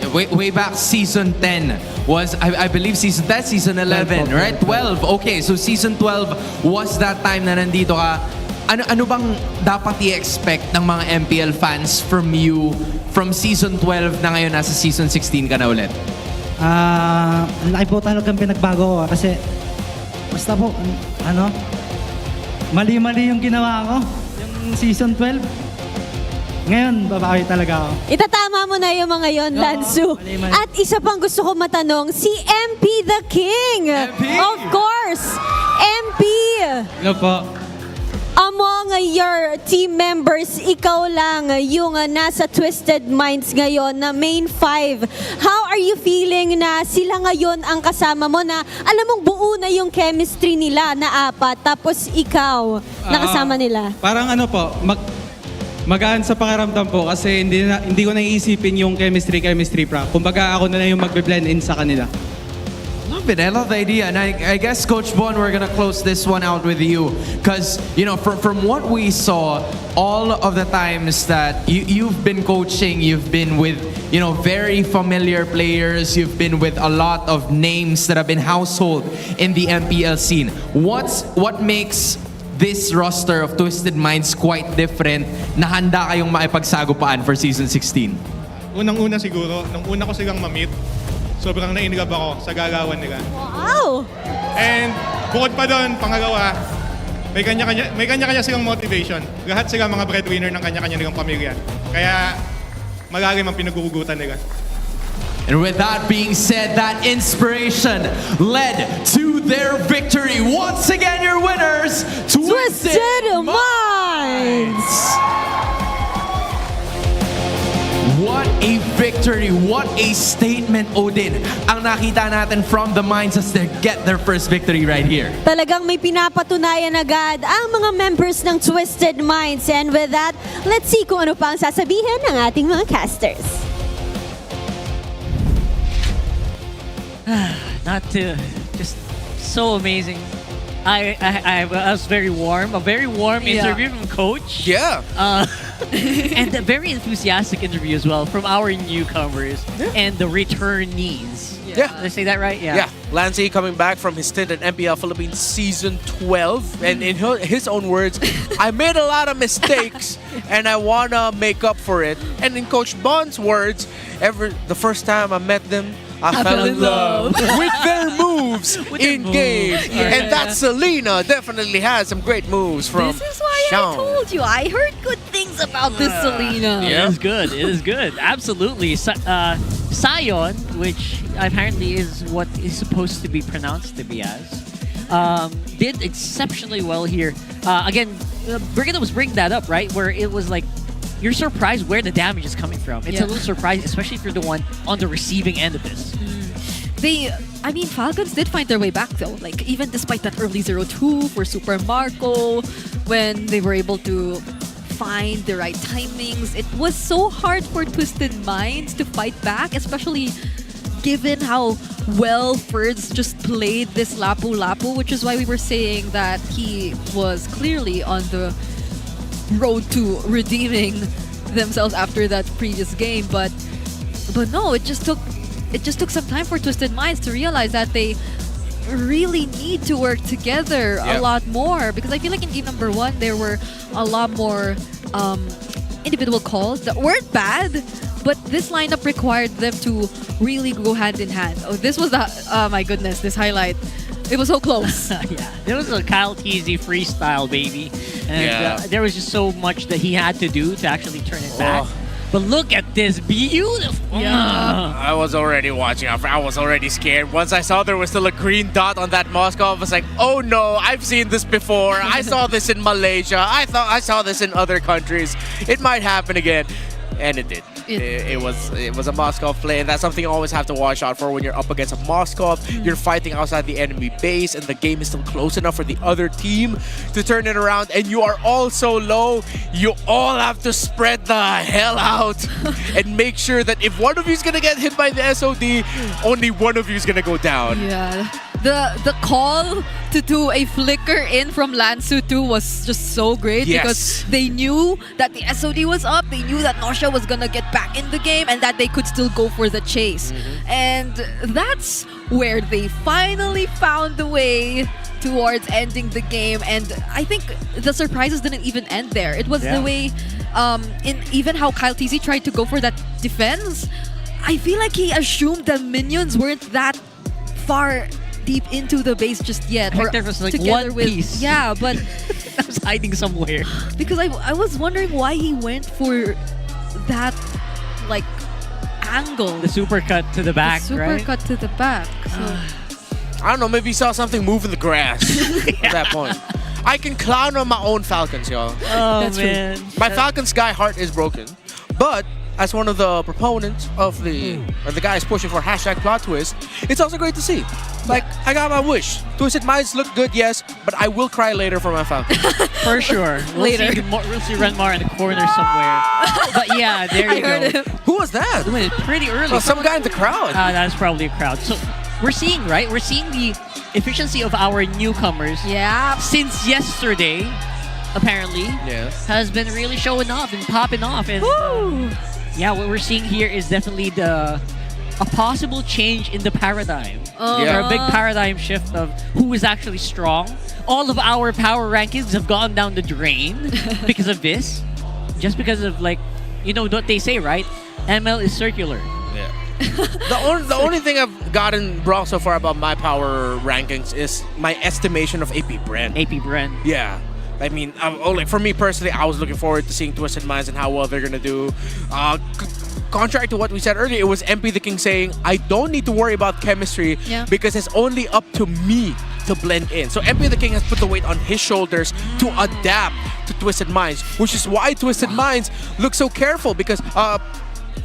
Way back season 10 was, I believe season 11, right? 12. Okay, so season 12 was that time na nandito ka. Ano bang dapat i-expect ng mga MPL fans from you from season 12 na ngayon nasa season 16 ka na ulit? Ang laki po talagang pinagbago ko kasi basta po, mali-mali yung ginawa ko. Yung season 12. Ngayon, babawi talaga ako. Itatama mo na yung mga yon, Lansu. At isa pang gusto ko matanong, si MP the King. MP? Of course, MP. Ano po? Among your team members, ikaw lang yung nasa Twisted Minds ngayon na main 5. How are you feeling na sila ngayon ang kasama mo na alam mong buo na yung chemistry nila na 4 tapos ikaw nakasama nila? Parang magaan sa pakiramdam po kasi hindi ko naiisipin yung chemistry pra. Kumbaga ako na yung magbe-blend in sa kanila. Love it. I love the idea. And I guess, Coach Bon, we're gonna close this one out with you. Because, from what we saw, all of the times that you've been coaching, you've been with, very familiar players, you've been with a lot of names that have been household in the MPL scene. What makes this roster of Twisted Minds quite different na handa kayong maipagsagupaan for season 16? Unang-una siguro, nung una ko silang ma-meet, sobrang nainigab ako sa gagawan nila. Wow! And bukod pa doon, pangalawa, may kanya-kanya silang motivation. Lahat sila mga breadwinner ng kanya-kanya nilang pamilya. Kaya malalim ang pinaguhugutan nila. And with that being said, that inspiration led to their victory. Once again, your winners, Twisted Minds! What a victory, what a statement, Odin. Ang nakita natin from the Minds as they get their first victory right here. Talagang may pinapatunayan agad ang mga members ng Twisted Minds. And with that, let's see kung ano pa ang sasabihin ng ating mga casters. Just so amazing. I was very warm. A very warm interview from Coach. Yeah. And a very enthusiastic interview as well from our newcomers and the returnees. Yeah. Did I say that right? Yeah. Lancey coming back from his stint at MPL Philippines Season 12. And in his own words, I made a lot of mistakes and I want to make up for it. And in Coach Bon's words, the first time I met them, I fell in love with their moves in game. Yeah. And that Selena definitely has some great moves from This is why Sean. I told you. I heard good things about this Selena. It is good. It is good. Absolutely. Sion, which apparently is what is supposed to be pronounced to be as, did exceptionally well here. Again, Brigida was bringing that up, right? Where it was like, you're surprised where the damage is coming from. It's a little surprising, especially if you're the one on the receiving end of this. Falcons did find their way back though. Like, even despite that early 0-2 for Super Marco, when they were able to find the right timings, it was so hard for Twisted Minds to fight back, especially given how well Ferds just played this Lapu-Lapu, which is why we were saying that he was clearly on the road to redeeming themselves after that previous game, but no, it just took some time for Twisted Minds to realize that they really need to work together a lot more, because I feel like in game number 1 there were a lot more individual calls that weren't bad, but this lineup required them to really go hand in hand. Oh, this was my goodness, this highlight. It was so close. Yeah, there was a Kyle Teasy freestyle, baby. And there was just so much that he had to do to actually turn it back. But look at this, beautiful. Yeah. I was already watching. I was already scared. Once I saw there was still a green dot on that Moscow, I was like, oh no, I've seen this before. I saw this in Malaysia. I saw this in other countries. It might happen again. And it did. It was a Moscow play, and that's something you always have to watch out for when you're up against a Moscow. You're fighting outside the enemy base, and the game is still close enough for the other team to turn it around, and you are all so low. You all have to spread the hell out and make sure that if one of you is gonna get hit by the SOD, only one of you is gonna go down. Yeah. The call to do a flicker in from Lansu 2 was just so great because they knew that the SOD was up, they knew that Nosha was gonna get back in the game and that they could still go for the chase. And that's where they finally found the way towards ending the game. And I think the surprises didn't even end there. It was the way, in even how Kyle TZ tried to go for that defense. I feel like he assumed the minions weren't that far deep into the base just yet. Like there was like one piece. Yeah, but I was hiding somewhere. Because I was wondering why he went for that like angle. The super cut to the back, super right? cut to the back. So. I don't know, maybe he saw something move in the grass at that point. I can clown on my own Falcons, y'all. Oh, that's man. True. My Falcon Sky heart is broken. But as one of the proponents of the guys pushing for #plot twist, it's also great to see. Like, I got my wish. Twisted Minds look good, yes, but I will cry later for my Falcon. For sure. Later. We'll see Renmar in the corner somewhere. But yeah, there you go. Who was that? Pretty early. Oh, some guy in the crowd. That's probably a crowd. So we're seeing, right? We're seeing the efficiency of our newcomers. Yeah. Since yesterday, apparently, has been really showing off and popping off. And yeah, what we're seeing here is definitely a possible change in the paradigm. Or a big paradigm shift of who is actually strong. All of our power rankings have gone down the drain because of this. Just because of, like, you know what they say, right? ML is circular. Yeah. the only thing I've gotten wrong so far about my power rankings is my estimation of AP Brand. AP Brand. Yeah. I mean, for me personally, I was looking forward to seeing Twisted Minds and how well they're gonna do. Contrary to what we said earlier, it was MP the King saying, I don't need to worry about chemistry because it's only up to me to blend in. So MP the King has put the weight on his shoulders to adapt to Twisted Minds, which is why Twisted Minds look so careful because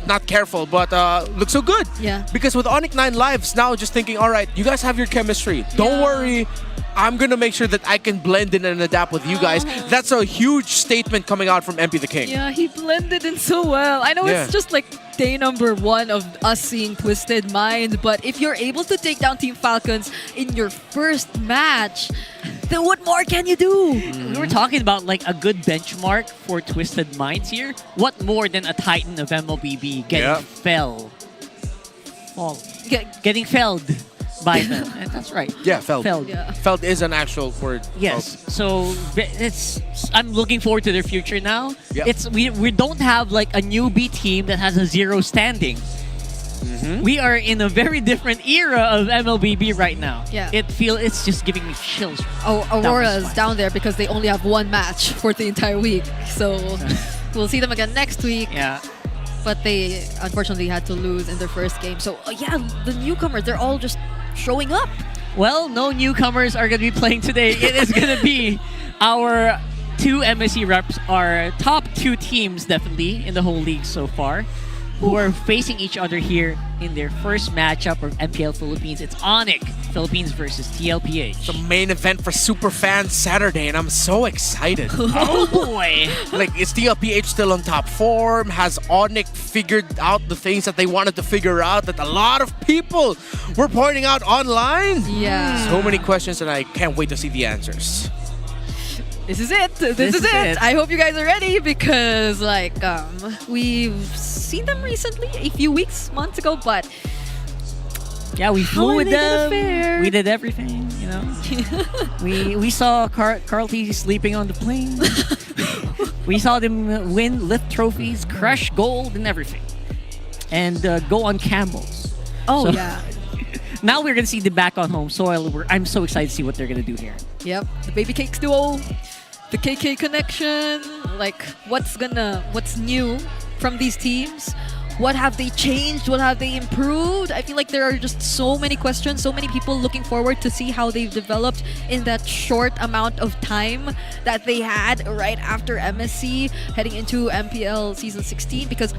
not careful, but look so good. Yeah. Because with ONIC 9 Lives now just thinking, all right, you guys have your chemistry. Don't worry. I'm going to make sure that I can blend in and adapt with you guys. That's a huge statement coming out from MP the King. Yeah, he blended in so well. I know it's just like day number 1 of us seeing Twisted Mind, but if you're able to take down Team Falcons in your first match, then what more can you do? We were talking about like a good benchmark for Twisted Minds here. What more than a Titan of MLBB getting getting felled by them. And that's right. Yeah, felled. Yeah. Felled is an actual word. Yes. So I'm looking forward to their future now. Yep. We don't have like a newbie team that has a 0 standing. We are in a very different era of MLBB right now. Yeah. It's just giving me chills. Aurora's down there because they only have 1 match for the entire week. So we'll see them again next week. Yeah. But they unfortunately had to lose in their first game. So yeah, the newcomers, they're all just showing up. Well, no newcomers are going to be playing today. It is going to be our 2 MSC reps, our top 2 teams definitely in the whole league so far, who are facing each other here in their first matchup of MPL Philippines. It's ONIC Philippines versus TLPH. The main event for Superfans Saturday, and I'm so excited. Oh boy! Like, is TLPH still on top form? Has ONIC figured out the things that they wanted to figure out that a lot of people were pointing out online? Yeah. So many questions, and I can't wait to see the answers. This is it. This is it. I hope you guys are ready because, like, we've seen them recently, a few months ago, but yeah, we flew with them. Fare? We did everything, you know. we saw Carl T sleeping on the plane. We saw them win, lift trophies, crush gold and everything. And go on camels. Oh, yeah. Now we're going to see them back on home soil. I'm so excited to see what they're going to do here. Yep, the Baby Cakes duo, the KK connection, like what's new from these teams? What have they changed? What have they improved? I feel like there are just so many questions, so many people looking forward to see how they've developed in that short amount of time that they had right after MSC heading into MPL Season 16, because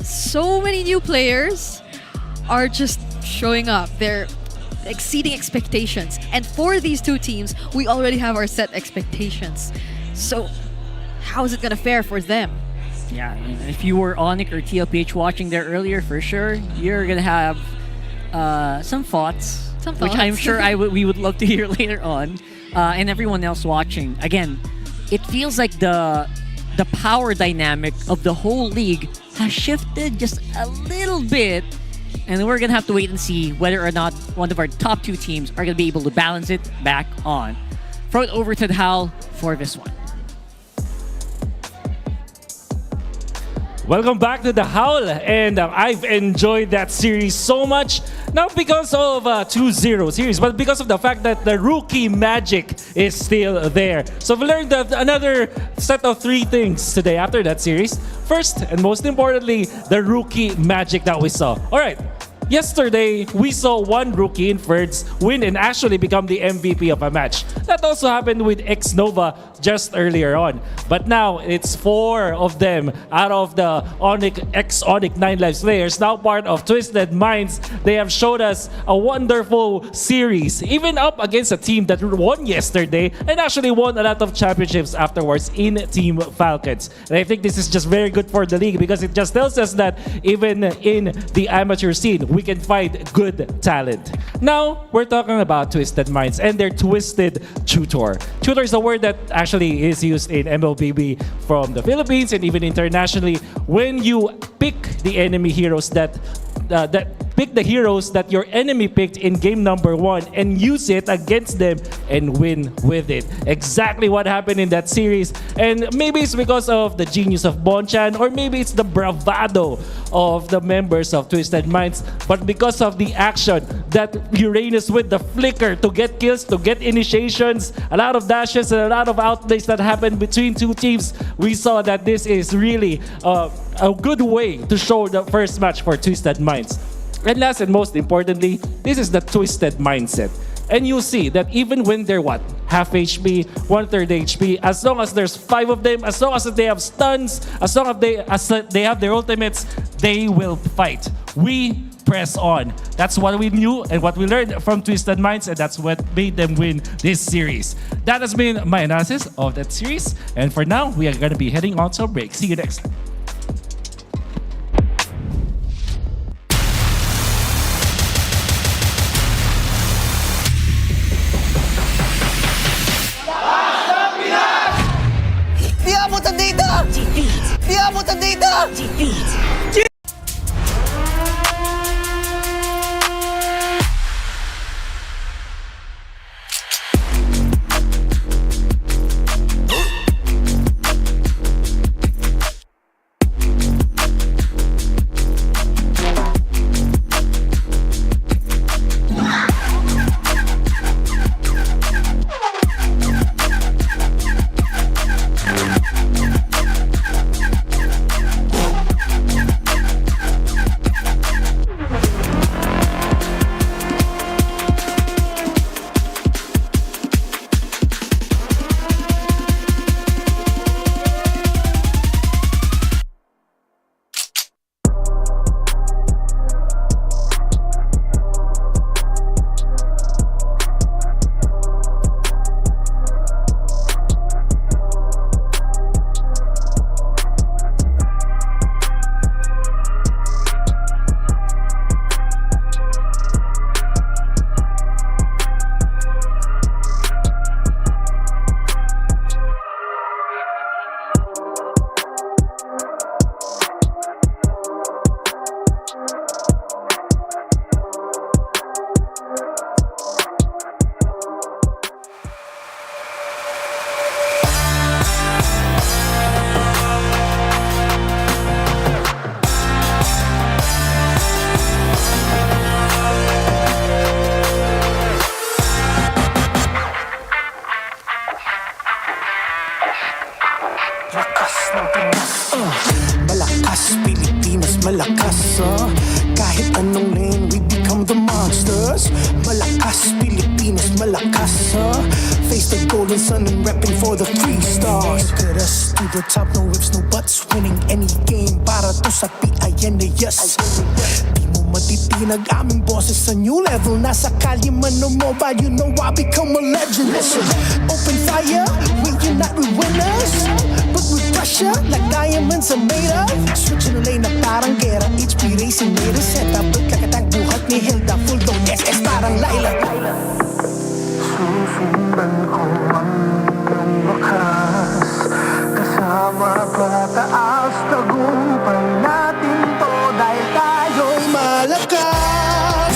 so many new players are just showing up. They're exceeding expectations. And for these two teams, we already have our set expectations. So how is it going to fare for them? Yeah, if you were ONIC or TLPH watching there earlier, for sure, you're going to have some thoughts. Which I'm sure we would love to hear later on. And everyone else watching. Again, it feels like the power dynamic of the whole league has shifted just a little bit. And we're going to have to wait and see whether or not one of our top two teams are going to be able to balance it back on. Throw it over to the Howl for this one. Welcome back to the Howl, and I've enjoyed that series so much, not because of 2-0 series, but because of the fact that the rookie magic is still there. So we learned another set of 3 things today after that series. First, and most importantly, the rookie magic that we saw. All right. Yesterday, we saw one rookie in Ferds win and actually become the MVP of a match. That also happened with X-Nova just earlier on. But now, it's 4 of them out of the ex-ONIC 9 Lives players, now part of Twisted Minds. They have showed us a wonderful series, even up against a team that won yesterday and actually won a lot of championships afterwards in Team Falcons. And I think this is just very good for the league because it just tells us that even in the amateur scene, we can find good talent. Now, we're talking about Twisted Minds and their Twisted Tutor. Tutor is a word that actually is used in MLBB from the Philippines and even internationally when you pick the enemy heroes pick the heroes that your enemy picked in game number 1 and use it against them and win with it. Exactly what happened in that series. And maybe it's because of the genius of Bonchan, or maybe it's the bravado of the members of Twisted Minds, but because of the action that Uranus with the flicker to get kills, to get initiations, a lot of dashes and a lot of outplays that happened between two teams, we saw that this is really a good way to show the first match for Twisted Minds. And last and most importantly, this is the Twisted mindset. And you'll see that even when they're half HP, 1/3 HP, as long as there's 5 of them, as long as they have stuns, as long as they have their ultimates, they will fight. We press on. That's what we knew and what we learned from Twisted Minds, and that's what made them win this series. That has been my analysis of that series. And for now, we are going to be heading on to a break. See you next time. Di abot ang data! malakas kahit anong lane we become the monsters. Malakas Pilipinas, malakas face the golden sun and repping for the 3 stars. Look at us to the top, no ifs, no buts, winning any game para to sa PIN na yes. Di mo matitinag aming boses sa new level. Nasa kalye man o mobile, you know I become a legend. Listen, open fire, we unite, we winners. But with pressure, like diamonds are made of. Switching the lane na parang gera, HP racing made a setup. Pagkakatang buhat ni Hilda, full dome SS parang Laila. Susundan ko ang iyong wakas, kasama pataas, tagumpay natin to dahil tayo'y malakas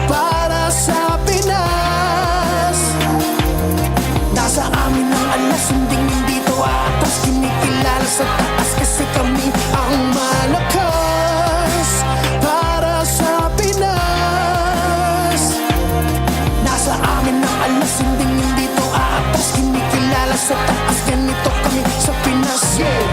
para sa Pinas. Nasa amin ang alas, hindi to atas, kinikilala sa taas kasi kami ang malakas para sa Pinas. Nasa amin ang alas, hindi to atas, kinikilala sa taas, ganito kami sa Pinas. Yeah.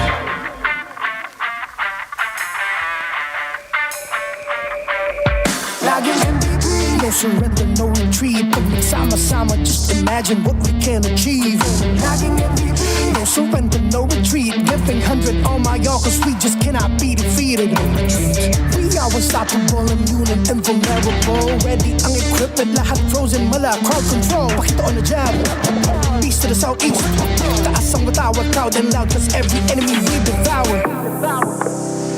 Laging MVP, no surrender, no retreat. Pag nagsama-sama, just imagine what we can achieve. Laging MVP, no surrender, no retreat. Giving 100 on my all, cause we just cannot be defeated. We are unstoppable, immune and invulnerable. Ready ang equipment, lahat frozen, mala, crowd control. Pakita on the jab, east to the southeast. Taas ang matawag, crowd and loud, cause every enemy we devour.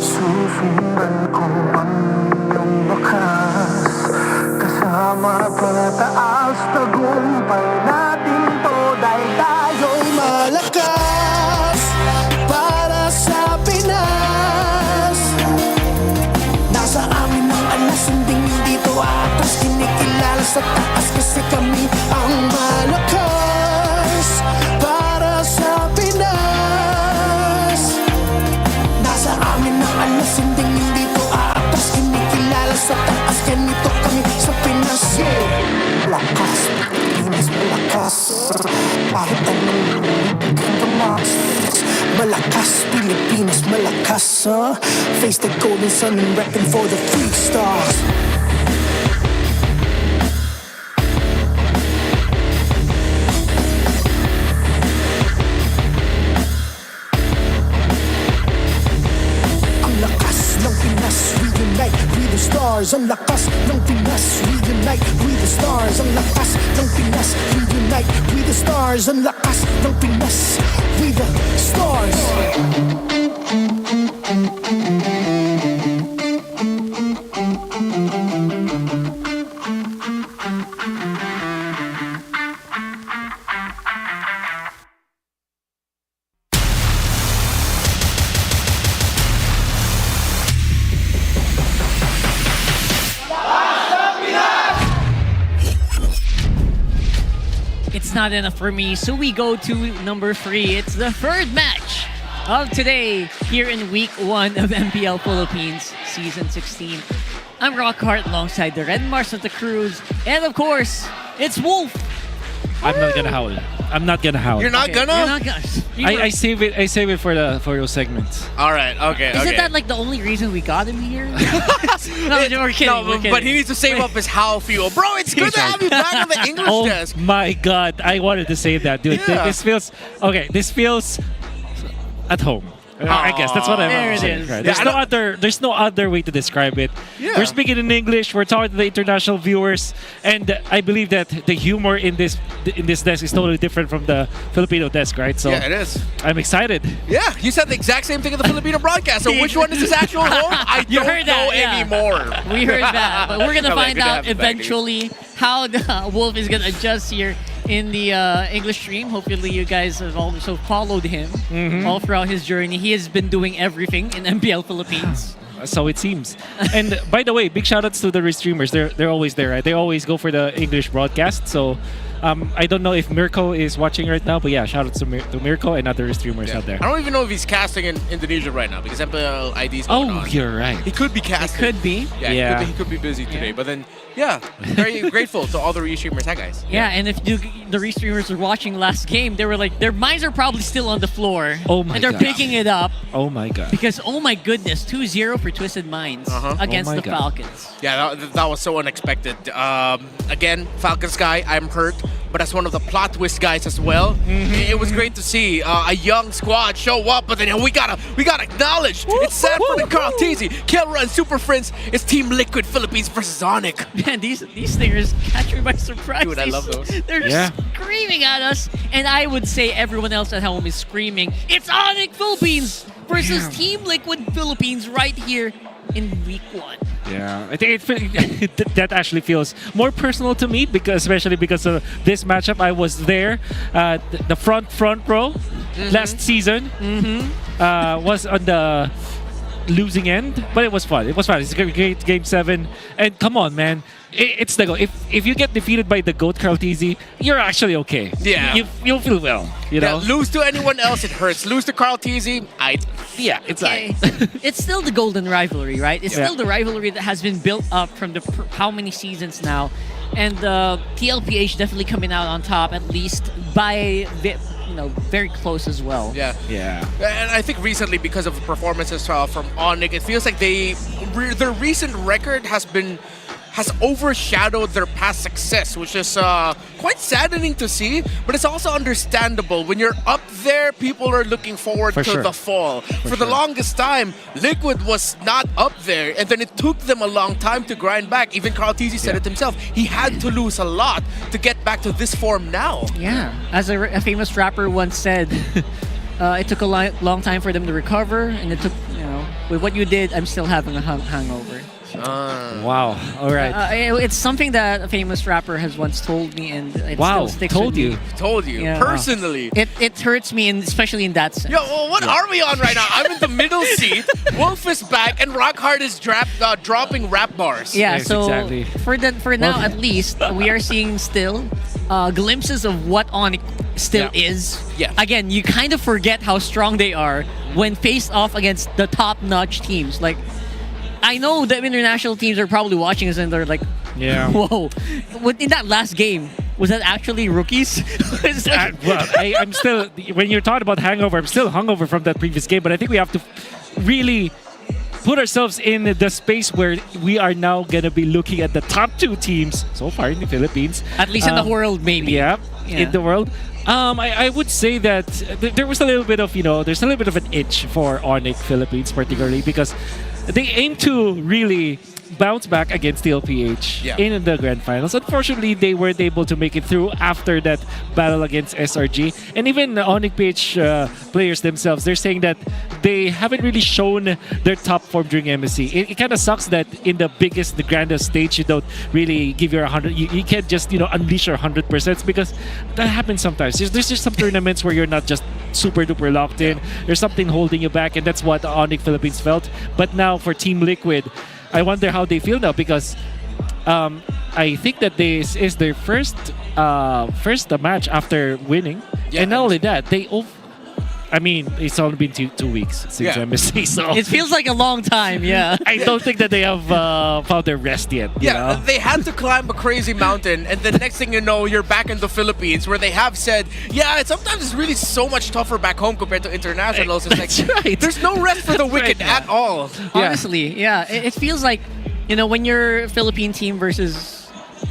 Susundan ko ang iyong wakas, kasama pataas, tagumpay natin to dahil tayo'y malakas para sa Pinas. Nasa amin ang alas, hindi to atas, kinikilala sa taas kasi kami ang malakas para sa Pinas. Nasa amin ang alas, hindi to atas, kinikilala sa taas, ganito kami sa Pinas. Yeah. Malakas, Pilipinas, malakas kahit anong malakas, Pilipinas, malakas face the golden sun and repping for the 3 stars. Ang lakas ng Pinas, reunite with the stars. Ang lakas ng Pinas, reunite with the stars. Ang lakas ng Pinas, reunite with the stars. Ang lakas ng Pinas with the stars. It's not enough for me, so we go to number 3. It's the third match of today here in week 1 of MPL Philippines season 16. I'm Rockhart alongside the Red Mars of the Cruz, and of course, it's Wolf. I'm not gonna howl. I'm not gonna howl. You're not gonna? You're not gonna. I save it. I save it for those segments. All right. Okay. Isn't okay. that like the only reason we got him here? No, we're kidding. No, we're kidding. but he needs to save up his howl fuel. Bro, it's good to have you back on the English Oh desk. my God! I wanted to say that, dude. Yeah. This feels okay. This feels at home. I guess that's what I'm There it saying. is. Right? Yeah, There's no other way to describe it. Yeah. We're speaking in English. We're talking to the international viewers, and I believe that the humor in this desk is totally different from the Filipino desk, right? So Yeah, it is. I'm excited. Yeah, you said the exact same thing in the Filipino broadcast. So which one is his actual home? I You don't heard that, know yeah. anymore. We heard that, but we're gonna No, find man, good to out have you back, dude. eventually how the Wolf is gonna adjust here in the English stream. Hopefully, you guys have also followed him all throughout his journey. He has been doing everything in MPL Philippines. So it seems. And by the way, big shout outs to the restreamers. They're always there, right? They always go for the English broadcast. So I don't know if Mirko is watching right now, but yeah, shout out to Mirko and other streamers out there. I don't even know if he's casting in Indonesia right now because MPL ID's going on. You're right. He could be casting. Could be. Yeah. He could be busy today. But then, very grateful to all the restreamers. Hi, guys. Yeah, and if the restreamers were watching last game, they were like, their minds are probably still on the floor. Oh my And they're God. picking it up. Oh my god. Because, oh my goodness, 2-0 for Twisted Minds against Oh my the God. Falcons. Yeah, that was so unexpected. Again, Falcons guy, I'm hurt, but as one of the plot twist guys as well, it was great to see a young squad show up. But then we gotta acknowledge it's Sanford and Carl Teasy, Kelra and Super Friends. It's Team Liquid Philippines versus ONIC. Man, these stingers catch me by surprise. Dude, I love those. They're screaming at us, and I would say everyone else at home is screaming, it's ONIC Philippines versus Team Liquid Philippines right here in week 1. Yeah, I think that actually feels more personal to me because, especially because of this matchup. I was there, the front row last season. Was on the losing end, but it was fun. It's a great game 7, and come on, man. It's the goal. If you get defeated by the GOAT Carl Teasy, you're actually okay. Yeah. You'll feel well. You know. Lose to anyone else, it hurts. Lose to Carl Teasy, it's Okay. It's still the golden rivalry, right? It's still the rivalry that has been built up from how many seasons now, and TLPH definitely coming out on top, at least by very close as well. Yeah. And I think recently, because of the performances from ONIC, it feels like their recent record has overshadowed their past success, which is quite saddening to see, but it's also understandable. When you're up there, people are looking forward to the fall. For the longest time, Liquid was not up there, and then it took them a long time to grind back. Even Carl Teasy said it himself. He had to lose a lot to get back to this form now. Yeah. As a famous rapper once said, it took a long time for them to recover, and it took, with what you did, I'm still having a hangover. Wow. All right. It's something that a famous rapper has once told me, and it still sticks with me. Told you. Yeah. Personally. It hurts me, especially in that sense. Yo, well, what are we on right now? I'm in the middle seat. Wolf is back, and Rockhard is dropping rap bars. Yeah, Yes, so exactly. for now at least, we are seeing still glimpses of what ONIC still is. Yeah. Again, you kind of forget how strong they are when faced off against the top-notch teams. Like, I know the international teams are probably watching us and they're like, whoa. In that last game, was that actually rookies? I'm still, when you're talking about hangover, I'm still hungover from that previous game, but I think we have to really put ourselves in the space where we are now going to be looking at the top 2 teams so far in the Philippines. At least in the world, maybe. Yeah, in the world. I would say that there was a little bit of, there's a little bit of an itch for ONIC Philippines particularly because they aim to really bounce back against TLPH in the grand finals. Unfortunately, they weren't able to make it through after that battle against SRG. And even the ONIC PH players themselves, they're saying that they haven't really shown their top form during MSC. It kind of sucks that in the biggest, the grandest stage, you don't really give your 100. You can't just unleash your 100% because that happens sometimes. There's just some tournaments where you're not just super duper locked in. There's something holding you back, and that's what ONIC Philippines felt. But now for Team Liquid, I wonder how they feel now because I think that this is their first match after winning, and not only that, it's only been two weeks since MSC, so it feels like a long time. Yeah, I don't think that they have found their rest yet. you know? They had to climb a crazy mountain, and the next thing you know, you're back in the Philippines, where they have said, sometimes it's really so much tougher back home compared to internationals. It's like there's no rest for the wicked at all. Honestly, it feels like when you're Philippine team versus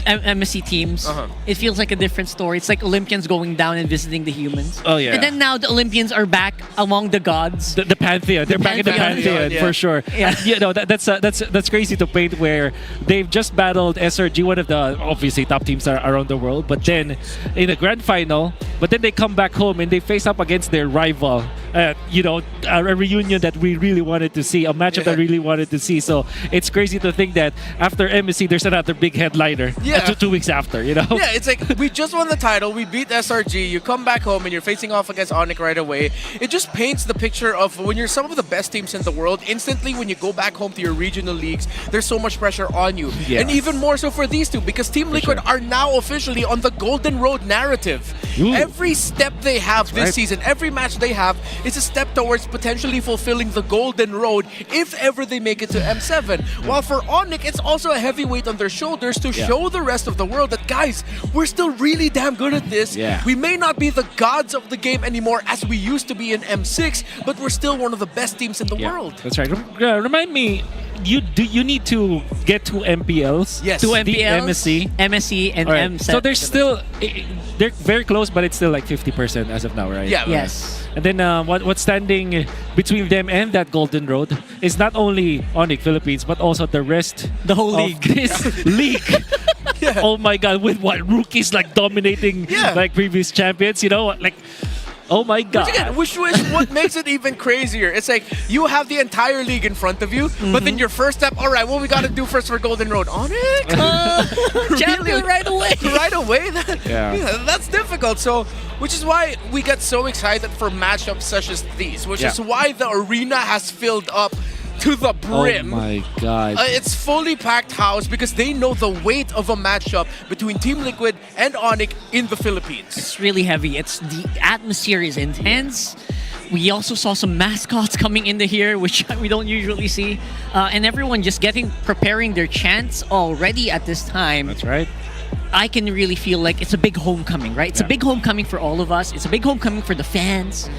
MSC teams, it feels like a different story. It's like Olympians going down and visiting the humans. Oh yeah. And then now the Olympians are back among the gods. The pantheon. They're back in the pantheon for sure. Yeah. That's crazy to paint where they've just battled SRG, one of the obviously top teams around the world, but then in the grand final, but then they come back home and they face up against their rival a reunion that we really wanted to see, a matchup that we really wanted to see. So it's crazy to think that after MSC, there's another big headliner. Yeah. 2 weeks after, Yeah, it's like we just won the title, we beat SRG, you come back home and you're facing off against ONIC right away. It just paints the picture of when you're some of the best teams in the world, instantly when you go back home to your regional leagues, there's so much pressure on you. Yeah. And even more so for these two, because Team Liquid are now officially on the Golden Road narrative. Ooh. Every step they have this right. season, every match they have, is a step towards potentially fulfilling the Golden Road if ever they make it to M7. While for ONIC, it's also a heavy weight on their shoulders to show the rest of the world that, guys, we're still really damn good at this. Yeah. We may not be the gods of the game anymore as we used to be in M6, but we're still one of the best teams in the world. That's right. Remind me, you need to get 2 MPLs? Yes. 2 The MPLs, MSC, and Alright. M7. So there's still, they're very close, but it's still like 50% as of now, right? Yeah. Yes. And then what's standing between them and that Golden Road is not only ONIC Philippines, but also the rest The whole of league. this league. Yeah. Oh my God, with what rookies like dominating like previous champions, like, oh my God. Which what makes it even crazier. It's like you have the entire league in front of you, but then your first step, all right, what we got to do first for Golden Road? ONIC? Champion right away. Right away? Yeah. That's difficult. So, which is why we get so excited for matchups such as these, which is why the arena has filled up to the brim. Oh my God. It's fully packed house because they know the weight of a matchup between Team Liquid and ONIC in the Philippines. It's really heavy. The atmosphere is intense. We also saw some mascots coming into here, which we don't usually see. And everyone just preparing their chants already at this time. That's right. I can really feel like it's a big homecoming, right? It's a big homecoming for all of us. It's a big homecoming for the fans,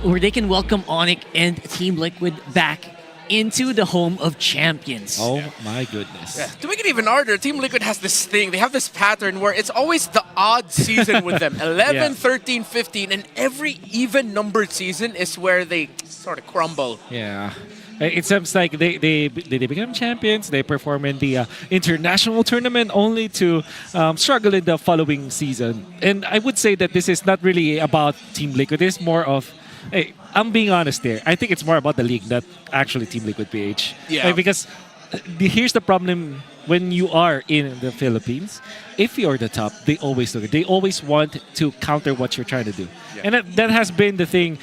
where they can welcome ONIC and Team Liquid back into the home of champions. Oh my goodness. Yeah. To make it even harder, Team Liquid has this thing. They have this pattern where it's always the odd season with them. 11, 13, 15, and every even numbered season is where they sort of crumble. Yeah. It seems like they become champions. They perform in the international tournament only to struggle in the following season. And I would say that this is not really about Team Liquid. It's more of, hey, I'm being honest there. I think it's more about the league, not actually Team Liquid PH. Yeah. Because here's the problem when you are in the Philippines. If you're the top, they always look. They always want to counter what you're trying to do. Yeah. And that has been the thing.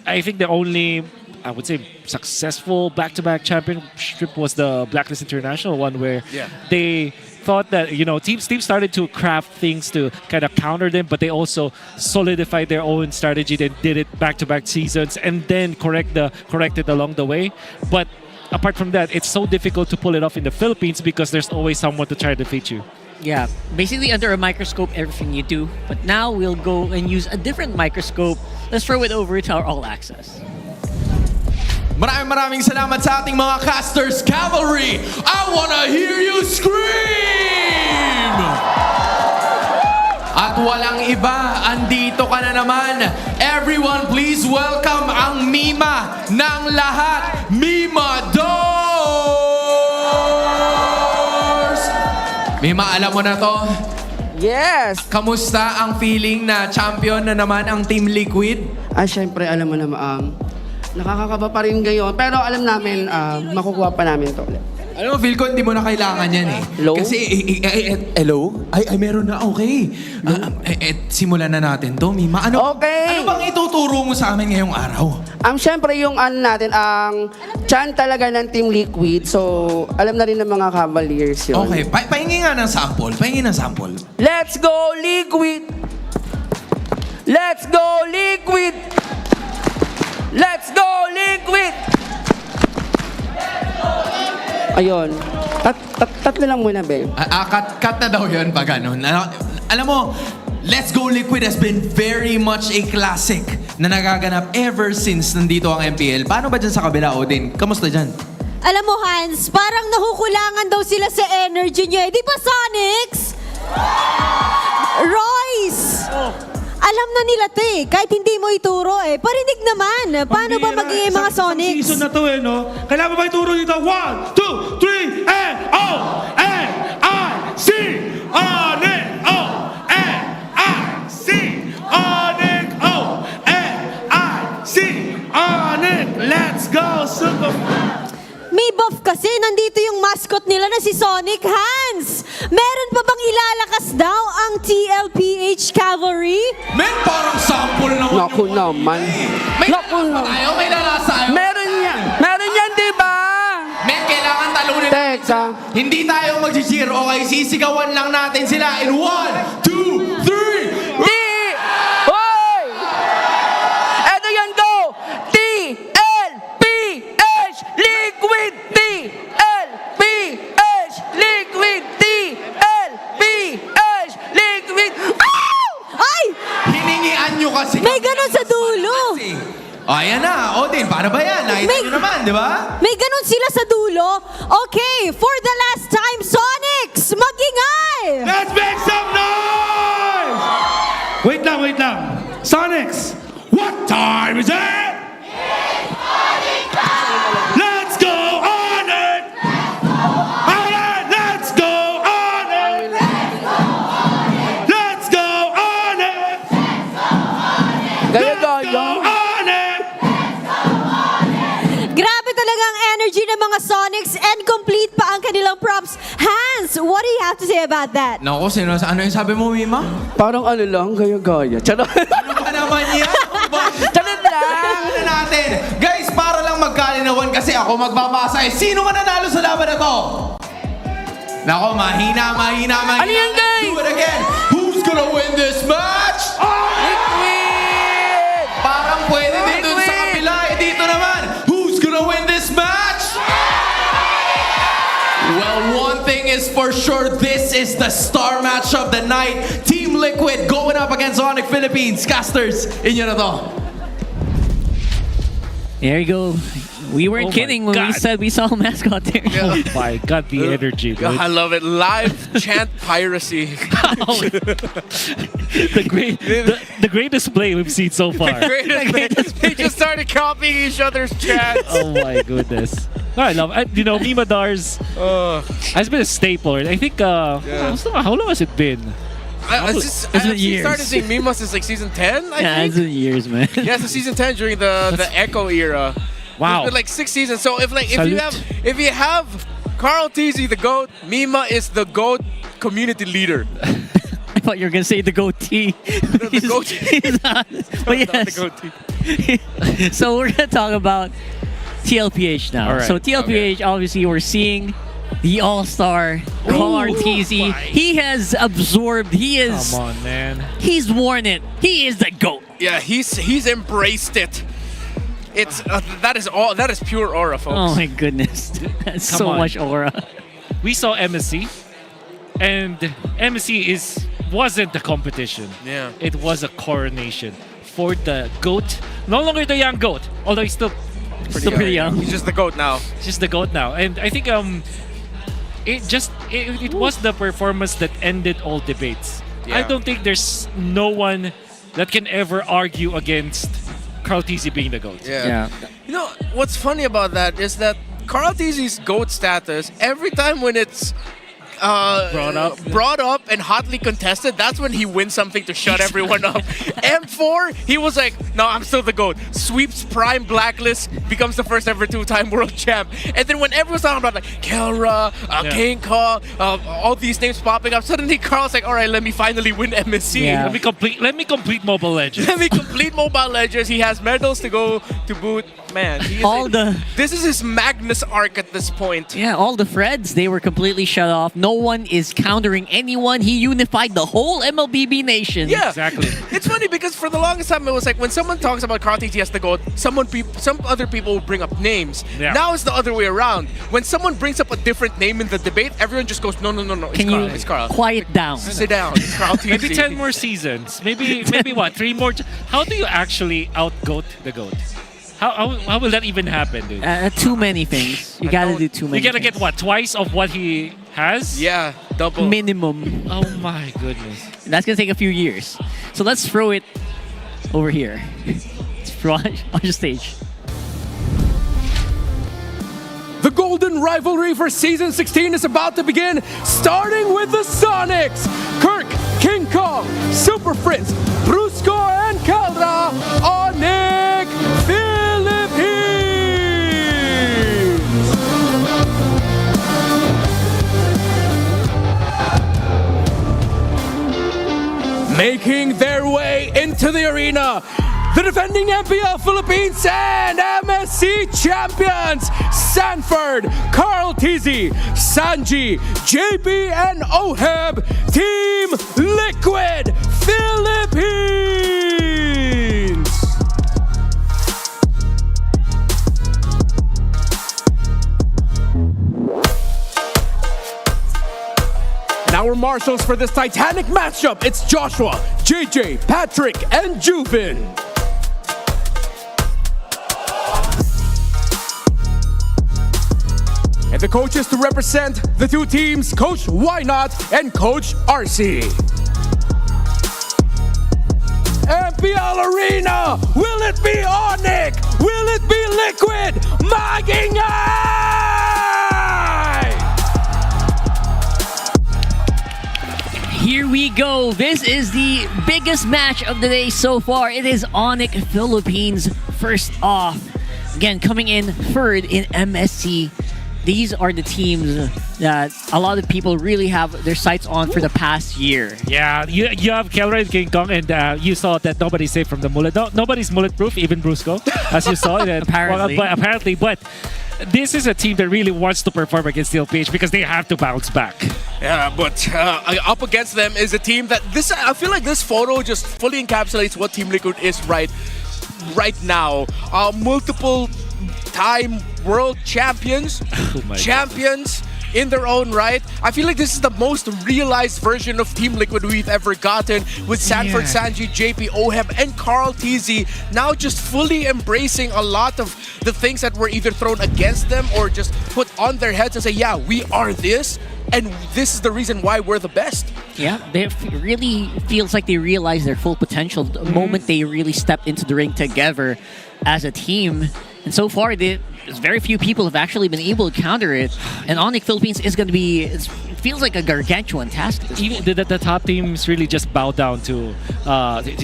I think the only, I would say, successful back-to-back championship was the Blacklist International one, where they thought that teams started to craft things to kind of counter them, but they also solidified their own strategy. They did it back-to-back seasons and then corrected along the way. But apart from that, it's so difficult to pull it off in the Philippines because there's always someone to try to defeat you. Yeah, basically under a microscope, everything you do. But now we'll go and use a different microscope. Let's throw it over to our All Access. Maraming salamat sa ating mga casters cavalry. I wanna hear you scream! At walang iba, andito ka na naman. Everyone, please welcome ang Mima ng lahat, Mima Doors! Mima, alam mo na to? Yes! Kamusta ang feeling na champion na naman ang Team Liquid? Syempre, alam mo naman, nakakakaba pa rin ngayon. Pero alam namin, makukuha pa namin to ulit. Alam mo, feel ko hindi mo na kailangan yan eh. Hello? Kasi, hello? Ay, meron na, okay. Simulan na natin to, Mima. Ano bang ituturo mo sa amin ngayong araw? Syempre, yung natin, ang chant talaga ng Team Liquid. So, alam na rin ng mga Cavaliers yun. Okay, pahingi nga ng sample. Let's go, Liquid! Let's go, Liquid! Let's go, Liquid! Ayun. Tatlo lang muna, babe. Cut na daw yun pag ganun. Alam mo, Let's Go Liquid has been very much a classic na nagaganap ever since nandito ang MPL. Paano ba dyan sa kabila, Odin? Kamusta dyan? Alam mo, Hans, parang nakukulangan daw sila sa energy niya. Di ba, Sonics? Royce! Alam na nila to eh. Kahit hindi mo ituro eh. Parinig naman. Paano ba magiging mga Sonics? Season na to eh, no? Kailangan ba ituro dito? 1, 2, 3, and O! N-I-C! ONIC! O! N-I-C! ONIC! O! N-I-C! May buff kasi, nandito yung mascot nila na si Sonic. Hans, meron pa bang ilalakas daw ang TLPH Cavalry? Men, parang sample naman Naku naman. Naku naman. May lalasa. Meron yan. Meron yan, di ba? Men, kailangan talunin. Teka. Hindi tayo mag-cheer, okay? Sisigawan lang natin sila in 1, 2, 3. Hoy! Eto yan, go! TLPH Liquid! TLPH Liquid! TLPH Liquid! Ay! Hiningian nyo kasi. May ganun sa dulo. O, ayan na. O, din, paano ba yan? Nakita nyo naman, di ba? May ganun sila sa dulo. Okay, for the last time, Sonics, magingay! Let's make some noise! Wait lang. Sonics, what time is it? Let's go on it! Alright, let's go on it! Let's go on it! Gaya-gaya. Grabe talaga ang energy ng mga Sonics and complete pa ang kanilang props. Hans, what do you have to say about that? Naku, ano yung sabi mo, Mima? Parang ano lang, gaya-gaya. Charot. Ano ba naman yan? Charot lang. Ano natin? Guys, para lang magkalinawan kasi ako magbabasa eh. Sino mananalo sa laban na to? Nako, mahina. Ano yan, guys? Do it again. Who's gonna win this match? Liquid! Parang pwede din dun sa kabila. Eh, dito naman. Who's gonna win this match? Well, one thing is for sure, this is the star match of the night. Team Liquid going up against ONIC Philippines. Casters, inyo na to. There you go. We weren't kidding when we said we saw a mascot there. Oh my God, the energy, dude. I love it. Live chant piracy. The great display we've seen so far. They just started copying each other's chants. Oh my goodness. No, I love it. You know, Mima Dars has been a staple. I think, how long has it been? I years. started seeing Mima since like season 10, I Yeah, think. it's been years, man. Yeah, it's season 10 during the Echo era. Wow. It's been like 6 seasons. So if you have Carl Teasy the GOAT, Mima is the GOAT community leader. I thought you were gonna say the goatee. The goatee. But yes. So we're gonna talk about TLPH now. All right. So TLPH, obviously, we're seeing the all-star Carl Teasy. He has absorbed. He is. Come on, man. He's worn it. He is the GOAT. Yeah, he's embraced it. It's that is pure aura, folks. Oh my goodness, that's so much aura. We saw MSC, and MSC wasn't the competition. Yeah, it was a coronation for the GOAT. No longer the young GOAT, although he's still pretty young. He's just the GOAT now. Just the GOAT now, and I think it was the performance that ended all debates. Yeah. I don't think there's no one that can ever argue against Carl Teasy being the GOAT. Yeah. You know, what's funny about that is that Carl Teasy's GOAT status, every time when it's brought up and hotly contested, that's when he wins something to shut everyone up. M4, he was like, no, I'm still the GOAT. Sweeps Prime Blacklist, becomes the first ever 2-time world champ. And then when everyone's talking about like Kelra, King Kong, all these names popping up, suddenly Carl's like, all right, let me finally win MSC. Yeah. Let me complete Mobile Legends. Let me complete Mobile Legends. He has medals to go to boot. Man, this is his Magnus arc at this point. Yeah, all the Freds, they were completely shut off. No one is countering anyone. He unified the whole MLBB nation. Yeah, exactly. It's funny because for the longest time it was like when someone talks about Carl Teasy as the GOAT, some other people will bring up names. Yeah. Now it's the other way around. When someone brings up a different name in the debate, everyone just goes, no, it's Carl. Quiet down. Sit down. It's Carl Teasy. Maybe 10 more seasons. Maybe what? 3 more. How do you actually out-GOAT the GOAT? How will that even happen, dude? Too many things. You gotta do too many. You gotta get what? Twice of what he has? Yeah, double. Minimum. Oh my goodness. That's gonna take a few years. So let's throw it over here. Let's throw it on the stage. The golden rivalry for Season 16 is about to begin, starting with the Sonics. Kirk, King Kong, Super Fritz, Brusco, and Caldra, ONIC Philippines! making their way into the arena, the defending MPL Philippines and MSC champions, Sanford, Carl Tizzy, Sanji, JB, and Oheb, Team Liquid Philippines! And our marshals for this titanic matchup, it's Joshua, JJ, Patrick, and Juvin. And the coaches to represent the two teams, Coach Why Not and Coach RC. MPL Arena, will it be ONIC? Will it be Liquid? Magingay! Here we go. This is the biggest match of the day so far. It is ONIC Philippines first off. Again, coming in third in MSC. These are the teams that a lot of people really have their sights on for the past year. Yeah, you have Kelroy and King Kong, and you saw that nobody's safe from the mullet. No, nobody's mullet-proof, even Brusco, as you saw. Apparently. But this is a team that really wants to perform against TLPH because they have to bounce back. Yeah, but up against them is a team that I feel like this photo just fully encapsulates what Team Liquid is right now. Multiple time world champions, champions in their own right. I feel like this is the most realized version of Team Liquid we've ever gotten, with Sanford, Sanji, JP, Oheb, and Carl TZ now just fully embracing a lot of the things that were either thrown against them or just put on their heads and say, yeah, we are this, and this is the reason why we're the best. Yeah, it really feels like they realize their full potential the moment they really step into the ring together as a team. And so far, there's very few people have actually been able to counter it. And ONIC Philippines is going to be, it feels like a gargantuan task. Even the top teams really just bow down to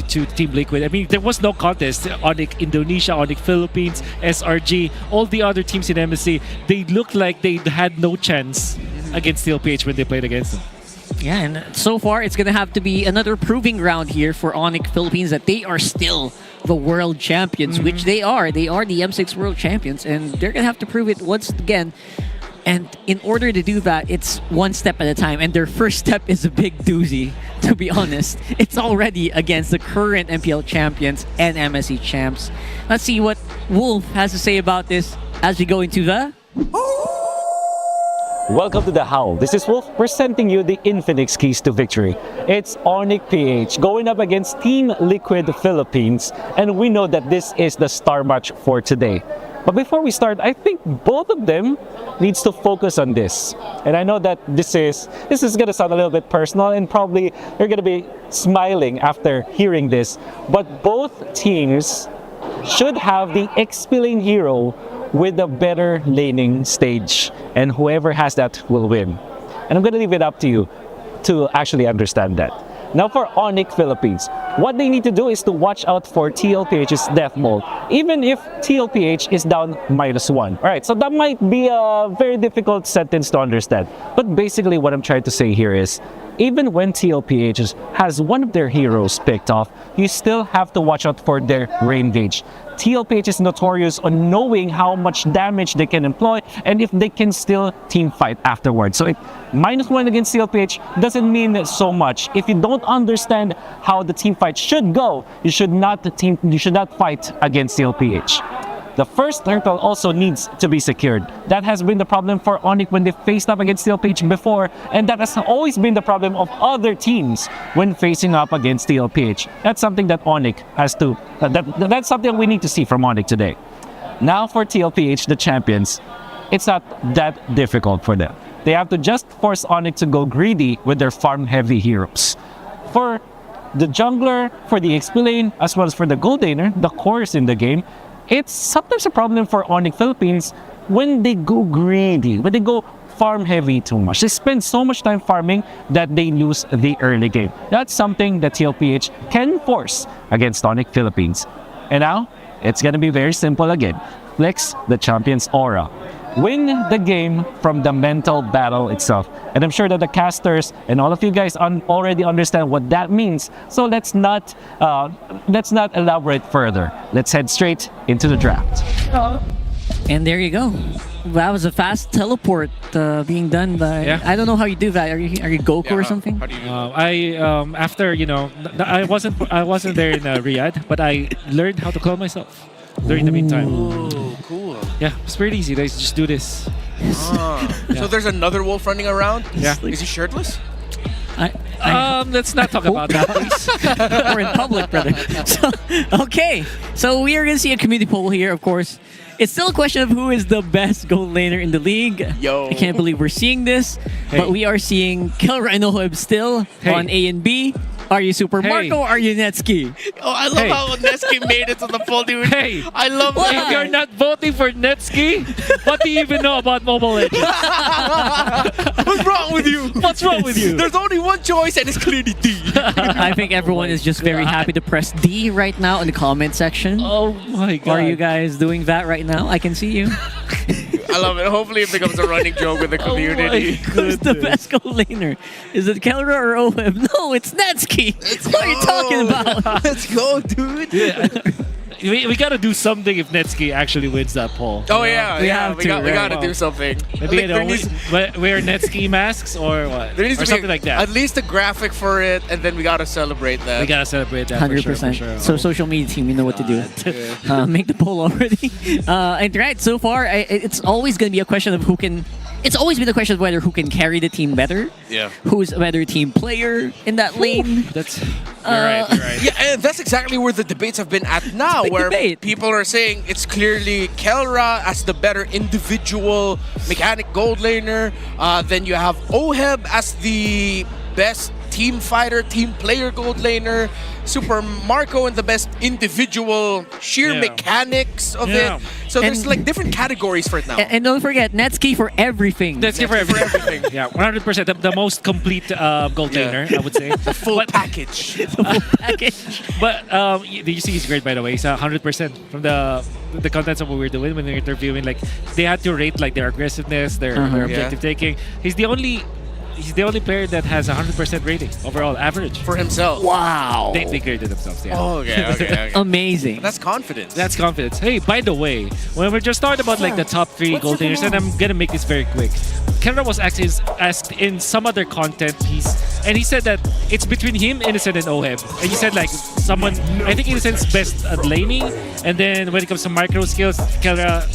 Team Liquid. I mean, there was no contest. ONIC Indonesia, ONIC Philippines, SRG, all the other teams in MSC, they looked like they had no chance against TLPH when they played against them. Yeah, and so far, it's going to have to be another proving ground here for ONIC Philippines that they are still the world champions, which they are. They are the M6 world champions, and they're going to have to prove it once again. And in order to do that, it's one step at a time. And their first step is a big doozy, to be honest. It's already against the current MPL champions and MSC champs. Let's see what Wolf has to say about this as we go into the... Welcome to The Howl. This is Wolf presenting you the Infinix keys to victory. It's ONIC PH going up against Team Liquid Philippines, and we know that this is the star match for today. But before we start, I think both of them needs to focus on this. And I know that this is going to sound a little bit personal, and probably you're going to be smiling after hearing this, but both teams should have the XP-Lane hero with a better laning stage, and whoever has that will win. And I'm gonna leave it up to you to actually understand that. Now for ONIC Philippines, what they need to do is to watch out for TLPH's death mode, even if TLPH is down -1. Alright, so that might be a very difficult sentence to understand. But basically what I'm trying to say here is, even when TLPH has one of their heroes picked off, you still have to watch out for their rain gauge. TLPH is notorious on knowing how much damage they can employ and if they can still team fight afterwards. So -1 against TLPH doesn't mean so much. If you don't understand how the team fight should go, you should not fight against TLPH. The first turtle also needs to be secured. That has been the problem for ONIC when they faced up against TLPH before, and that has always been the problem of other teams when facing up against TLPH. That's something that ONIC has to, that's something we need to see from ONIC today. Now for TLPH, the champions, it's not that difficult for them. They have to just force ONIC to go greedy with their farm-heavy heroes. For the jungler, for the XP-Lane, as well as for the gold laner, the cores in the game, it's sometimes a problem for ONIC Philippines when they go greedy, when they go farm heavy too much. They spend so much time farming that they lose the early game. That's something that TLPH can force against ONIC Philippines. And now, it's gonna be very simple again. Flex the champion's aura. win the game from the mental battle itself. And I'm sure that the casters and all of you guys already understand what that means. So let's not elaborate further. Let's head straight into the draft. And there you go. That was a fast teleport being done by. Yeah. I don't know how you do that. Are you Goku or something? After I wasn't there in Riyadh, but I learned how to clone myself during the meantime. Ooh, cool. Yeah, it's pretty easy. They just do this. So there's another wolf running around? Yeah. Is he shirtless? Let's not talk about that, please. We're in public, brother. Okay, so we are going to see a community poll here, of course. It's still a question of who is the best gold laner in the league. Yo. I can't believe we're seeing this, but we are seeing Kelra and Oheb still on A and B. Are you Super Marco or are you Netski? Oh, I love how Netski made it to the poll, dude. Hey, I love if that. you're not voting for Netski, what do you even know about Mobile Legends? What's wrong with you? What's wrong with you? There's only one choice and it's clearly D. I think everyone is just very happy to press D right now in the comment section. Oh my god. Are you guys doing that right now? I can see you. I love it. Hopefully it becomes a running joke with the community. Who's the best gold laner? Is it Kelra or Oheb? No, it's Netski. What are you talking about? Let's go, dude. Yeah. We gotta do something if Netski actually wins that poll. Oh yeah, We we gotta do something. Maybe Like, wear Netski masks or what? there needs Or to be something like that. at least a graphic for it, and then we gotta celebrate that. We gotta celebrate that 100%. for sure. So social media team, you know what to do. Make the poll already. And right, so far, it's always going to be a question of who can. It's always been a question of whether who can carry the team better. Yeah. Who's a better team player in that lane. That's you're right. You're right. Yeah, and that's exactly where the debates have been at now, where debate. people are saying it's clearly Kelra as the better individual mechanic gold laner. Then you have Oheb as the best team fighter, team player gold laner. Super Marco and the best individual sheer mechanics of it. So there's like different categories for it now. And don't forget, Netski for everything. Netski for everything. Yeah, 100%. The most complete gold laner, I would say. The full package. The full package. But the UC is great, by the way. It's 100% from the contents of what we're doing when we're interviewing. Like they had to rate like their aggressiveness, their objective taking. He's the only player that has 100% rating overall average for himself. Wow. They created themselves. Yeah. Oh, okay. Amazing. That's confidence. That's confidence. Hey, by the way, when we're just talking about like the top 3 gold laners, and I'm gonna make this very quick. Kelra was actually asked in some other content piece, and he said that it's between him, Innocent, and Oheb. And he said like someone, I think Innocent's best at laning, and then when it comes to micro skills, Kelra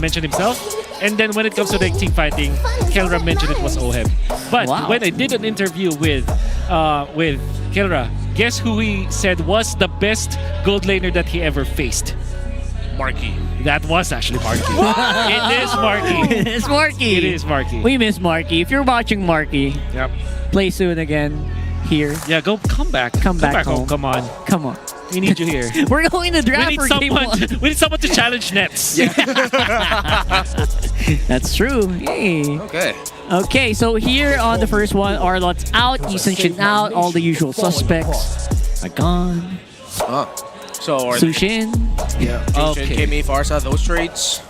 mentioned himself. And then when it comes to the team fighting, Kelra mentioned it was Oheb. But when I did an interview with Kelra, guess who he said was the best gold laner that he ever faced? Marky. That was actually Marky. It is Marky. It is Marky. It is Marky. We miss Marky. If you're watching Marky, play soon again here. Yeah, come back. Come back home. home. Come on. Come on. We need you here. We're going to draft for game 1. We need someone to challenge Nets. That's true. Yay. Okay, so here on the first one, Arlot's out, Easton out, all the usual suspects are gone. So are Sushin. Yeah. Sushin, Kimi, Farsa, those trades.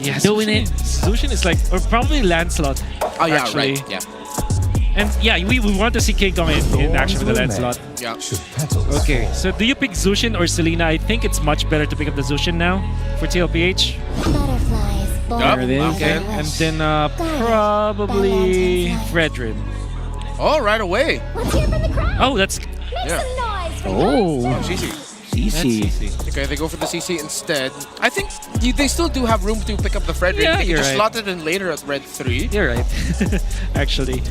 Yeah, doing it. Sushin is like, or probably Lancelot. Oh yeah, actually. right. Yeah. And yeah, we want to see King Kong in action with the Lancelot. Yeah. Okay, so do you pick Zushin or Selena? I think it's much better to pick up the Zushin now for TLPH. There it is. Okay. And then probably Fredrin. Oh, right away. Oh, that's... Yeah. Oh. CC. CC. Okay, they go for the CC instead. I think they still do have room to pick up the Frederick. Yeah, they can you're just right. slot it in later at Red 3. You're right, actually.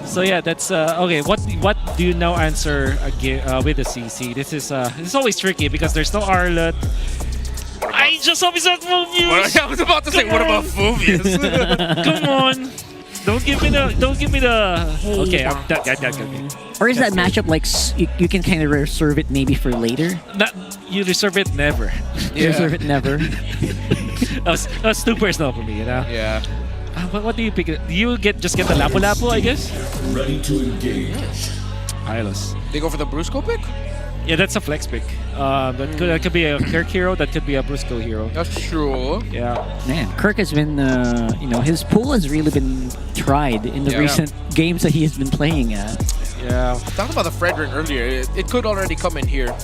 So yeah, that's okay. What do you now answer again with the CC? This is always tricky because there's no Arlot. I just hope he's not Phobius. I was about to say, what about Phobius? Come on. Don't give me the. Okay, Or is that matchup like you can kind of reserve it maybe for later? You reserve it never. You reserve it never. That's too personal for me, you know. Yeah. What do you pick? Do you just get the Lapu-Lapu, I guess? Ready to engage. Hylos. They go for the Brusco pick? Yeah, that's a flex pick. That could be a Kirk hero. That could be a Brusco hero. That's true. Yeah. Man, Kirk has been, his pool has really been tried in the recent games that he has been playing at. Yeah. I talked about the Fredrin earlier. It could already come in here.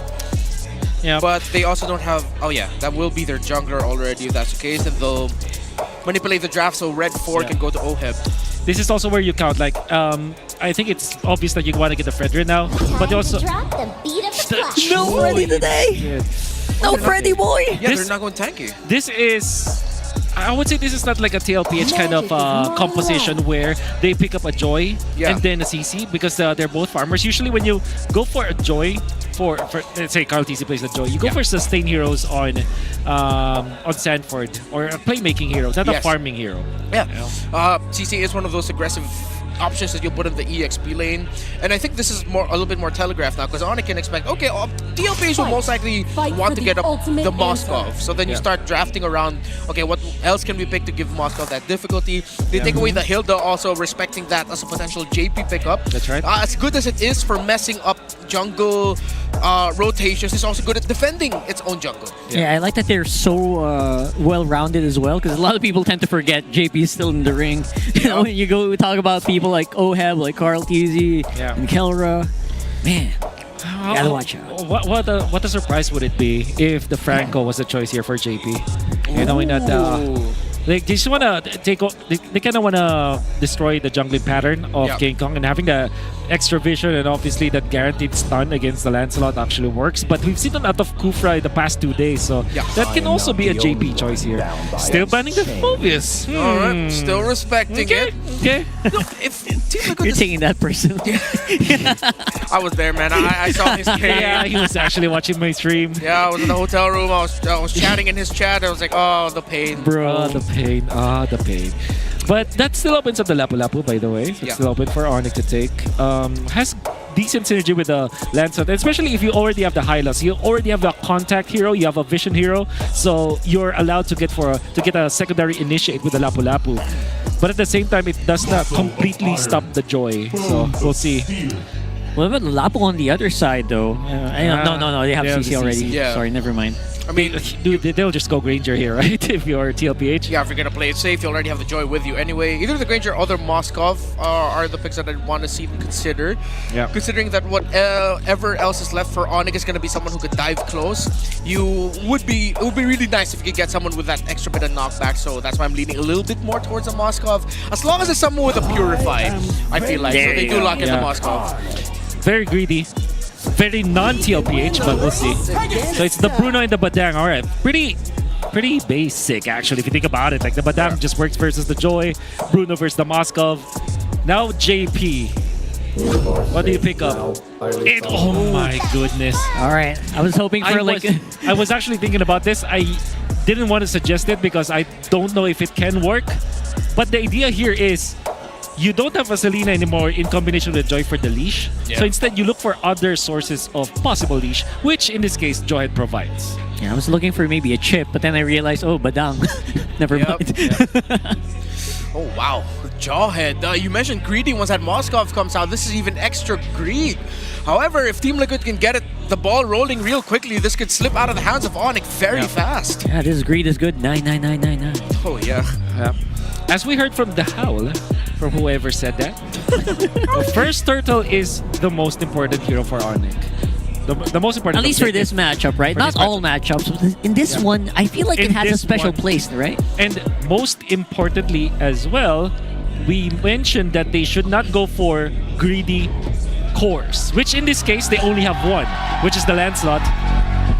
Yeah. But they also don't have... Oh, yeah. That will be their jungler already if that's the case. And they'll manipulate the draft so Red 4 can go to OHEB. This is also where you count. Like, I think it's obvious that you want to get the Fredrin now. But they also... No Freddy today! No Freddy boy! Yeah, they're not going tanky. This is... I would say this is not like a TLPH kind of composition where they pick up a Joy and then a CC because they're both farmers. Usually when you go for a Joy, for let's say Carl TC plays a Joy, you go for sustain heroes on Sanford or playmaking heroes, not a farming hero. Yeah. CC is one of those aggressive options that you put in the EXP lane, and I think this is a little bit more telegraphed now because ONIC can expect, okay, TLPH will most likely want to get up the Moskov, so then you start drafting around, okay, what else can we pick to give Moskov that difficulty? They take away the Hilda, also respecting that as a potential JP pickup. That's right. As good as it is for messing up jungle rotations, it's also good at defending its own jungle. Yeah, I like that they're so well-rounded as well, because a lot of people tend to forget JP is still in the ring. You know, when you go talk about people like OHEB, like Carl TZ, and Kelra, man, you gotta watch out. What a surprise would it be if the Franco was the choice here for JP? You knowing that they just wanna they kind of wanna destroy the jungling pattern of King Kong, and having the extra vision and obviously that guaranteed stun against the Lancelot actually works. But we've seen a lot of Kufra in the past 2 days, so that can also be a JP choice here. Still banning the Phobius. Alright, still respecting it. Okay. No, if Team Liquid You're taking that person. I was there, man. I saw his game. Yeah, he was actually watching my stream. Yeah, I was in the hotel room. I was chatting in his chat. I was like, oh, the pain. Bro, the pain. The pain. But that still opens up the Lapu-Lapu, by the way. It's still open for ONIC to take. Has decent synergy with the Lancelot, especially if you already have the Hylas. You already have the contact hero, you have a vision hero, so you're allowed to get a secondary initiate with the Lapu-Lapu. But at the same time, it does not completely stop the Joy. So we'll see. What about Lapu on the other side, though? No, they have CC already. Yeah. Sorry, never mind. I mean, dude, they'll just go Granger here, right? If you're TLPH. Yeah, if you're gonna play it safe, you already have the Joy with you anyway. Either the Granger or the Moskov are the picks that I want to see them consider. Yeah. Considering that whatever else is left for ONIC is gonna be someone who could dive close. It would be really nice if you could get someone with that extra bit of knockback. So that's why I'm leaning a little bit more towards the Moskov. As long as it's someone with a Purify, I feel like. So they do lock in the Moskov. Very greedy. Very non-TLPH, but we'll see. So it's the Bruno and the Badang. All right, pretty basic actually if you think about it. Like the Badang just works versus the Joy, Bruno versus the Moskov. Now JP. What do you pick up? Oh my goodness. All right, I was hoping for I was actually thinking about this. I didn't want to suggest it because I don't know if it can work. But the idea here is you don't have a Selena anymore in combination with Joy for the leash. So instead, you look for other sources of possible leash, which in this case, Joyhead provides. Yeah, I was looking for maybe a chip, but then I realized, oh, Badang. Never mind. Oh, wow. Jawhead. You mentioned greedy once that Moskov comes out. This is even extra greed. However, if Team Liquid can get the ball rolling real quickly, this could slip out of the hands of ONIC very fast. Yeah, this greed is good. 99999. Oh, yeah. As we heard from the Howl, from whoever said that, the first turtle is the most important hero for ONIC. The most important. At least for this matchup, right? Not all matchups. In this one, I feel like it has a special place, right? And most importantly as well, we mentioned that they should not go for greedy cores, which in this case, they only have one, which is the Lancelot.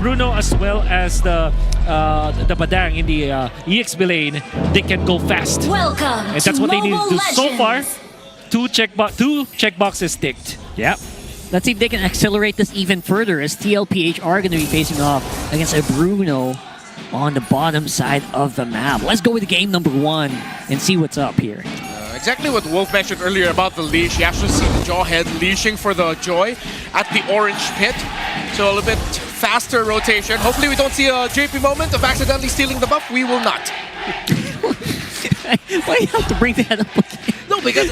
Bruno as well as the Badang in the EXP lane, they can go fast. Welcome and that's what they need to do. So far, two checkboxes ticked. Yep. Let's see if they can accelerate this even further, as TLPH are going to be facing off against a Bruno on the bottom side of the map. Let's go with game number 1 and see what's up here. Exactly what Wolf mentioned earlier about the leash. You actually see the Jawhead leashing for the Joy at the orange pit. So a little bit faster rotation. Hopefully we don't see a JP moment of accidentally stealing the buff. We will not. Why do you have to bring that up again? No, No, because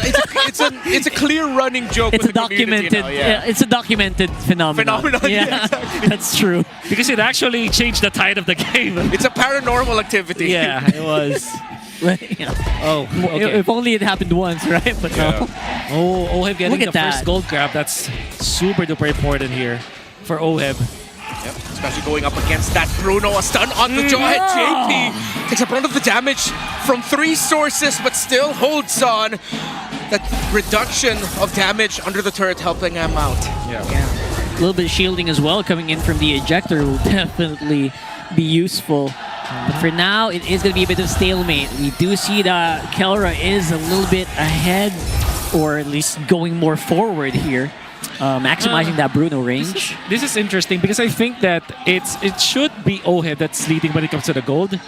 it's a clear running joke. It's a with the community documented. now, yeah. It's a documented phenomenon. Yeah, exactly. That's true. Because it actually changed the tide of the game. It's a paranormal activity. Yeah, it was. Oh, okay. If only it happened once, right? But no. Oh, Oheb getting Look at the first that. gold grab. That's super duper important here for Oheb. Yep, especially going up against that Bruno. A stun on the jawhead. JP takes a brunt of the damage from 3 sources, but still holds on. That reduction of damage under the turret helping him out. Yeah. A little bit of shielding as well coming in from the ejector will definitely be useful. But for now, it is going to be a bit of stalemate. We do see that Kelra is a little bit ahead, or at least going more forward here, maximizing that Bruno range. This is interesting because I think that it should be Oheb that's leading when it comes to the gold.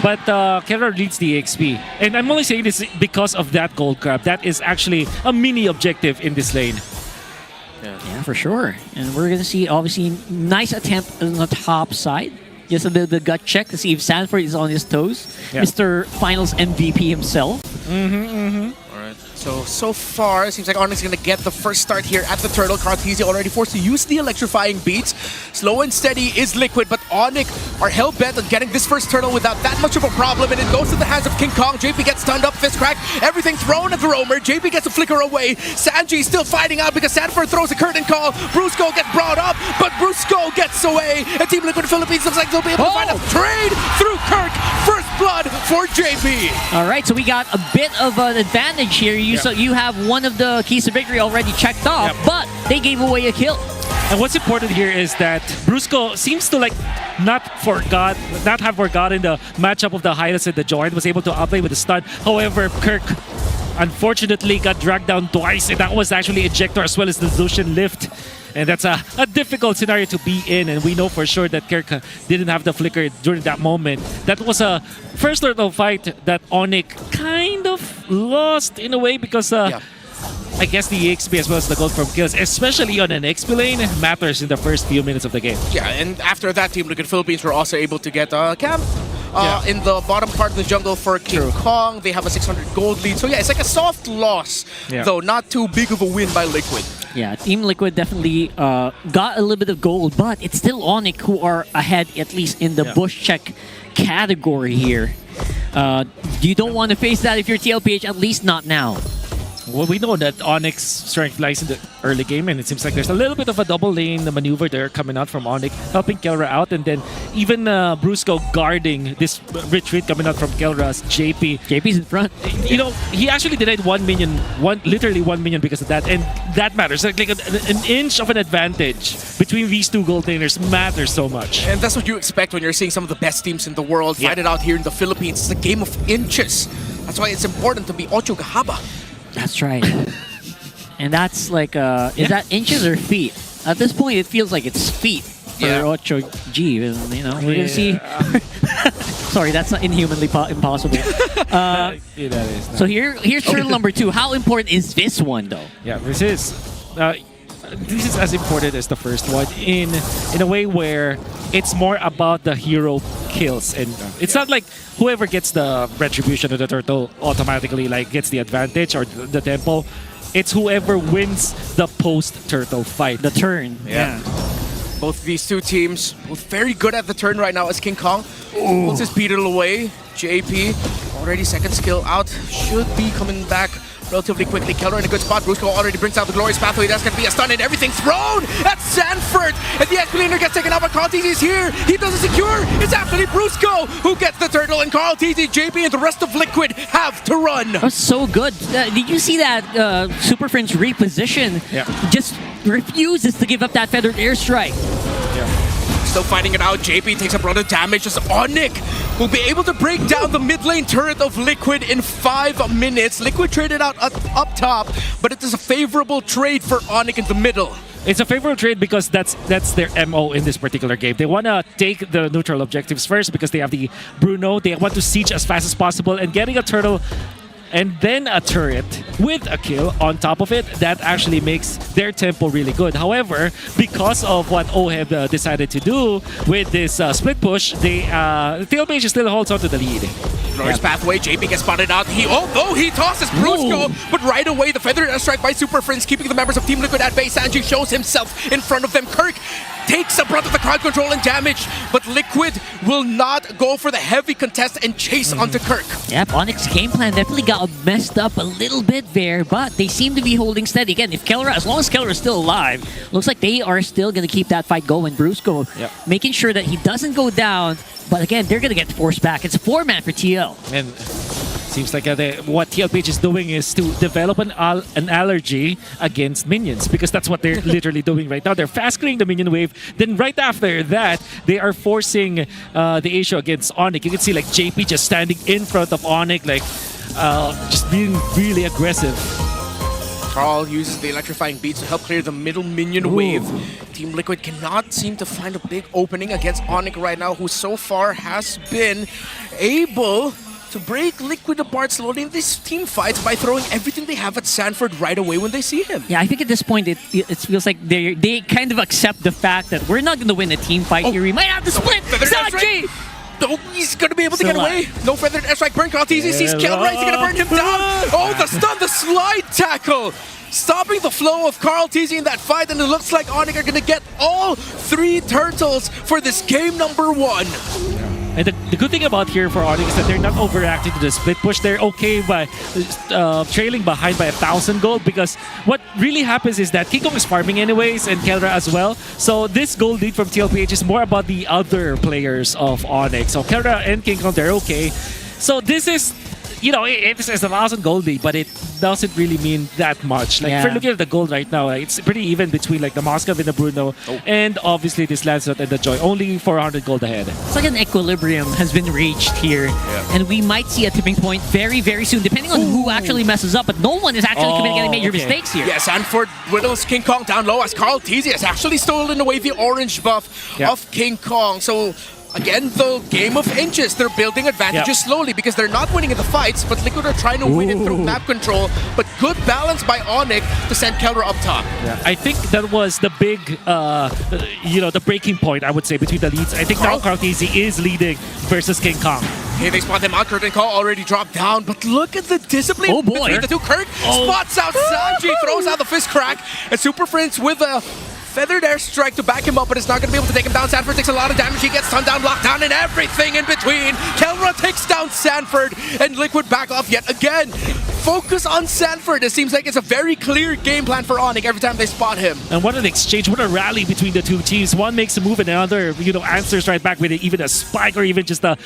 But Kelra leads the EXP. And I'm only saying this because of that gold grab. That is actually a mini objective in this lane. Yeah, for sure. And we're going to see, obviously, nice attempt on the top side. Just the gut check to see if Sanford is on his toes. Yeah. Mr. Finals MVP himself. Alright, so far, it seems like ONIC is going to get the first start here at the Turtle. Cartesi already forced to use the electrifying beats. Slow and steady is Liquid, but ONIC are hell-bent on getting this first Turtle without that much of a problem, and it goes to the hands of King Kong. JP gets stunned up, fist crack, everything thrown at the roamer. JP gets a flicker away. Sanji still fighting out because Sanford throws a curtain call. Brusco gets brought up, but Brusco gets away. And Team Liquid Philippines looks like they'll be able to find a trade through Kirk. First blood for JP. All right, so we got a bit of an advantage here. You have one of the keys to victory already checked off, but they gave away a kill. And what's important here is that Brusco seems to not have forgotten the matchup of the highlights at the joint, was able to outplay with the stun. However, Kirk unfortunately got dragged down twice, and that was actually Ejector as well as the Lucian Lift. And that's a difficult scenario to be in, and we know for sure that Kirk didn't have the flicker during that moment. That was a first turtle fight that ONIC kind of lost in a way because I guess the EXP as well as the gold from kills, especially on an XP lane, matters in the first few minutes of the game. Yeah, and after that, Team Liquid Philippines were also able to get a camp in the bottom part of the jungle for King Kong. They have a 600 gold lead. So yeah, it's like a soft loss, though not too big of a win by Liquid. Yeah, Team Liquid definitely got a little bit of gold, but it's still ONIC who are ahead, at least in the bush check category here. You don't want to face that if you're TLPH, at least not now. Well, we know that ONIC's strength lies in the early game, and it seems like there's a little bit of a double lane maneuver there coming out from ONIC, helping Kelra out, and then even Brusco guarding this retreat coming out from Kelra's JP. JP's in front. You know, he actually denied literally 1 million because of that, and that matters. Like an inch of an advantage between these two gold laners matters so much. And that's what you expect when you're seeing some of the best teams in the world fight it out here in the Philippines. It's a game of inches. That's why it's important to be Ocho Gahaba. That's right. And that's like, is that inches or feet? At this point, it feels like it's feet for 8G. You know, we're gonna see. Sorry, that's not inhumanly impossible. That is not. So here's turtle number 2. How important is this one, though? Yeah, this is as important as the first one in a way where it's more about the hero kills, and it's not like whoever gets the retribution of the turtle automatically gets the advantage or the tempo. It's whoever wins the post-turtle fight. The turn. Yeah. Both these two teams, both very good at the turn right now as King Kong pulls his beetle away. JP, already second skill out, should be coming back relatively quickly. Kelra in a good spot. Brusco already brings out the glorious pathway. That's going to be a stun and everything thrown at Sanford. And the XP laner gets taken out, but Carl TZ is here. He doesn't secure. It's actually Brusco who gets the turtle, and Carl TZ, JP, and the rest of Liquid have to run. That was so good. Did you see that Super Friends reposition? Yeah. Just refuses to give up that feathered airstrike. Still fighting it out. JP takes a brunt of damage as ONIC will be able to break down the mid lane turret of Liquid in 5 minutes. Liquid traded out up top, but it is a favorable trade for ONIC in the middle. It's a favorable trade because that's their MO in this particular game. They want to take the neutral objectives first because they have the Bruno. They want to siege as fast as possible, and getting a turtle and then a turret with a kill on top of it, that actually makes their tempo really good. However, because of what OHEB decided to do with this split push, TLPH still holds on to the lead. Norris pathway, JP gets spotted out. Although he tosses Brusco, but right away the feathered airstrike by Super Friends, keeping the members of Team Liquid at bay. Sanji shows himself in front of them. Kirk takes a brunt of the crowd control and damage, but Liquid will not go for the heavy contest and chase onto Kirk. Yep, ONIC's game plan definitely got messed up a little bit there, but they seem to be holding steady. Again, if Kelra, as long as Kelra is still alive, looks like they are still going to keep that fight going. Brusco making sure that he doesn't go down, but again, they're going to get forced back. It's a 4-man for TL. And seems like what TLPH is doing is to develop an allergy against minions, because that's what they're literally doing right now. They're fast clearing the minion wave. Then right after that, they are forcing the issue against ONIC. You can see like JP just standing in front of ONIC, like just being really aggressive. Carl uses the electrifying beats to help clear the middle minion wave. Team Liquid cannot seem to find a big opening against ONIC right now, who so far has been able to break Liquid apart slowly in these team fights by throwing everything they have at Sanford right away when they see him. Yeah, I think at this point it feels like they kind of accept the fact that we're not going to win a team fight here. We might have to split. Sanji! No, he's going to be able to get away. No feathered airstrike burn. Kaltizi sees Kelra. He's going to burn him down. Oh, the stun, the slide tackle. Stopping the flow of Carl Tizzy in that fight, and it looks like ONIC are going to get all 3 turtles for this game number 1. And the good thing about here for ONIC is that they're not overreacting to the split push. They're okay by trailing behind by 1,000 gold, because what really happens is that King Kong is farming anyways, and Kelra as well. So this gold lead from TLPH is more about the other players of ONIC. So Kelra and King Kong, they're okay. So this is, you know, it's 1,000 gold lead, but it doesn't really mean that much. Like, if you're looking at the gold right now, it's pretty even between like the Moscow and the Bruno, and obviously this Lancelot and the Joy. Only 400 gold ahead. It's like an equilibrium has been reached here, and we might see a tipping point very, very soon, depending on who actually messes up. But no one is actually committing any major mistakes here. Yes, Sanford whittles King Kong down low as Carl Tizzy has actually stolen away the orange buff of King Kong. So again, the game of inches. They're building advantages slowly because they're not winning in the fights, but Liquid are trying to win it through map control. But good balance by ONIC to send Kelra up top. I think that was the big, you know, the breaking point, I would say, between the leads. I think now Carl Tizzy is leading versus King Kong. Hey, they spot them out. Curtain Call already dropped down, but look at the discipline between the two. Kirk spots out Sanji, throws out the fist crack, and Super Friends with a feathered airstrike to back him up, but it's not going to be able to take him down. Sanford takes a lot of damage. He gets stunned down, locked down, and everything in between. Kelra takes down Sanford, and Liquid back off yet again. Focus on Sanford. It seems like it's a very clear game plan for ONIC every time they spot him. And what an exchange, what a rally between the two teams. One makes a move and another, you know, answers right back with it. Even a spike or even just a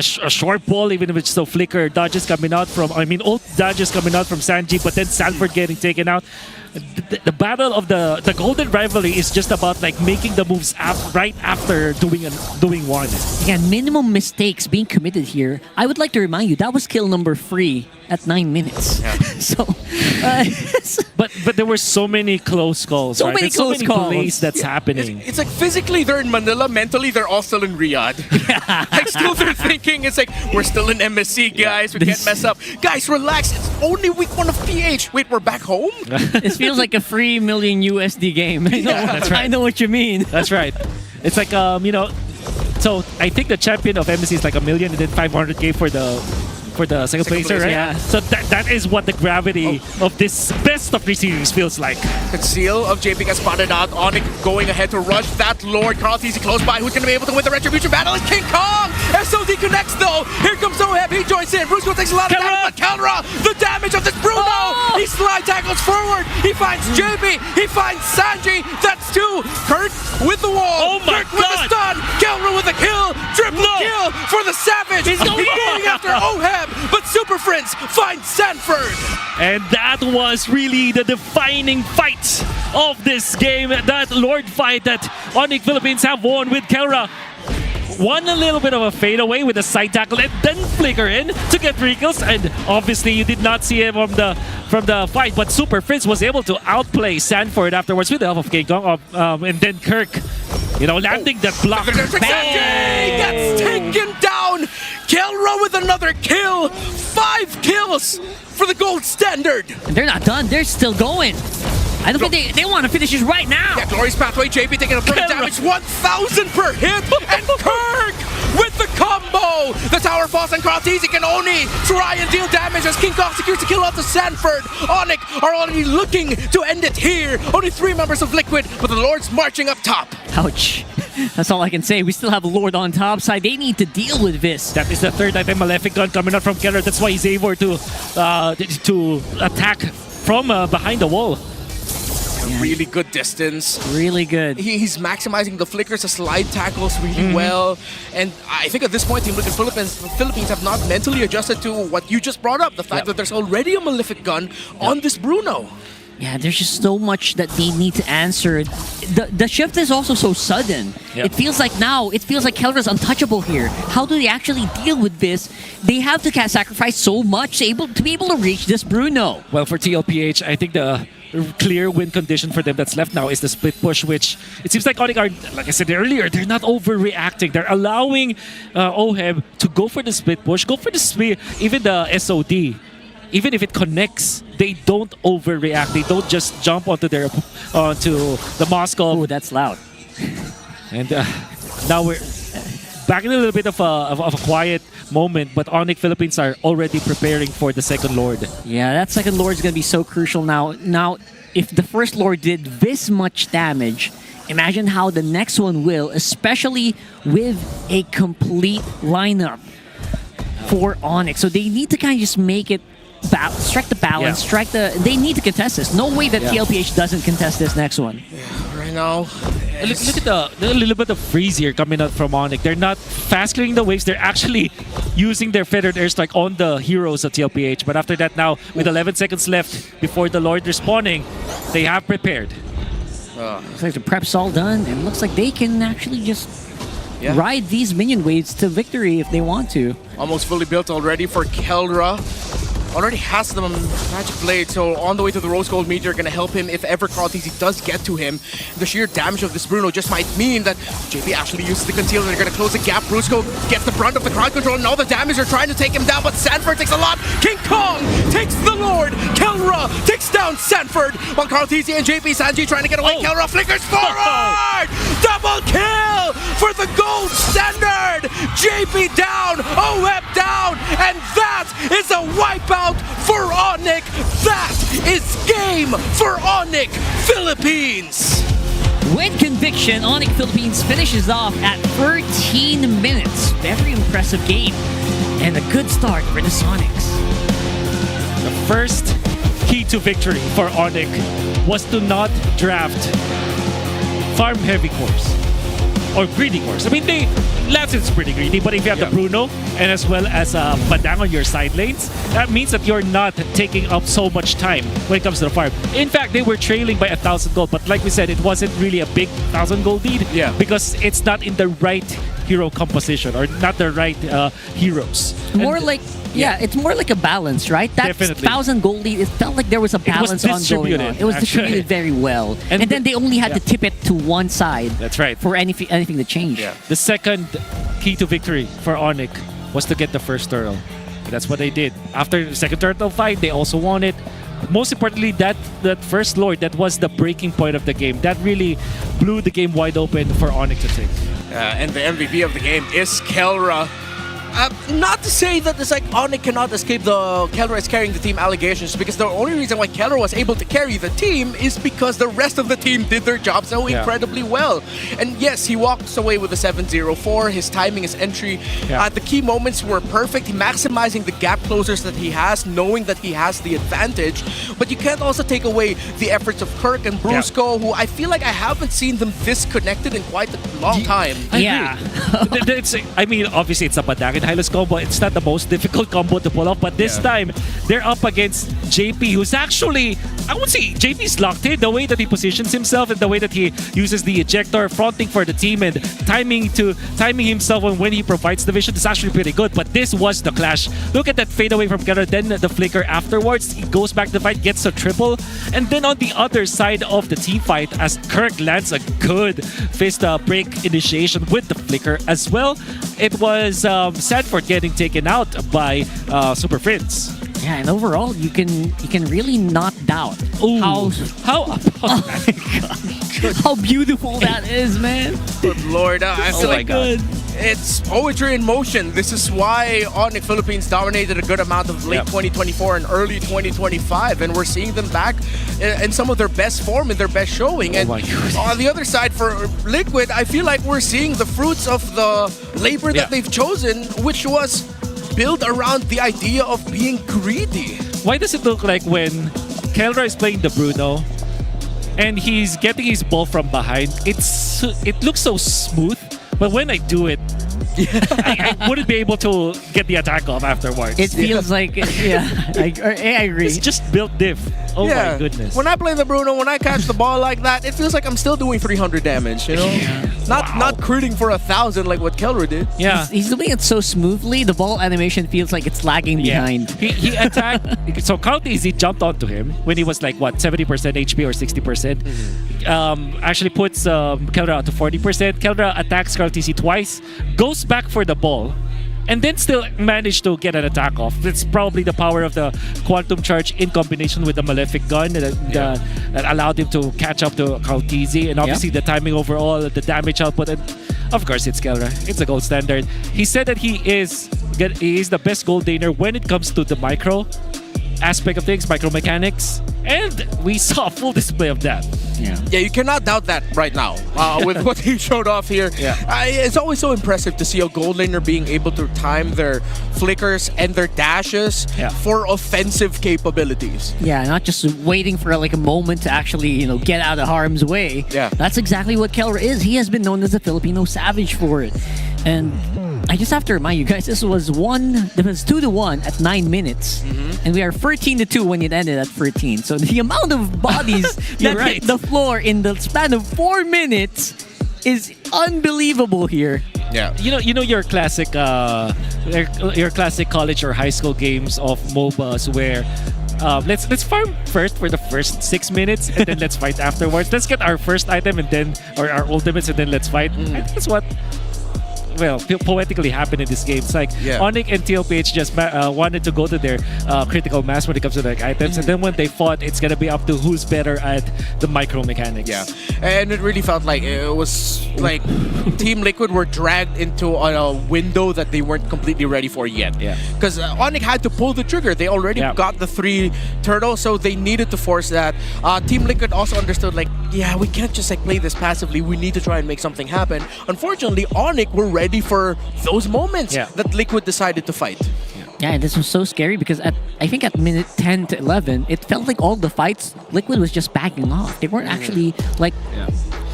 short ball, even if it's so flicker. Dodges coming out from, ult dodges coming out from Sanji, but then Sanford getting taken out. The battle of the golden rivalry is just about like making the moves right after doing one. Again, minimum mistakes being committed here. I would like to remind you that was kill number 3 at 9 minutes. So, but there were so many close calls. So many close calls. Plays that's happening. It's like physically they're in Manila, mentally they're all still in Riyadh. Like still they're thinking it's like we're still in MSC, guys. We can't mess up. Guys, relax. It's only week 1 of PH. Wait, we're back home. This feels like a $3 million USD game. I know, that's right. I know what you mean. That's right. It's like you know. So I think the champion of MSC is like $1 million, and then 500K for the second placer, right? Yeah. So that is what the gravity of this best of 3 series feels like. Conceal of JP gets spotted out. ONIC going ahead to rush that Lord. Carl Tizzy close by. Who's going to be able to win the retribution battle? It's King Kong! SOD connects though. Here comes OHEB. He joins in. Brusco takes a lot of damage, but Kelra, the damage of this Bruno! He slide tackles forward. He finds JP. He finds Sanji. That's 2. Kurt with the wall. Oh my Kurt with the stun. Kelra with a kill. Triple kill for the Savage. He's going after OHEB. But Super Friends find Sanford. And that was really the defining fight of this game. That Lord fight that ONIC Philippines have won with Kelra. One a little bit of a fadeaway with a side tackle and then flicker in to get 3 kills. And obviously you did not see him from the fight, but Super Friends was able to outplay Sanford afterwards with the help of King Kong. And then Kirk, you know, landing that block. Sanji gets taken down. Kelra with another kill. 5 kills for the gold standard. And they're not done. They're still going. I don't think they want to finish this right now. Yeah, Glorious Pathway, JP taking a burn damage, 1,000 per hit, and Kirk with the combo. The tower falls and Krautisi can only try and deal damage as King Kong secures the kill off to Sanford. ONIC are already looking to end it here. Only 3 members of Liquid, but the Lord's marching up top. Ouch. That's all I can say. We still have Lord on top side. They need to deal with this. That is the third item Malefic gun coming out from Keller. That's why he's able to attack from behind the wall. Really good distance. Really good. He's maximizing the flickers, the slide tackles really well. And I think at this point, Team Liquid Philippines have not mentally adjusted to what you just brought up. The fact that there's already a Malefic gun on this Bruno. Yeah, there's just so much that they need to answer. The shift is also so sudden. It feels like now, Kelra's untouchable here. How do they actually deal with this? They have to sacrifice so much to be able to reach this Bruno. Well, for TLPH, I think the clear win condition for them that's left now is the split push, which it seems like ONIC are, like I said earlier, they're not overreacting. They're allowing OHEB to go for the split push, go for the split, even the SOD. Even if it connects, they don't overreact. They don't just jump onto the Moscow. Oh, that's loud. And now we're back in a little bit of a quiet moment, but ONIC Philippines are already preparing for the second Lord. Yeah, that second Lord is going to be so crucial now. Now, if the first Lord did this much damage, imagine how the next one will, especially with a complete lineup for ONIC. So they need to kind of just make it strike the balance, they need to contest this. No way that TLPH doesn't contest this next one. Yeah, right now. Look at the little bit of freeze here coming out from ONIC. They're not fast clearing the waves. They're actually using their feathered airstrike on the heroes of TLPH. But after that now, with 11 seconds left before the Lord respawning, they have prepared. Looks like the prep's all done, and looks like they can actually just ride these minion waves to victory if they want to. Almost fully built already for Kelra. Already has the Magic Blade, so on the way to the Rose Gold Meteor, gonna help him if ever Krautisi does get to him. The sheer damage of this Bruno just might mean that JP actually uses the concealer. They're gonna close the gap. Brusco gets the brunt of the crowd control and all the damage. They're trying to take him down, but Sanford takes a lot. King Kong takes the Lord. Kelra takes down Sanford, while Krautisi and JP Sanji trying to get away. Kelra flickers forward! Double kill for the gold standard! JP down, OEP down, and that is a wipeout for ONIC. That is game for ONIC Philippines. With conviction, ONIC Philippines finishes off at 13 minutes. Very impressive game and a good start for the Sonics. The first key to victory for ONIC was to not draft farm heavy cores or greedy cores. I mean, Lancet's pretty greedy, but if you have the Bruno and as well as Badang on your side lanes, that means that you're not taking up so much time when it comes to the farm. In fact, they were trailing by 1,000 gold, but like we said, it wasn't really a big 1,000 gold lead because it's not in the right hero composition or not the right heroes. More like it's more like a balance, right? That 1,000 gold lead, it felt like there was a balance ongoing on. It was distributed very well. And then they only had to tip it to one side. That's right. For anything to change. The second key to victory for ONIC was to get the first turtle. That's what they did. After the second turtle fight, they also won it. Most importantly, that first Lord, that was the breaking point of the game. That really blew the game wide open for ONIC to take. And the MVP of the game is Kelra. Not to say that it's like ONIC cannot escape the Kelra is carrying the team allegations, because the only reason why Kelra was able to carry the team is because the rest of the team did their job so incredibly well. And yes, he walks away with a 7-0-4. His timing, his entry, the key moments were perfect. He maximizing the gap closers that he has, knowing that he has the advantage. But you can't also take away the efforts of Kirk and Brusco, who I feel like I haven't seen them disconnected in quite a long time. I mean, obviously it's a Badang and Hylos combo. It's not the most difficult combo to pull off, but this time they're up against JP, who's actually, I would say JP's locked in. The way that he positions himself and the way that he uses the ejector, fronting for the team and timing himself when he provides the vision is actually pretty good. But this was the clash. Look at that fade away from Keller, then the flicker afterwards. He goes back to the fight, gets a triple, and then on the other side of the team fight, as Kirk lands a good fist break initiation with the flicker as well, it was Sanford getting taken out by Super Prince. Yeah, and overall, you can really not doubt how how beautiful that is, man. Good Lord, I feel like God. it's poetry in motion. This is why ONIC Philippines dominated a good amount of late 2024 and early 2025, and we're seeing them back in some of their best form, in their best showing. And on the other side, for Liquid, I feel like we're seeing the fruits of the labor that they've chosen, which was built around the idea of being greedy. Why does it look like when Kelra is playing the Bruno and he's getting his ball from behind, it looks so smooth, but when I do it, I wouldn't be able to get the attack off afterwards. It feels like, I agree. It's just built diff. Oh my goodness. When I play the Bruno, when I catch the ball like that, it feels like I'm still doing 300 damage, you know? Not critting for 1,000 like what Kelra did. Yeah. He's doing it so smoothly, the ball animation feels like it's lagging behind. He attacked, so Kaltizi jumped onto him when he was like, what, 70% HP or 60%. Actually puts Kelra out to 40%. Kelra attacks Kaltizi twice, goes back for the ball, and then still managed to get an attack off. It's probably the power of the Quantum Charge in combination with the Malefic Gun that allowed him to catch up to Kaltizi, and obviously the timing overall, the damage output, and of course it's Kelra. It's a gold standard. He said that he is the best gold laner when it comes to the micro aspect of things, micro mechanics, and we saw a full display of that. Yeah, you cannot doubt that right now with what he showed off here. It's always so impressive to see a gold laner being able to time their flickers and their dashes for offensive capabilities. Yeah, not just waiting for like a moment to actually, get out of harm's way. Yeah. That's exactly what Kelra is. He has been known as a Filipino savage for it. And I just have to remind you guys, this was 2-1 at 9 minutes. And we are 13-2 when it ended at 13. So the amount of bodies that hit the floor in the span of 4 minutes is unbelievable here. Yeah. You know your classic your classic college or high school games of MOBAs where let's farm first for the first 6 minutes and then let's fight afterwards. Let's get our first item and then our ultimates and then let's fight. I think that's what poetically happened in this game. It's like ONIC and TLPH just wanted to go to their critical mass when it comes to like items, and then when they fought, it's gonna be up to who's better at the micro mechanics. Yeah, and it really felt like it was like Team Liquid were dragged into a window that they weren't completely ready for yet. Yeah, because ONIC had to pull the trigger. They already got the 3 turtles, so they needed to force that. Team Liquid also understood like, we can't just like play this passively. We need to try and make something happen. Unfortunately, ONIC were ready for those moments that Liquid decided to fight. Yeah, this was so scary because I think at minute 10 to 11, it felt like all the fights, Liquid was just backing off. They weren't actually like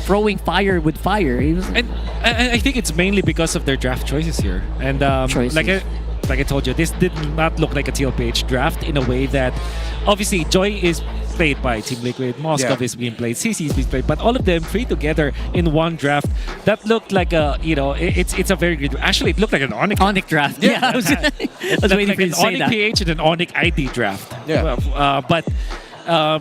throwing fire with fire. It was and I think it's mainly because of their draft choices here. And like I told you, this did not look like a TLPH draft in a way that obviously Joy is played by Team Liquid, Moskov is being played, CC is being played, but all of them three together in one draft, that looked like a, it's a very good, actually it looked like an ONIC draft. Yeah, I was waiting like for you to say that. An ONIC PH and an ONIC ID draft. Yeah. But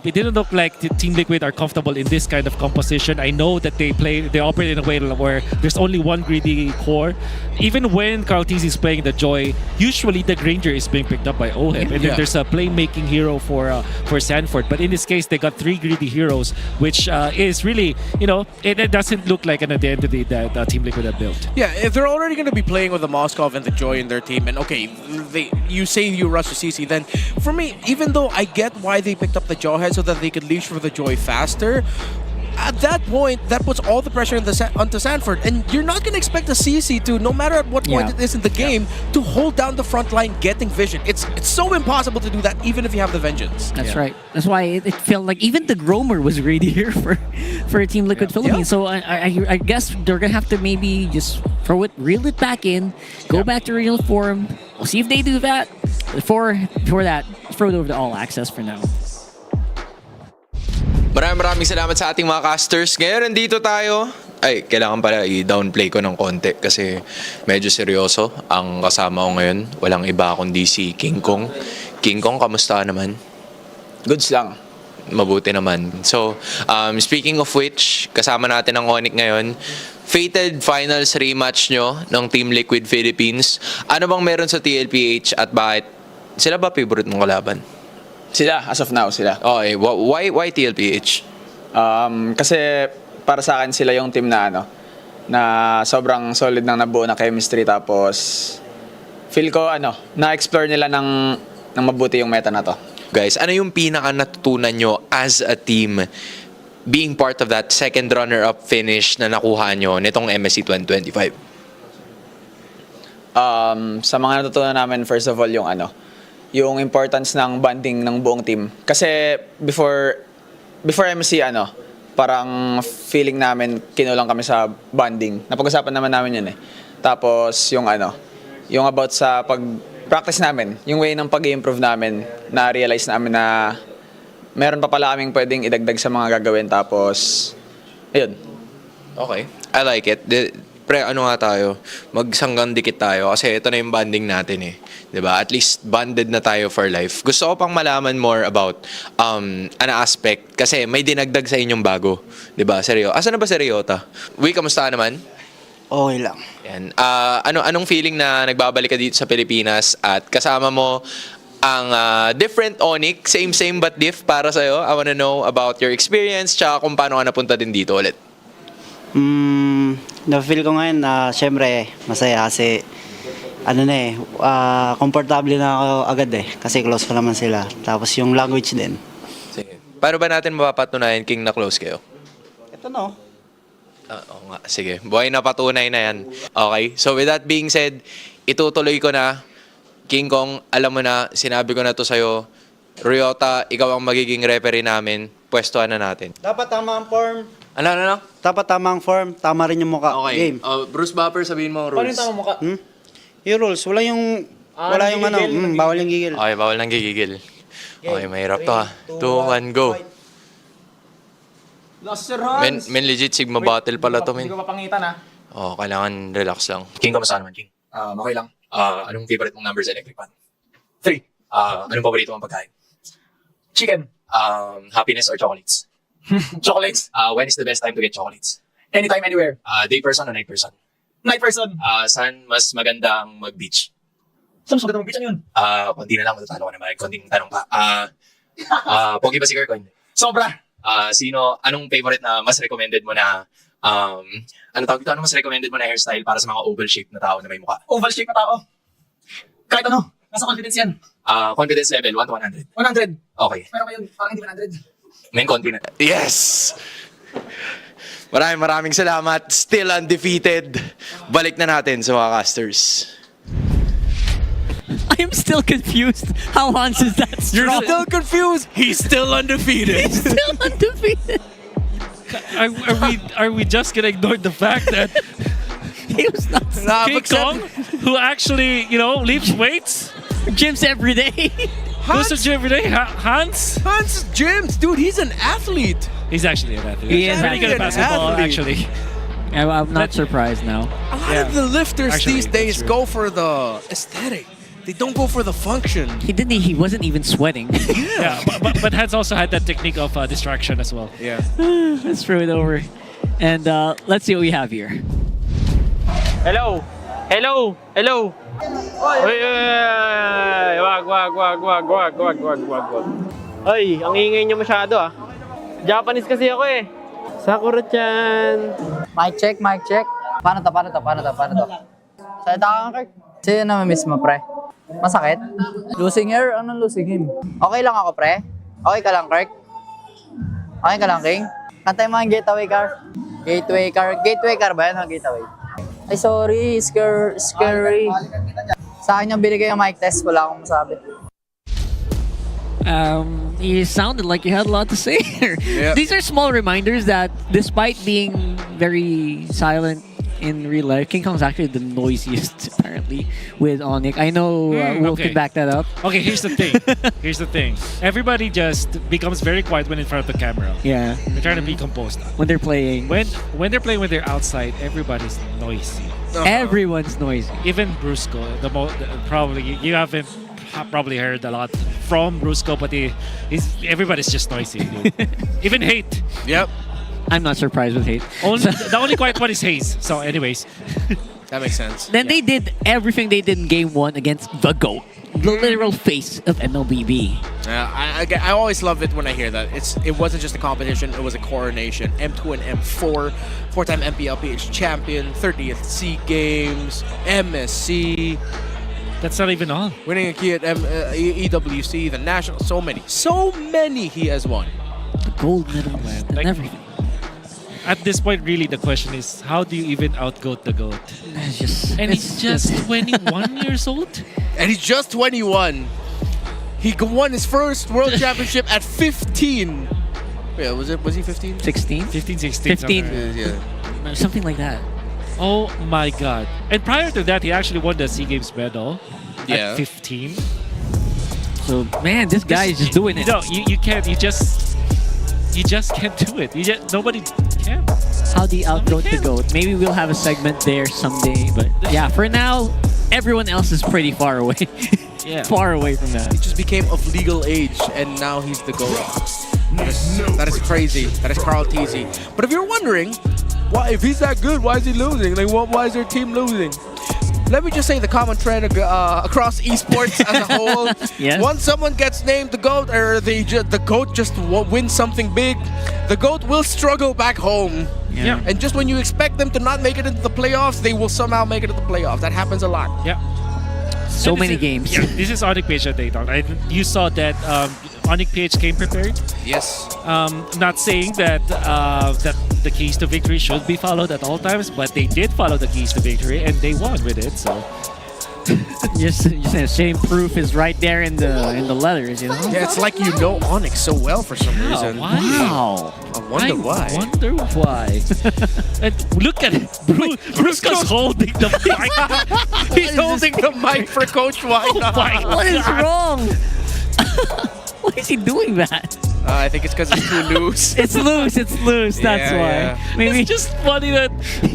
it didn't look like Team Liquid are comfortable in this kind of composition. I know that they operate in a way where there's only one greedy core. Even when Kaltizi is playing the Joy, usually the Granger is being picked up by OHIP, and then there's a playmaking hero for Sanford. But in this case, they got 3 greedy heroes, which is really, it doesn't look like an identity that Team Liquid have built. Yeah, if they're already going to be playing with the Moskov and the Joy in their team, and you say you rush to CC, then for me, even though I get why they picked up the Jawhead so that they could leash for the Joy faster, at that point, that puts all the pressure onto Sanford, and you're not going to expect a CC to, no matter at what point it is in the game, to hold down the front line getting vision. It's so impossible to do that, even if you have the Vengeance. That's right. That's why it felt like even the Gromer was ready here for Team Liquid Philippines. So I guess they're going to have to maybe just reel it back in, go back to real form. We'll see if they do that. Before that, throw it over to All Access for now. Maraming salamat sa ating mga casters. Ngayon, nandito tayo. Ay, kailangan pala i-downplay ko ng konti kasi medyo seryoso ang kasama ko ngayon. Walang iba kundi si King Kong. King Kong, kamusta naman? Goods lang. mabuti naman. So, speaking of which, kasama natin ang ONIC ngayon. Fated finals rematch nyo ng Team Liquid Philippines. Ano bang meron sa TLPH at bakit? Sila ba favorite mong kalaban? Sila, as of now, sila. Okay, why TLPH? Kasi para sa akin sila yung team na na sobrang solid ng nabuo na chemistry, tapos feel ko na-explore nila ng mabuti yung meta na to. Guys, ano yung pinaka natutunan nyo as a team being part of that second runner-up finish na nakuha nyo nitong MSC 2025? Sa mga natutunan namin, first of all, yung importance ng bonding ng buong team. Kasi before MSC, parang feeling namin kinulang kami sa bonding. Napag-usapan naman namin yun eh. Tapos yung about sa pag-practice namin, yung way ng pag-improve namin, na-realize namin na meron pa pala kaming pwedeng idagdag sa mga gagawin. Tapos, ayun. Okay. I like it. Pre, tayo? Magsanggang dikit tayo kasi ito na yung bonding natin eh. 'Di ba? At least bonded na tayo for life. Gusto ko pang malaman more about an aspect kasi may dinagdag sa inyong bago. 'Di ba? Seryo. Asa na ba si Ryota? Kamusta naman? Okay lang. Yan. Anong feeling na nagbabalik ka dito sa Pilipinas at kasama mo ang different ONIC, same but diff para sa'yo? I wanna know about your experience tsaka kung paano ka napunta din dito ulit. Na-feel ko ngayon na syempre masaya kasi komportable na ako agad kasi close ko naman sila. Tapos yung language din. Sige. Paano ba natin mapapatunayan, King, na close kayo? Ito no. Oo nga. Sige. Buhay na patunay na yan. Okay. So with that being said, itutuloy ko na. King Kong, alam mo na, sinabi ko na to sa'yo. Ryota, ikaw ang magiging referee namin. Pwestuhan na natin. Dapat tama ang form. Ano? Dapat tama ang form, tama rin yung mukha. Okay. Game. Bruce Bopper, sabihin mo ang rules. Paano yung tama mukha? Yung rules, wala yung bawal yung gigil. Okay, bawal nang gigigil. Okay, mahirap to ha. 2, 1, go. Men legit, Sigma battle pala to, men. Hindi ko mapangitan Kailangan relax lang. King, kamusta naman, King? Okay lang. Anong favorite mong number sa electric pan? 3. Anong paborito mong pagkain? Chicken. Happiness or chocolates? Chocolates. When is the best time to get chocolates? Anytime, anywhere. Day person or night person? Night person. Saan mas magandang mag-beach? Saan mas magandang mag-beach yun? Konti na lang, matatalo ko naman. Konting tanong pa. Pogi ba si Kirk? Sobra. Anong favorite na mas recommended mo na ano mas recommended mo na hairstyle para sa mga oval shape na tao na may mukha? Oval shape na tao. Kahit nasa confidence yan. Confidence level, 1 to 100. 100. Okay. Pero ngayon, parang hindi 100. Main konti na. Yes! Maraming salamat. Still undefeated. Balik na natin sa mga casters. I am still confused. How Hans is that strong? You're still confused? He's still undefeated. He's still undefeated. Are we just gonna ignore the fact that he was not King Kong, who actually lifts weights, gyms every day, goes to gym every day? Hans gyms, dude. He's an athlete. He's actually an athlete. He is pretty good at basketball, actually. I'm not surprised now. A lot of the lifters Actually, these days that's go true. for the aesthetic. They don't go for the function. He wasn't even sweating. Yeah, but Hans also had that technique of distraction as well. Yeah. Let's throw it over. And let's see what we have here. Hello! Wag. Ay, ang ingay niyo masyado ah. Japanese kasi ako eh. Sakura-chan. Mic check. Paano to? Salita ka, Kirk. Sino na miss mo, pre? Masakit? Losing her? Anong losing him? Okay lang ako, pre? Okay ka lang, Kirk? Okay ka lang, King? Kantay mo ang getaway car. Gateway car ba yan? Gateway. Ay, sorry. Scary. Sa akin yung binigay yung mic test. Wala akong masabi. You sounded like you had a lot to say here. Yeah. These are small reminders that despite being very silent in real life, King Kong's actually the noisiest apparently with ONIC. I know Wolf can back that up. Okay, here's the thing. Everybody just becomes very quiet when in front of the camera. Yeah. They're trying to be composed. When they're playing. When they're playing when they're outside, everybody's noisy. Everyone's noisy. Even Brusco, probably you haven't probably heard a lot from Brusco, but everybody's just noisy. Dude. Even Hate. Yep. I'm not surprised with Hate. The only quiet one is Hayes. So anyways. That makes sense. Then they did everything they did in game 1 against the GOAT, the literal face of MLBB. I always love it when I hear that. It wasn't just a competition, it was a coronation. M2 and M4, 4-time MPLPH champion, 30th SEA Games, MSC. That's not even all. Winning a key at EWC, the national, so many he has won. The gold medal and everything. At this point, really, the question is, how do you even out-GOAT the GOAT? He's just 21 years old? And he's just 21. He won his first world championship at 15. Yeah, was he 15? 16? 15, 16. 15. Yeah. Something like that. Oh my God. And prior to that, he actually won the SEA Games medal at 15. So, man, this guy is just doing it. No, you can't. You just can't do it. Nobody can. How do you out-GOAT the GOAT? Maybe we'll have a segment there someday. But yeah, for now, everyone else is pretty far away. Far away from that. He just became of legal age, and now he's the GOAT. That is crazy. That is Carl Teasy. But if you're wondering, why, if he's that good, why is he losing? Like, why is their team losing? Let me just say the common trend across esports as a whole. Yes. Once someone gets named the GOAT, or the GOAT just wins something big, the GOAT will struggle back home. Yeah. And just when you expect them to not make it into the playoffs, they will somehow make it into the playoffs. That happens a lot. Yeah. So many games. Yeah, this is ONIC PH that they talk. You saw that ONIC PH came prepared. Yes. Not saying that that the keys to victory should be followed at all times, but they did follow the keys to victory and they won with it. So just saying, same proof is right there in the letters, you know. Yeah, it's like you know ONIC so well for some reason. Wow. I wonder why. And look at it. Brusco's holding the mic. He's holding the mic for Coach White. What is wrong? Why is he doing that? I think it's because it's too loose. It's loose. That's why. Yeah. Maybe it's just funny that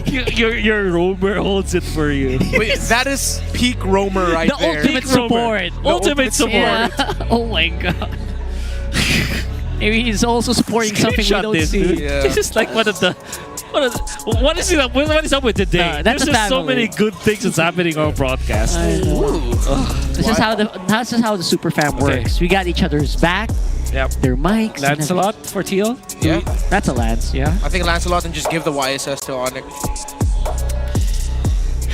your roamer holds it for you. Wait, that is peak roamer right the there. Ultimate support. Ultimate support. Yeah. Oh my god. Maybe he's also supporting something we don't this, see. Dude. Yeah. This is like what is up with today? That's There's just so many good things that's happening on broadcast. This is how the super fam works. We got each other's back. Yep. Their mics. Lancelot for TL? Yeah. That's a Lance, yeah. I think Lancelot and just give the YSS to ONIC.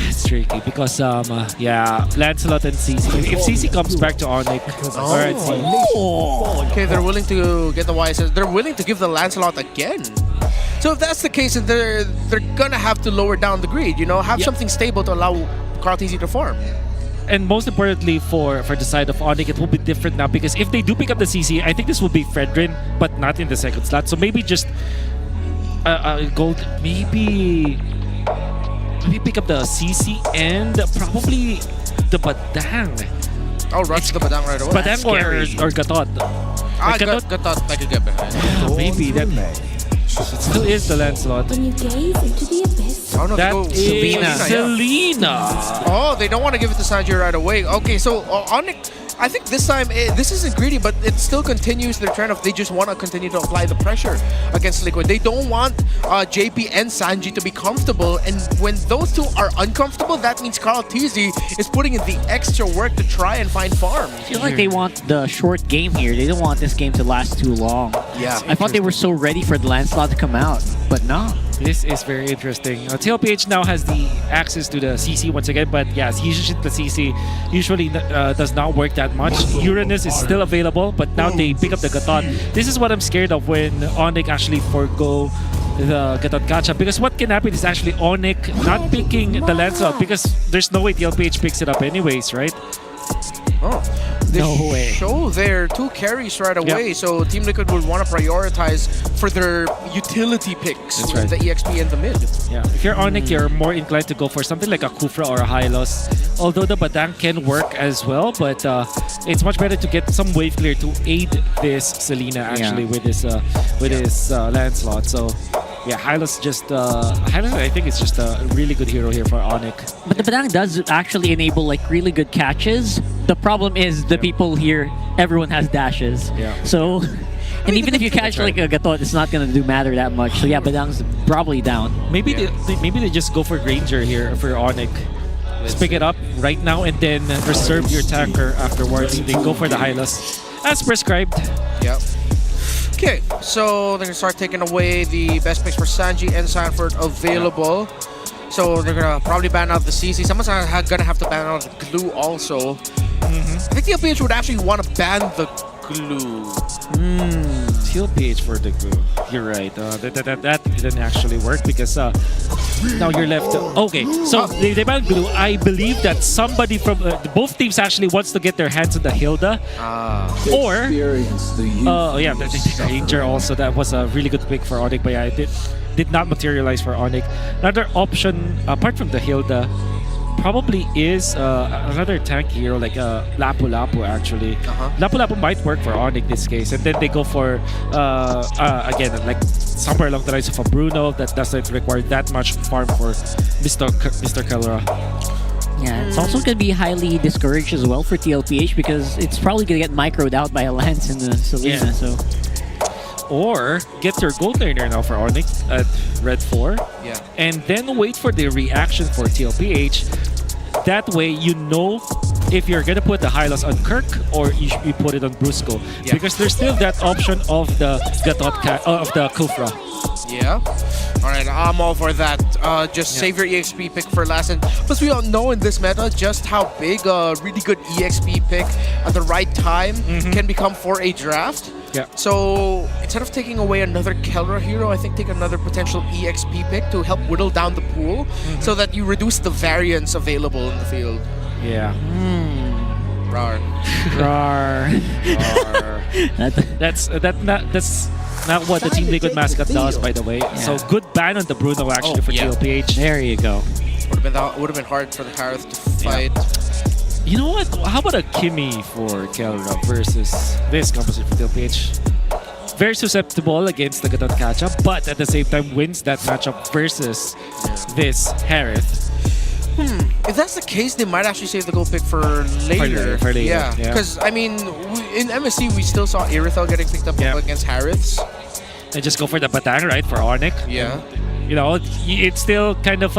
It's tricky because Lancelot and CC. If CC comes back to ONIC, Okay, they're willing to get the YSS. They're willing to give the Lancelot again. So if that's the case, then they're gonna have to lower down the greed. You know, have something stable to allow Carl Teasy to farm. And most importantly for the side of ONIC, it will be different now because if they do pick up the CC, I think this will be Fredrin, but not in the second slot. So maybe just gold. Maybe pick up the CC and probably the Badang. I'll rush the Badang right away. Badang or Gatot. Gatot, I could get behind. Maybe that. It still is the Lancelot. When you gaze into the abyss. Oh, no, That is Selena. Oh, they don't want to give it to Sanji right away. Okay, so ONIC, I think this time, this isn't greedy, but it still continues their trend of they just want to continue to apply the pressure against Liquid. They don't want JP and Sanji to be comfortable, and when those two are uncomfortable, that means Carl Teasy is putting in the extra work to try and find farm. I feel like they want the short game here. They don't want this game to last too long. Yeah. I thought they were so ready for the Lancelot to come out, but no. This is very interesting. TLPH now has the access to the CC once again, but yes, usually the CC usually does not work that much. Uranus is still available, but now they pick up the Gatot. This is what I'm scared of when ONIC actually forgo the Gatot Gacha, because what can happen is actually ONIC not picking the Lancelot because there's no way TLPH picks it up anyways, right? Oh, they No way. show their two carries right away, so Team Liquid would want to prioritize for their utility picks That's with right. the EXP and the mid. Yeah, if you're ONIC, you're more inclined to go for something like a Kufra or a Hylos. Although the Badang can work as well, but it's much better to get some wave clear to aid this Selena actually with his Lancelot. So Yeah, Hylos just Hylos, I think it's just a really good hero here for ONIC. But the Badang does actually enable like really good catches. The problem is the people here, everyone has dashes. Yeah. So, and even if you catch like a Gatot, it's not gonna do matter that much. So yeah, Badang's probably down. Maybe they just go for Granger here for ONIC. Just pick it up right now and then reserve your tanker afterwards. They go for the Hylos as prescribed. Yep. Okay, so they're gonna start taking away the best picks for Sanji and Sanford available. So they're gonna probably ban out the CC. Someone's gonna have to ban out the glue also. I think TLPH would actually want to ban the glue. TLPH for the glue. You're right. That didn't actually work because now you're left. Okay, so they banned glue. I believe that somebody from both teams actually wants to get their hands on the Hilda. Or yeah, the Ranger also. That was a really good pick for ONIC, but yeah, it did not materialize for ONIC. Another option apart from the Hilda probably is another tank hero like Lapu Lapu actually. Lapu Lapu might work for ONIC in this case, and then they go for again like somewhere along the lines of a Bruno that doesn't require that much farm for Mr. Kalra. Yeah, it's also going to be highly discouraged as well for TLPH because it's probably going to get microed out by a Lance in the Selena. So, or get your gold laner now for ONIC at red 4. Yeah. And then wait for the reaction for TLPH. That way you know if you're gonna put the Hylos on Kirk or you put it on Brusco. Yeah. Because there's still that option of the of the Kufra. Yeah. Alright, I'm all for that. Just save your EXP pick for last. And plus we all know in this meta just how big a really good EXP pick at the right time can become for a draft. Yeah. So instead of taking away another Kelra hero, I think take another potential EXP pick to help whittle down the pool so that you reduce the variance available in the field. Yeah. Rar. Rar. That's not what the Team Liquid mascot does, by the way. So good ban on the Bruno actually for TLPH. There you go. Would have been hard for the Harith to fight. You know what? How about a Kimmy for Kelra versus this composite for TLPH? Very susceptible against the Gatot catchup, but at the same time wins that matchup versus this Harith. If that's the case, they might actually save the gold pick for later. For later. Yeah, because I mean, in MSC we still saw Irithel getting picked up against Hariths. And just go for the Batang, right, for ONIC. Yeah. You know, it still kind of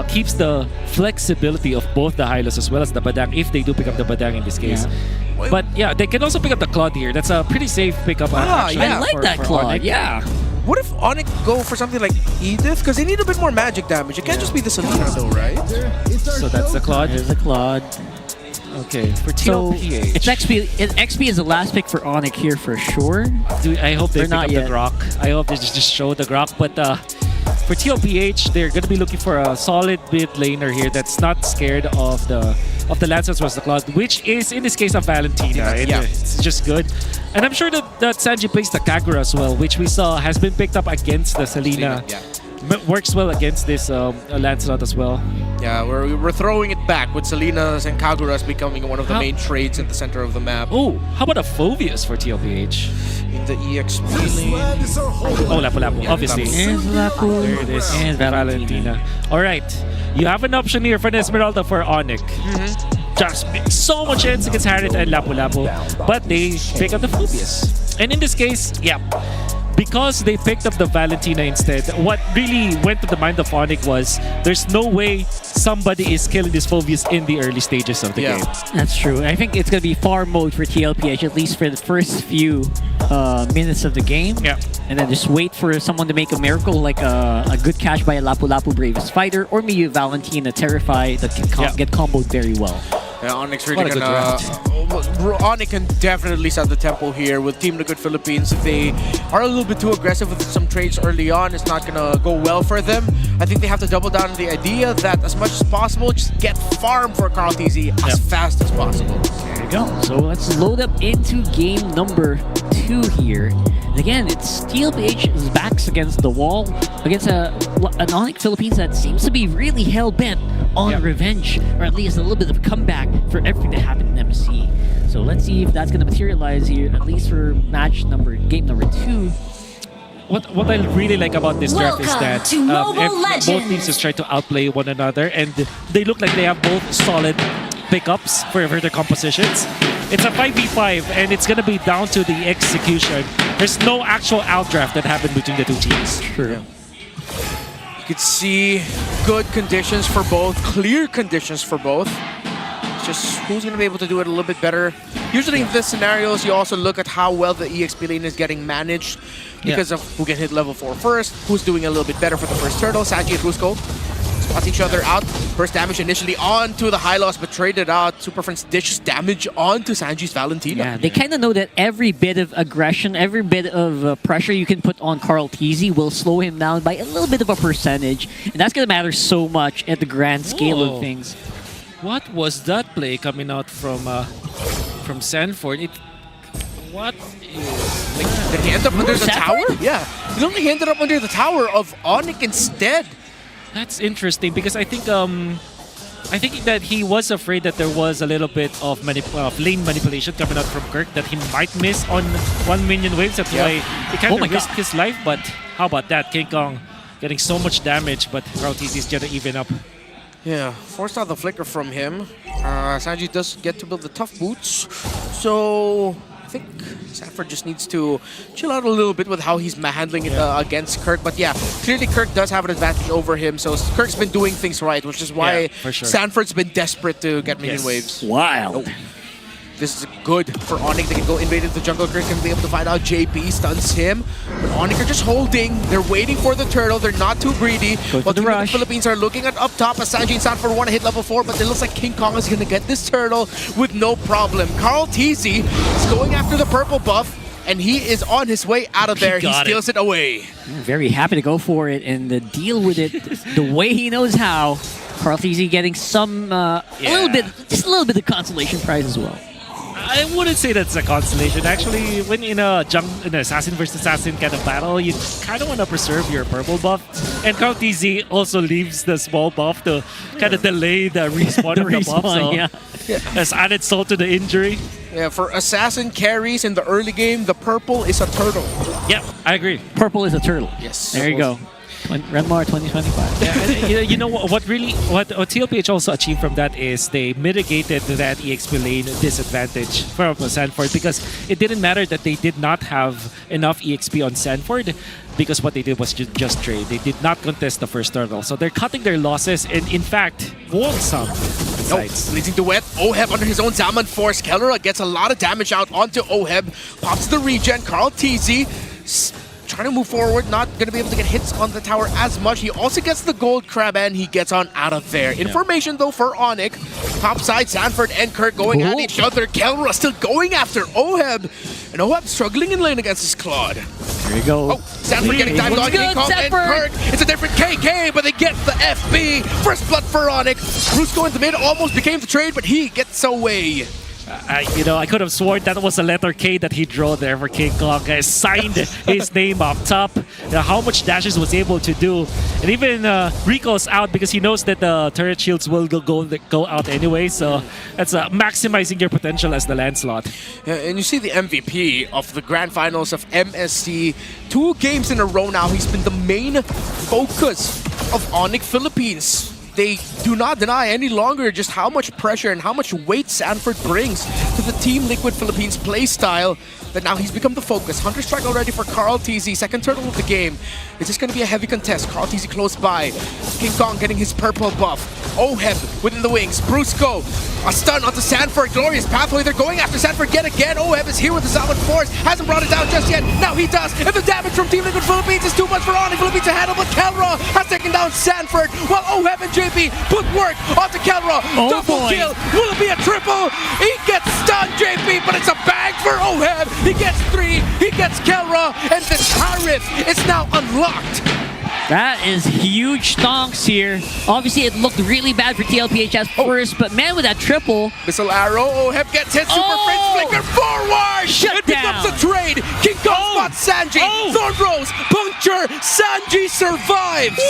keeps the flexibility of both the Hylos as well as the Badang if they do pick up the Badang in this case. Yeah. But yeah, they can also pick up the Claude here. That's a pretty safe pickup. Actually, I like that Claude. ONIC. Yeah. What if ONIC go for something like Edith? Because they need a bit more magic damage. It can't just be the Selena though, right? So that's the Claude. There's the Claude. Okay, for So TLPH. it's XP is the last pick for ONIC here for sure. Dude, I hope they Or pick not up yet. the Grok. I hope they just show the Grok. But for TLPH, they're going to be looking for a solid mid laner here that's not scared of the Lance as well as the Claude, which is in this case of Valentina. It's just good. And I'm sure that Sanji plays the Kagura as well, which we saw has been picked up against the Selena. Works well against this Lancelot as well. Yeah, we're throwing it back with Selena's and Kaguras becoming one of the main trades at the center of the map. Oh, how about a Phoveus for TLPH? In the EXP lane. Oh, Lapu Lapu, obviously. And Lapu. There it is. And Valentina. Alright, you have an option here for an Esmeralda for ONIC. Just so much chance against Harith and Lapu Lapu, but they pick up the Phoveus. And in this case, because they picked up the Valentina instead, what really went to the mind of ONIC was there's no way somebody is killing this Phoveus in the early stages of the game. That's true. I think it's going to be farm mode for TLPH, at least for the first few minutes of the game. Yeah. And then just wait for someone to make a miracle, like a good catch by a Lapu Lapu Bravest Fighter, or maybe a Valentina Terrify that can get comboed very well. Yeah, ONIC's really gonna... ONIC can definitely set the tempo here with Team Liquid Philippines. If they are a little bit too aggressive with some trades early on, it's not gonna go well for them. I think they have to double down on the idea that as much as possible, just get farm for Carl TZ as fast as possible. There you go. So let's load up into game number 2 here. And again, it's TLPH's backs against the wall against an ONIC Philippines that seems to be really hell-bent on revenge, or at least a little bit of a comeback for everything that happened in MSC. So let's see if that's going to materialize here, at least for game number 2. what I really like about this draft is Welcome that to Mobile both Legends. teams just try to outplay one another, and they look like they have both solid pickups for their compositions. It's a 5v5, and it's gonna be down to the execution. There's no actual outdraft that happened between the two teams. True. You could see good conditions for both, clear conditions for both. It's just who's going to be able to do it a little bit better. Usually in these scenarios, you also look at how well the EXP lane is getting managed because of who can hit level 4 first, who's doing a little bit better for the first turtle. Sanji and Rusco spot each other out. First damage initially onto the high loss, but traded out. Super Friends dishes damage onto Sanji's Valentina. Yeah, they kind of know that every bit of aggression, every bit of pressure you can put on Carl TZ will slow him down by a little bit of a percentage. And that's going to matter so much at the grand scale of things. What was that play coming out from Sanford? What is... Did he end up under the tower? Yeah. He only ended up under the tower of ONIC instead. That's interesting because I think that he was afraid that there was a little bit of lane manipulation coming out from Kirk, that he might miss on 1 minion waves. That's why he kind of risked his life. But how about that? King Kong getting so much damage, but RTZ is going to even up. Yeah, forced out the flicker from him. Sanji does get to build the tough boots. So I think Sanford just needs to chill out a little bit with how he's handling it against Kirk. But yeah, clearly Kirk does have an advantage over him. So Kirk's been doing things right, which is why Sanford's been desperate to get minion waves. Wild. Oh. This is good for ONIC. They can go invade into the jungle. Kirk can be able to find out JP, stuns him. But ONIC are just holding. They're waiting for the turtle. They're not too greedy. But the Philippines are looking at up top as Sanji and Sanford want to hit level 4, but it looks like King Kong is going to get this turtle with no problem. Carl TZ is going after the purple buff, and he is on his way out of there. He steals it away. Very happy to go for it and deal with it the way he knows how. Carl TZ getting some, just a little bit of consolation prize as well. I wouldn't say that's a consolation. Actually, when in an assassin versus assassin kind of battle, you kind of want to preserve your purple buff. And Carl TZ also leaves the small buff to kind of delay the respawn of the buff. So has added salt to the injury. Yeah, for assassin carries in the early game, the purple is a turtle. Yeah, I agree. Purple is a turtle. Yes. There you go. Renmar 2025. Yeah, and, you know what TLPH also achieved from that is they mitigated that EXP lane disadvantage from Sanford, because it didn't matter that they did not have enough EXP on Sanford, because what they did was just trade. They did not contest the first turtle, so they're cutting their losses and in fact won some. Leading to wet. Oheb under his own Zaman Force. Kellera gets a lot of damage out onto Oheb. Pops the regen. Carl TZ trying to move forward, not going to be able to get hits on the tower as much. He also gets the gold crab and he gets on out of there. Information though for ONIC. Top side, Sanford and Kirk going at each other. Kellera still going after Oheb. And Oheb struggling in lane against his Claude. There you go. Oh, Sanford getting dived on. King Kong and Kirk. It's a different KK, but they get the FB. First blood for ONIC. Rusco in the mid almost became the trade, but he gets away. I could have sworn that was a letter K that he drew there for King Kong. Signed his name up top. How much dashes was able to do. And even Rico's out because he knows that the turret shields will go out anyway. So that's maximizing your potential as the Lancelot. And you see the MVP of the grand finals of MSC. 2 games in a row now. He's been the main focus of ONIC Philippines. They do not deny any longer just how much pressure and how much weight Sanford brings to the Team Liquid Philippines playstyle, that now he's become the focus. Hunter Strike already for Carl TZ, second turtle of the game. It's just going to be a heavy contest. Carl TZ close by. King Kong getting his purple buff. Oheb within the wings. Brusco, a stun onto Sanford. Glorious pathway. They're going after Sanford yet again. Oheb is here with the Zaman Force. Hasn't brought it down just yet. Now he does. And the damage from Team Liquid Philippines is too much for ONIC Philippines to handle. But Kellera has taken down Sanford, while Oheb and JP put work onto Kellera. Double kill. Will it be a triple? He gets stunned, JP, but it's a bag for Oheb. He gets 3. He gets Kellera. And the Tariff is now unlocked. That is huge stonks here. Obviously, it looked really bad for TLPH at first, but man, with that triple. Missile arrow. Oheb gets hit. Super French flicker forward. It becomes a trade. King Kong spots Sanji. Thorn Rose. Puncture. Sanji survives.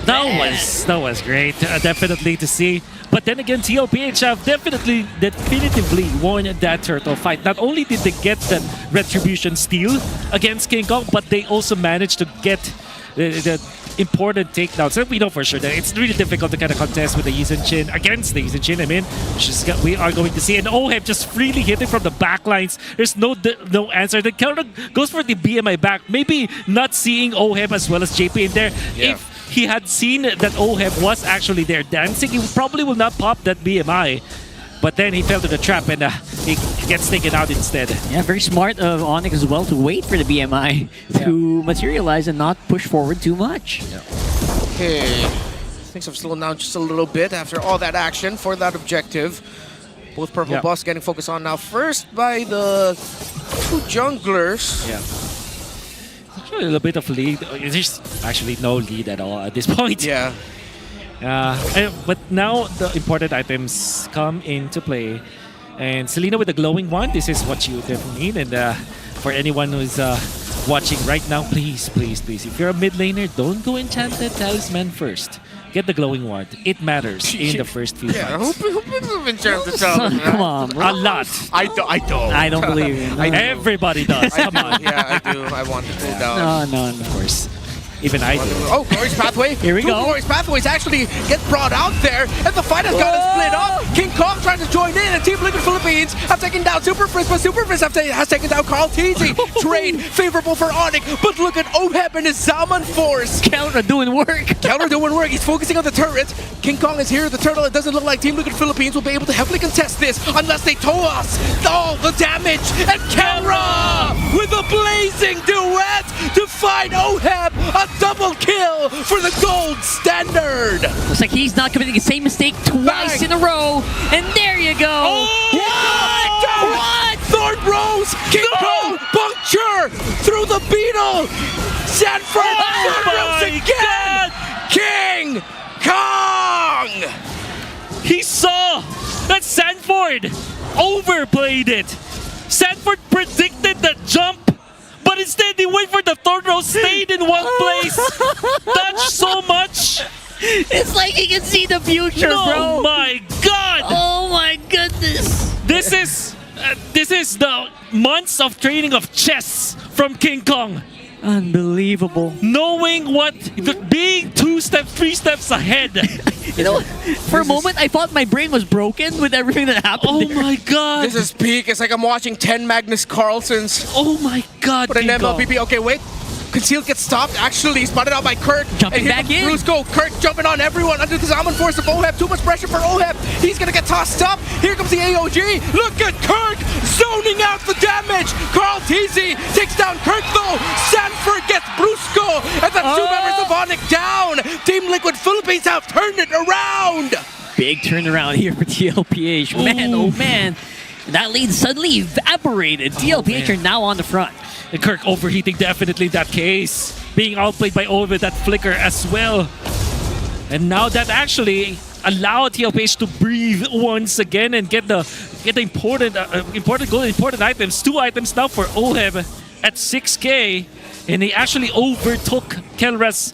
That was great, definitely to see. But then again, TLPH have definitively won that turtle fight. Not only did they get that retribution steal against King Kong, but they also managed to get the important takedowns. And we know for sure that it's really difficult to kind of contest with the Yizen Chin against the Yizen Chin. I mean, we are going to see an OHEB just freely hitting from the backlines. There's no answer. The counter goes for the BMI back. Maybe not seeing OHEB as well as JP in there. Yeah. If he had seen that OHEB was actually there dancing, he probably will not pop that BMI. But then he fell to the trap and he gets taken out instead. Yeah, very smart of ONIC as well to wait for the BMI to materialize and not push forward too much. Okay, things have slowed down just a little bit after all that action for that objective. Both purple buffs getting focused on now first by the two junglers. Yeah. Actually, a little bit of lead. There's actually no lead at all at this point. Yeah. But now the important items come into play. And Selena with the glowing wand, this is what you definitely need. And for anyone who's watching right now, please, please, please, if you're a mid laner, don't go enchanted talisman first. Get the glowing wand. It matters in the first few fights. Who enchanted talisman? Come on, bro. A lot. I don't. I don't believe you. Everybody does. Come on. Yeah, I do. I want to pull down. No. Of course. Even I do. Oh, Glorious Pathway. Here we go. Glorious Pathways actually get brought out there, and the fight has gotten split up. King Kong trying to join in, and Team Liquid Philippines have taken down Super Frizz, but Super Frizz has taken down Carl Teasy. Trade favorable for ONIC, but look at OHEB and his Zaman Force. Counter doing work. Counter doing work. He's focusing on the turret. King Kong is here. The turtle. It doesn't look like Team Liquid Philippines will be able to heavily contest this unless they tow us all the damage. And Kelra with a blazing duet to find OHEB. A double kill for the gold standard. Looks like he's not committing the same mistake twice in a row. And there you go. What? Thorn Rose. King Kong puncture through the beetle. Sanford. Thorn Rose again. King Kong. He saw that Sanford overplayed it. Sanford predicted the jump, but instead he waited for the third row, stayed in one place, touched so much. It's like he can see the future, bro. Oh my God! Oh my goodness! This is the months of training of chess from King Kong. Unbelievable. Knowing what, being 2 steps, 3 steps ahead. You know, for a moment I thought my brain was broken with everything that happened. Oh my God! This is peak. It's like I'm watching 10 Magnus Carlsens. Oh my God! But an MLPP. Okay, wait. Concealed gets stopped. Actually, spotted out by Kirk. Jumping and back in. Bruce go. Kirk jumping on everyone under the Zaman Force of OHEB. Too much pressure for OHEB. He's gonna get tossed up. Here comes the AOG. Look at Kirk zoning out the damage. Carl Teasy takes down Kirk though. Sanford gets Brusco. And that's 2 members of ONIC down. Team Liquid Philippines have turned it around. Big turnaround here for TLPH. Man, oh man. That lead suddenly evaporated. TLPH are now on the front. And Kirk overheating definitely in that case. Being outplayed by Owen with that flicker as well. And now that actually allowed TLPH to breathe once again and get the important goal, important items. 2 items now for OHEB at 6K. And he actually overtook Kelra's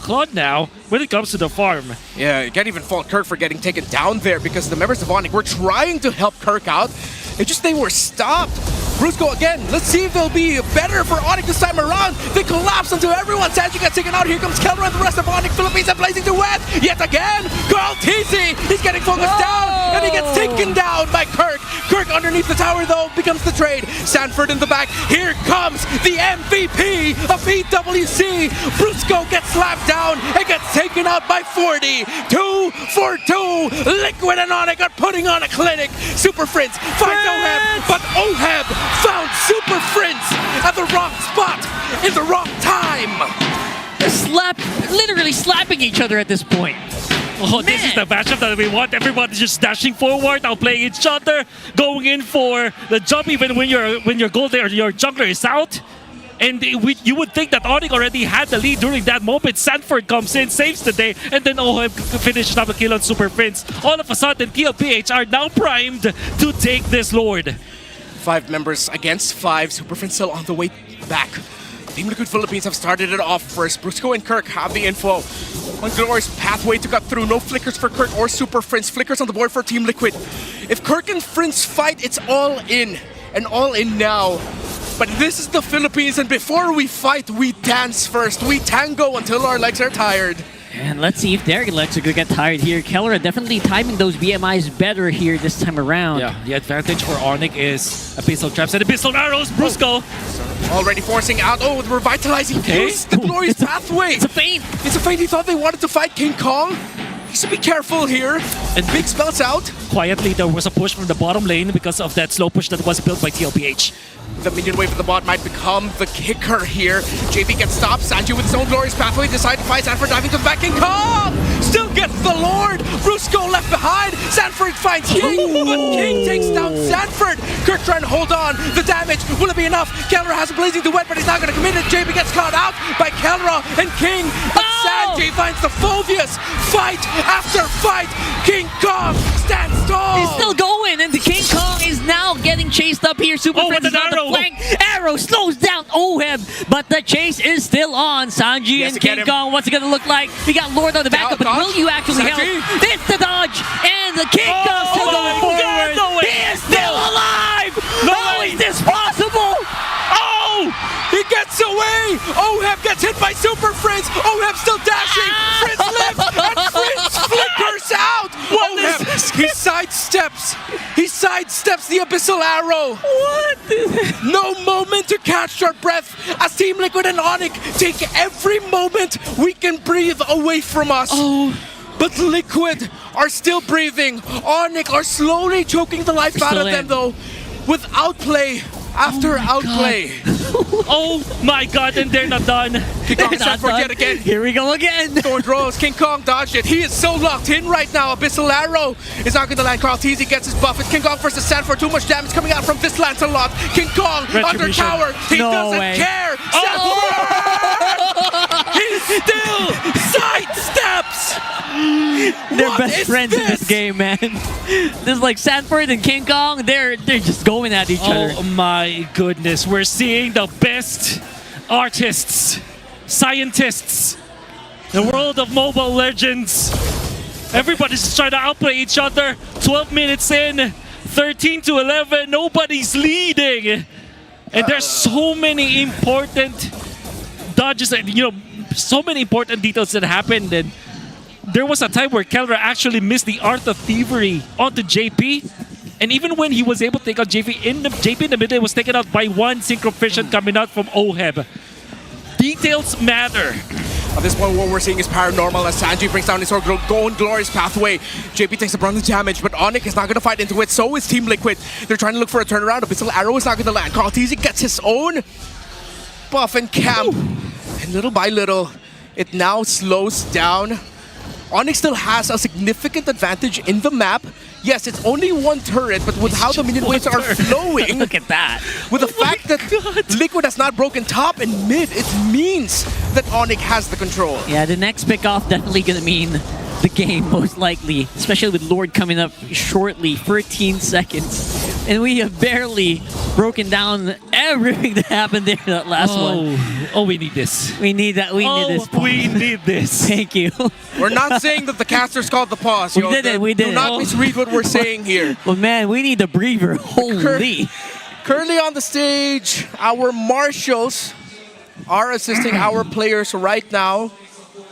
Claude now when it comes to the farm. Yeah, you can't even fault Kirk for getting taken down there because the members of ONIC were trying to help Kirk out. It's just they were stopped. Brusco again. Let's see if they'll be better for ONIC this time around. They collapse onto everyone. Sanji gets taken out. Here comes Kelra and the rest of ONIC Philippines and blazing duet. Yet again, Carl Teasy. He's getting focused down and he gets taken down by Kirk. Kirk underneath the tower though becomes the trade. Sanford in the back. Here comes the MVP of EWC. Brusco gets slapped down and gets taken out by 40. 2 for 2. Liquid and ONIC are putting on a clinic. Super Frizz finds OHEB, but OHEB found Super Frizz at the wrong spot in the wrong time. They're literally slapping each other at this point. Oh, this is the matchup that we want. Everybody's just dashing forward, outplaying each other, going in for the jump even when your goal there, your jungler is out. And you would think that ONIC already had the lead during that moment. Sanford comes in, saves the day, and then OHEB finishes up a kill on Super Frizz. All of a sudden, TLPH are now primed to take this Lord. 5 members against 5. Super Frizz still on the way back. Team Liquid Philippines have started it off first. Brusco and Kirk have the info. One glorious pathway to cut through. No flickers for Kirk or Super Prince. Flickers on the board for Team Liquid. If Kirk and Prince fight, it's all in. And all in now. But this is the Philippines, and before we fight, we dance first. We tango until our legs are tired. And let's see if their legs are going to get tired here. Kellera definitely timing those BMIs better here this time around. Yeah, the advantage for ONIC is Abyssal Traps and Abyssal Arrows. Brusco! Already forcing out. Oh, the revitalizing fuse. The glorious pathway. It's a feint. It's a feint. He thought they wanted to fight King Kong. He should be careful here. And big spells out. Quietly, there was a push from the bottom lane because of that slow push that was built by TLPH. The minion wave of the bot might become the kicker here. JP gets stopped. Sanju with his own glorious pathway decide to fight Sanford diving to the back. King Kong still gets the Lord. Brusco left behind. Sanford finds King, but King takes down Sanford. Kirk trying to hold on. The damage, will it be enough? Kellera has a blazing duet, but he's not going to commit it. JP gets caught out by Kellera and King. But Sanjay finds the Phobius. Fight after fight. King Kong stands tall. He's still going, and the King Kong is now getting chased up here. Super Prince is on the flank. Arrow slows down Oheb, but the chase is still on. Sanji and King Kong, what's it going to look like? We got Lord on the backup, but will you actually help? It's the dodge, and the King Kong still going forward. He is still alive! How is this possible? Oh! He gets away! Oheb gets hit by Super Prince! Oheb still dashing! Prince lives! And Prince flickers out! Oheb, he sidesteps! He sidesteps the Abyssal Arrow! What? No moment to catch our breath as Team Liquid and ONIC take every moment we can breathe away from us. But Liquid are still breathing. ONIC are slowly choking the life out of them though. With outplay after outplay. Oh my god, and they're not done. King Kong Sanford yet again. Here we go again. Going throws. King Kong dodged it. He is so locked in right now. Abyssal Arrow is not going to land. Carl Teasy gets his buff. It's King Kong versus Sanford. Too much damage coming out from this Lancelot. King Kong under tower. He doesn't care. Sanford! He still sidesteps. They're best friends in this game, man. This is like Sanford and King Kong. They're just going at each other. Oh my goodness, we're seeing the best artists, scientists, the world of Mobile Legends. Everybody's just trying to outplay each other. 12 minutes in, 13-11, nobody's leading. And there's so many important dodges and, so many important details that happened. And there was a time where Kellera actually missed the Art of Thievery onto JP. And even when he was able to take out JP in the middle, it was taken out by one Synchro Fission coming out from Oheb. Details matter. At this point, what we're seeing is paranormal as Sanji brings down his own glorious pathway. JP takes a brunt of damage, but ONIC is not going to fight into it. So is Team Liquid. They're trying to look for a turnaround. Abyssal Arrow is not going to land. Carl Teasy gets his own buff and camp. And little by little, it now slows down. ONIC still has a significant advantage in the map. Yes, it's only one turret, but with how the minion waves are flowing, look at that. With the fact that Liquid has not broken top and mid, it means that ONIC has the control. Yeah, the next pick-off definitely gonna mean the game, most likely, especially with Lord coming up shortly, 13 seconds. And we have barely broken down everything that happened there, that last one. Oh, we need this. We need that. We need this. We need this. Thank you. We're not saying that the casters called the pause. We did it. We did it. Do not misread what we're saying here. Well, man, we need a breather. Holy. Currently on the stage, our marshals are assisting our players right now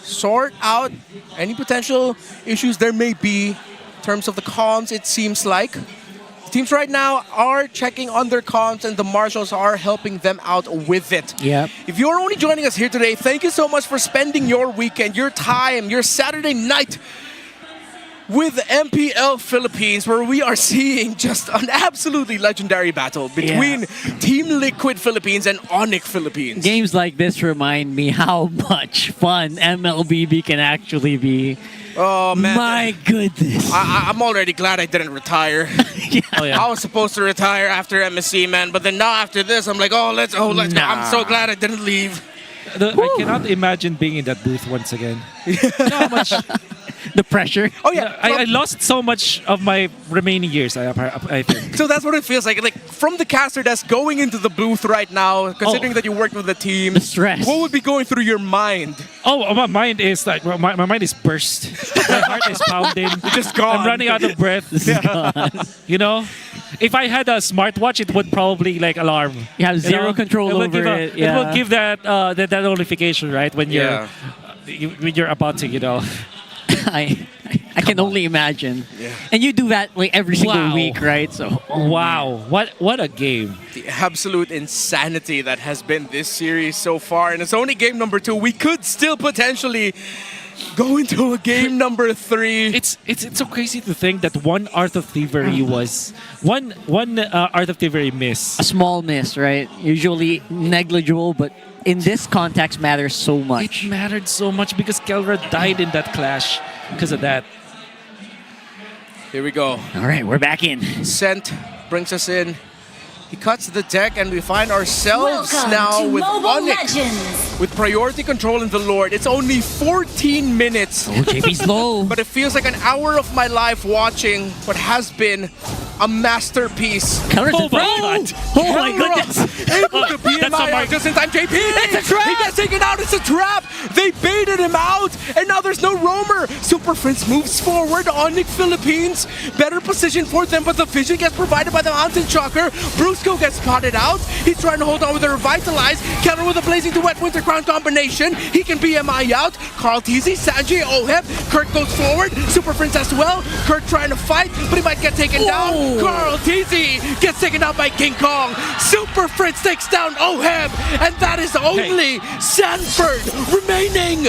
sort out any potential issues there may be in terms of the comms, it seems like. The teams right now are checking on their comms and the marshals are helping them out with it. Yeah. If you're only joining us here today, thank you so much for spending your weekend, your time, your Saturday night with MPL Philippines, where we are seeing just an absolutely legendary battle between Team Liquid Philippines and ONIC Philippines. Games like this remind me how much fun MLBB can actually be. Oh man, my goodness! I'm already glad I didn't retire. I was supposed to retire after MSC, man, but then now after this, I'm like, let's go. I'm so glad I didn't leave. I cannot imagine being in that booth once again. How much the pressure. Oh yeah, I lost so much of my remaining years. I think. So that's what it feels like. Like from the caster desk going into the booth right now, considering that you worked with the team, The stress. what would be going through your mind? Oh, my mind is like my mind is burst. My heart is pounding. It's just gone. I'm running out of breath. You know, if I had a smartwatch, it would probably like alarm. You have zero control will over give it. It will give that that notification right when you're when you're about to, you know. I can only imagine. And you do that like every single week, right? So wow, what a game! The absolute insanity that has been this series so far, and it's only game number 2. We could still potentially go into a game number 3. It's so crazy to think that one Art of Thievery was one Art of Thievery miss. A small miss, right? Usually negligible, but in this context matters so much. It mattered so much because Kelra died in that clash because of that. Here we go. All right, we're back in. Scent brings us in. He cuts the deck and we find ourselves Welcome now to with Mobile ONIC. Legends. With priority control in the Lord. It's only 14 minutes. Oh, JP's low. But it feels like an hour of my life watching what has been a masterpiece. Kelra's in front. Oh my goodness. Able to beat him out just in time. JP! It's a trap! He gets taken out. It's a trap! They baited him out, and now there's no roamer. Super Prince moves forward. ONIC Philippines, better position for them, but the vision gets provided by the Mountain Shocker. Brusco gets spotted out. He's trying to hold on with the Revitalize. Kelra with a Blazing Duet Winter Crown combination. He can BMI out. Carl Teasy, Sanjay, Oheb. Kirk goes forward. Super Prince as well. Kirk trying to fight, but he might get taken down. Carl Teasy gets taken out by King Kong. Super Prince takes down Oheb, and that is only Sanford remaining.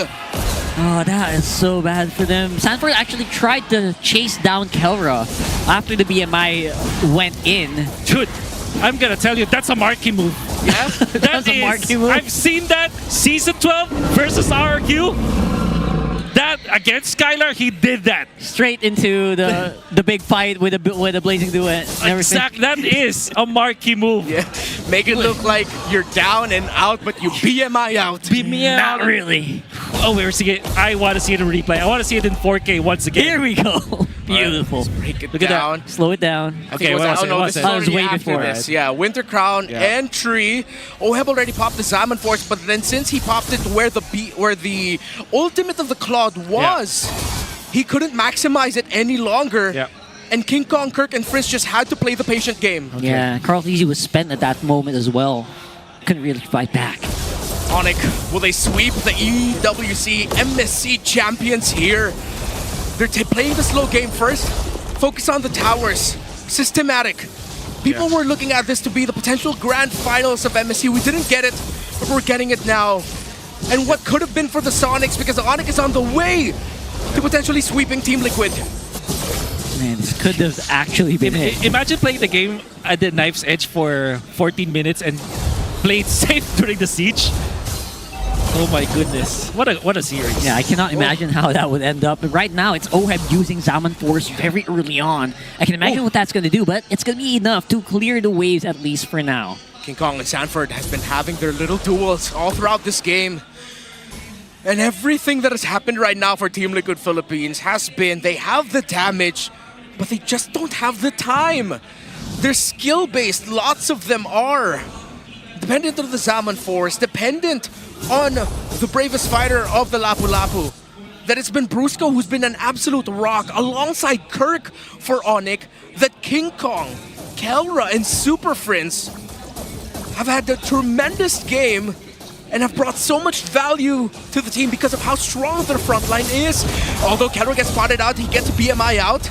Oh, that is so bad for them. Sanford actually tried to chase down Kelra after the BMI went in. Dude, I'm gonna tell you, that's a marquee move. Yeah? That's a marquee move. I've seen that Season 12 versus RRQ. That against Skylar, he did that. Straight into the big fight with a Blazing Duet. Exactly, that is a marquee move. Yeah, make it look like you're down and out, but you BMI out. BMI out. Not really. Oh, we're seeing it. I want to see it in replay. I want to see it in 4K once again. Here we go. Beautiful. Break it Look at down. that. Slow it down. Okay, what was it? No, What this was is it? I was already way after before. this. Yeah, Winter Crown entry. Oheb already popped the Zaman Force, but then since he popped it where the ultimate of the Cloud was, he couldn't maximize it any longer. Yeah. And King Kong, Kirk, and Frisk just had to play the patient game. Okay. Yeah, Carl Teasy was spent at that moment as well. Couldn't really fight back. ONIC, will they sweep the EWC MSC champions here? They're playing the slow game first. Focus on the towers. Systematic. People were looking at this to be the potential grand finals of MSC. We didn't get it, but we're getting it now. And what could have been for the Sonics, because ONIC is on the way to potentially sweeping Team Liquid. Man, this could have actually been it. Imagine playing the game at the knife's edge for 14 minutes and played safe during the siege. Oh my goodness. What a series. Yeah, I cannot imagine how that would end up. But right now, it's Oheb using Zaman Force very early on. I can imagine what that's going to do, but it's going to be enough to clear the waves at least for now. King Kong and Sanford has been having their little duels all throughout this game. And everything that has happened right now for Team Liquid Philippines has been they have the damage, but they just don't have the time. They're skill-based, lots of them are. Dependent on the Zaman Force, dependent on the bravest fighter of the Lapu Lapu. That it's been Brusco who's been an absolute rock alongside Kirk for ONIC. That King Kong, Kelra, and Super Prince have had a tremendous game and have brought so much value to the team because of how strong their front line is. Although Kelra gets spotted out, he gets a BMI out.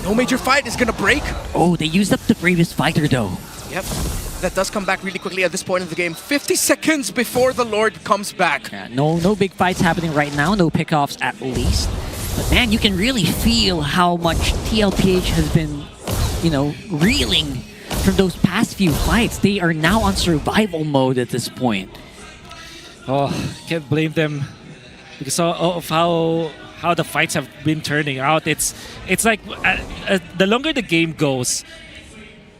No major fight is gonna break. Oh, they used up the previous fighter though. Yep. That does come back really quickly at this point in the game. 50 seconds before the Lord comes back. Yeah, no big fights happening right now, no pickoffs at least. But man, you can really feel how much TLPH has been, you know, reeling from those past few fights. They are now on survival mode at this point. Oh, can't blame them because of how the fights have been turning out. It's like the longer the game goes,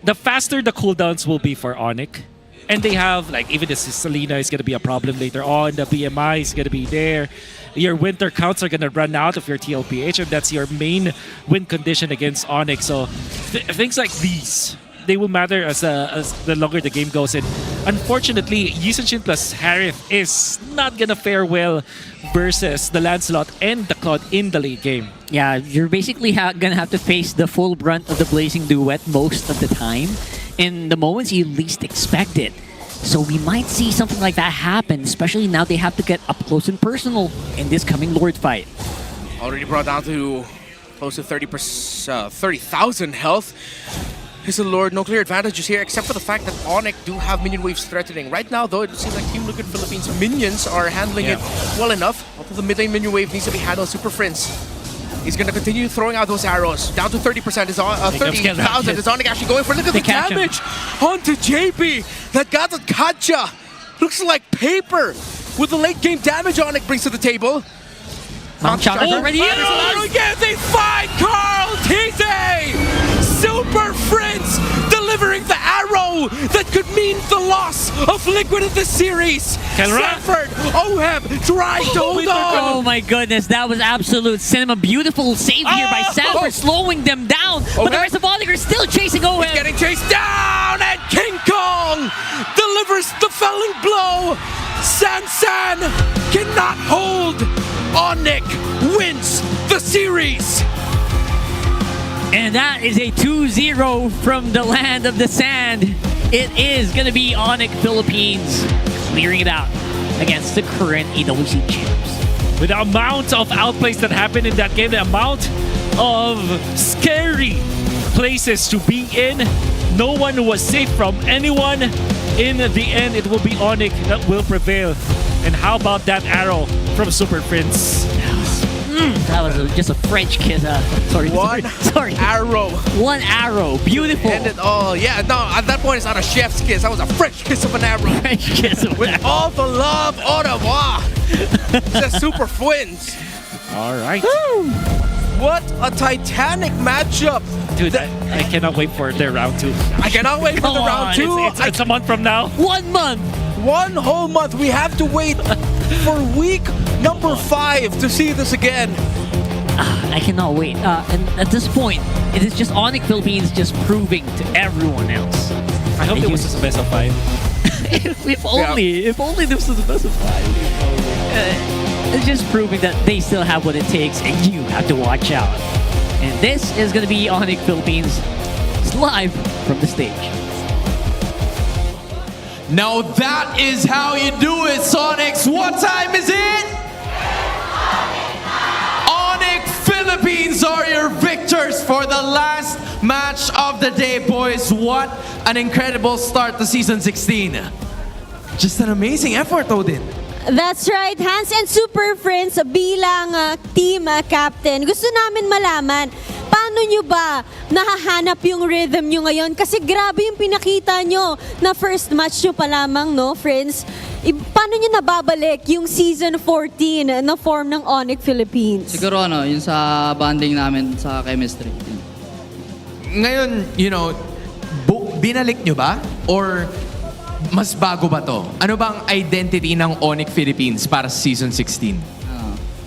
the faster the cooldowns will be for ONIC. And they have, like, even the Selena is going to be a problem later on. The BMI is going to be there. Your winter counts are going to run out of your TLPH, and that's your main win condition against ONIC. So things like these they will matter as the longer the game goes. And unfortunately, Yisun plus Harith is not gonna fare well versus the Lancelot and the Claude in the late game. Yeah, you're basically gonna have to face the full brunt of the Blazing Duet most of the time in the moments you least expect it. So we might see something like that happen, especially now they have to get up close and personal in this coming Lord fight. Already brought down to close to 30,000 health. He's a Lord, no clear advantages here, except for the fact that ONIC do have minion waves threatening. Right now, though, it seems like Team Liquid Philippines minions are handling it well enough. Although the mid-lane minion wave needs to be handled. Super Prince, he's going to continue throwing out those arrows. Down to 30%, is 30,000. Is ONIC actually going for? Look at the damage onto JP that got the Katja. Looks like paper with the late game damage ONIC brings to the table. Mount Chakra already Again, they find Carl Tite! Super Prince delivering the arrow that could mean the loss of Liquid in this series. Sanford, Oheb trying to hold on. Oh my goodness, that was absolute cinema. Beautiful save here by Sanford, slowing them down. But the rest of ONIC are still chasing Oheb. He's getting chased down, and King Kong delivers the felling blow. Sansan cannot hold. ONIC wins the series. And that is a 2-0 from the land of the sand. It is going to be ONIC Philippines clearing it out against the current AWC champs. With the amount of outplays that happened in that game, the amount of scary places to be in, no one was safe from anyone. In the end, it will be ONIC that will prevail. And how about that arrow from Super Prince? That was just a French kiss. Sorry. Arrow. One arrow. Beautiful. And yeah, no, at that point it's not a chef's kiss. That was a French kiss of an arrow. French kiss of an With all the love, au revoir. The Super Twins. All right. What a titanic matchup. Dude, I cannot wait for their round 2. I cannot wait for the round 2. It's a month from now. 1 month. 1 whole month. We have to wait for week number 5 to see this again. I cannot wait. And at this point, it is just ONIC Philippines just proving to everyone else. I hope it was just a best of 5. if only this was a best of 5. It's just proving that they still have what it takes, and you have to watch out. And this is going to be ONIC Philippines. It's live from the stage. Now that is how you do it, Sonics. What time is it? ONIC Philippines are your victors for the last match of the day, boys. What an incredible start to Season 16. Just an amazing effort, Odin. That's right, Hans and Super Friends bilang team captain. Gusto namin malaman, paano nyo ba nahahanap yung rhythm nyo ngayon? Kasi grabe yung pinakita nyo na first match nyo pa lamang, no, friends? Paano nyo nababalik yung Season 14 na form ng ONIC Philippines? Siguro yun sa bonding namin sa chemistry. Ngayon, binalik nyo ba? Or mas bago ba to? Ano bang identity ng ONIC Philippines para sa Season 16?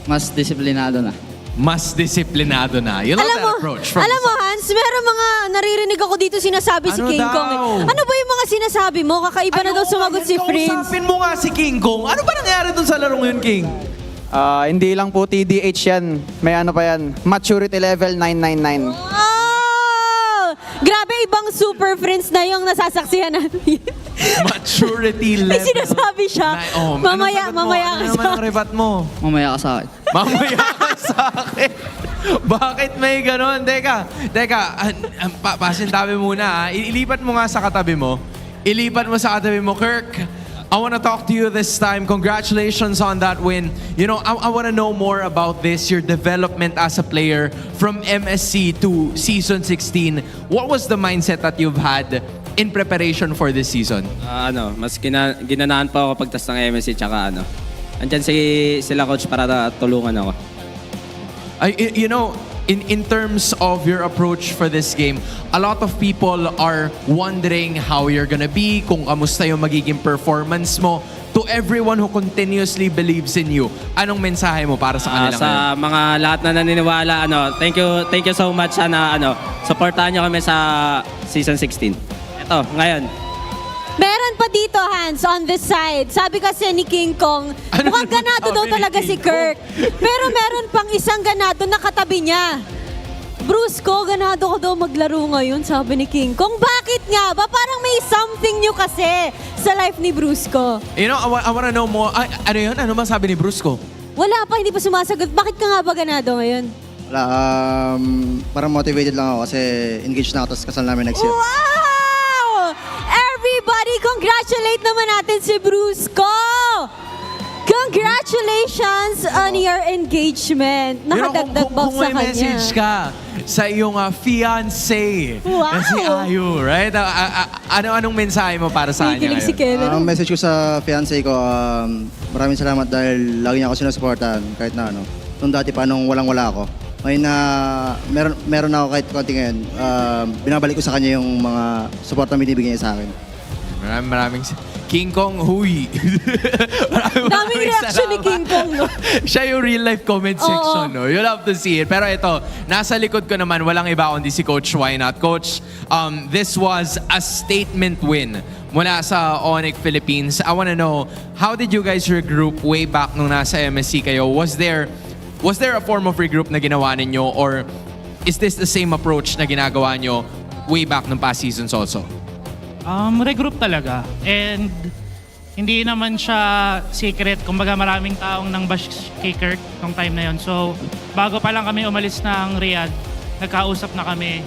Mas disiplinado na. Mas disiplinado na. You love that approach. Alam mo, Hans, meron mga naririnig ako dito sinasabi si King Kong. Ano ba yung mga sinasabi mo? Kakaiba na daw sumagot si Prince. Kausapin mo nga si King Kong. Ano ba nangyari dun sa larong yun, King? Hindi lang po TDH yan. May ano pa yan. Maturity level 999. Grabe, ibang Super Friends na yung nasasaksihan natin. Maturity level. May sinasabi siya. Mamaya ka Ano naman ang rebat mo? Mamaya ka sa akin. Mamaya ka sa akin. Bakit may ganon? Teka, pasintabi muna. Ilipat mo nga sa katabi mo. Ilipat mo sa katabi mo, Kirk. I want to talk to you this time. Congratulations on that win. I want to know more about this, your development as a player from MSC to Season 16. What was the mindset that you've had in preparation for this season? Mas ginanahan pa ako pagtas ng MSC tsaka andyan sila coach para tulungan ako. In terms of your approach for this game, a lot of people are wondering how you're gonna be, kung kamusta yung magiging performance mo. to everyone who continuously believes in you, anong mensahe mo para sa kanila ngayon? Sa mga lahat na naniniwala, thank you so much. Sana supportahan nyo kami sa season 16. Ito, ngayon. Meron pa dito, Hans, on this side. Sabi kasi ni King Kong, mukhang ganado daw talaga si Kirk. Pero meron pang isang ganado na katabi niya. Brusco, ganado ko daw maglaro ngayon, sabi ni King Kong. Bakit nga ba? Parang may something new kasi sa life ni Brusco. You know, I wanna know more. Ano yun? Ano ba sabi ni Brusco? Wala pa, hindi pa sumasagot. Bakit ka nga ba ganado ngayon? Wala, parang motivated lang ako kasi engaged na ako tapos kasal namin next year. Wow! Everybody, congratulate naman natin si Brusco! Congratulations on your engagement. Nakadagdag ba kung sa may kanya? message ka sa iyong fiancé na si Ayu, right? Anong mensahe mo para sa kanya ngayon? Ang message ko sa fiancé ko, maraming salamat dahil lagi niya ako sinusuportahan kahit na ano. Nung dati pa nung walang-wala ako. Ngayon na meron ako kahit konti ngayon, binabalik ko sa kanya yung mga support na binibigay niya sa akin. Maraming King Kong, huy! Daming reaction ni King Kong, no? Siya yung real life comment section, no? You'll have to see it. Pero ito, nasa likod ko naman, walang iba kundi si Coach Why Not. Coach, this was a statement win mula sa ONIC Philippines. I wanna know, how did you guys regroup way back nung nasa MSC kayo? Was there a form of regroup na ginawa ninyo, or is this the same approach na ginagawa nyo way back nung past seasons also? Regroup talaga. And hindi naman siya secret. Kumbaga maraming taong nang bash kay Kirk nung time na yon. So bago pa lang kami umalis ng Riyadh, nagkausap na kami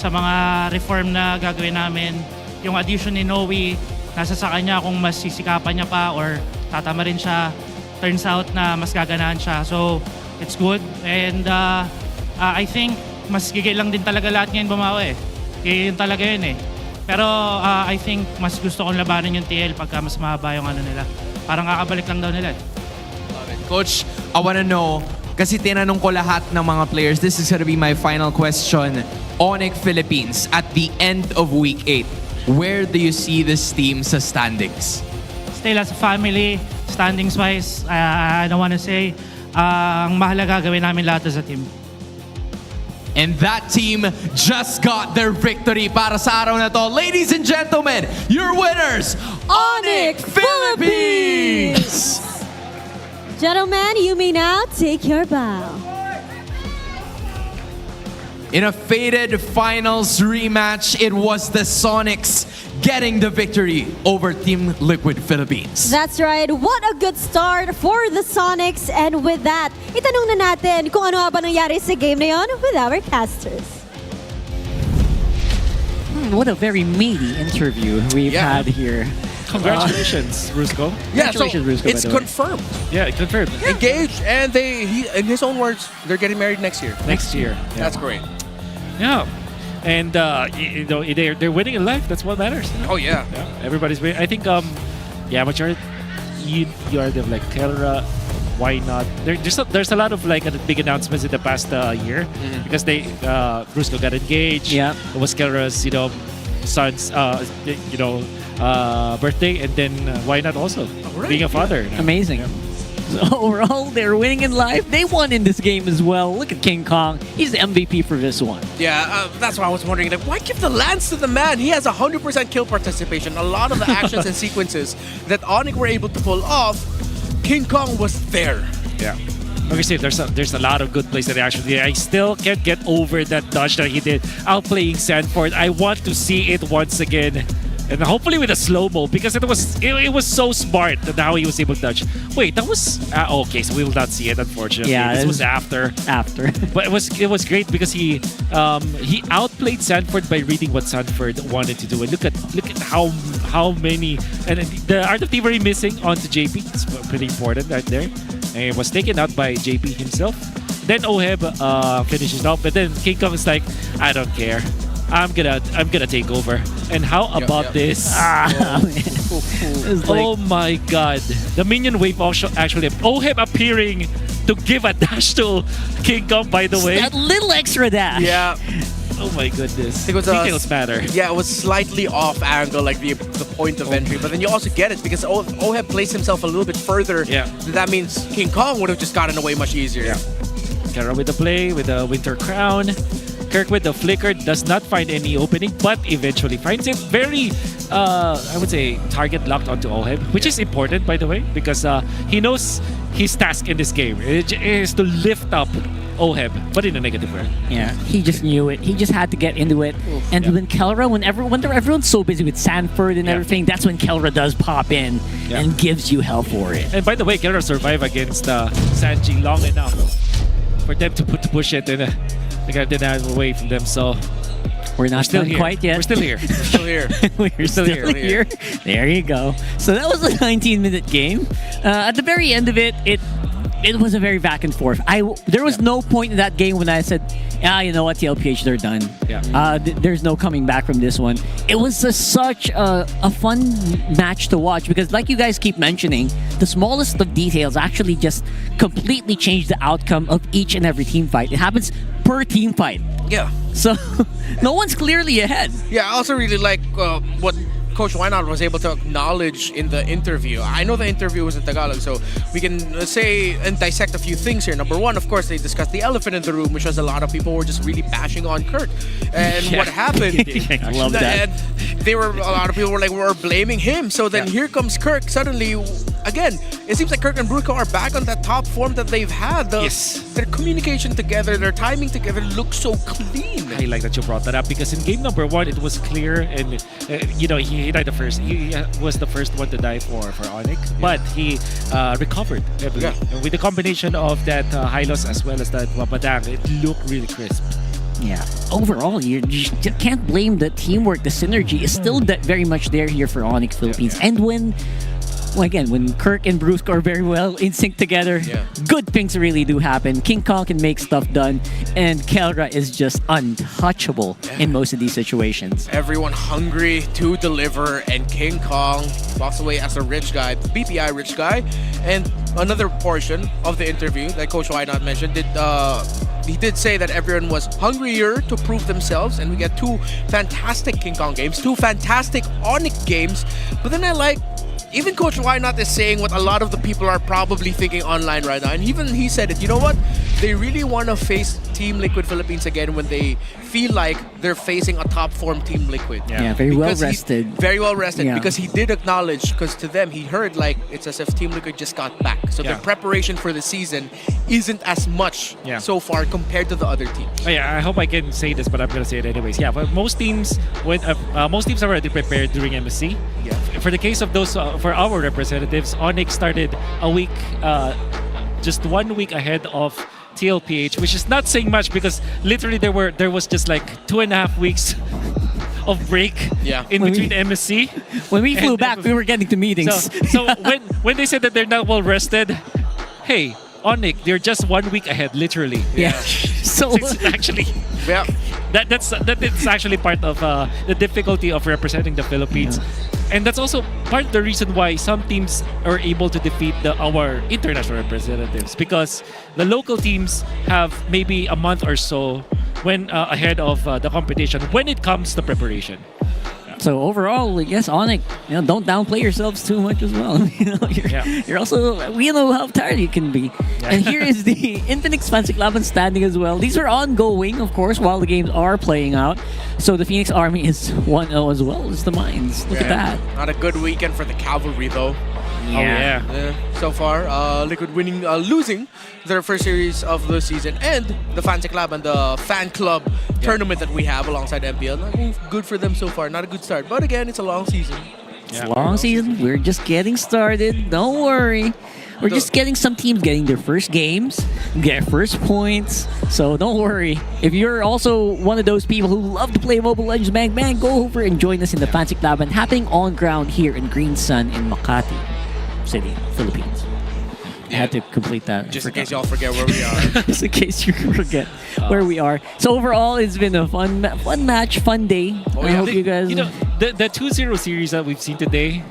sa mga reform na gagawin namin. Yung addition ni Noe, nasa sa kanya kung mas sisikapan niya pa or tatama rin siya. Turns out na mas gaganahan siya. So it's good. And I think mas gigil lang din talaga lahat ngayon bumawi. Kaya yun talaga yun eh. Pero I think mas gusto kong labanan yung TL pagka mas mahaba yung ano nila. Parang kakabalik lang daw nila. Coach, I wanna know, kasi tinanong ko lahat ng mga players, this is gonna be my final question. ONIC Philippines, at the end of Week 8, where do you see this team sa standings? Still as a family, standings-wise, I don't wanna say, ang mahalaga gawin namin lahat as a team. And that team just got their victory para sa araw na to. Ladies and gentlemen, your winners, ONIC Philippines! Gentlemen, you may now take your bow. In a fated finals rematch, it was the Sonics getting the victory over Team Liquid Philippines. That's right. What a good start for the Sonics. And with that, itanong na natin kung ano ba nangyari sa game na yon with our casters. What a very meaty interview we've had here. Congratulations, Brusco. Yeah, so Congratulations, Brusco, it's by the way. confirmed. Yeah, confirmed. Engaged, and in his own words, they're getting married next year. Next year. Yeah. That's great. Yeah. And you know, they're winning in life. That's what matters. Oh yeah. Everybody's winning. I think majority you are the like Kelra. Why not? There's a lot of like big announcements in the past year because Brusco got engaged. Yeah. It was Kelra's son's birthday, and then why not also being a father? Amazing. Yeah. So overall, they're winning in life. They won in this game as well. Look at King Kong. He's the MVP for this one. Yeah, that's why I was wondering, like, why give the lance to the man? He has 100% kill participation. A lot of the actions and sequences that ONIC were able to pull off, King Kong was there. Yeah. Obviously, there's a lot of good plays that they actually did. I still can't get over that dodge that he did outplaying Sanford. I want to see it once again. And hopefully with a slow-mo, because it was so smart that how he was able to dodge. Wait, that was okay, so we will not see it, unfortunately. Yeah, this was after. But it was great because he outplayed Sanford by reading what Sanford wanted to do. And look at how many, and the Art of Thievery missing onto JP. It's pretty important right there. And it was taken out by JP himself. Then Oheb finishes off, but then King Kong is like, I don't care. I'm gonna take over. And how about this? Oh my god. The minion wave also actually Oheb appearing to give a dash to King Kong, by the way. That little extra dash. Yeah. Oh my goodness. It was Details matter. Yeah, it was slightly off angle, like the point of entry. But then you also get it because Oheb placed himself a little bit further. Yeah. That means King Kong would have just gotten away much easier. Yeah. Kara with the play, with the Winter Crown. Kirk with the flicker does not find any opening, but eventually finds it. Very, I would say, target locked onto Oheb, which is important, by the way, because he knows his task in this game. It is to lift up Oheb, but in a negative way. Yeah, he just knew it. He just had to get into it. And when Kelra, when everyone's so busy with Sanford and everything, that's when Kelra does pop in and gives you hell for it. And by the way, Kelra survived against Sanji long enough for them to push it, and they got denied away from them. So we're not still done here. quite yet. We're still here. We're still here. We're still here. There you go. So that was a 19-minute game. At the very end of it, it was a very back and forth. There was no point in that game when I said, you know what, TLPH, they're done. Yeah. There's no coming back from this one. It was such a fun match to watch because, like you guys keep mentioning, the smallest of details actually just completely changed the outcome of each and every team fight. It happens per team fight. Yeah. So no one's clearly ahead. Yeah, I also really like what Coach Wynot was able to acknowledge in the interview. I know the interview was in Tagalog, so we can say and dissect a few things here. Number one, of course, they discussed the elephant in the room, which was a lot of people were just really bashing on Kirk. And what happened? I love that. And a lot of people were blaming him. So then here comes Kirk. Suddenly, again, it seems like Kirk and Bruco are back on that top form that they've had. Their communication together, their timing together looks so clean. I like that you brought that up because in game number 1, it was clear, and he died the first. He was the first one to die for ONIC, but he recovered heavily. And with the combination of that Hylos as well as that Wapadang, it looked really crisp. Yeah. Overall, you just can't blame the teamwork. The synergy is still very much there here for ONIC Philippines. And when Kirk and Bruce are very well in sync together, good things really do happen. King Kong can make stuff done, and Kelra is just untouchable in most of these situations. Everyone hungry to deliver, and King Kong walks away as a rich guy, BPI rich guy. And another portion of the interview that Coach Wynot mentioned, he did say that everyone was hungrier to prove themselves, and we get 2 fantastic King Kong games, 2 fantastic ONIC games. But then even Coach Wynot is saying what a lot of the people are probably thinking online right now. And even he said it, you know what? They really want to face Team Liquid Philippines again when they feel like they're facing a top form Team Liquid. Very well rested. Very well rested because he did acknowledge, because to them, he heard like it's as if Team Liquid just got back. So the preparation for the season isn't as much so far compared to the other teams. Oh, yeah, I hope I can say this, but I'm gonna say it anyways. Yeah, but most teams are already prepared during MSC. Yeah. For the case of those for our representatives, ONIC started a week, just 1 week ahead of TLPH, which is not saying much because literally there was just like 2.5 weeks of break in between MSC. When we flew back, we were getting to meetings. So when they said that they're not well rested, hey, ONIC, they're just 1 week ahead, literally. So it's actually that's actually part of the difficulty of representing the Philippines. And that's also part of the reason why some teams are able to defeat our international representatives, because the local teams have maybe a month or so when ahead of the competition when it comes to preparation. So overall, I guess ONIC, don't downplay yourselves too much as well. You're also, we know how tired you can be. And here is the Infinix Fansik Laban standing as well. These are ongoing, of course, while the games are playing out. So the Phoenix Army is 1-0 as well as the Mines. Look at that. Not a good weekend for the Cavalry though. So far, Liquid losing their first series of the season, and the Fansik Lab and the fan club tournament that we have alongside MPL. Not good for them so far. Not a good start, but again, it's a long season. It's a long season. We're just getting started. Don't worry. We're just getting some teams getting their first games, get first points. So don't worry. If you're also one of those people who love to play Mobile Legends, man, go over and join us in the Fansik Lab and happening on ground here in Green Sun in Makati City, Philippines. I had to complete that. Just in case y'all forget where we are. Just in case you forget where we are. So overall, it's been a fun match, fun day. I hope you guys... the 2-0 series that we've seen today,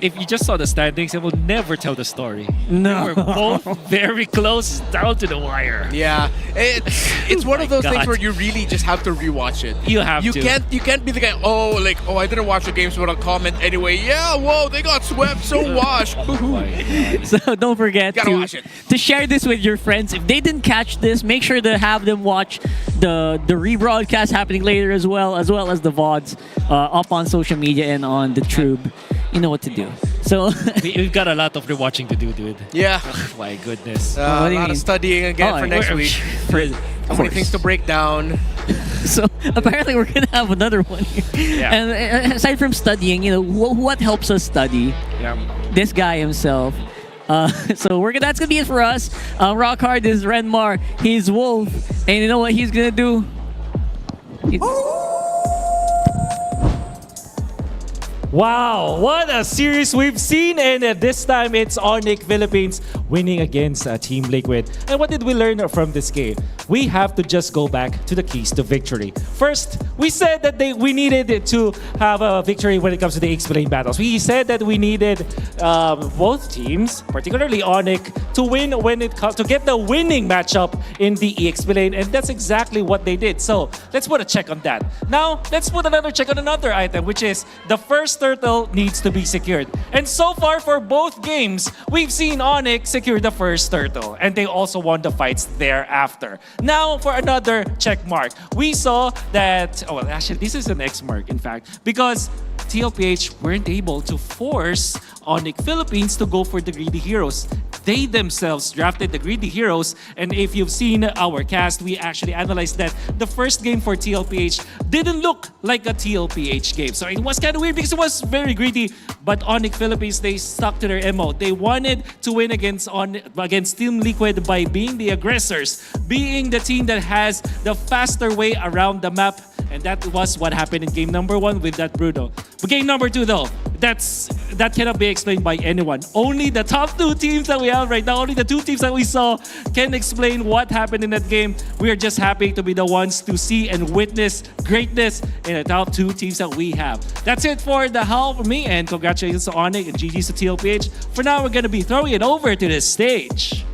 if you just saw the standings, it will never tell the story. No. We're both very close down to the wire. Yeah, it's one of those things God. where you really just have to rewatch it. You have to. You can't be the guy. Oh, I didn't watch the game, so I'll comment anyway. Yeah, whoa, they got swept. So washed. So don't forget Gotta watch it. to share this with your friends. If they didn't catch this, make sure to have them watch the rebroadcast happening later as well as the VODs up on social media and on the Trube. You know what to do. So We've got a lot of rewatching to do, dude. Yeah. My goodness. A lot of studying again for next week. How many things to break down? So apparently we're gonna have another one here. Yeah. And aside from studying, what helps us study? Yeah. This guy himself. So that's gonna be it for us. Rock Hard is Renmar. He's Wolf, and you know what he's gonna do? Wow, what a series we've seen, and this time it's ONIC Philippines winning against Team Liquid. And what did we learn from this game? We have to just go back to the keys to victory. First, we said that we needed to have a victory when it comes to the X-Plane battles. We said that we needed both teams, particularly ONIC, to win when it comes to get the winning matchup in the X-Plane, and that's exactly what they did. So let's put a check on that. Now let's put another check on another item, which is the first turtle needs to be secured. And so far for both games, we've seen ONIC secure the first turtle, and they also won the fights thereafter. Now for another check mark, we saw that, oh well, actually this is an X mark in fact, because TLPH weren't able to force ONIC Philippines to go for the Greedy Heroes. They themselves drafted the Greedy Heroes, and if you've seen our cast, we actually analyzed that the first game for TLPH didn't look like a TLPH game. So it was kind of weird because it was very greedy, but ONIC Philippines, they stuck to their MO. They wanted to win against Team Liquid by being the aggressors, being the team that has the faster way around the map, and that was what happened in game number 1 with that Bruno. But game number 2 though, that cannot be explained by anyone. Only the top 2 teams that we have right now, only the 2 teams that we saw can explain what happened in that game. We are just happy to be the ones to see and witness greatness in the top 2 teams that we have. That's it for the How for me, and congratulations to ONIC and GG's to TLPH. For now, we're going to be throwing it over to the stage.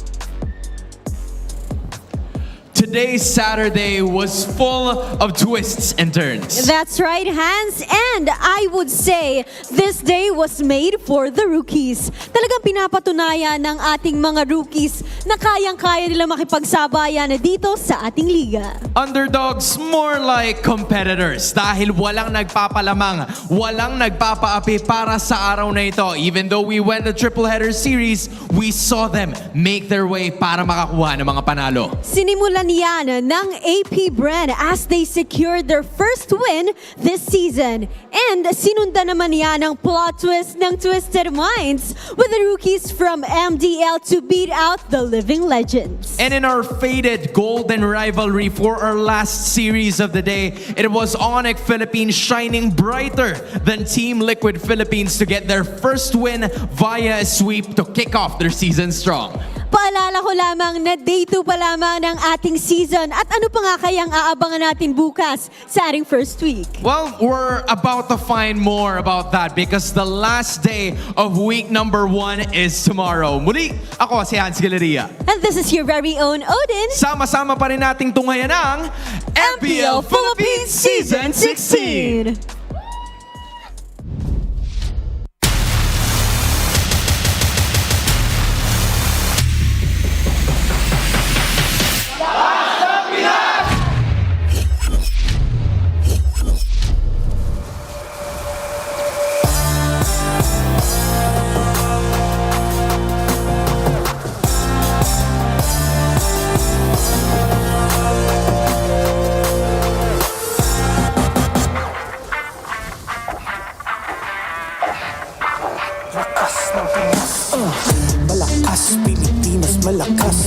Today's Saturday was full of twists and turns. That's right, Hans. And I would say this day was made for the rookies. Talagang pinapatunayan ng ating mga rookies na kayang-kaya nila makipagsabayan dito sa ating liga. Underdogs more like competitors dahil walang nagpapalamang, walang nagpapaapi para sa araw na ito. Even though we went the triple header series, we saw them make their way para makakuha ng mga panalo. Sinimulan yan ng APBR as they secured their first win this season. And sinundan naman yan ng plot twist ng Twisted Minds with the rookies from MDL to beat out the Living Legends. And in our faded golden rivalry for our last series of the day, it was ONIC Philippines shining brighter than Team Liquid Philippines to get their first win via a sweep to kick off their season strong. Paalala ko lamang na day 2 pa lamang ng ating season at ano pa nga kayang aabangan natin bukas sa ating first week? Well, we're about to find more about that because the last day of week number 1 is tomorrow. Muli, ako si Hans Galeria. And this is your very own Odin. Sama-sama pa rin nating tungayan ang MPL Philippines Season 16! Malakas, Pilipinas, malakas,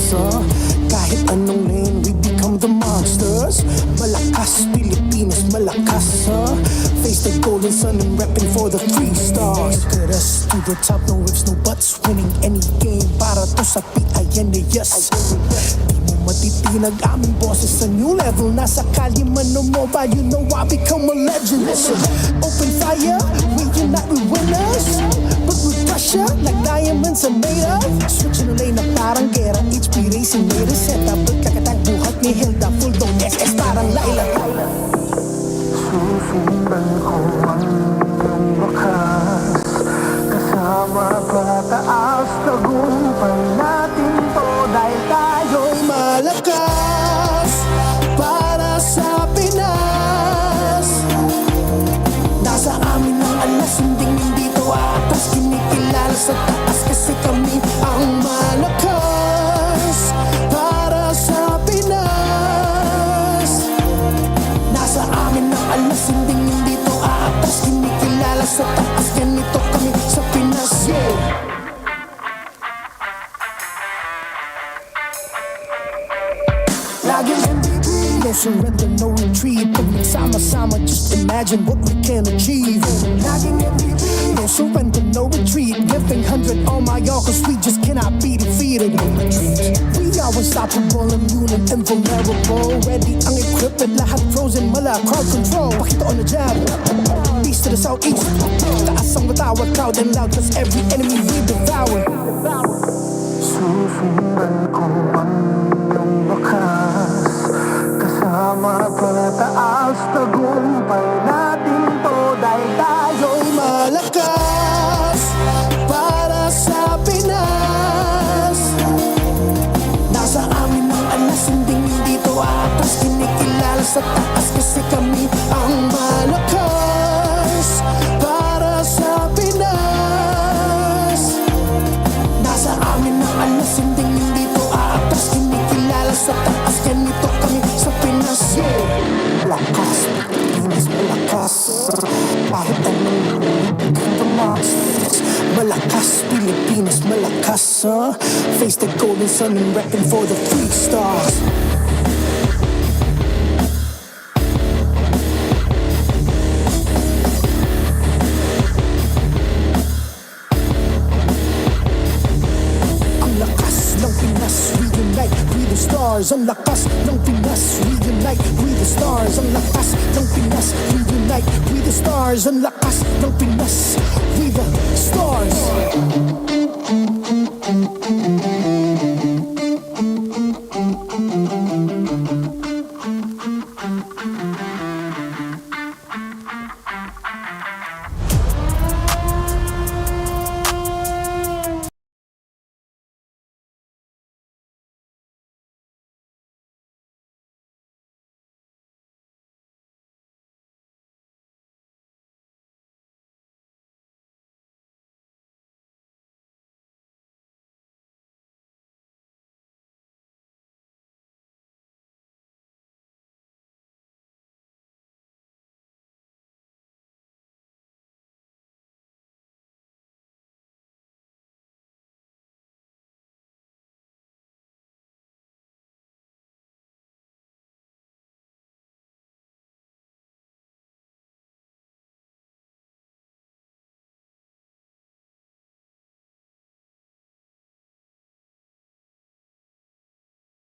kahit anong lane, we become the monsters. Malakas, Pilipinas, malakas, face the golden sun and repping for the 3 stars. Look at us, to the top, no ifs, no buts, winning any game, para to sa PIN, yes. Di mo matitinag aming bosses sa new level, nasa kalye man o mobile, you know I become a legend. Listen, open fire, we unite, we winners, but we weapons are made of. Switching the lane na parang gera. HP racing may reseta. Pagkakatang buhat ni Hilda. Full dome SS parang Laila. Susundan ko ang iyong wakas. Kasama pataas, tagumpay natin to. Dahil tayo'y malakas para sa Pinas. Nasa amin ang alas, hindi to atas. Kinikilala sa taas kasi kami ang malakas para sa Pinas. Nasa amin ang alas, hindi to atas. Kinikilala sa taas, ganito kami sa Pinas. Yeah. Laging MVP, no surrender, no retreat. Pag nagsama-sama, just imagine what we can achieve. Laging MVP, no surrender, no retreat. Giving 100 on my all, cause we just cannot be defeated. We are unstoppable, immune and invulnerable. Ready ang equipment, lahat frozen, mala, crowd control. Pakita on the jab, east to the southeast. Taas ang matawad, proud and loud, cause every enemy we devour. Susundan ko ang iyong wakas. Kasama pataas, tagumpay natin to. Dahil tayo'y malakas para sa Pinas. Nasa amin ang alas, hindi to atas. Kinikilala sa taas kasi kami ang malakas para sa Pinas. Nasa amin ang alas, hindi to atas. Kinikilala sa taas, ganito kami sa Pinas. Yeah. Malakas, Pinas malakas. Kahit anong tumas. Malakas, Pilipinas malakas. Face the golden sun and repping for the 3 stars. Ang lakas ng Pinas, reunite with the stars. Ang lakas ng Pinas, reunite with the stars. Ang lakas ng Pinas, with the